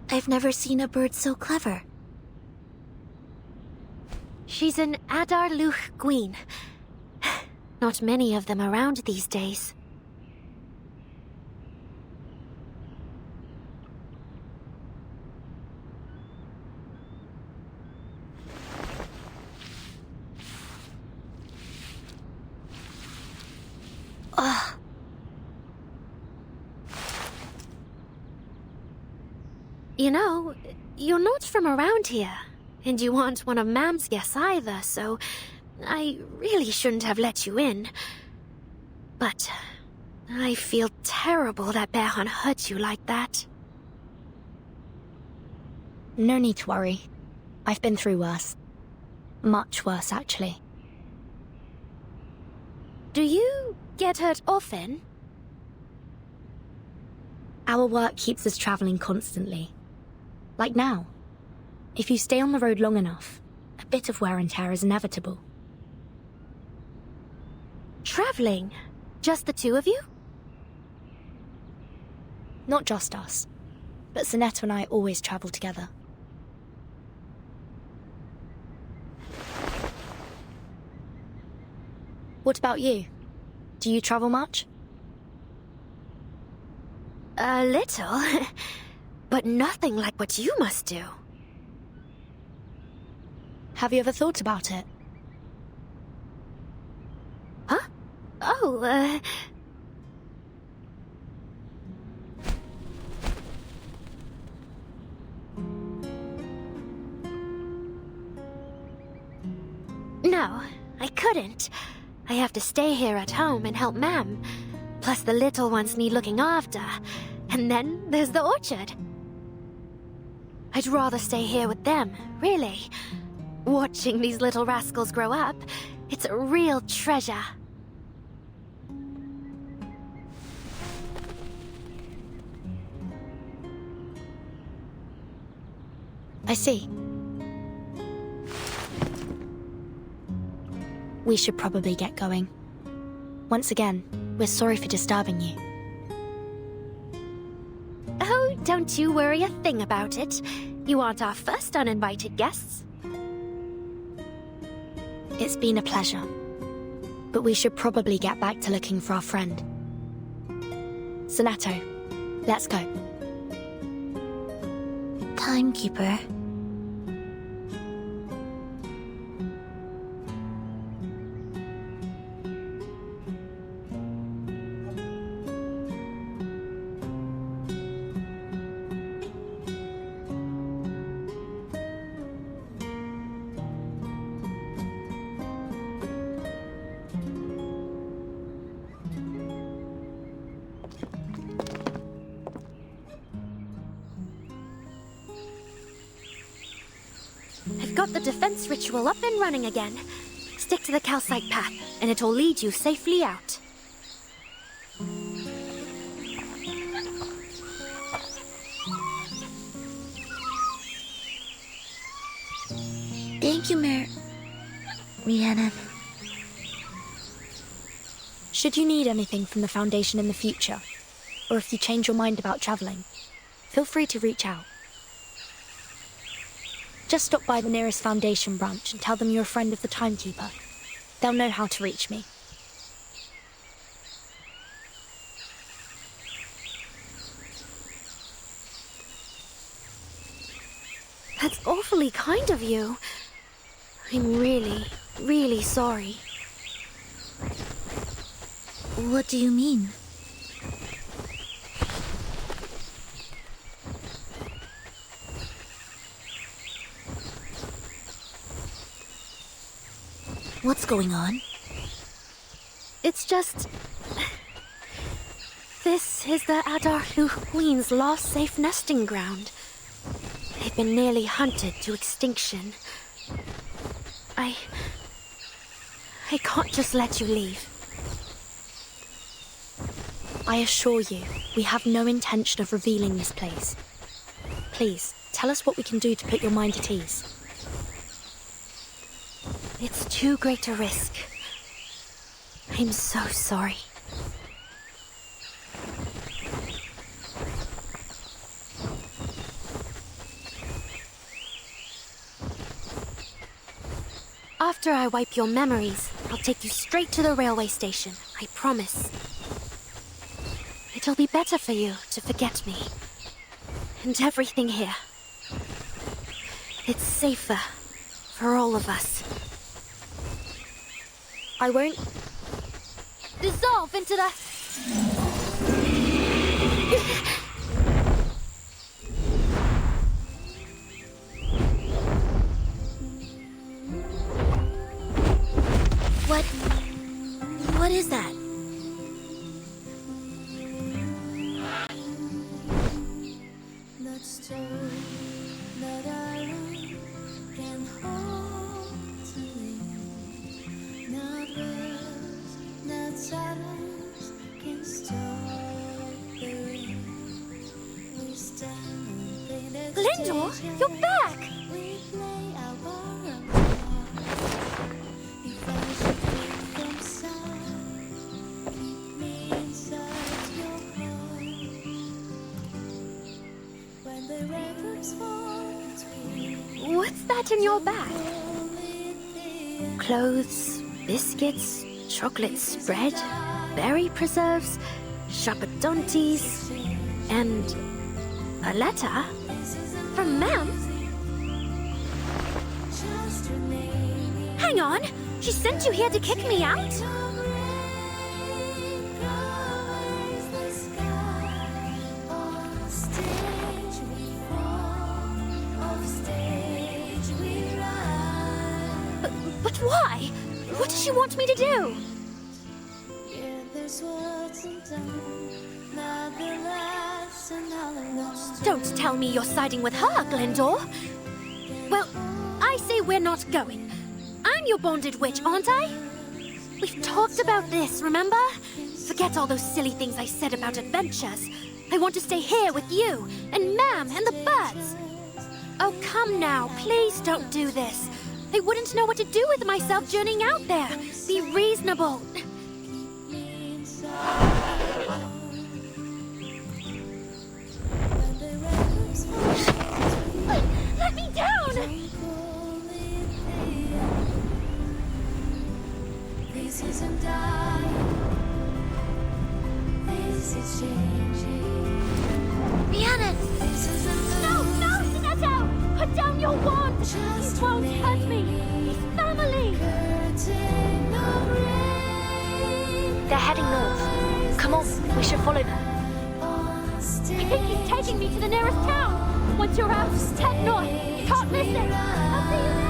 [SPEAKER 14] I've never seen a bird so clever.
[SPEAKER 22] She's an Adar Luch Gwyn. Not many of them around these days. Ugh. You know, you're not from around here, and you aren't one of Mam's guests either, so I really shouldn't have let you in. But I feel terrible that Behan hurt you like that.
[SPEAKER 12] No need to worry. I've been through worse. Much worse, actually.
[SPEAKER 22] Do you get hurt often?
[SPEAKER 12] Our work keeps us traveling constantly. Like now. If you stay on the road long enough, a bit of wear and tear is inevitable.
[SPEAKER 22] Traveling? Just the two of you?
[SPEAKER 12] Not just us, but Sonetta and I always travel together. What about you? Do you travel much?
[SPEAKER 22] A little, but nothing like what you must do.
[SPEAKER 12] Have you ever thought about it?
[SPEAKER 22] Huh? Oh, No, I couldn't. I have to stay here at home and help Mam. Plus the little ones need looking after. And then there's the orchard. I'd rather stay here with them, really. Watching these little rascals grow up, it's a real treasure.
[SPEAKER 12] I see. We should probably get going. Once again, we're sorry for disturbing you.
[SPEAKER 22] Oh, don't you worry a thing about it. You aren't our first uninvited guests.
[SPEAKER 12] It's been a pleasure. But we should probably get back to looking for our friend. Sonato, let's go.
[SPEAKER 14] Timekeeper.
[SPEAKER 22] I've got the defense ritual up and running again. Stick to the calcite path, and it'll lead you safely out.
[SPEAKER 14] Thank you, Rhiannon.
[SPEAKER 12] Should you need anything from the Foundation in the future, or if you change your mind about traveling, feel free to reach out. Just stop by the nearest Foundation branch and tell them you're a friend of the Timekeeper. They'll know how to reach me.
[SPEAKER 22] That's awfully kind of you. I'm really, really sorry.
[SPEAKER 14] What do you mean? What's going on?
[SPEAKER 22] It's just... This is the Adarlu Queen's last safe nesting ground. They've been nearly hunted to extinction. I can't just let you leave.
[SPEAKER 12] I assure you, we have no intention of revealing this place. Please, tell us what we can do to put your mind at ease.
[SPEAKER 22] It's too great a risk. I'm so sorry. After I wipe your memories, I'll take you straight to the railway station. I promise. It'll be better for you to forget me. And everything here. It's safer for all of us.
[SPEAKER 12] I won't
[SPEAKER 22] dissolve into the...
[SPEAKER 14] What is that?
[SPEAKER 22] Lindor, you're back! What's that in your bag? Clothes, biscuits, chocolate spread, berry preserves, chappadonties, and a letter from Ma'am? Hang on! She sent you here to kick me out? But why? What does she want me to do? Don't tell me you're siding with her, Glyndor. Well, I say we're not going. I'm your bonded witch, aren't I? We've talked about this, remember? Forget all those silly things I said about adventures. I want to stay here with you, and Ma'am, and the birds. Oh, come now, please don't do this. I wouldn't know what to do with myself journeying out there. Be reasonable. Let me down!
[SPEAKER 8] This isn't dying. This is changing.
[SPEAKER 22] Rhiannon! No, Sinetto! Put down your wand! He won't hurt me! He's family!
[SPEAKER 12] They're heading north. Come on, we should follow them.
[SPEAKER 22] I think he's taking me to the nearest town. Once you're out, head north. You can't miss it. I'll see you there.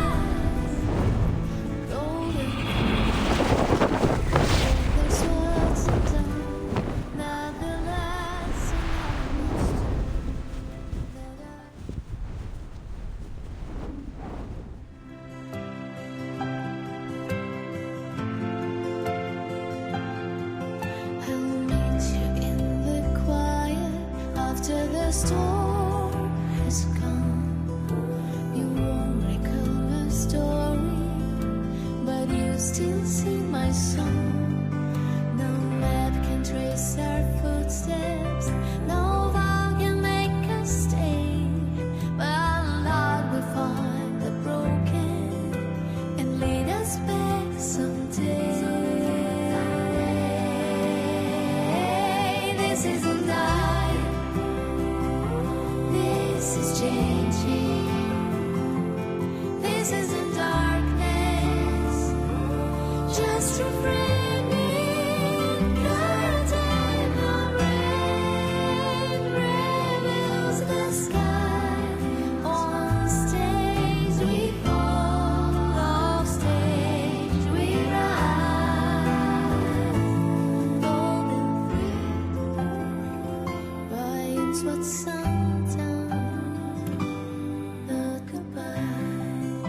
[SPEAKER 8] Someday changing. This isn't darkness, just refraining. Curtain of rain reveals the sky. On stage we fall, off stage we rise. Golden thread binds what sometimes the goodbye.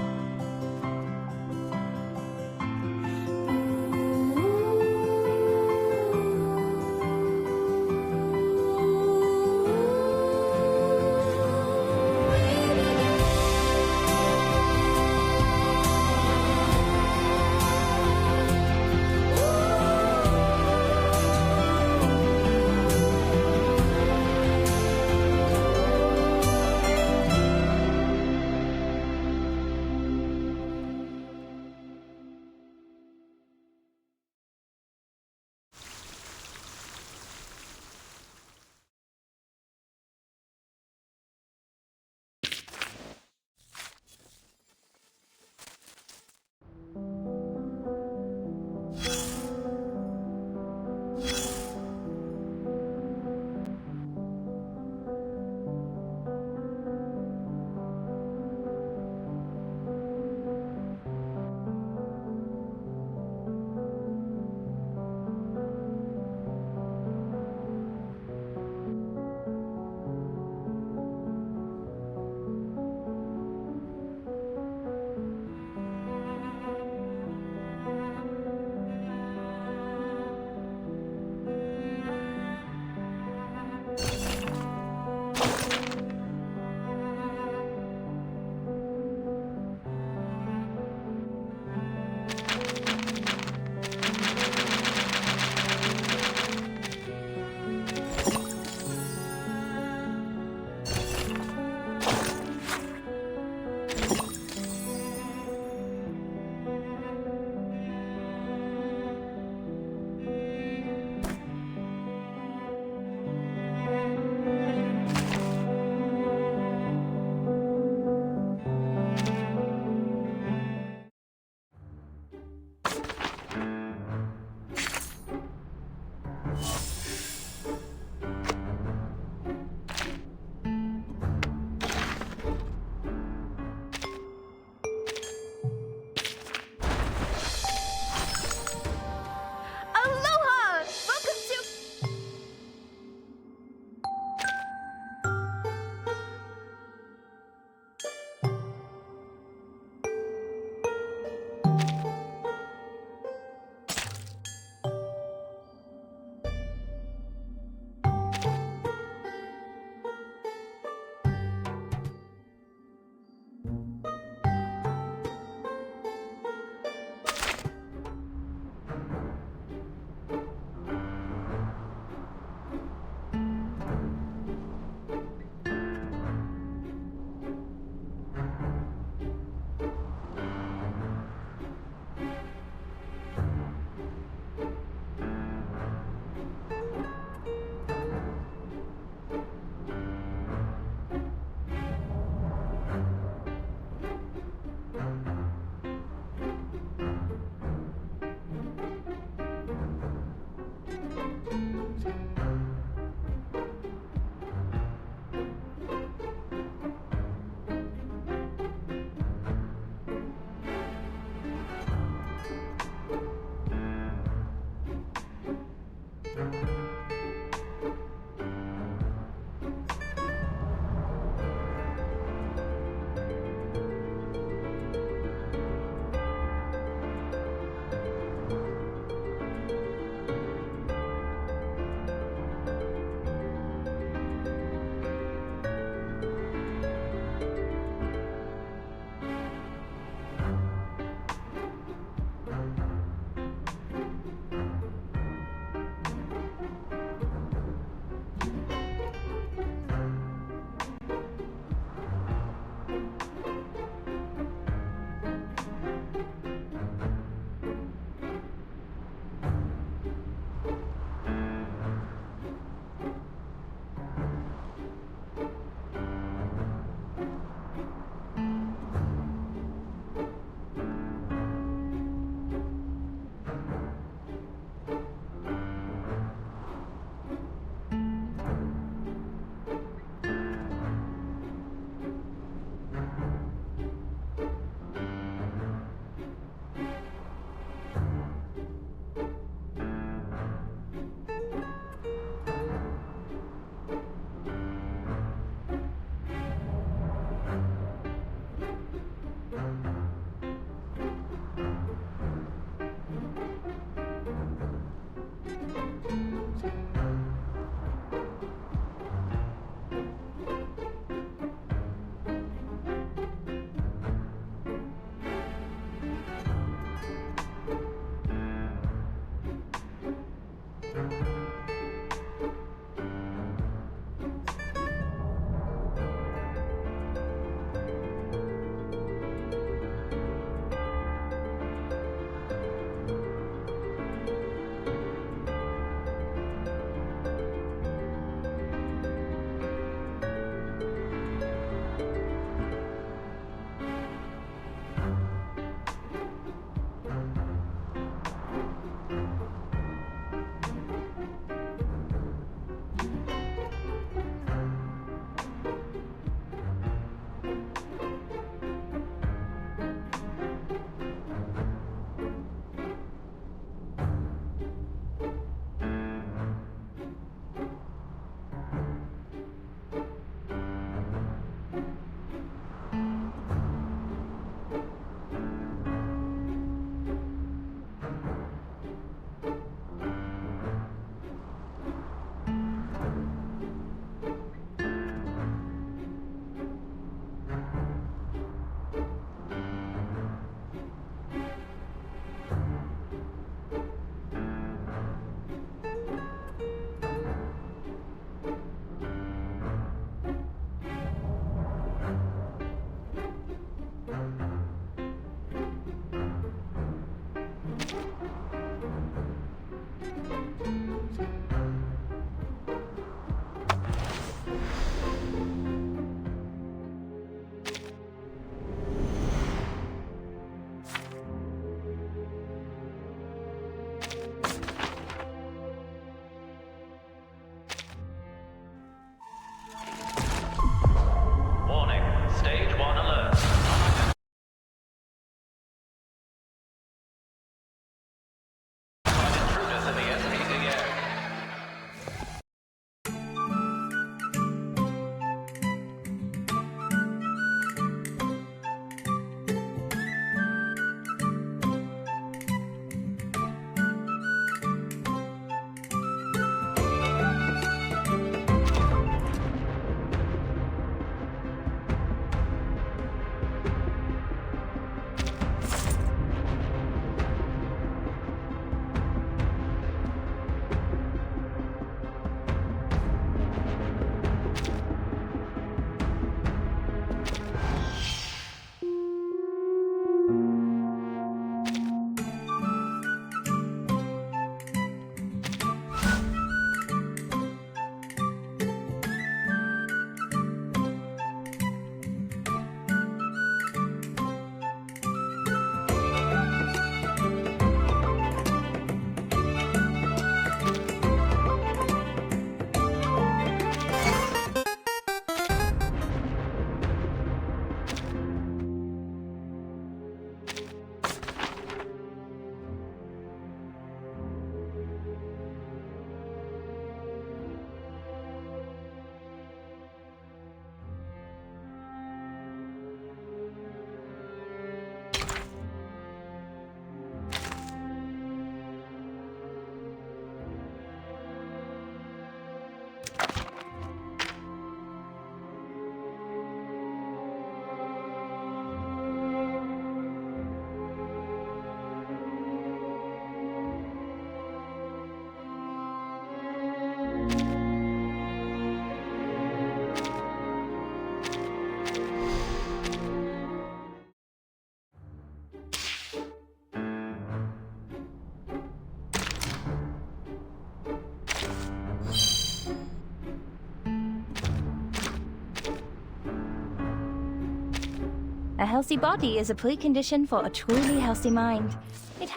[SPEAKER 7] A healthy body is a precondition for a truly healthy mind. It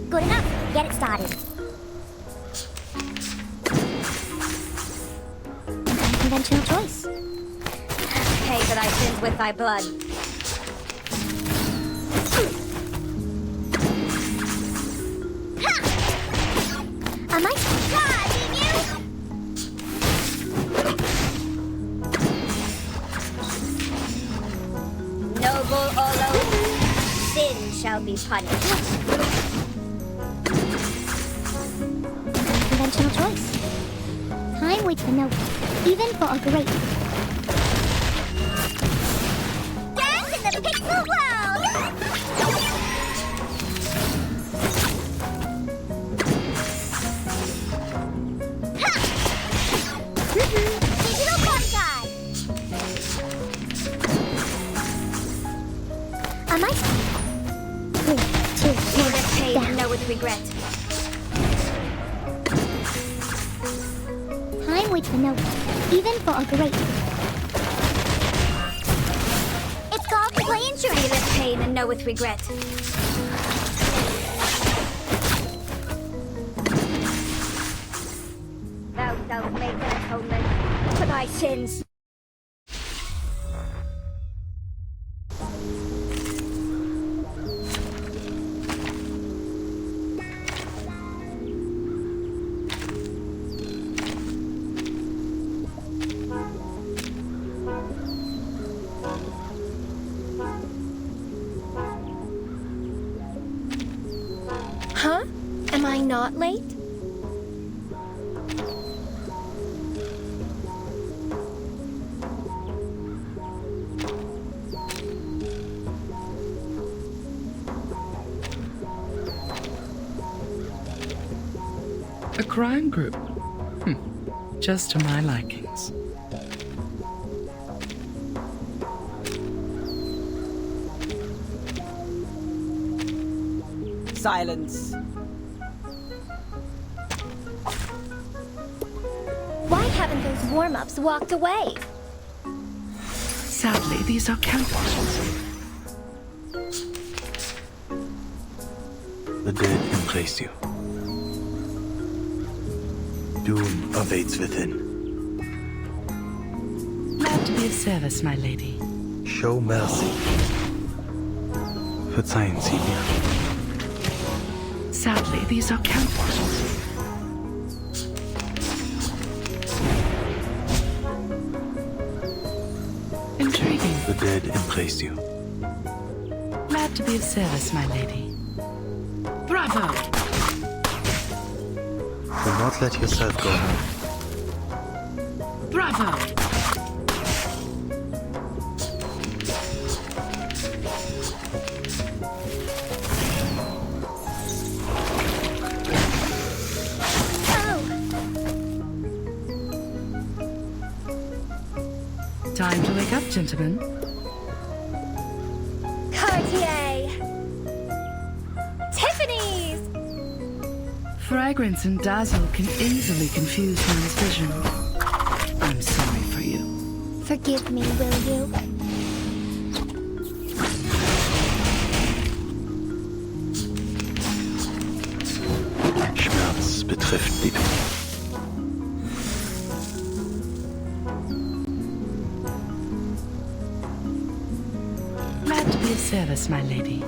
[SPEAKER 14] Good enough. Get it started. Unconventional choice.
[SPEAKER 7] pay for thy sins with thy blood.
[SPEAKER 14] Am I charging you?
[SPEAKER 7] Noble Olo, sin shall be punished.
[SPEAKER 14] Unconventional choice. Time waits for no one, even for a great. Dance in the pixel world! Digital contact! Am I? 3, 2, 1,
[SPEAKER 7] This pain
[SPEAKER 14] down.
[SPEAKER 7] know with regret.
[SPEAKER 14] Time waits for no one, even for a great.
[SPEAKER 7] It's called play and journey. This pain and know with regret. Thou shalt make an atonement for thy sins.
[SPEAKER 19] Huh? Am I not late?
[SPEAKER 10] A crime group? Just to my likings.
[SPEAKER 11] Silence.
[SPEAKER 19] Why haven't those warm-ups walked away?
[SPEAKER 10] Sadly, these are campers.
[SPEAKER 4] The dead embrace you. Doom awaits within.
[SPEAKER 10] Glad to be of service, my lady.
[SPEAKER 4] Show mercy. Verzeihen Sie mir.
[SPEAKER 10] Sadly, these are counterfeits. Intriguing.
[SPEAKER 4] The dead embrace you.
[SPEAKER 10] Glad to be of service, my lady. Bravo!
[SPEAKER 4] Do not let yourself go now.
[SPEAKER 10] Bravo! Time to wake up, gentlemen.
[SPEAKER 19] Cartier! Tiffany's!
[SPEAKER 10] Fragrance and dazzle can easily confuse one's vision. I'm sorry for you.
[SPEAKER 19] Forgive me, will you?
[SPEAKER 4] Schmerz betrifft die Tod.
[SPEAKER 10] Glad to be of service, my lady.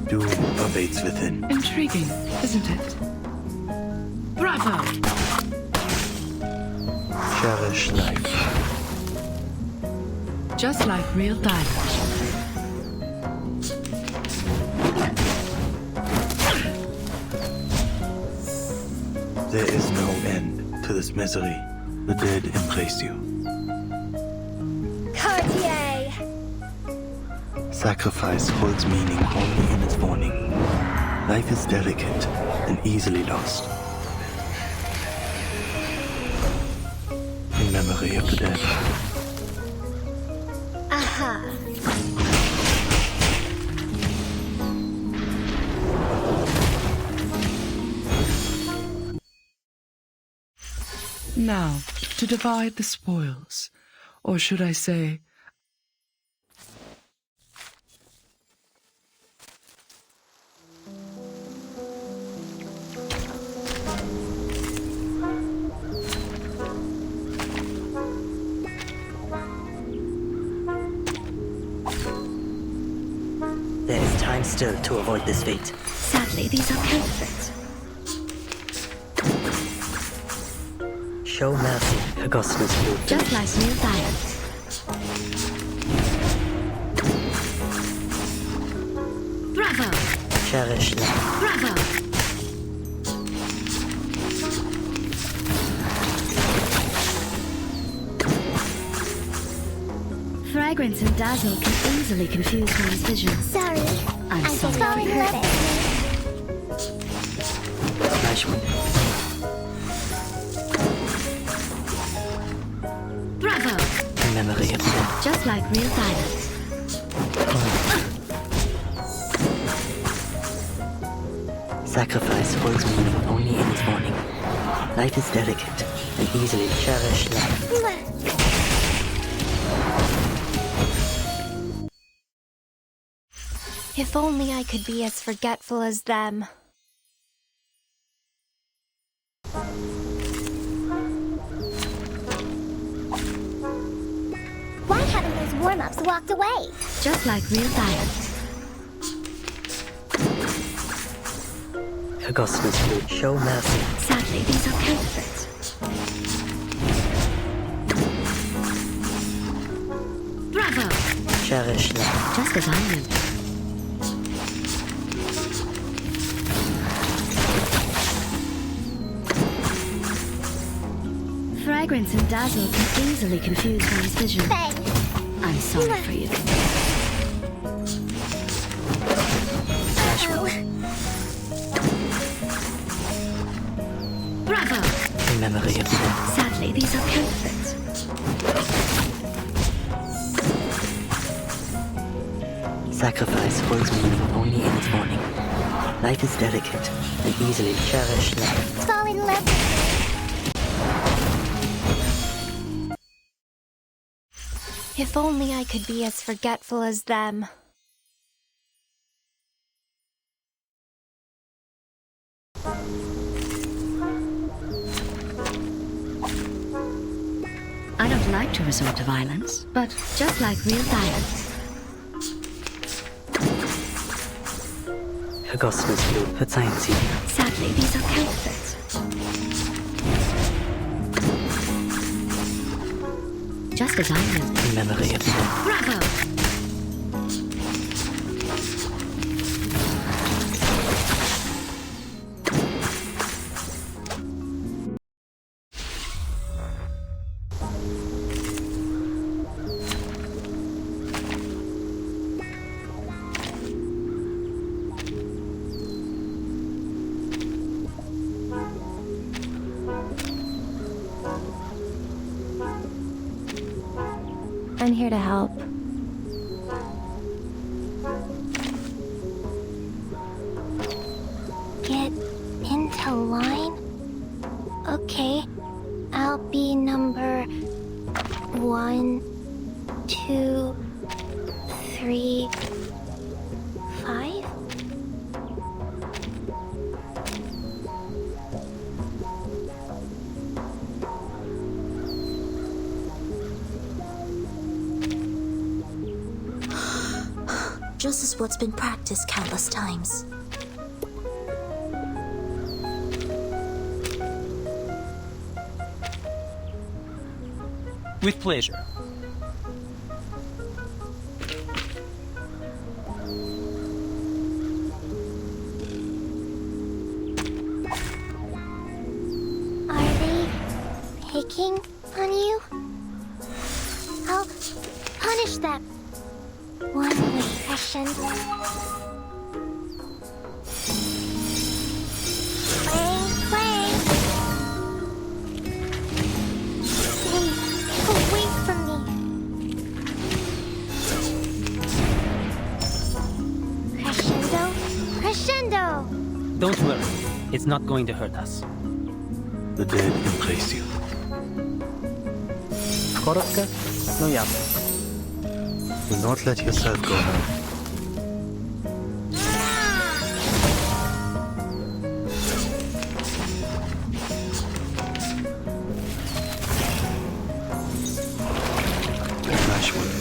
[SPEAKER 4] Doom awaits within.
[SPEAKER 10] Intriguing, isn't it? Bravo!
[SPEAKER 4] Cherish life.
[SPEAKER 10] Just like real diamonds.
[SPEAKER 4] There is no end to this misery. The dead embrace you.
[SPEAKER 19] Cartier!
[SPEAKER 4] Sacrifice holds meaning only in its warning. Life is delicate and easily lost. In memory of the dead.
[SPEAKER 19] Aha!
[SPEAKER 10] Now, to divide the spoils. Or should I say...
[SPEAKER 11] There is time still to avoid this fate.
[SPEAKER 19] Sadly, these are counterfeits.
[SPEAKER 11] Show mercy, Augustus Blue.
[SPEAKER 19] Just like real diamonds.
[SPEAKER 11] Bravo! Cherish life.
[SPEAKER 19] Bravo! Fragrance and dazzle can easily confuse one's vision.
[SPEAKER 14] Sorry.
[SPEAKER 19] I'm sorry
[SPEAKER 14] just falling in love with
[SPEAKER 11] Nice one.
[SPEAKER 19] Bravo!
[SPEAKER 11] In memory of the dead.
[SPEAKER 19] Just like real diamonds.
[SPEAKER 11] Sacrifice holds meaning only in its morning. Life is delicate and easily cherished life.
[SPEAKER 19] If only I could be as forgetful as them.
[SPEAKER 14] Why haven't those warm-ups walked away?
[SPEAKER 19] Just like real diamonds.
[SPEAKER 11] Augustus Blue. Show mercy.
[SPEAKER 19] Sadly, these are counterfeits. Bravo!
[SPEAKER 11] Cherish life.
[SPEAKER 19] Just as I am. Fragrance and dazzle can easily confuse one's vision. I'm sorry for you. Bravo!
[SPEAKER 11] In memory of the dead.
[SPEAKER 19] Sadly, these are counterfeits.
[SPEAKER 11] Sacrifice holds meaning only in its morning. Life is delicate and easily cherished life.
[SPEAKER 14] Fall in love with
[SPEAKER 19] If only I could be as forgetful as them.
[SPEAKER 15] I don't like to resort to violence, but just like real diamonds.
[SPEAKER 11] Vergossenes Blut, verzeihen Sie.
[SPEAKER 15] Sadly, these are counterfeits. Just as I lived.
[SPEAKER 11] Memory of
[SPEAKER 15] Bravo!
[SPEAKER 19] I'm here to help.
[SPEAKER 14] Get into line? Okay, I'll be number 1, 2, 3, 5?
[SPEAKER 17] Just as what's been practiced countless times.
[SPEAKER 20] With pleasure.
[SPEAKER 14] Are they picking on you? I'll punish them. One way, Christian. Clang, clang. Stay away from me. Crescendo, crescendo.
[SPEAKER 20] Don't worry, it's not going to hurt us.
[SPEAKER 4] The dead embrace you.
[SPEAKER 20] Korotka, no jamo.
[SPEAKER 4] Do not let yourself go. Flashwood.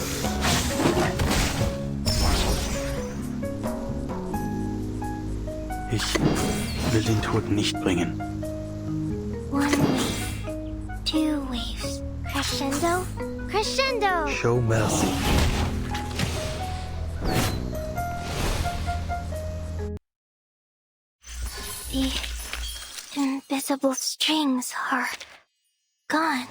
[SPEAKER 4] Ich will den Tod nicht bringen.
[SPEAKER 14] One wave, 2 waves. Crescendo, crescendo.
[SPEAKER 4] Show mercy.
[SPEAKER 14] The invisible strings are gone.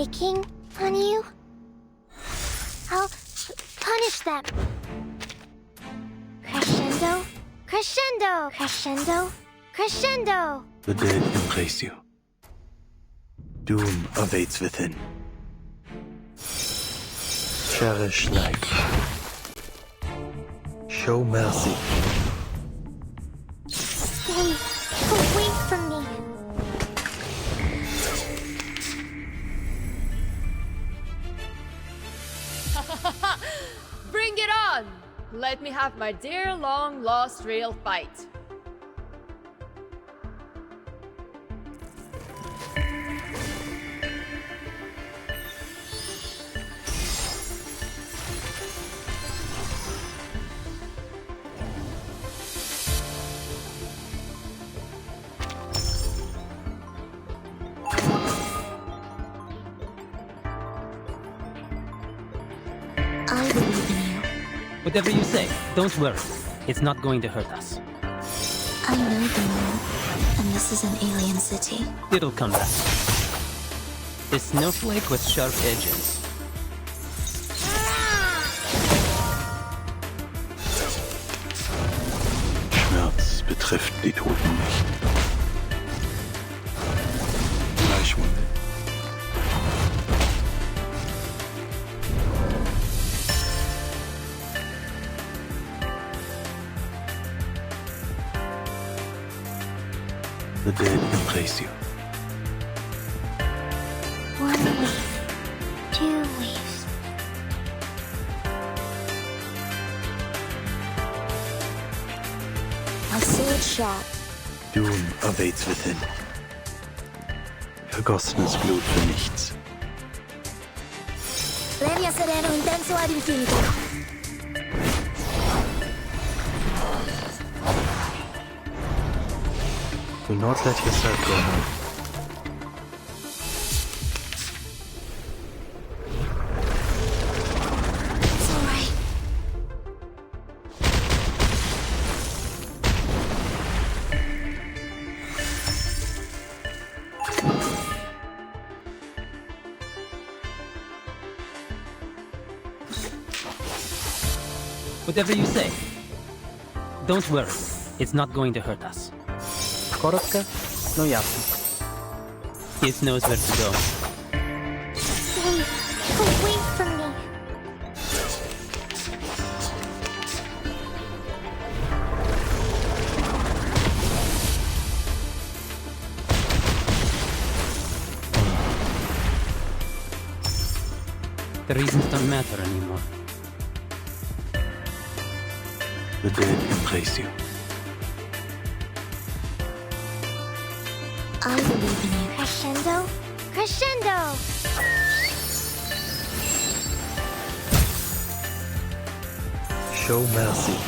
[SPEAKER 14] picking on you? I'll punish them. Crescendo, crescendo, crescendo, crescendo.
[SPEAKER 4] The dead embrace you. Doom awaits within. Cherish life. Show mercy.
[SPEAKER 14] Stay away from me.
[SPEAKER 3] Bring it on! Let me have my dear long-lost real fight.
[SPEAKER 17] I believe in you.
[SPEAKER 20] Whatever you say, don't worry. It's not going to hurt us.
[SPEAKER 17] I know the moon, and this is an alien city.
[SPEAKER 20] It'll come back. A snowflake with sharp edges.
[SPEAKER 4] Schmerz betrifft die Toten nicht. Fleischwunde. The dead embrace you.
[SPEAKER 14] One wave, two waves.
[SPEAKER 17] My sword sharp.
[SPEAKER 4] Doom awaits within. Vergossenes Blut für nichts.
[SPEAKER 17] Lenia sereno intenso ad infinito.
[SPEAKER 4] Do not let yourself go home.
[SPEAKER 17] It's alright.
[SPEAKER 20] Whatever you say. Don't worry. It's not going to hurt us. Коротко, но ясно. It knows where to go.
[SPEAKER 14] Stay away from me.
[SPEAKER 20] The reasons don't matter anymore.
[SPEAKER 4] The dead embrace you.
[SPEAKER 17] I believe in you.
[SPEAKER 14] Crescendo, crescendo.
[SPEAKER 4] Show mercy.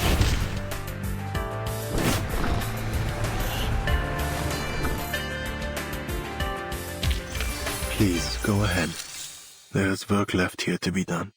[SPEAKER 4] Please, go ahead. There is work left here to be done.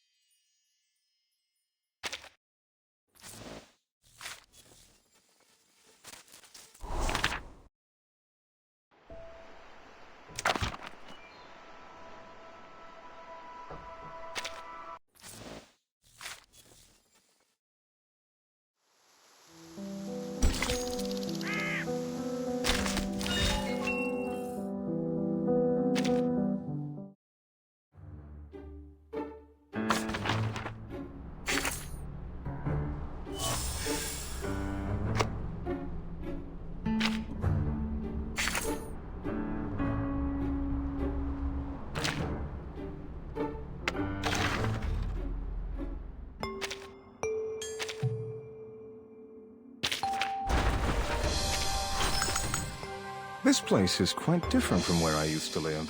[SPEAKER 9] This place is quite different from where I used to live.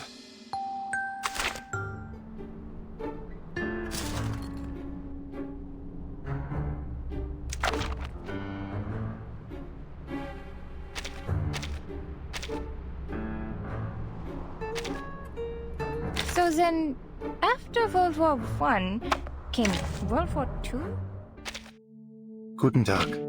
[SPEAKER 18] So then, after World War I, came World War II?
[SPEAKER 4] Guten Tag.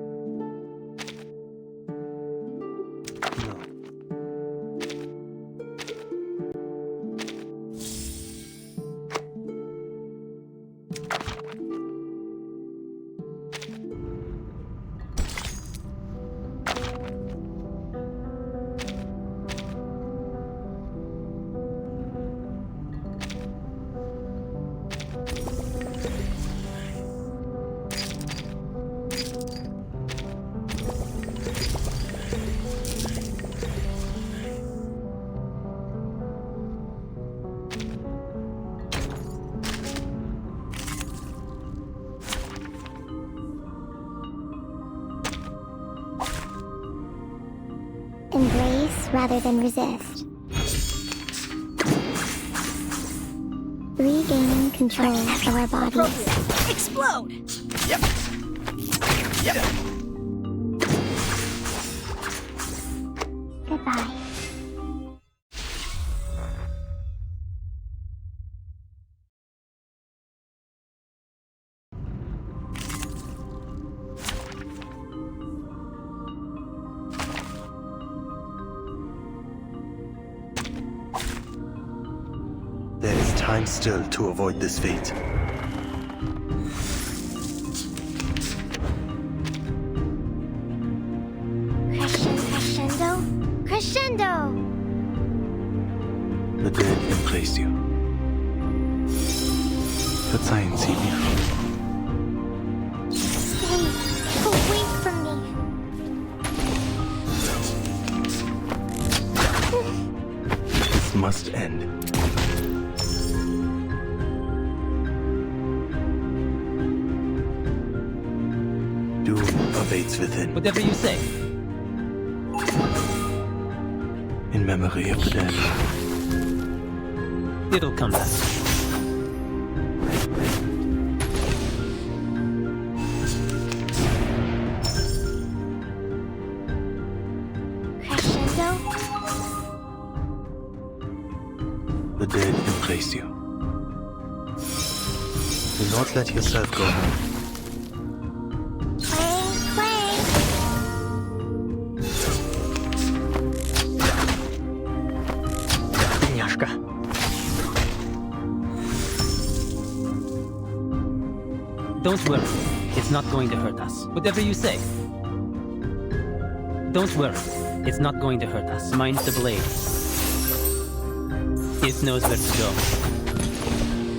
[SPEAKER 13] rather than resist. Regaining control of our bodies.
[SPEAKER 14] Explode!
[SPEAKER 1] Yep. Yep.
[SPEAKER 13] Goodbye.
[SPEAKER 4] There is time still to avoid this fate.
[SPEAKER 14] Crescendo! Crescendo!
[SPEAKER 4] The dead embrace you. Verzeihen Sie mir.
[SPEAKER 14] Stay away from me!
[SPEAKER 4] This must end. Doom awaits within.
[SPEAKER 20] Whatever you say.
[SPEAKER 4] In memory of the dead.
[SPEAKER 20] It'll come back.
[SPEAKER 14] Crescendo!
[SPEAKER 4] The dead embrace you. Do not let yourself go home.
[SPEAKER 20] Don't worry, it's not going to hurt us. Whatever you say. Don't worry, it's not going to hurt us. Mine's the blade. It knows where to go.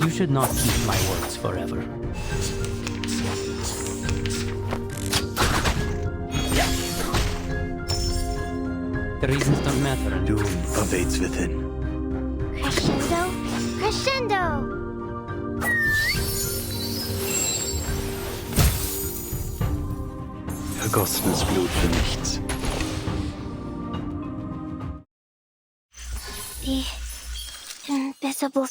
[SPEAKER 20] You should not keep my words forever. The reasons don't matter.
[SPEAKER 4] Doom awaits within.
[SPEAKER 14] Crescendo! Crescendo!
[SPEAKER 4] Vergossenes Blut für nichts.
[SPEAKER 14] The invisible.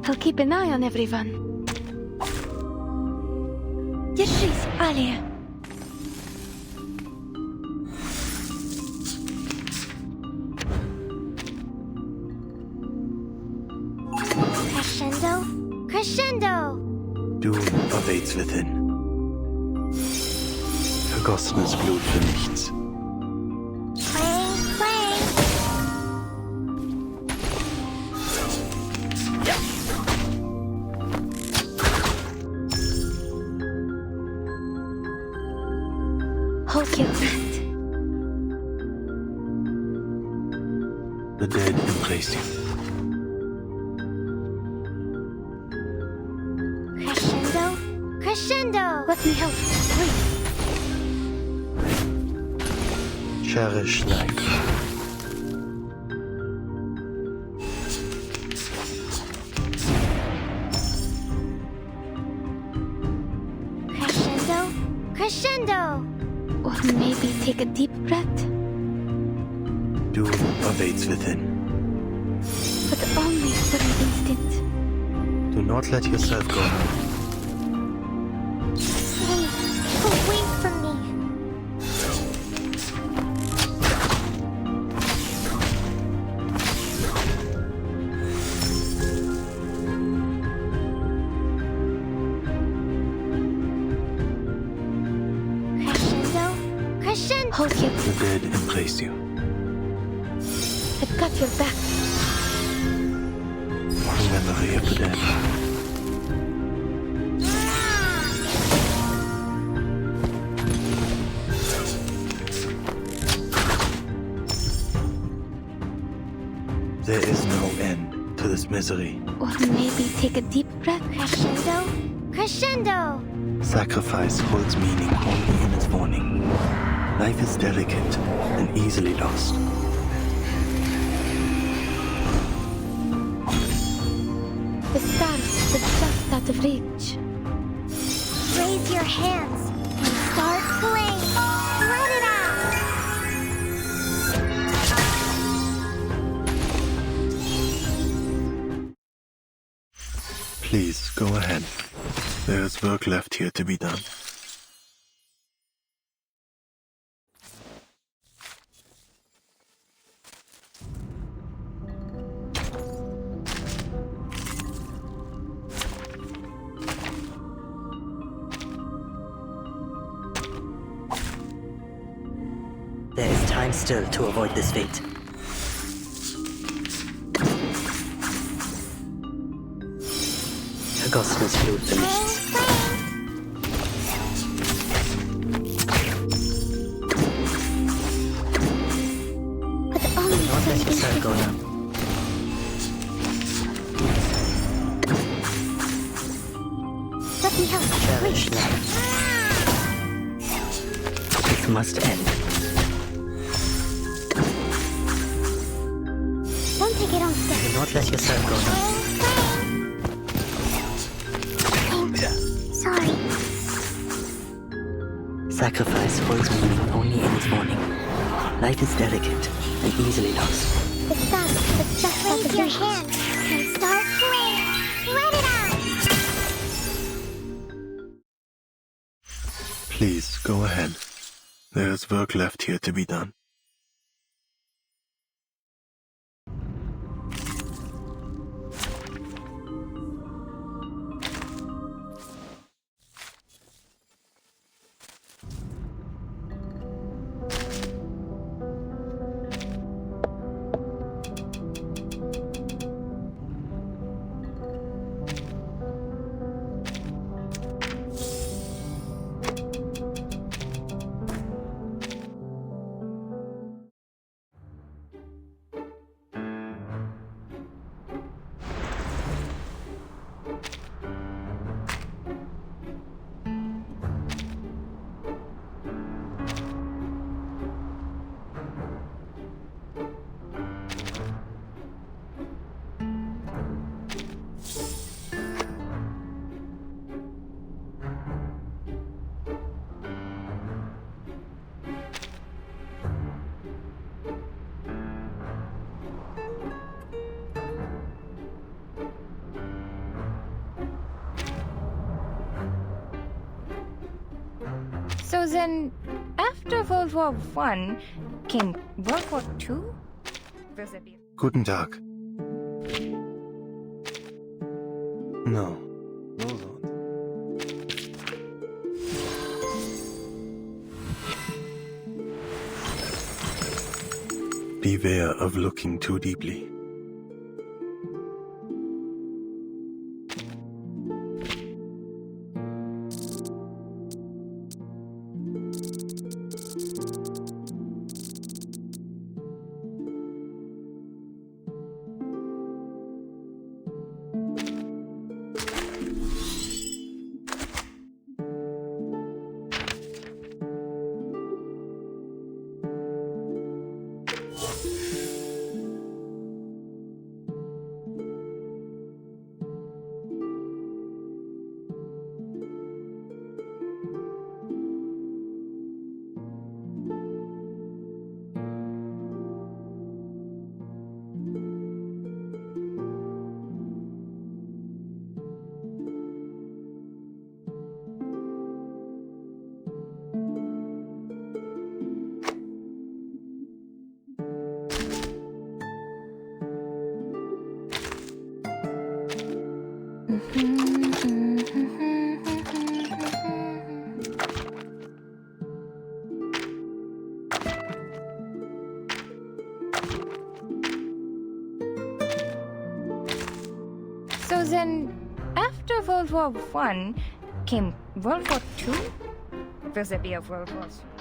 [SPEAKER 19] I'll keep an eye on everyone. Держись, Алия.
[SPEAKER 14] Crescendo! Crescendo!
[SPEAKER 4] Doom awaits within. Vergossenes Blut für nichts.
[SPEAKER 14] Clang, clang!
[SPEAKER 19] Hold your breath.
[SPEAKER 4] The dead embrace you.
[SPEAKER 14] Crescendo! Crescendo!
[SPEAKER 19] Let me help. Wait.
[SPEAKER 4] Cherish life.
[SPEAKER 14] Crescendo! Crescendo!
[SPEAKER 19] Or maybe take a deep breath.
[SPEAKER 4] Doom awaits within.
[SPEAKER 19] But only for an instant.
[SPEAKER 4] Do not let yourself go home.
[SPEAKER 14] Stay away from me! Crescendo! Crescendo!
[SPEAKER 19] Hold your
[SPEAKER 4] The dead embrace you.
[SPEAKER 19] I've got your back.
[SPEAKER 4] In memory of the dead. There is no end to this misery.
[SPEAKER 19] Or maybe take a deep breath.
[SPEAKER 14] Crescendo! Crescendo!
[SPEAKER 4] Sacrifice holds meaning only in its warning. Life is delicate and easily lost.
[SPEAKER 12] The stars are just out of reach.
[SPEAKER 14] Raise your hands and start playing. Let it out!
[SPEAKER 4] Please, go ahead. There is work left here to be done.
[SPEAKER 11] There is time still to avoid this fate. Vergossenes Blut für nichts.
[SPEAKER 14] But only
[SPEAKER 11] Don't let yourself go now.
[SPEAKER 14] Let me help.
[SPEAKER 11] Cherish life. This must end.
[SPEAKER 14] Don't take it on step.
[SPEAKER 11] Do not let yourself go now.
[SPEAKER 14] Sorry.
[SPEAKER 11] Sacrifice holds meaning only in its morning. Life is delicate and easily lost.
[SPEAKER 14] The stars are just out of your hands and start playing. Let it out!
[SPEAKER 4] Please, go ahead. There is work left here to be done.
[SPEAKER 18] So then, after World War I, came World War II?
[SPEAKER 4] Guten Tag. No. Hold on. Beware of looking too deeply.
[SPEAKER 18] So then, after World War I, came World War II? Will there be a World War II?